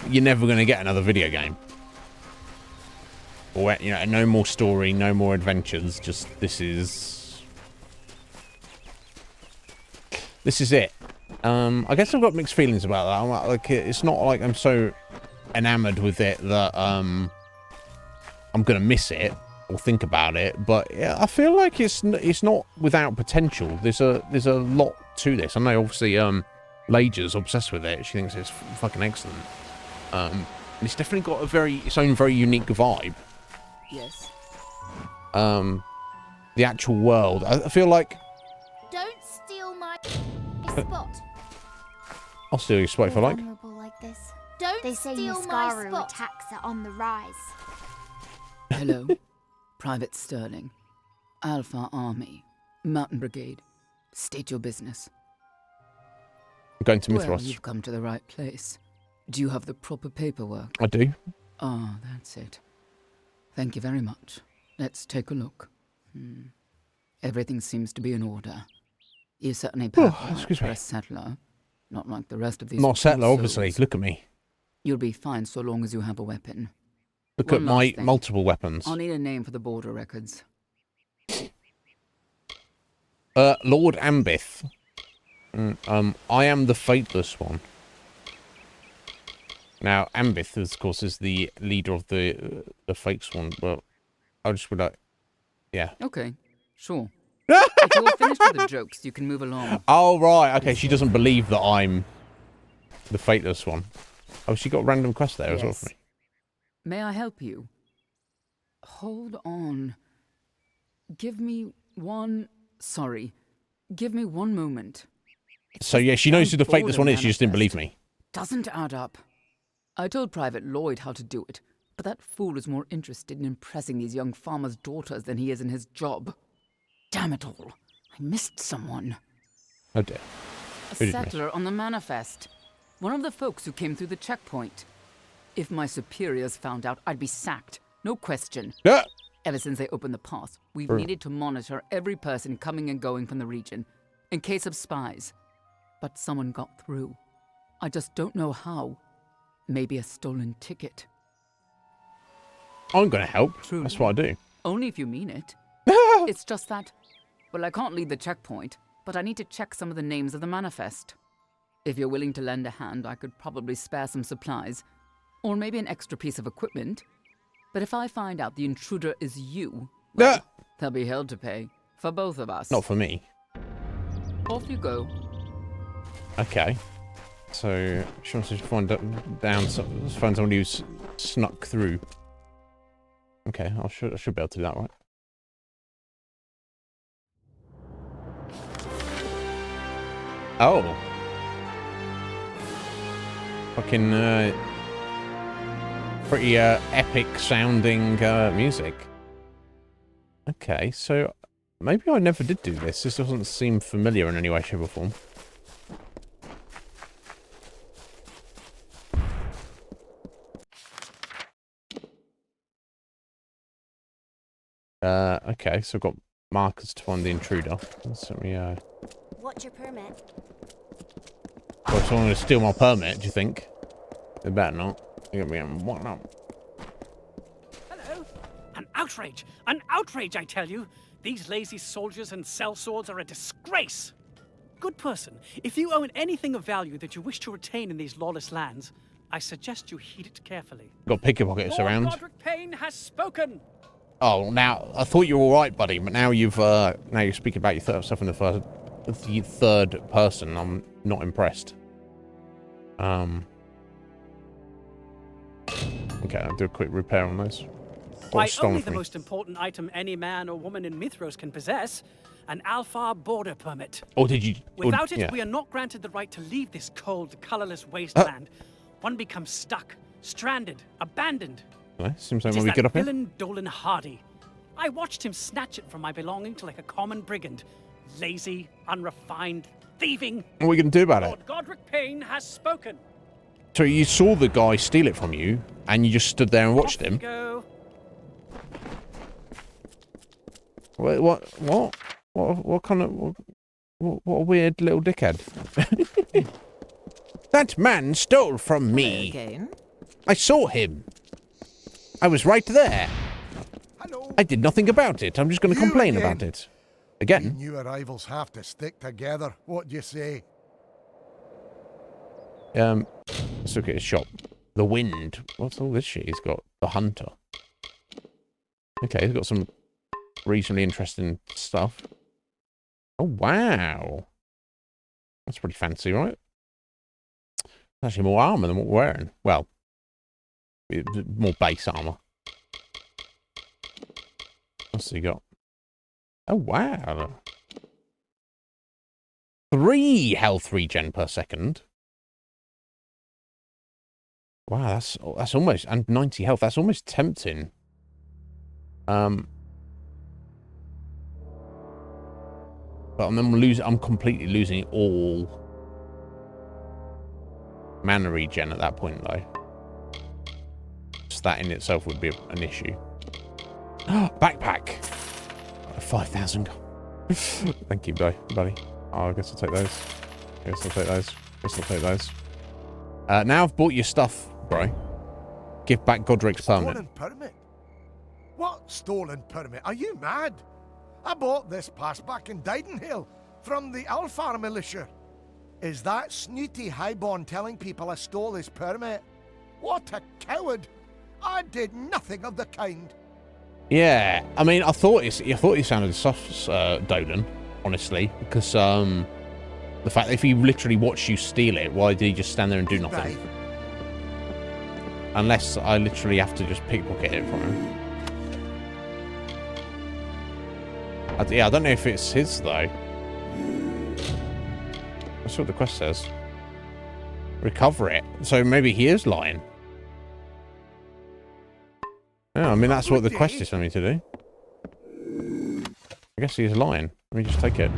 you're never going to get another video game. Or, no more story, no more adventures. Just this is it. I guess I've got mixed feelings about that. Like, it's not like I'm so enamored with it that I'm gonna miss it or think about it, but yeah, I feel like it's not without potential. There's a lot to this. I know obviously Lager's obsessed with it. She thinks it's fucking excellent. It's definitely got its own very unique vibe. Yes. The actual world, I feel like. Don't steal my spot. I'll steal your spot if I like. Like this. Don't they say Niskaru attacks are on the rise. Hello, Private Sterling, Alpha Army, Mountain Brigade. State your business. I'm going to Mithras. Well, you've come to the right place. Do you have the proper paperwork? I do. Ah, that's it. Thank you very much. Let's take a look. Everything seems to be in order. You certainly pass for a settler. Not like the rest of these. Not a settler, obviously. Look at me. You'll be fine so long as you have a weapon. Look at my multiple weapons. I'll need a name for the border records. Lord Ambith. I am the Fateless One. Now, Ambith, of course, is the leader of the Fates One, but I just would like... Yeah. Okay, sure. If you're finished with the jokes, you can move along. Oh, right. Okay, she doesn't believe that I'm the Fateless One. Oh, she got a random quest there as well for me. May I help you? Hold on. Give me one... Sorry. Give me one moment. So, yeah, she knows who the Fateless One is. She just didn't believe me. Doesn't add up. I told Private Lloyd how to do it, but that fool is more interested in impressing these young farmers' daughters than he is in his job. Damn it all. I missed someone. Oh, dear. A settler on the manifest. One of the folks who came through the checkpoint. If my superiors found out, I'd be sacked. No question. Yeah. Ever since they opened the pass, we've needed to monitor every person coming and going from the region, in case of spies. But someone got through. I just don't know how. Maybe a stolen ticket. I'm going to help. True. That's what I do. Only if you mean it. It's just that, well, I can't lead the checkpoint, but I need to check some of the names of the manifest. If you're willing to lend a hand, I could probably spare some supplies, or maybe an extra piece of equipment. But if I find out the intruder is you, well, there'll be hell to pay, for both of us. Not for me. Off you go. Okay. So, she wants to find somebody who's snuck through. Okay, I should be able to do that, right? Oh. Fucking, pretty, epic sounding, music. Okay, so, maybe I never did do this. This doesn't seem familiar in any way, shape, or form. Okay, so I've got markers to find the intruder. Let me, What's your permit? Well, if someone to steal my permit, do you think? They better not. They're gonna be getting what up. Hello? An outrage! An outrage, I tell you! These lazy soldiers and sellswords are a disgrace! Good person, if you own anything of value that you wish to retain in these lawless lands, I suggest you heed it carefully. Got pickpockets around. Godric Payne has spoken! Oh, now, I thought you were alright, buddy, but now you're speaking about yourself in the third person. I'm not impressed. Okay, I'll do a quick repair on those. Why, only the most important item any man or woman in Mithros can possess, an Alfar border permit. Or did you... Without it, we are not granted the right to leave this cold, colorless wasteland. One becomes stuck, stranded, abandoned. Seems like we get up here. Villain Dolan Hardy. I watched him snatch it from my belongings like a common brigand. Lazy, unrefined, thieving. What are we going to do about it? Lord Godric Payne has spoken. So you saw the guy steal it from you, and you just stood there and watched him? Go. Wait, what kind of... What a weird little dickhead. That man stole from me. Again? I saw him. I was right there. Hello. I did nothing about it. I'm just going to complain about it. Again? New arrivals have to stick together. What do you say? Let's look at his shop. The Wind. What's all this shit he's got? The Hunter. Okay, he's got some reasonably interesting stuff. Oh, wow. That's pretty fancy, right? Actually more armor than what we're wearing. Well, more base armor. What's he got? Oh, wow. 3 health regen per second. Wow, that's almost... And 90 health. That's almost tempting. But I'm completely losing all mana regen at that point, though. Just that in itself would be an issue. Backpack! 5,000. Thank you, buddy. Oh, I guess I'll take those. Now I've bought your stuff, bro. give back Godric's permit. Stolen permit? What stolen permit? Are you mad? I bought this pass back in Didenhill from the Alfar militia. Is that snooty highborn telling people I stole his permit? What a coward! I did nothing of the kind. Yeah, I mean, I thought he sounded soft, Dolan, honestly, because the fact that if he literally watched you steal it, why did he just stand there and do nothing? Right. Unless I literally have to just pickpocket it from him. Yeah, I don't know if it's his though. That's what the quest says. Recover it. So maybe he is lying. Yeah, I mean, that's what the quest is for me to do. I guess he's lying. Let me just take it.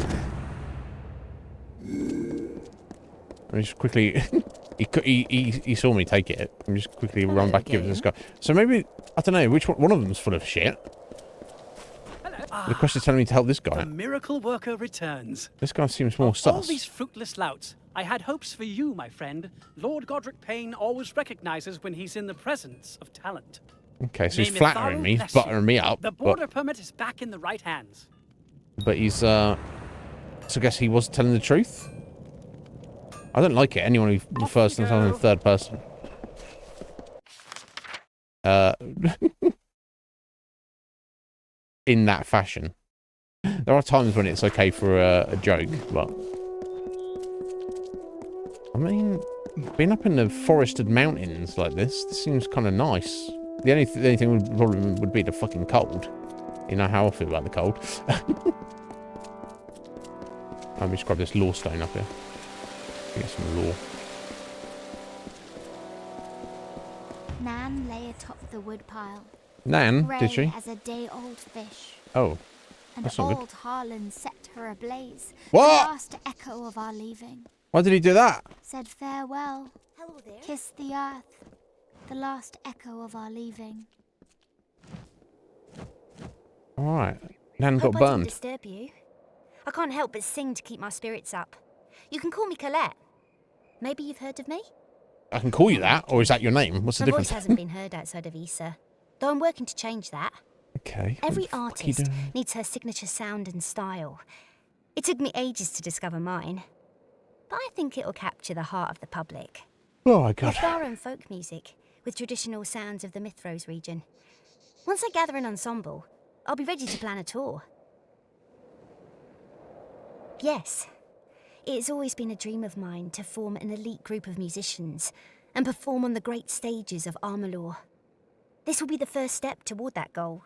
Let me just quickly... he saw me take it. Let me just quickly run back and give it to this guy. So maybe... I don't know, which one of them's full of shit. The quest is telling me to help this guy. The miracle worker returns. This guy seems more sus. All these fruitless louts. I had hopes for you, my friend. Lord Godric Payne always recognizes when he's in the presence of talent. Okay, so he's flattering me, he's buttering me up. The border permit is back in the right hands. But he's, so I guess he was telling the truth? I don't like it. Anyone who refers to themselves in third person. In that fashion. There are times when it's okay for a joke, but... I mean, being up in the forested mountains like this seems kind of nice. The only thing would be the fucking cold. You know how I feel about the cold. Let me just grab this lore stone up here. Get some lore. Nan lay atop the woodpile. Nan, grey did she? as a day-old fish. Oh, and that's not old good. Harlan set her ablaze. What? The last echo of our leaving. Why did he do that? Said farewell. Hello there. Kissed the earth. The last echo of our leaving. All right. Nan got Hope I burned. didn't disturb you. I can't help but sing to keep my spirits up. You can call me Colette. Maybe you've heard of me? I can call you that, or is that your name? What's the My difference? voice hasn't been heard outside of Issa, though I'm working to change that. Okay. Every artist needs her signature sound and style. It took me ages to discover mine, but I think it'll capture the heart of the public. Oh my god. Mitharan folk music, with traditional sounds of the Mithros region. Once I gather an ensemble, I'll be ready to plan a tour. Yes, it has always been a dream of mine to form an elite group of musicians and perform on the great stages of Amalur. This will be the first step toward that goal.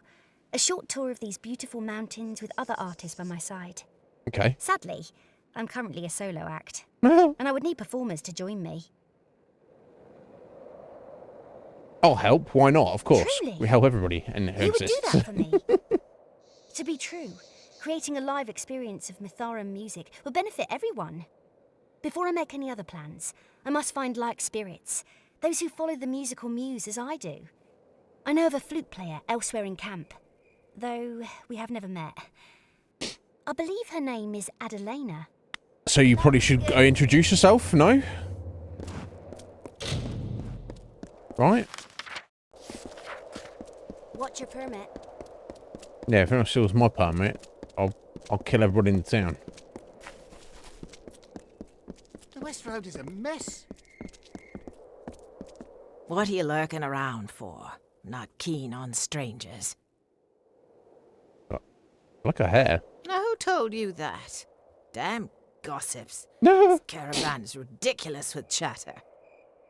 A short tour of these beautiful mountains with other artists by my side. Okay. Sadly, I'm currently a solo act, and I would need performers to join me. I'll help. Why not? Of course. Truly? We help everybody and who You would exists. do that for me. To be true, creating a live experience of Mitharan music would benefit everyone. Before I make any other plans, I must find like spirits, those who follow the musical muse as I do. I know of a flute player elsewhere in camp, though we have never met. I believe her name is Adelena. So you probably should go introduce yourself, no? Right? What's your permit? Yeah, if anyone steals my permit, I'll kill everybody in the town. The West Road is a mess. What are you lurking around for? Not keen on strangers. Look at her hair. Now, who told you that? Damn gossips. No. This caravan is ridiculous with chatter.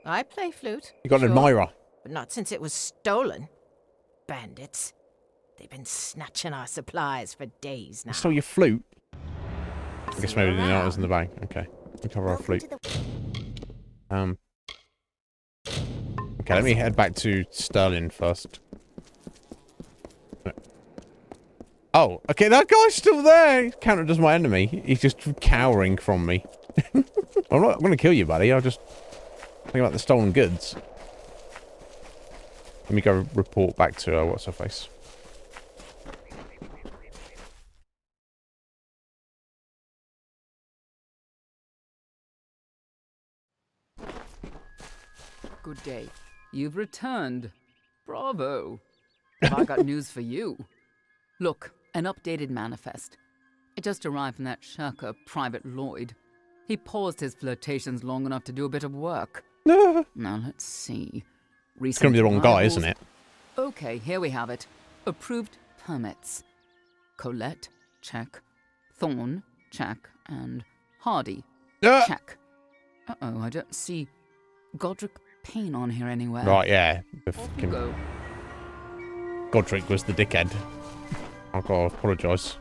I play flute. You got an admirer. But not since it was stolen. Bandits. They've been snatching our supplies for days now. I stole your flute. I guess maybe they didn't know it was in the bag. Okay. Recover our flute. Okay, let me head back to Sterling first. Oh, okay, that guy's still there. He's counted as my enemy. He's just cowering from me. I'm not going to kill you, buddy. I'll just think about the stolen goods. Let me go report back to what's her face. Good day. You've returned. Bravo. Have I got news for you? Look, an updated manifest. It just arrived from that shirker, Private Lloyd. He paused his flirtations long enough to do a bit of work. Now, let's see. It's going to be the wrong guy, isn't it? Okay, here we have it. Approved permits. Colette, check. Thorn, check. And Hardy, check. Uh-oh, I don't see Godric Payne on here anywhere. Right, yeah. Off you go. Godric was the dickhead. I've got to apologise.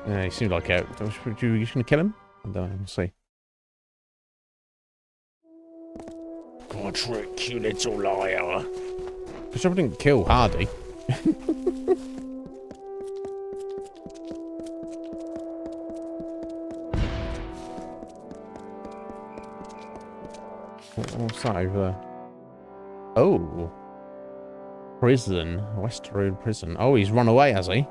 Yeah, he seemed like it. You just going to kill him? I don't know, we'll see. Godric, you little liar. Because I didn't kill Hardy. What's that over there? Oh. Prison. West Road Prison. Oh, he's run away, has he?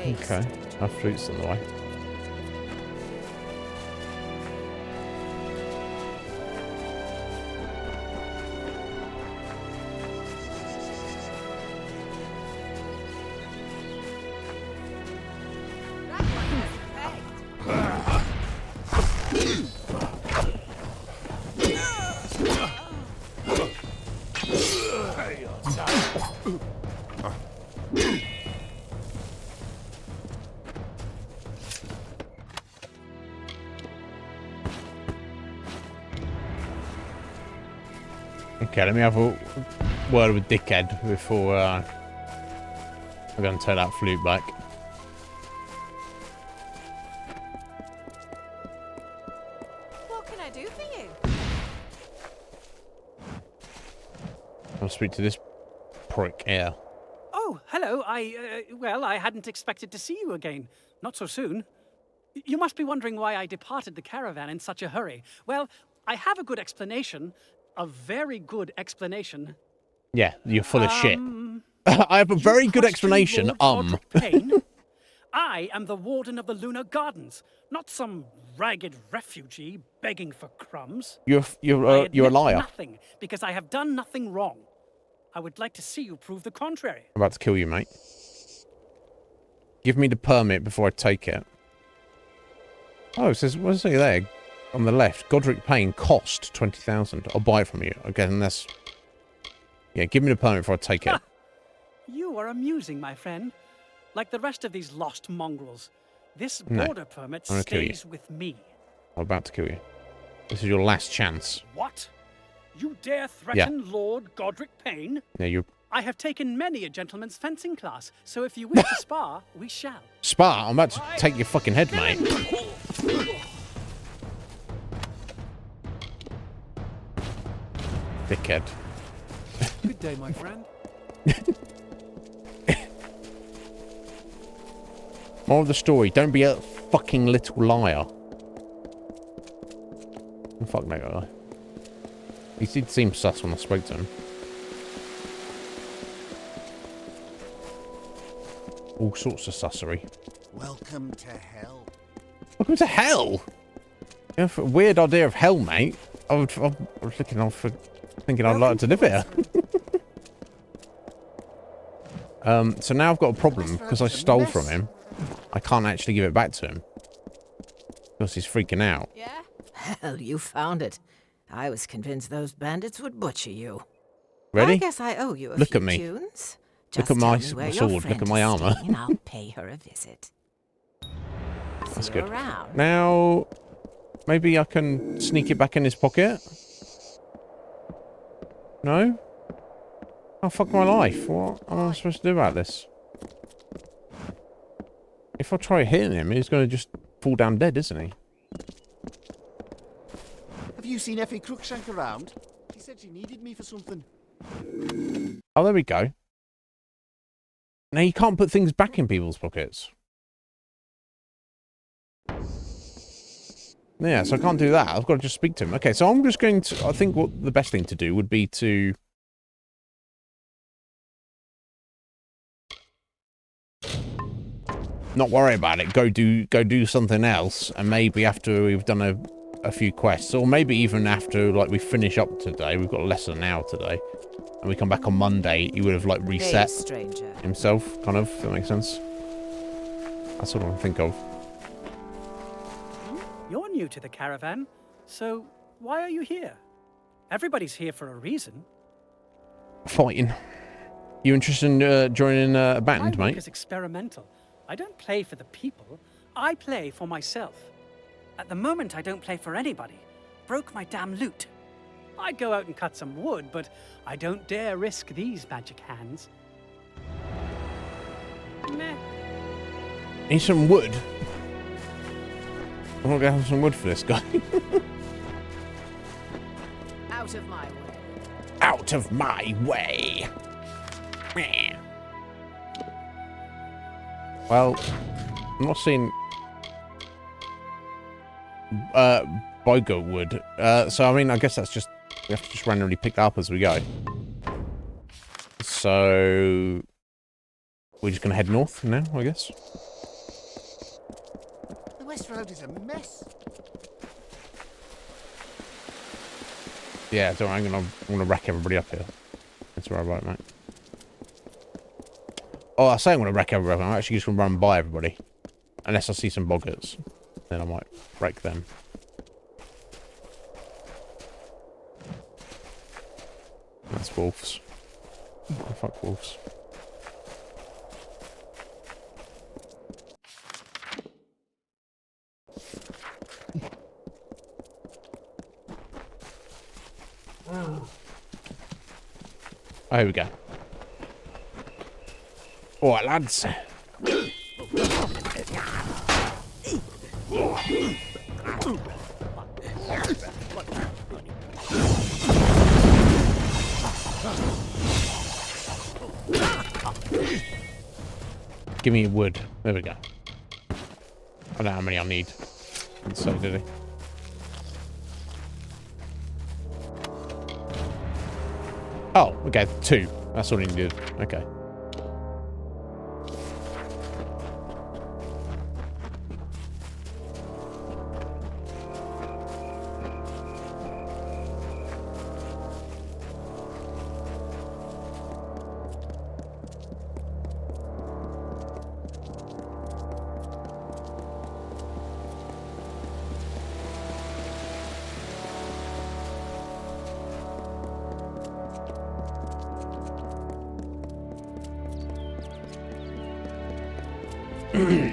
Okay. Our fruit's on the way. Okay, let me have a word with Dickhead before I'm going to turn that flute back. What can I do for you? I'll speak to this prick here. Oh, hello. Well, I hadn't expected to see you again. Not so soon. You must be wondering why I departed the caravan in such a hurry. Well, I have a good explanation. A very good explanation. Yeah, you're full of shit. I have a very good explanation. Payne? I am the warden of the Lunar Gardens, not some ragged refugee begging for crumbs. You're a liar. Nothing, because I have done nothing wrong. I would like to see you prove the contrary. I'm about to kill you, mate. Give me the permit before I take it. Oh, it says, what does it say there? On the left, Godric Payne cost 20,000. I'll buy it from you. Again, that's... Yeah, give me the permit before I take it. You are amusing, my friend. Like the rest of these lost mongrels. This border permit stays with me. I'm about to kill you. This is your last chance. What? You dare threaten Lord Godric Payne? Yeah, you... I have taken many a gentleman's fencing class, so if you wish to spar, we shall. Spar? I'm about to take your fucking head, mate. Dickhead. Good day, my friend. More of the story. Don't be a fucking little liar. Oh, fuck that guy. He did seem sus when I spoke to him. All sorts of sussery. Welcome to hell. Welcome to hell? You have a weird idea of hell, mate. I was looking on for thinking I'd like to live here. So now I've got a problem because I stole from him. I can't actually give it back to him because he's freaking out. Yeah? Hell, you found it. I was convinced those bandits would butcher you. Ready? I guess I owe you a Look few at me. tunes. Look at my sword. Look at my armor. I'll pay her a visit. That's See good. you around. Now, maybe I can sneak it back in his pocket. No? Oh, fuck my life. What am I supposed to do about this? If I try hitting him, he's going to just fall down dead, isn't he? Have you seen Effie Crookshank around? She said she needed me for something. Oh, there we go. Now you can't put things back in people's pockets. Yeah, so I can't do that. I've got to just speak to him. Okay, so I'm just going to... I think what the best thing to do would be to... not worry about it. Go do something else, and maybe after we've done a few quests, or maybe even after like we finish up today. We've got less than an hour today, and we come back on Monday. He would have like reset himself, kind of. If that makes sense. That's what I can think of. You're new to the caravan, so why are you here? Everybody's here for a reason. Fighting. You interested in joining a band, My work mate? is experimental. I don't play for the people. I play for myself. At the moment, I don't play for anybody. Broke my damn lute. I'd go out and cut some wood, but I don't dare risk these magic hands. Meh. Need some wood. I'm not gonna have some wood for this guy. Out of my way. Out of my way. Well, I'm not seeing bogo wood. So I mean, I guess that's just we have to just randomly pick that up as we go. So we're just gonna head north now, I guess. The West Road is a mess. Yeah, so I'm gonna wreck everybody up here. That's all right, mate. Oh, I say I'm gonna wreck everybody. I'm actually just gonna run by everybody, unless I see some boggers. Then I might wreck them. That's wolves. Oh, fuck wolves. Oh, here we go. All right, lads. Give me wood. There we go. I don't know how many I'll need. Didn't say, did he? Oh, okay, 2. That's all he needed. Okay.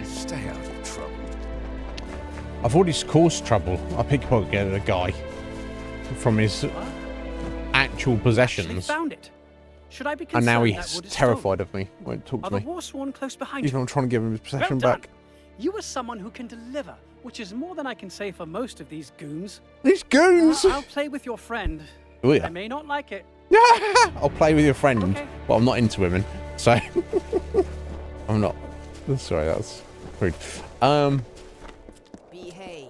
Stay out of trouble. I've already caused trouble. I pickpocketed a guy from his actual possessions. Found it. Should I be And now concerned that he's wood is terrified of me. Won't talk Are to the me. Warsworn close behind Even you? I'm trying to give him his possession Well done. back. You are someone who can deliver, which is more than I can say for most of these goons. These goons! I'll play with your friend. Oh, yeah. I may not like it. I'll play with your friend. Okay. Well, I'm not into women, so I'm not. Sorry, that's rude. Behave.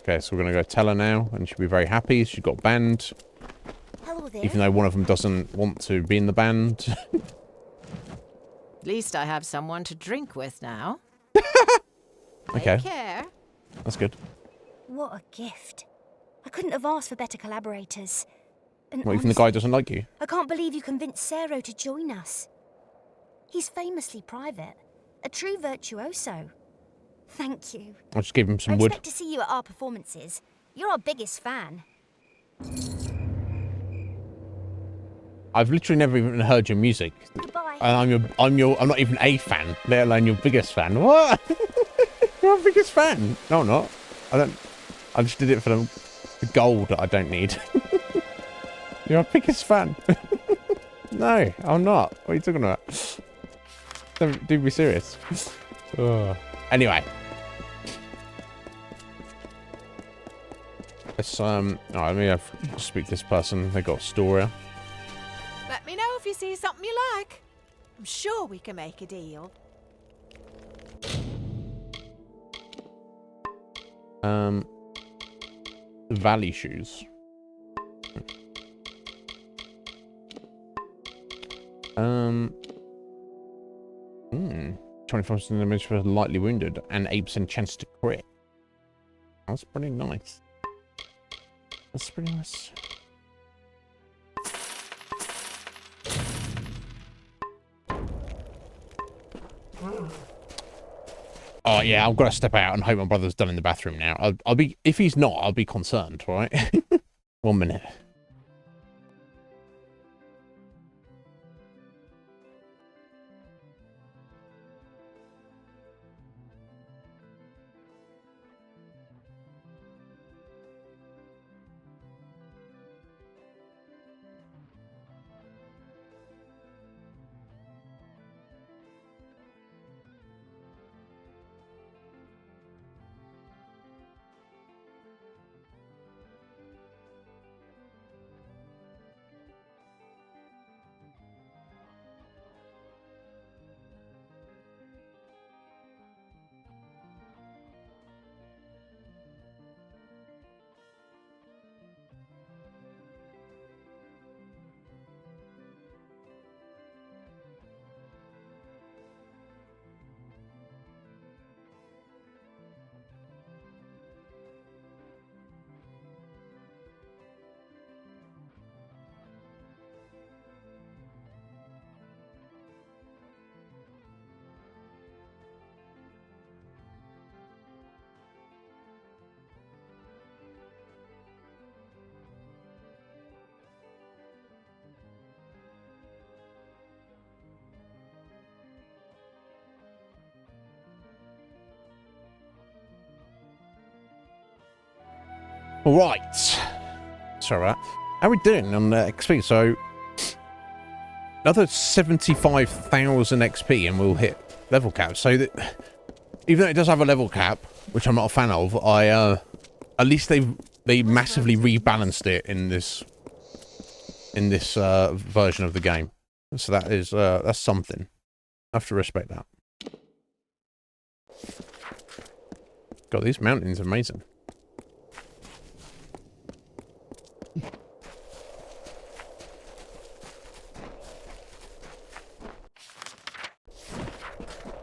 Okay, so we're gonna go tell her now, and she'll be very happy. She got banned, Hello there. even though one of them doesn't want to be in the band. At least I have someone to drink with now. Okay, Take care. that's good. What a gift. I couldn't have asked for better collaborators. And Well, even the guy doesn't like you. I can't believe you convinced Cero to join us. He's famously private, a true virtuoso. Thank you. I'll just give him I some wood. expect to see you at our performances. You're our biggest fan. I've literally never even heard your music. Goodbye. And I'm not even a fan, let alone your biggest fan. What? You're our biggest fan? No, I'm not. I just did it for the gold that I don't need. You're our biggest fan. No, I'm not. What are you talking about? Do be serious. Anyway. Let's alright, let me speak to this person. They got a story. Let me know if you see something you like. I'm sure we can make a deal. Valley shoes. 25% damage for lightly wounded and 8% chance to crit. That's pretty nice. That's pretty nice. Oh yeah, I've got to step out and hope my brother's done in the bathroom now. I'll be, if he's not, I'll be concerned, right? 1 minute. All right. Sorry about that. How are we doing on XP? So, another 75,000 XP and we'll hit level cap. So, that, even though it does have a level cap, which I'm not a fan of, at least they massively rebalanced it in this version of the game. So that is that's something. I have to respect that. God, these mountains are amazing.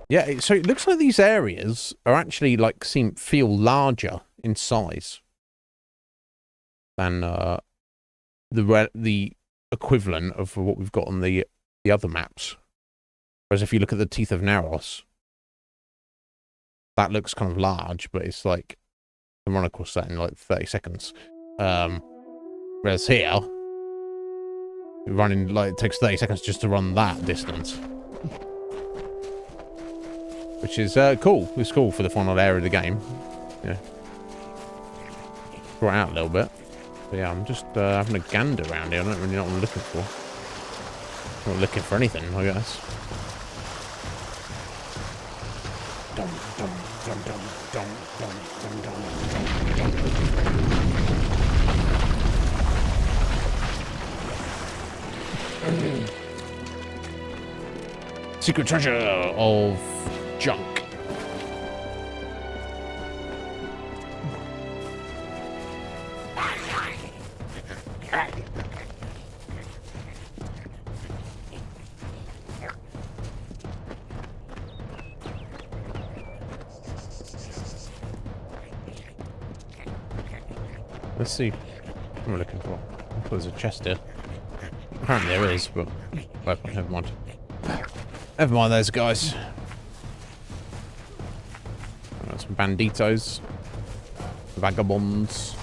Yeah, so it looks like these areas are actually like feel larger in size than the equivalent of what we've got on the other maps. Whereas if you look at the Teeth of Naros, that looks kind of large, but it's like you can run across that in like 30 seconds. Whereas here, running like it takes 30 seconds just to run that distance. Which is cool. It's cool for the final area of the game. Yeah. Brought out a little bit. But yeah, I'm just having a gander around here. I don't really know what I'm looking for. I'm not looking for anything, I guess. Dum, dum, dum, dum, dum, dum, dum, dum, dum. Secret treasure of junk. Let's see what I'm looking for. I thought there's a chest here. Apparently there is, but well, never mind. Never mind those guys. Some banditos. Vagabonds.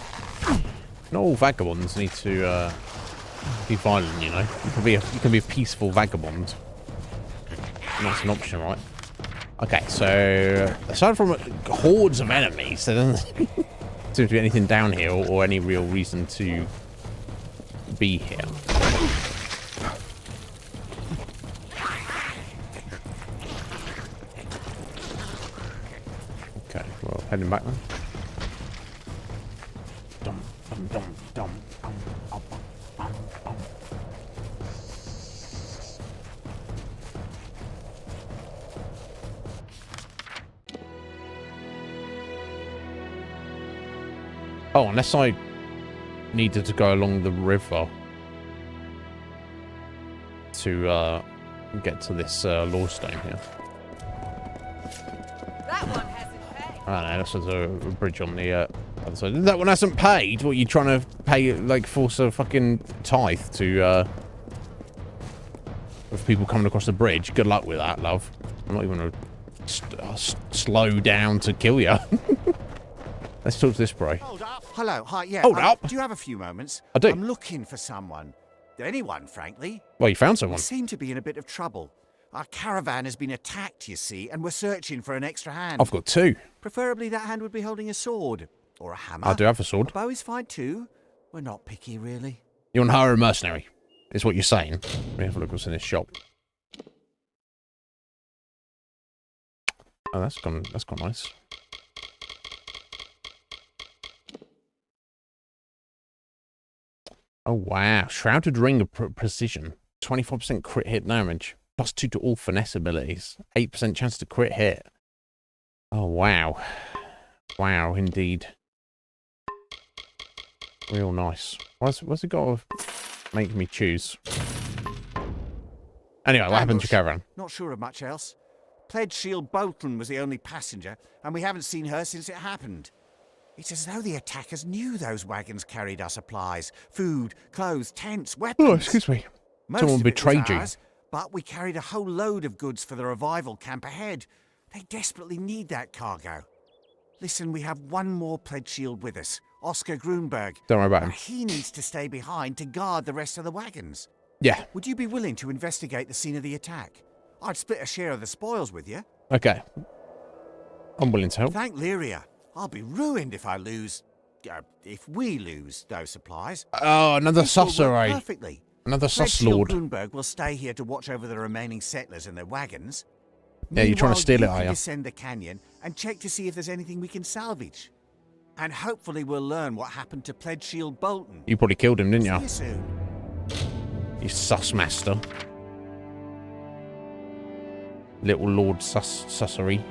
Not all vagabonds need to be violent, you know. You can be a peaceful vagabond. And that's an option, right? Okay, so aside from hordes of enemies, there doesn't seem to be anything down here or any real reason to be here. Okay, well, heading back then. Dum, dum, dum, dum, dum, dum, dum, dum. Oh, unless I needed to go along the river to get to this lore stone here. That one hasn't paid. I don't know, that's a bridge on the other side. That one hasn't paid? What, you trying to pay, like, force a fucking tithe to, of people coming across the bridge? Good luck with that, love. I'm not even going to slow down to kill you. Let's talk to this bro. Hold up. Hello. Hi. Yeah. Hold up. Do you have a few moments? I do. I'm looking for someone. Anyone, frankly. Well, you found someone. We seem to be in a bit of trouble. Our caravan has been attacked, you see, and we're searching for an extra hand. I've got 2. Preferably that hand would be holding a sword. Or a hammer. I do have a sword. A bow is fine too. We're not picky, really. You want to hire a mercenary, is what you're saying. Let me have a look what's in this shop. Oh, that's gone nice. Oh, wow. Shrouded Ring of Precision. 25% crit hit damage. +2 to all finesse abilities. 8% chance to crit hit. Oh, wow. Wow, indeed. Real nice. What's it got to make me choose? Anyway, what happened to Caravan? Not sure of much else. Pledge Shield Bolton was the only passenger, and we haven't seen her since it happened. It's as though the attackers knew those wagons carried our supplies. Food, clothes, tents, weapons. Oh, excuse me. Someone betrayed you. But we carried a whole load of goods for the revival camp ahead. They desperately need that cargo. Listen, we have one more Pledge Shield with us, Oscar Grunberg. Don't worry about him. He needs to stay behind to guard the rest of the wagons. Yeah. Would you be willing to investigate the scene of the attack? I'd split a share of the spoils with you. Okay. I'm willing to help. Thank Lyria. I'll be ruined if if we lose those supplies. Oh, another sorcerer. Perfectly. Another sus lord. Grunberg will stay here to watch over the remaining settlers and their wagons. Yeah, you're trying to steal it, are you? Descend the canyon and check to see if there's anything we can salvage. And hopefully we'll learn what happened to Pledge Shield Bolton. You probably killed him, didn't you? See you soon. You sus master. Little Lord Sussery.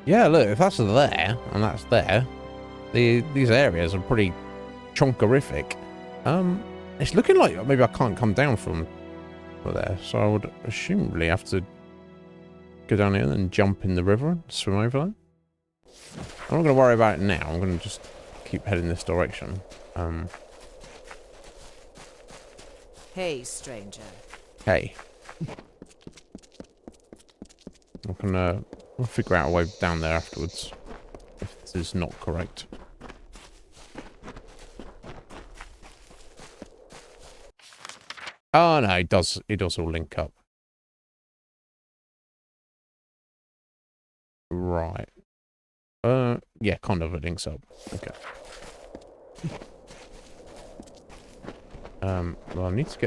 Yeah, look, if that's there, and that's there, these areas are pretty chonkerific. It's looking like maybe I can't come down from there, so I would assumably have to go down here and then jump in the river and swim over there. I'm not going to worry about it now, I'm going to just keep heading this direction. Hey, stranger. Hey. We'll figure out a way down there afterwards, if this is not correct. Oh no, it does all link up. Right. Yeah, kind of it links up. Okay. Well, I need to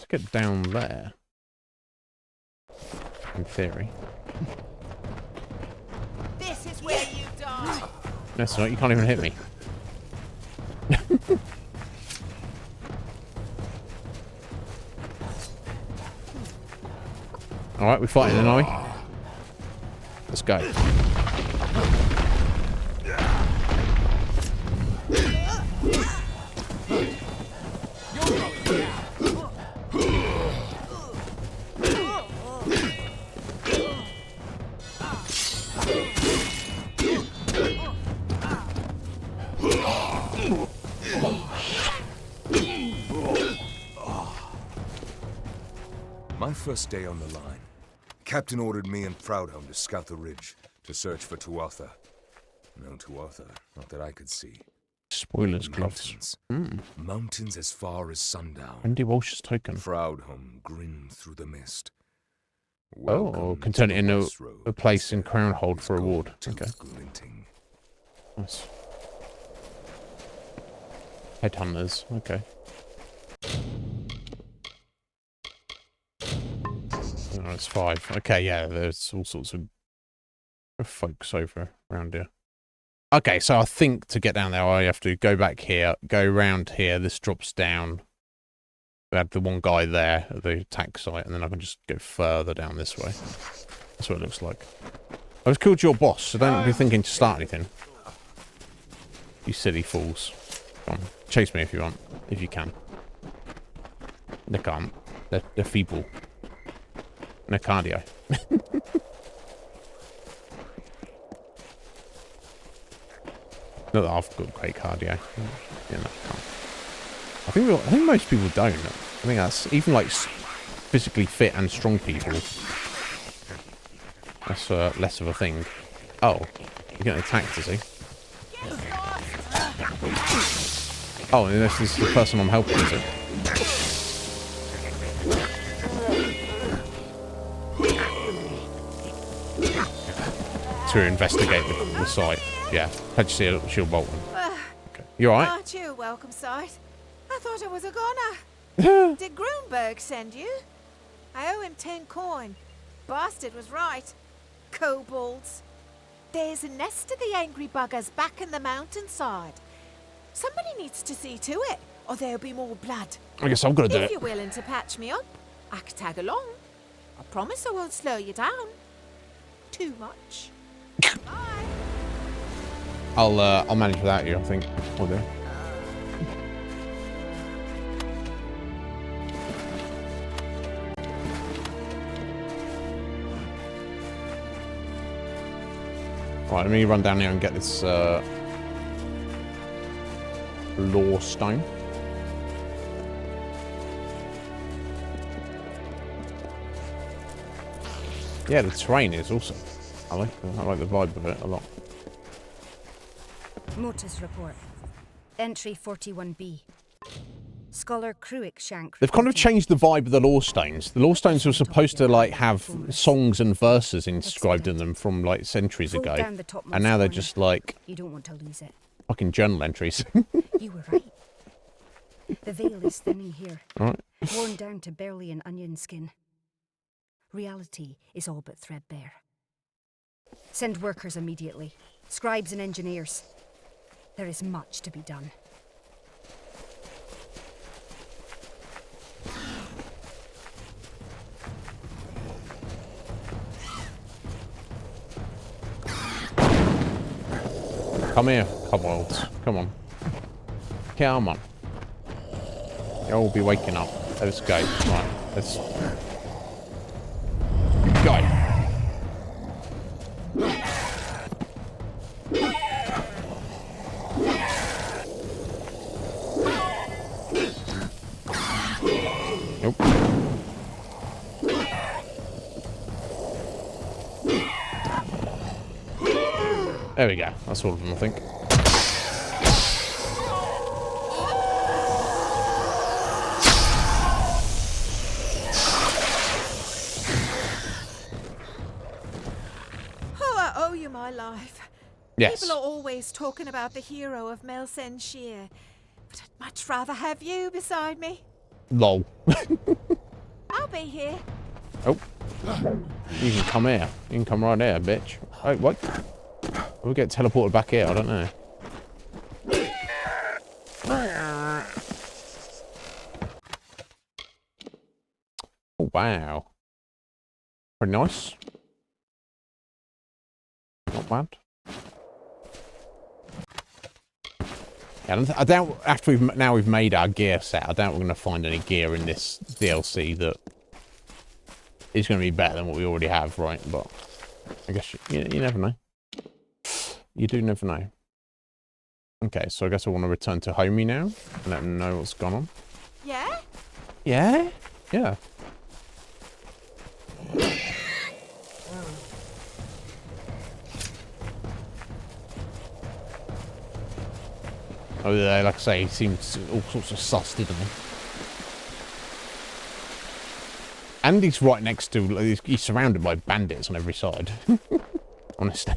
get down there. In theory. This is where you die. No, it's not. You can't even hit me. Alright, we're fighting then, are we? Let's go. My first day on the line. Captain ordered me and Proudhome to scout the ridge, to search for Tuatha. No Tuatha, not that I could see. Spoilers, gloves. Mountains as far as sundown. Andy Walsh's token. Proudhome grinned through the mist. Oh, can turn it into a place in Crownhold for reward. Okay. Glinting. Nice. Headhunters. Okay. Oh, it's 5. Okay, yeah, there's all sorts of folks over around here. Okay, so I think to get down there, I have to go back here, go round here. This drops down. We had the one guy there at the attack site, and then I can just go further down this way. That's what it looks like. I was killed your boss, so don't be thinking to start anything. You silly fools. Come on, chase me if you want, if you can. They can't. They're feeble. No cardio. Not that I've got great cardio. Yeah, no, I can't. I think most people don't. I think that's even like physically fit and strong people. That's less of a thing. Oh, you're getting attacked, is he? Oh, and this is the person I'm helping, is it? To investigate the site. Yeah, how'd you see a shield Bolton? Okay. You alright? Aren't you a welcome sight? I thought I was a goner. Did Grunberg send you? I owe him 10 coin. Bastard was right. Kobolds. There's a nest of the angry buggers back in the mountainside. Somebody needs to see to it, or there'll be more blood. I guess I've got to do it. If you're willing to patch me up, I could tag along. I promise I won't slow you down. Too much. Bye. I'll manage without you, I think. I'll do. Right, let me run down here and get this lore stone. Yeah, the terrain is awesome. I like the vibe of it a lot. Mortis report. Entry 41B. Scholar Cruikshank. They've kind of changed the vibe of the lore stones. The lore stones were supposed to like have songs and verses inscribed in them from like centuries ago, and now they're just like you don't want to lose it. Fucking journal entries. You were right. The veil is thinning here, right. Worn down to barely an onion skin. Reality is all but threadbare. Send workers immediately. Scribes and engineers. There is much to be done. Come here, kobolds. Come on. Come on. You'll be waking up. Let's go. Right, let's go. Nope. There we go. That's all of them, I think. Oh, I owe you my life. Yes. People are always talking about the hero of Melsenshire, but I'd much rather have you beside me. Lol. I'll be here. Oh. You can come here. You can come right here, bitch. Oh, what? We'll get teleported back here, I don't know. Oh, wow. Pretty nice. Not bad. Yeah, I doubt after we've made our gear set, I doubt we're going to find any gear in this DLC that is going to be better than what we already have, right? But I guess you never know. You do never know. Okay, so I guess I want to return to Homie now and let them know what's gone on. Yeah? Yeah? Yeah. Oh, yeah, like I say, he seems all sorts of sus, didn't he? And he's right next to, he's surrounded by bandits on every side. Honestly.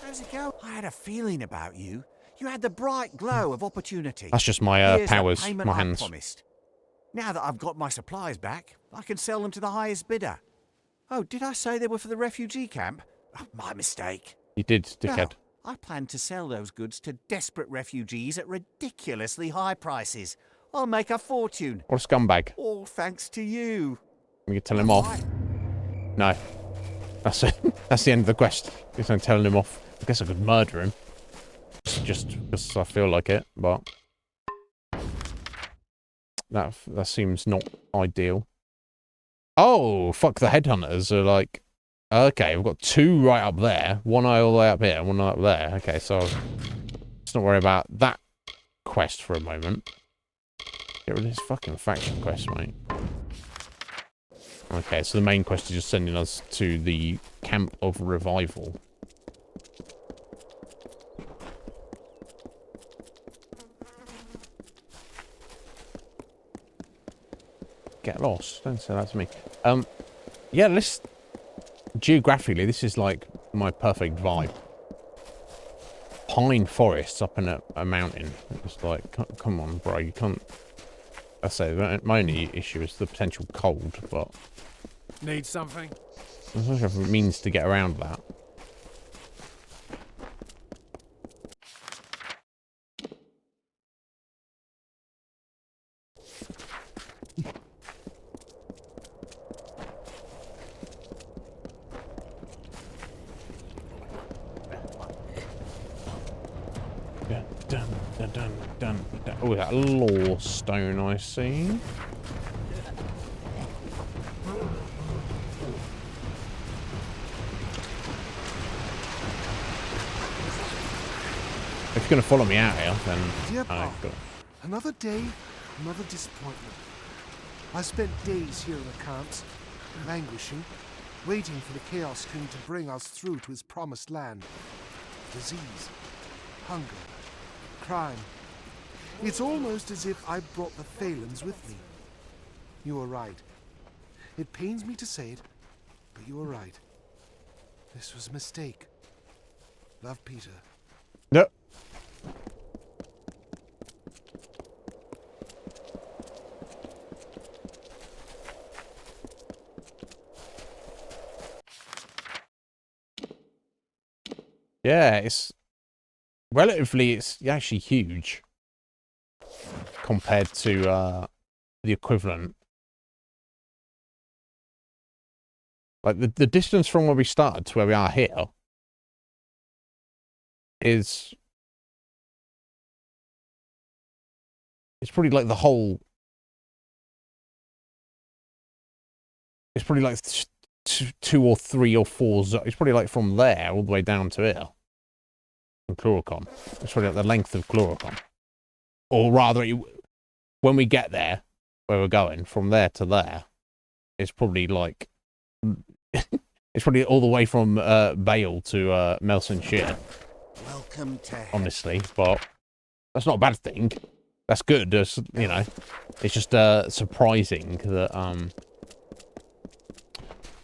How's it go? I had a feeling about you. You had the bright glow of opportunity. That's just my Here's the powers, payment my I hands. promised. Now that I've got my supplies back, I can sell them to the highest bidder. Oh, did I say they were for the refugee camp? Oh, my mistake. You did, dickhead. Well, I plan to sell those goods to desperate refugees at ridiculously high prices. I'll make a fortune. What a scumbag. All thanks to you. We can tell him off. No. That's it. That's the end of the quest. I guess I'm telling him off. I guess I could murder him. Just because I feel like it, but that seems not ideal. Oh, fuck, the headhunters are like, okay, we've got 2 right up there, 1 all the way up here, 1 up there. Okay, so let's not worry about that quest for a moment. Get rid of this fucking faction quest, mate. Okay, so the main quest is just sending us to the Camp of Revival. Get lost. Don't say that to me. Yeah, geographically, this is like my perfect vibe. Pine forests up in a mountain. It's like, come on, bro, you can't. I say my only issue is the potential cold, but Need something? I'm not sure if it means to get around that. Oh, that law stone I see. If you're going to follow me out here, then... Dear Bob, another day, another disappointment. I spent days here in the camps, languishing, waiting for the Chaos King to bring us through to his promised land. Disease, hunger, crime. It's almost as if I brought the Phalans with me. You were right. It pains me to say it, but you were right. This was a mistake. Love, Peter. No. Yeah, it's actually huge compared to the equivalent. Like the distance from where we started to where we are here is it's probably like the whole. It's probably like 2 or 3 or 4. It's probably like from there all the way down to here. From Chlorocon. It's probably like the length of Chlorocon. Or rather, when we get there, where we're going, from there to there, it's probably like... it's probably all the way from Bale to Melson-Shear. Welcome to honestly, but that's not a bad thing. That's good. It's, you know, it's just surprising that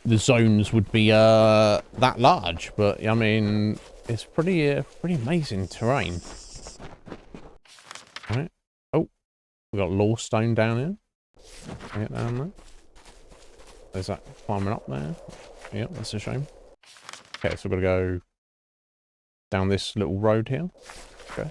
the zones would be that large. But I mean, it's pretty amazing terrain. All right. Oh, we got Lawstone down here. Get down there. There's that climbing up there. Yeah, that's a shame. Okay, so we've got to go down this little road here. Okay.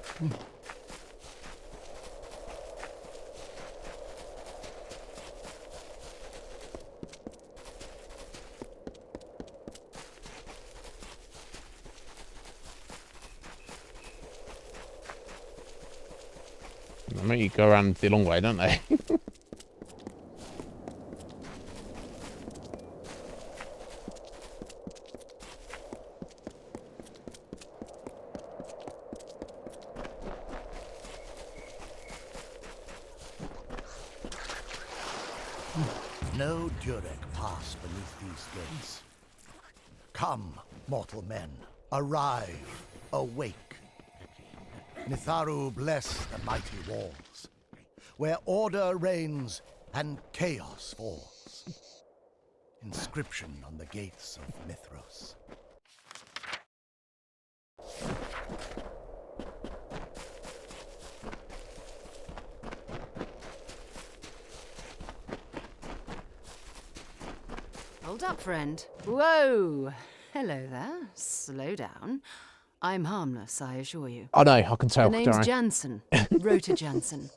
They make you go around the long way, don't they? No Durek pass beneath these gates. Come, mortal men, arrive, awake. Nitharu bless the mighty walls, where order reigns and chaos falls. Inscription on the gates of Mithros. Hold up, friend. Whoa! Hello there. Slow down. I'm harmless, I assure you. Oh no, I can tell. The name's Jansen. Rota Jansen.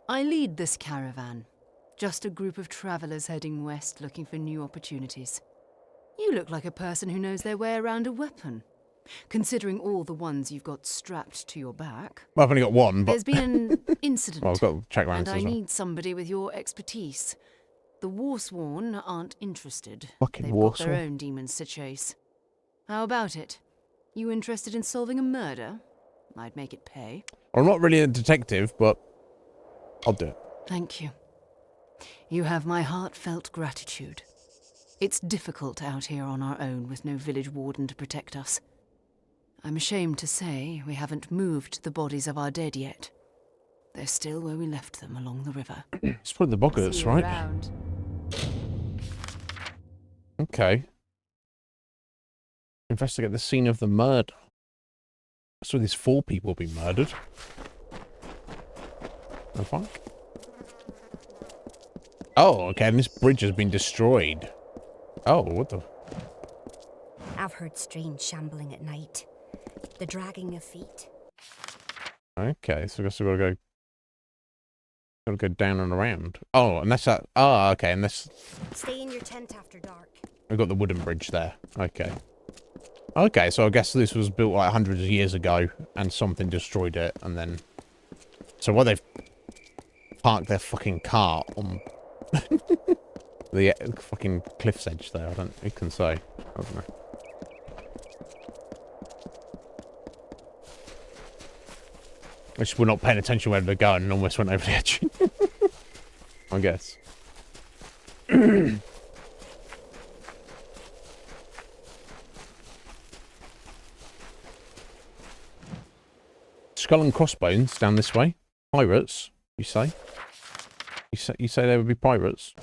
I lead this caravan. Just a group of travelers heading west looking for new opportunities. You You look like a person who knows their way around a weapon, considering all the ones you've got strapped to your back. Well, I've only got one, but... There's been an incident, well, I've got to check around and I as well. need somebody with your expertise. The Warsworn aren't interested. Fucking They've got their Warsworn. own demons to chase. How about it? You interested in solving a murder? I'd make it pay. I'm not really a detective, but I'll do it. Thank you. You have my heartfelt gratitude. It's difficult out here on our own with no village warden to protect us. I'm ashamed to say we haven't moved the bodies of our dead yet. They're still where we left them along the river. It's probably the Boggarts, right? Around. Okay. Investigate the scene of the murder. So these 4 people being murdered. The fuck? Oh, okay, and this bridge has been destroyed. Oh, what the... I've heard strange shambling at night. The dragging of feet. Okay, so I guess we've got to go... Got to go down and around. Oh, and that's that... Oh, okay, and this... Stay in your tent after dark. We've got the wooden bridge there. Okay. Okay, so I guess this was built like hundreds of years ago, and something destroyed it, and then... So what they've parked their fucking car on the fucking cliff's edge there. I don't... Who can say? I don't know. I just were not paying attention where they're going and almost went over the edge. I guess. Skull and crossbones down this way. Pirates, you say? You say there would be pirates?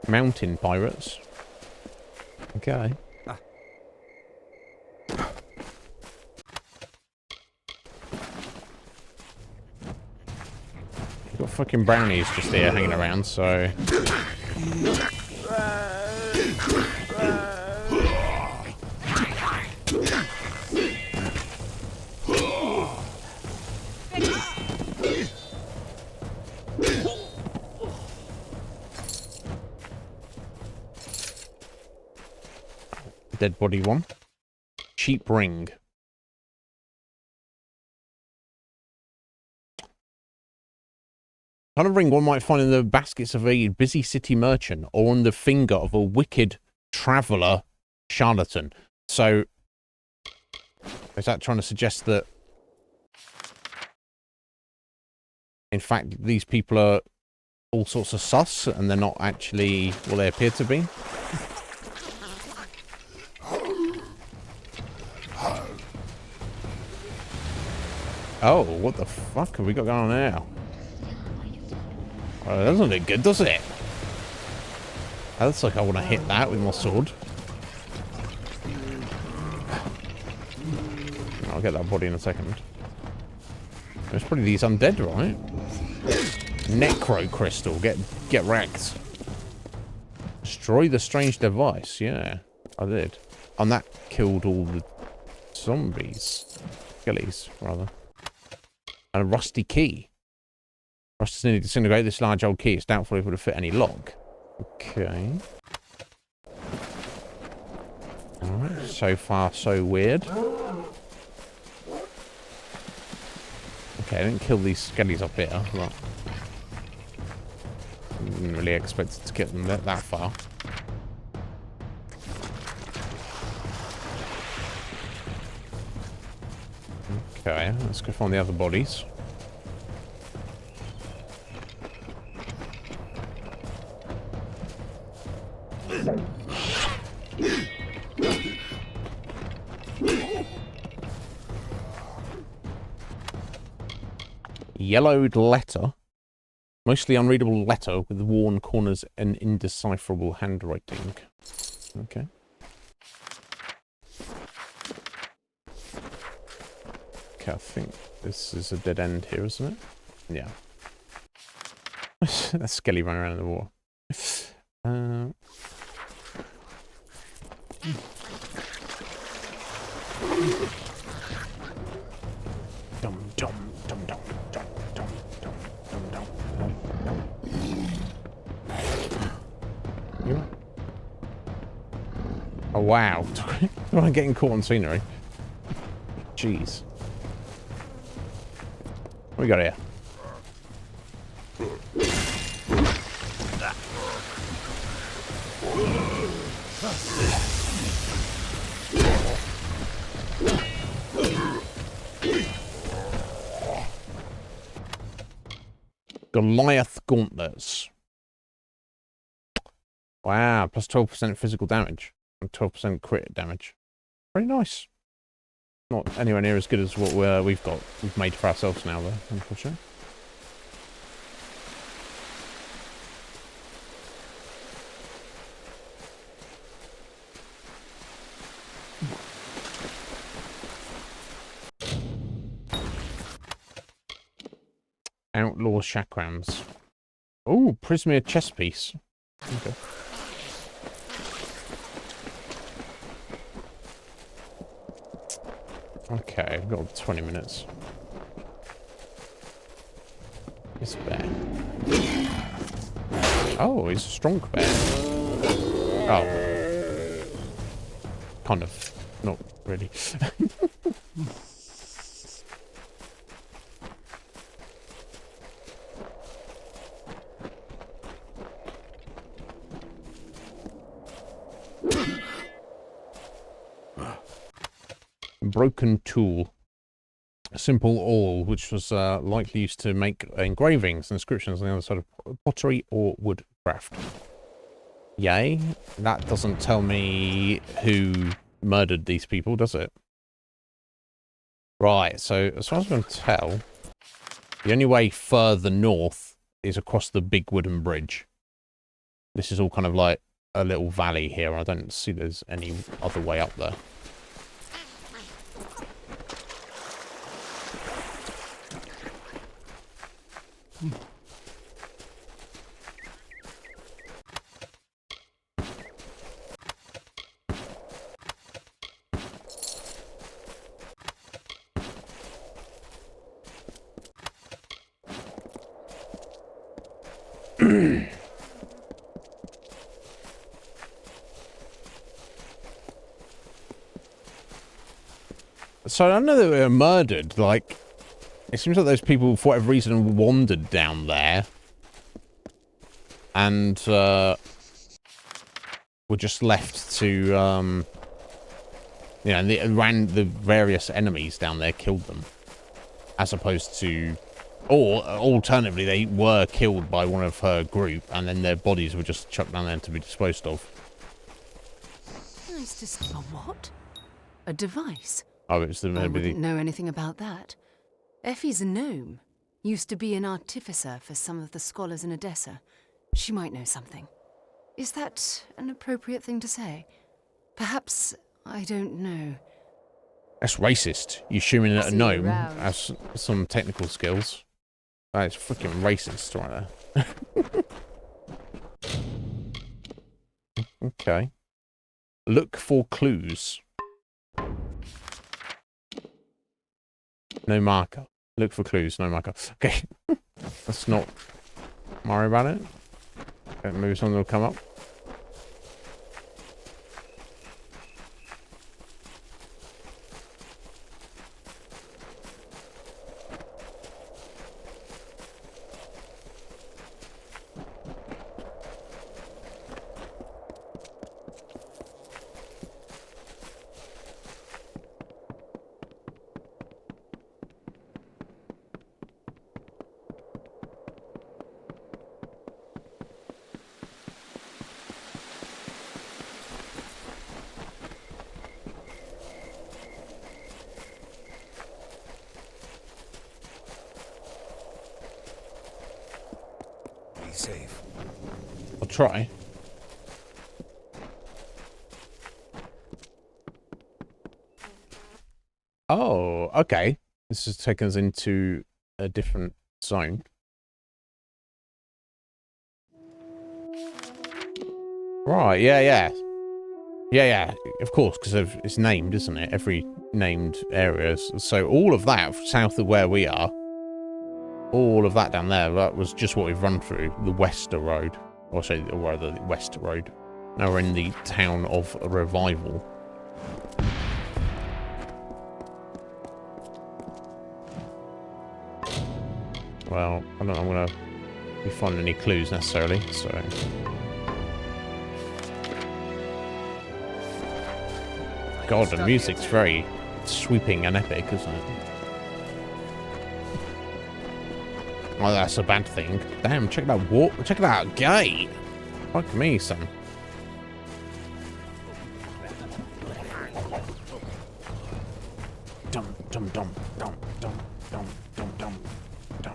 Mountain pirates. Okay. You've got fucking brownies just here hanging around, so... Dead body one. Cheap ring. Kind of ring one might find in the baskets of a busy city merchant or on the finger of a wicked traveller charlatan. So, is that trying to suggest that, in fact, these people are all sorts of sus and they're not actually what they appear to be? Oh, what the fuck have we got going on now? Oh, that doesn't look good, does it? That looks like I want to hit that with my sword. I'll get that body in a second. There's probably these undead, right? Necro crystal, get wrecked. Destroy the strange device, yeah, I did. And that killed all the zombies. Skellies, rather. And a rusty key. Rust has nearly disintegrated this large old key. It's doubtful if it would have fit any lock. Okay. Alright, so far so weird. Okay, I didn't kill these skellies up here, but... I didn't really expect to get them that far. Okay, let's go find the other bodies. Yellowed letter. Mostly unreadable letter with worn corners and indecipherable handwriting. Okay. Okay, I think this is a dead end here, isn't it? Yeah. That's Skelly running around in the water. Dum dum dum dum dum dum dum dum dum. Oh, wow. I'm getting caught on scenery. Jeez. What we got here? Goliath gauntlets. Wow, plus 12% physical damage and 12% crit damage. Pretty nice. Not anywhere near as good as what we've made for ourselves now, though, unfortunately. Outlaw chakrams. Oh, Prismir chess piece. Okay. Okay, I've got 20 minutes. This bear. Oh, he's a strong bear. Oh. Kind of. Not really. Broken tool. A simple awl, which was likely used to make engravings and inscriptions on the other side of pottery or woodcraft. Yay. That doesn't tell me who murdered these people, does it? Right, so as far as I can tell, the only way further north is across the big wooden bridge. This is all kind of like a little valley here. I don't see there's any other way up there. So I know they were murdered, like, it seems like those people, for whatever reason, wandered down there. And, were just left to, you know, and the various enemies down there killed them. As opposed to, or alternatively, they were killed by one of her group, and then their bodies were just chucked down there to be disposed of. Nice to see. A what? A device? Oh, it was the... I wouldn't know anything about that. Effie's a gnome. Used to be an artificer for some of the scholars in Odessa. She might know something. Is that an appropriate thing to say? Perhaps, I don't know. That's racist. You assuming that a gnome has some technical skills. That is freaking racist right there. Okay. Look for clues. No marker. Look for clues, no marker. Okay. Let's not worry about it. Okay, maybe something will come up. Safe. I'll try. Oh, okay. This has taken us into a different zone. Right, yeah. Yeah, of course, because it's named, isn't it? Every named areas. So all of that south of where we are, all of that down there, that was just what we've run through, the Wester Road. Or say, or rather, the West Road. Now we're in the town of Revival. Well, I don't know, I'm going to be finding any clues necessarily, so... God, the music's very sweeping and epic, isn't it? Oh, that's a bad thing. Damn, check that gate. Fuck me, son. Dum dum dum dum dum dum dum dum dum.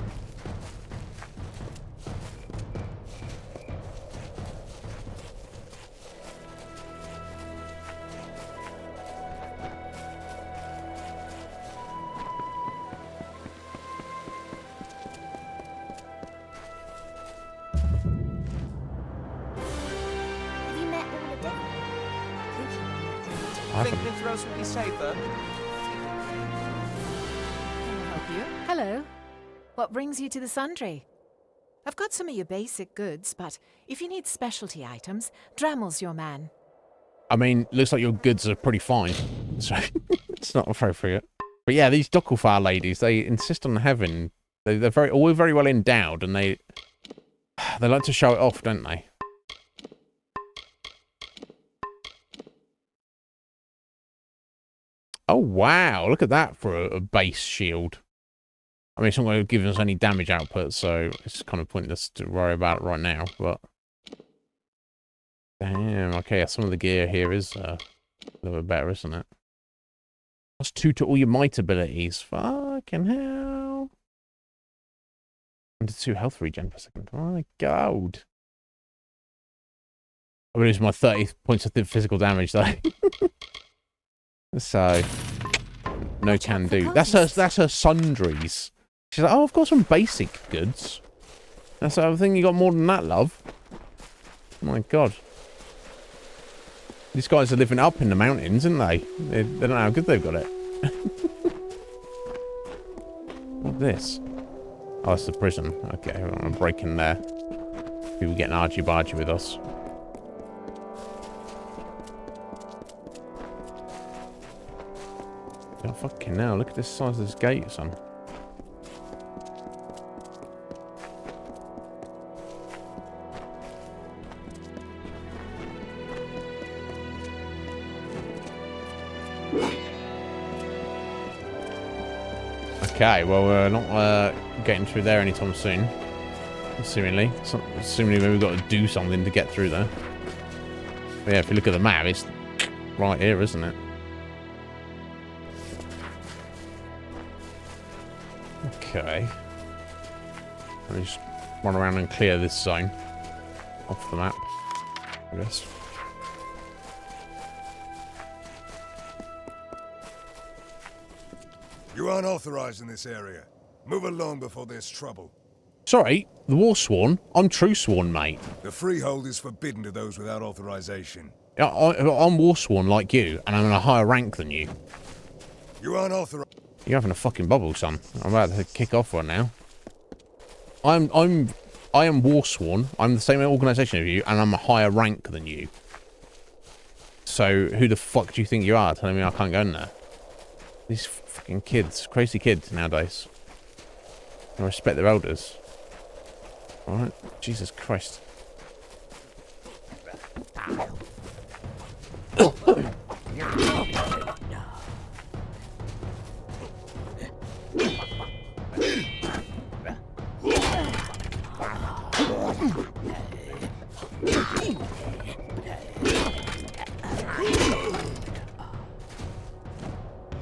Have you met all the devil? Think Mithros would be safer? Can I help you? Hello. What brings you to the Sundry? I've got some of your basic goods, but if you need specialty items, Dramel's your man. I mean, looks like your goods are pretty fine, so it's not appropriate. But yeah, these Docklefire ladies, they insist on having... They're all very well endowed, and they like to show it off, don't they? Oh, wow. Look at that for a base shield. I mean, it's not going to give us any damage output, so it's kind of pointless to worry about it right now, but... Damn, okay, some of the gear here is a little bit better, isn't it? Plus 2 to all your might abilities. Fucking hell. Under 2 health regen per second. My God. I'm going to lose my 30 points of physical damage, though. So, no can do. That's her sundries. She's like, oh, I've got some basic goods. That's the other thing. You got more than that, love. Oh my God. These guys are living up in the mountains, aren't they? They don't know how good they've got it. What's this? Oh, that's the prison. Okay, I'm going to break in there. People getting argy-bargy with us. Oh, fucking hell, look at this size of this gate, son. Okay, well, we're not getting through there anytime soon. Assumingly. Assumingly we've got to do something to get through there. But yeah, if you look at the map, it's right here, isn't it? Okay. Let me just run around and clear this zone off the map, I guess. You aren't authorized in this area. Move along before there's trouble. Sorry, the Warsworn? I'm Truesworn, mate. The freehold is forbidden to those without authorization. Yeah, I'm Warsworn like you, and I'm in a higher rank than you. You aren't authorized. You're having a fucking bubble, son. I'm about to kick off right now. I am Warsworn. I'm the same organisation as you, and I'm a higher rank than you. So who the fuck do you think you are telling me I can't go in there? These fucking kids, crazy kids nowadays. I respect their elders. Alright, Jesus Christ.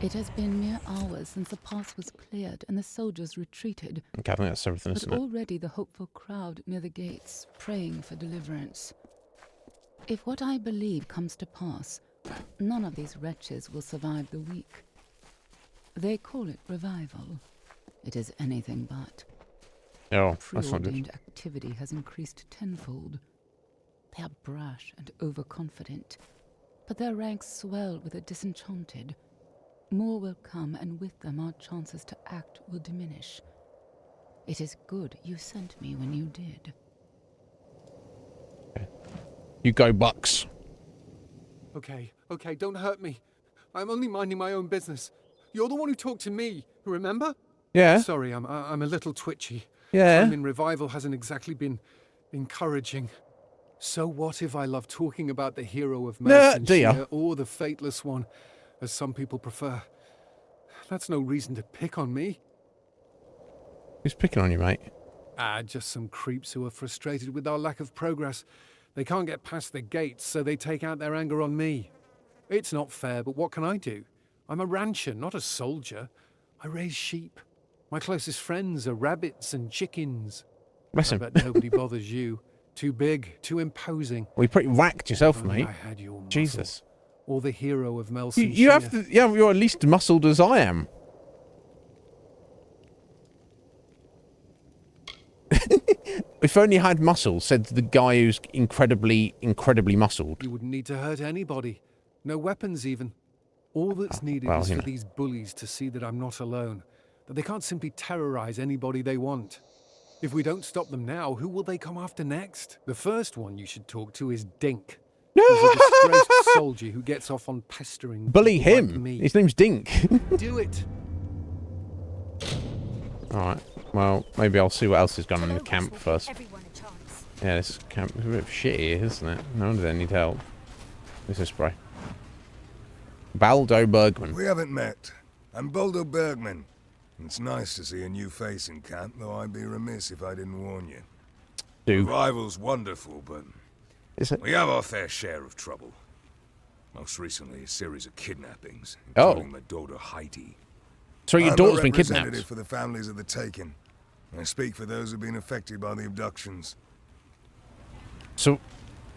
It has been mere hours since the pass was cleared and the soldiers retreated. Okay, I think that's everything, but isn't it? already the hopeful crowd near the gates, praying for deliverance. If what I believe comes to pass, none of these wretches will survive the week. They call it revival. It is anything but. Oh, that's not Preordained good. activity has increased tenfold. They are brash and overconfident, but their ranks swell with the disenchanted. More will come, and with them our chances to act will diminish. It is good you sent me when you did. Okay. You go, Bucks. Okay, okay, don't hurt me. I'm only minding my own business. You're the one who talked to me, remember? Yeah. Sorry, I'm a little twitchy. Yeah. Time in Revival hasn't exactly been encouraging. So what if I love talking about the hero of Melson or the Fateless One, as some people prefer? That's no reason to pick on me. Who's picking on you, mate? Just some creeps who are frustrated with our lack of progress. They can't get past the gates, so they take out their anger on me. It's not fair, but what can I do? I'm a rancher, not a soldier. I raise sheep. My closest friends are rabbits and chickens. Listen. I bet nobody bothers you. Too big, too imposing. Well, you pretty whacked yourself, Only mate. I had your muscle. Jesus. Or the hero of Melson. You have to, yeah, you're at least muscled as I am. If only I had muscle, said the guy who's incredibly muscled. You wouldn't need to hurt anybody. No weapons, even. All that's needed is for these bullies to see that I'm not alone. That they can't simply terrorize anybody they want. If we don't stop them now, who will they come after next? The first one you should talk to is Dink. He's a disgraced soldier who gets off on pestering. Bully him. Like me. His name's Dink. Do it. Alright. Well, maybe I'll see what else is going on in the camp first. Yeah, this camp is a bit of shit here, isn't it? No wonder they need help. Who's this spray? Baldo Bergman. We haven't met. I'm Baldo Bergman. It's nice to see a new face in camp, though I'd be remiss if I didn't warn you. Revival's wonderful, but we have our fair share of trouble. Most recently, a series of kidnappings, including my daughter Heidi. So your daughter's been kidnapped? I'm a representative for the families of the taken. I speak for those who've been affected by the abductions. So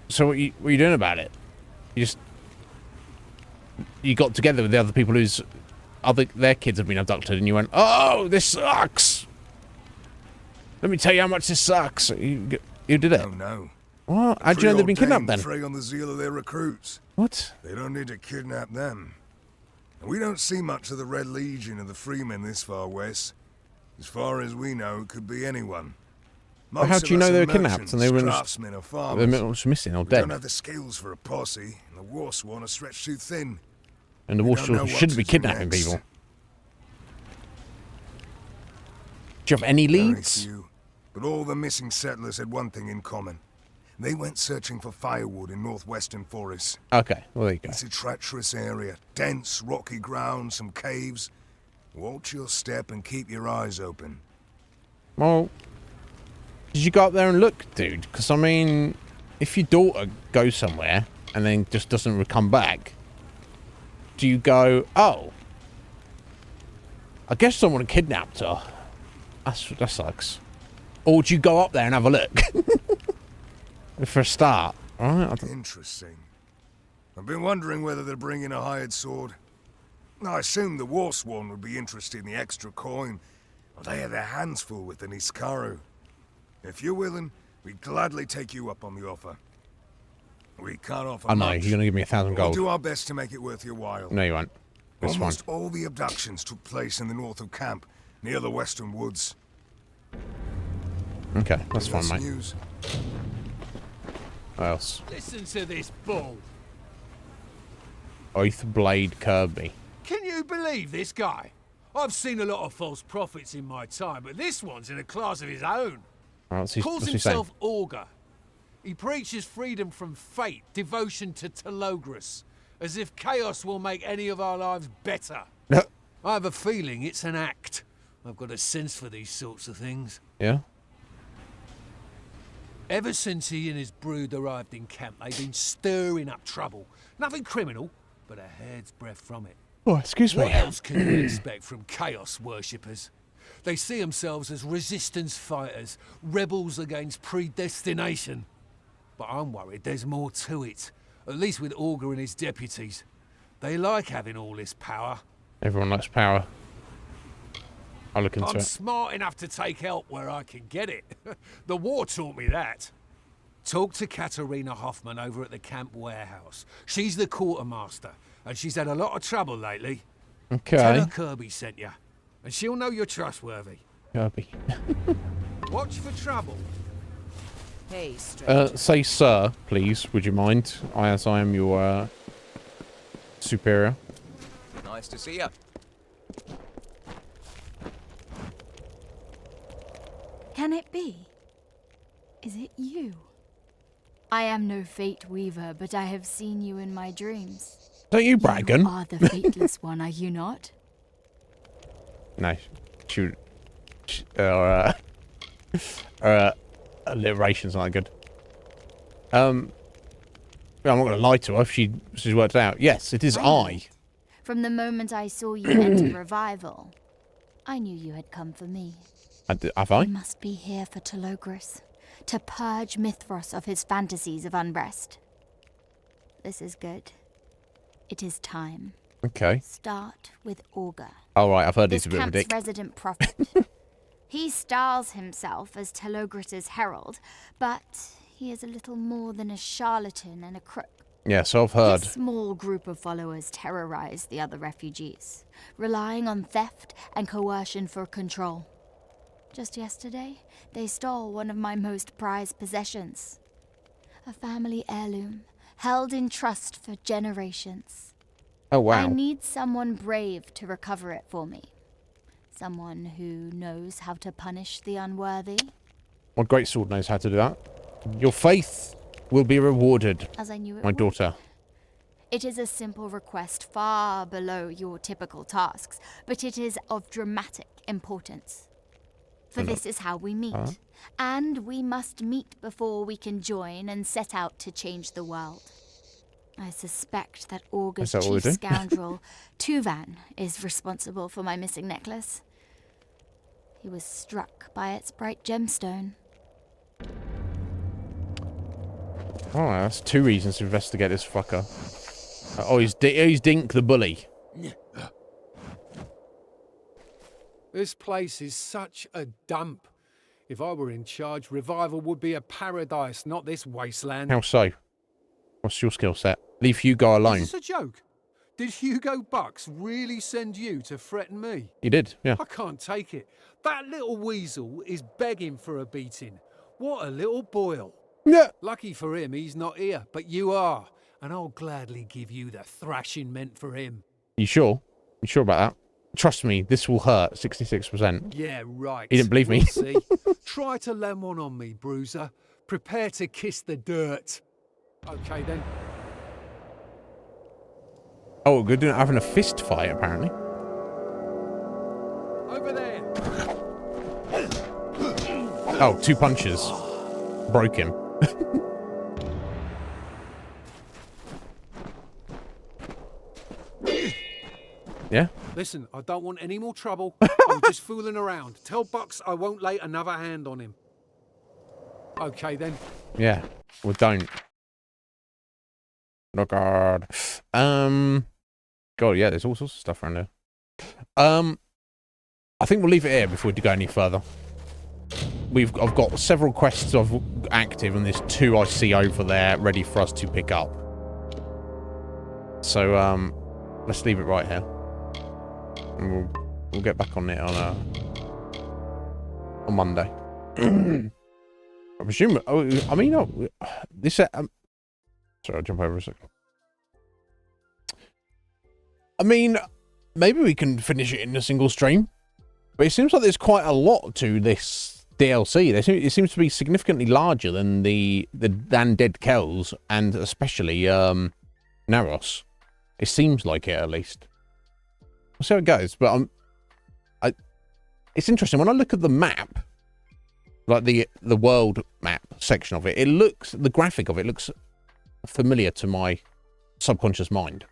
what are you doing about it? You got together with the other people whose their kids have been abducted, and you went, "Oh, this sucks. Let me tell you how much this sucks." You did it? Oh no. What? How'd you know they've been kidnapped then? Prey on the zeal of their recruits. What? They don't need to kidnap them. And we don't see much of the Red Legion of the Freemen this far west. As far as we know, it could be anyone. Well, how do you know they were kidnapped and they were craftsmen or farmers. Missing or We dead? don't have the skills for a posse, and the Warsworn are stretched too thin. And the Warsworn shouldn't be kidnapping people. Do you have any leads? Very few, but all the missing settlers had one thing in common. They went searching for firewood in northwestern forests. Okay, well there you go. It's a treacherous area. Dense, rocky ground, some caves. Watch your step and keep your eyes open. Well, did you go up there and look, dude? Because, I mean, if your daughter goes somewhere and then just doesn't come back, do you go, oh, I guess someone kidnapped her. That sucks. Or do you go up there and have a look? For a start, right? Interesting. I've been wondering whether they're bringing a hired sword. I assume the Warsworn would be interested in the extra coin. Well, they have their hands full with the Niskaru. If you're willing, we'd gladly take you up on the offer. We can't offer I know, much, you're going to give me 1,000 gold. We'll do our best to make it worth your while. No, you won't. It's Almost fine. all the abductions took place in the north of camp, near the western woods. Okay, that's fine, mate. News. What else? Listen to this bull. Oathblade Kirby. Can you believe this guy? I've seen a lot of false prophets in my time, but this one's in a class of his own. Calls Calls himself Augur. He preaches freedom from fate, devotion to Telogris, as if chaos will make any of our lives better. I have a feeling it's an act. I've got a sense for these sorts of things. Yeah? Ever since he and his brood arrived in camp, they've been stirring up trouble. Nothing criminal, but a hair's breadth from it. Oh, excuse me. What else can you expect from chaos worshippers? They see themselves as resistance fighters, rebels against predestination. But I'm worried there's more to it, at least with Augur and his deputies. They like having all this power. Everyone likes power. I'll look into I'm it. smart enough to take help where I can get it. The war taught me that. Talk to Katerina Hoffman over at the camp warehouse. She's the quartermaster, and she's had a lot of trouble lately. Okay. Tell her Kirby sent you, and she'll know you're trustworthy. Kirby. Watch for trouble. Hey, stranger. Say sir, please, would you mind? As I am your superior. Nice to see you. Can it be? Is it you? I am no fate weaver, but I have seen you in my dreams. Don't you bragging? You are the fateless one, are you not? No. Shoot. Alliteration's not good. I'm not going to lie to her if she's worked it out. Yes, it is I. From the moment I saw you enter revival, I knew you had come for me. Have I? You must be here for Telogris, to purge Mithras of his fantasies of unrest. This is good. It is time. Okay. Start with Augur. All right, I've heard he's a this bit of a camp's dick. resident prophet. He styles himself as Telogris' herald, but he is a little more than a charlatan and a crook. Yeah, so I've heard. His small group of followers terrorize the other refugees, relying on theft and coercion for control. Just yesterday, they stole one of my most prized possessions. A family heirloom, held in trust for generations. Oh, wow. I need someone brave to recover it for me. Someone who knows how to punish the unworthy. My greatsword knows how to do that. Your faith will be rewarded, As I knew it my would. daughter. It is a simple request far below your typical tasks, but it is of dramatic importance. For this is how we meet. And we must meet before we can join and set out to change the world. I suspect that Augur's Is that what we're chief doing? scoundrel, Tuvan, is responsible for my missing necklace. He was struck by its bright gemstone. Oh, that's 2 reasons to investigate this fucker. Oh, he's Dink the bully. This place is such a dump. If I were in charge, Revival would be a paradise, not this wasteland. How so? What's your skill set? Leave Hugo alone. Is this a joke? Did Hugo Bucks really send you to threaten me? He did, yeah. I can't take it. That little weasel is begging for a beating. What a little boil. Yeah. Lucky for him, he's not here, but you are. And I'll gladly give you the thrashing meant for him. You sure? You sure about that? Trust me, this will hurt. 66%. Yeah, right. He didn't believe me. We'll see. Try to land one on me, bruiser. Prepare to kiss the dirt. Okay, then. Oh, we're doing having a fist fight, apparently. Over there. Oh, 2 punches. Broke him. Yeah? Listen, I don't want any more trouble. I'm just fooling around. Tell Bucks I won't lay another hand on him. Okay, then. Yeah. Well, don't. Oh, God. God, yeah, there's all sorts of stuff around there. I think we'll leave it here before we go any further. I've got several quests active, and there's 2 I see over there ready for us to pick up. So, let's leave it right here. And we'll get back on it on Monday. I presume. I mean, this. Sorry, I'll jump over a second. I mean, maybe we can finish it in a single stream, but it seems like there's quite a lot to this DLC. It seems to be significantly larger than than Dead Kells, and especially Naros. It seems like it, at least. We'll see how it goes, but it's interesting when I look at the map, like the world map section of it. The graphic of it looks familiar to my subconscious mind,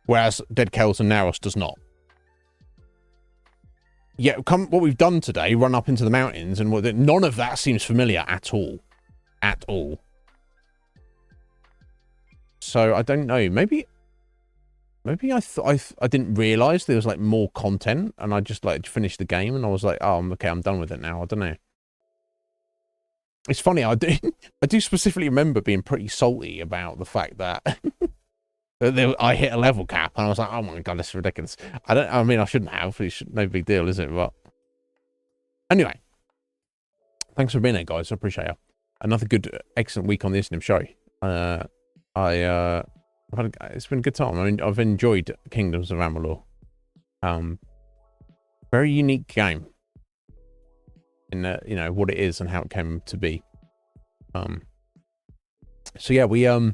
whereas Dead Kells and Naros does not. Yeah, what we've done today, run up into the mountains, and none of that seems familiar at all, at all. So I don't know. Maybe I didn't realise there was like more content, and I just like finished the game, and I was like, oh, okay, I'm done with it now. I don't know. It's funny. I do specifically remember being pretty salty about the fact that I hit a level cap, and I was like, oh my god, this is ridiculous. I mean, I shouldn't have. No big deal, is it? But anyway, thanks for being there, guys. I appreciate it. Another good, excellent week on the Iznib Show. It's been a good time. I mean, I've enjoyed Kingdoms of Amalur. Very unique game in what it is and how it came to be. So yeah, we I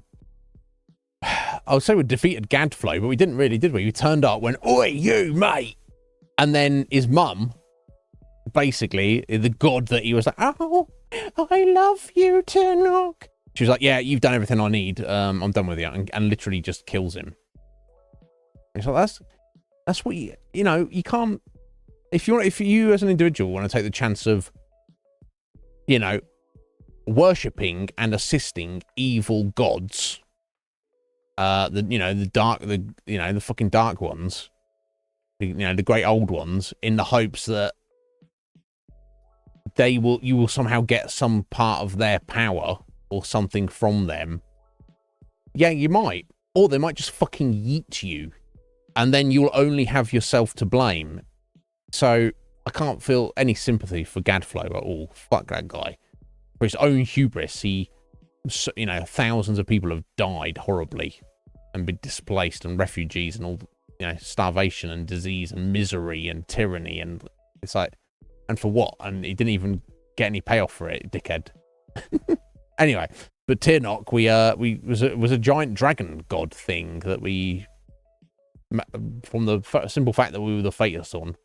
would say we defeated Gadflow, but we didn't really, did we? We turned up, went, "Oi, you mate," and then his mum, basically the god that he was like, "Oh, I love you, Turnok." She was like, "Yeah, you've done everything I need. I'm done with you," and literally just kills him. It's like that's what you can't. If you as an individual want to take the chance of, worshipping and assisting evil gods, the fucking dark ones, the great old ones, in the hopes that you will somehow get some part of their power or something from them. Yeah, you might, or they might just fucking yeet you, and then you'll only have yourself to blame. So I can't feel any sympathy for Gadflow at all. Fuck that guy. For his own hubris, thousands of people have died horribly and been displaced, and refugees and all, starvation and disease and misery and tyranny, and it's like, and for what? And he didn't even get any payoff for it, dickhead. Anyway, but Turnok, was a giant dragon god thing that we, from the simple fact that we were the Fatus on,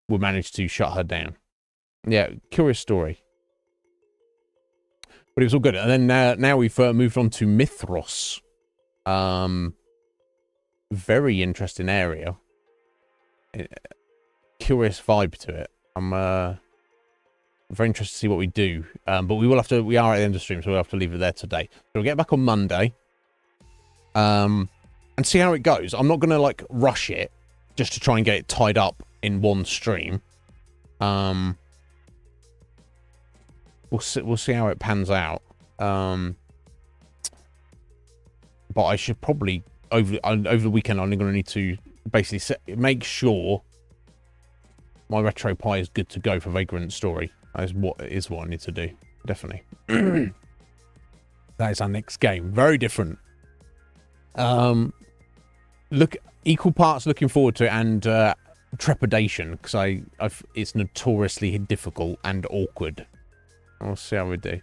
we managed to shut her down. Yeah, curious story. But it was all good. And then now we've moved on to Mithros. Very interesting area. Curious vibe to it. I'm very interested to see what we do. But we are at the end of the stream, so we'll have to leave it there today. So we'll get back on Monday. And see how it goes. I'm not going to rush it just to try and get it tied up in one stream. We'll see how it pans out. But I should probably over the weekend I'm going to need to basically make sure my retro pie is good to go for Vagrant Story. That is what I need to do. Definitely. That is our next game. Very different. Equal parts looking forward to it and trepidation, because it's notoriously difficult and awkward. I'll see how we do.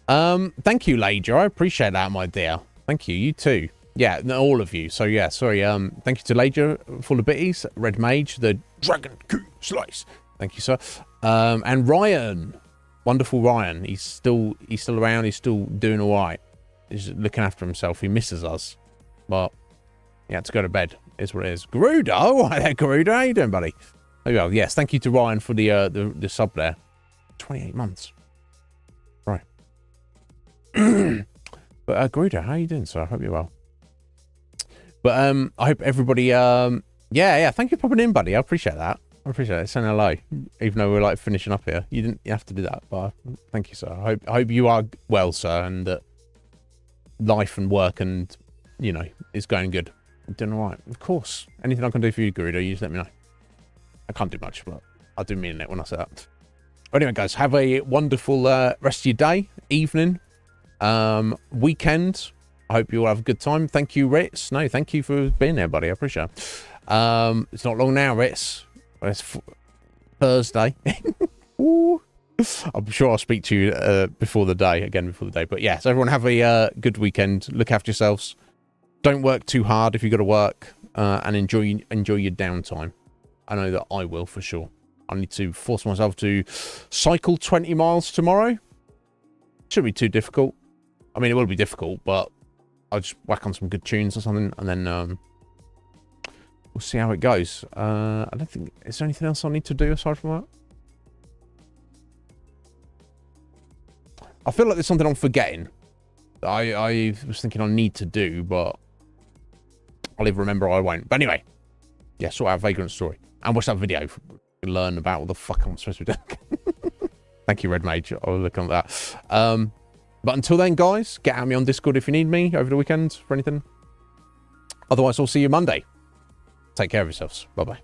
Thank you, Lager. I appreciate that, my dear. Thank you. You too. Yeah, no, all of you. So yeah, sorry. Thank you to Lager, Full of Bitties, Red Mage, the Dragon Coup Slice. Thank you, sir. And Ryan, wonderful Ryan. He's still around. He's still doing all right. He's looking after himself. He misses us, but he had to go to bed. Is what it is. Garuda, all right there, Garuda. How you doing, buddy? There you go. Yes, thank you to Ryan for the sub there. 28 months. Right. But Garuda, how you doing, sir? I hope you're well. But I hope everybody yeah, thank you for popping in, buddy. I appreciate that. I appreciate it. Saying hello, even though we're finishing up here. You didn't have to do that, but thank you, sir. I hope you are well, sir, and that life and work and is going good. I'm doing all right. Of course. Anything I can do for you, Garuda, you just let me know. I can't do much, but I do mean it when I say that. Anyway, guys, have a wonderful rest of your day, evening, weekend. I hope you all have a good time. Thank you, Ritz. No, thank you for being there, buddy. I appreciate it. It's not long now, Ritz. It's Thursday. I'm sure I'll speak to you before the day. But yeah, so everyone have a good weekend. Look after yourselves. Don't work too hard if you've got to work, and enjoy your downtime. I know that I will for sure. I need to force myself to cycle 20 miles tomorrow. Shouldn't be too difficult. I mean, it will be difficult, but I'll just whack on some good tunes or something, and then we'll see how it goes. I don't think... Is there anything else I need to do aside from that? I feel like there's something I'm forgetting that I was thinking I need to do, but I'll either remember or I won't. But anyway, yeah, sort out Vagrant Story. And watch that video to learn about what the fuck I'm supposed to be doing. Thank you, Red Mage. I'll look on that. But until then, guys, get at me on Discord if you need me over the weekend for anything. Otherwise, I'll see you Monday. Take care of yourselves. Bye-bye.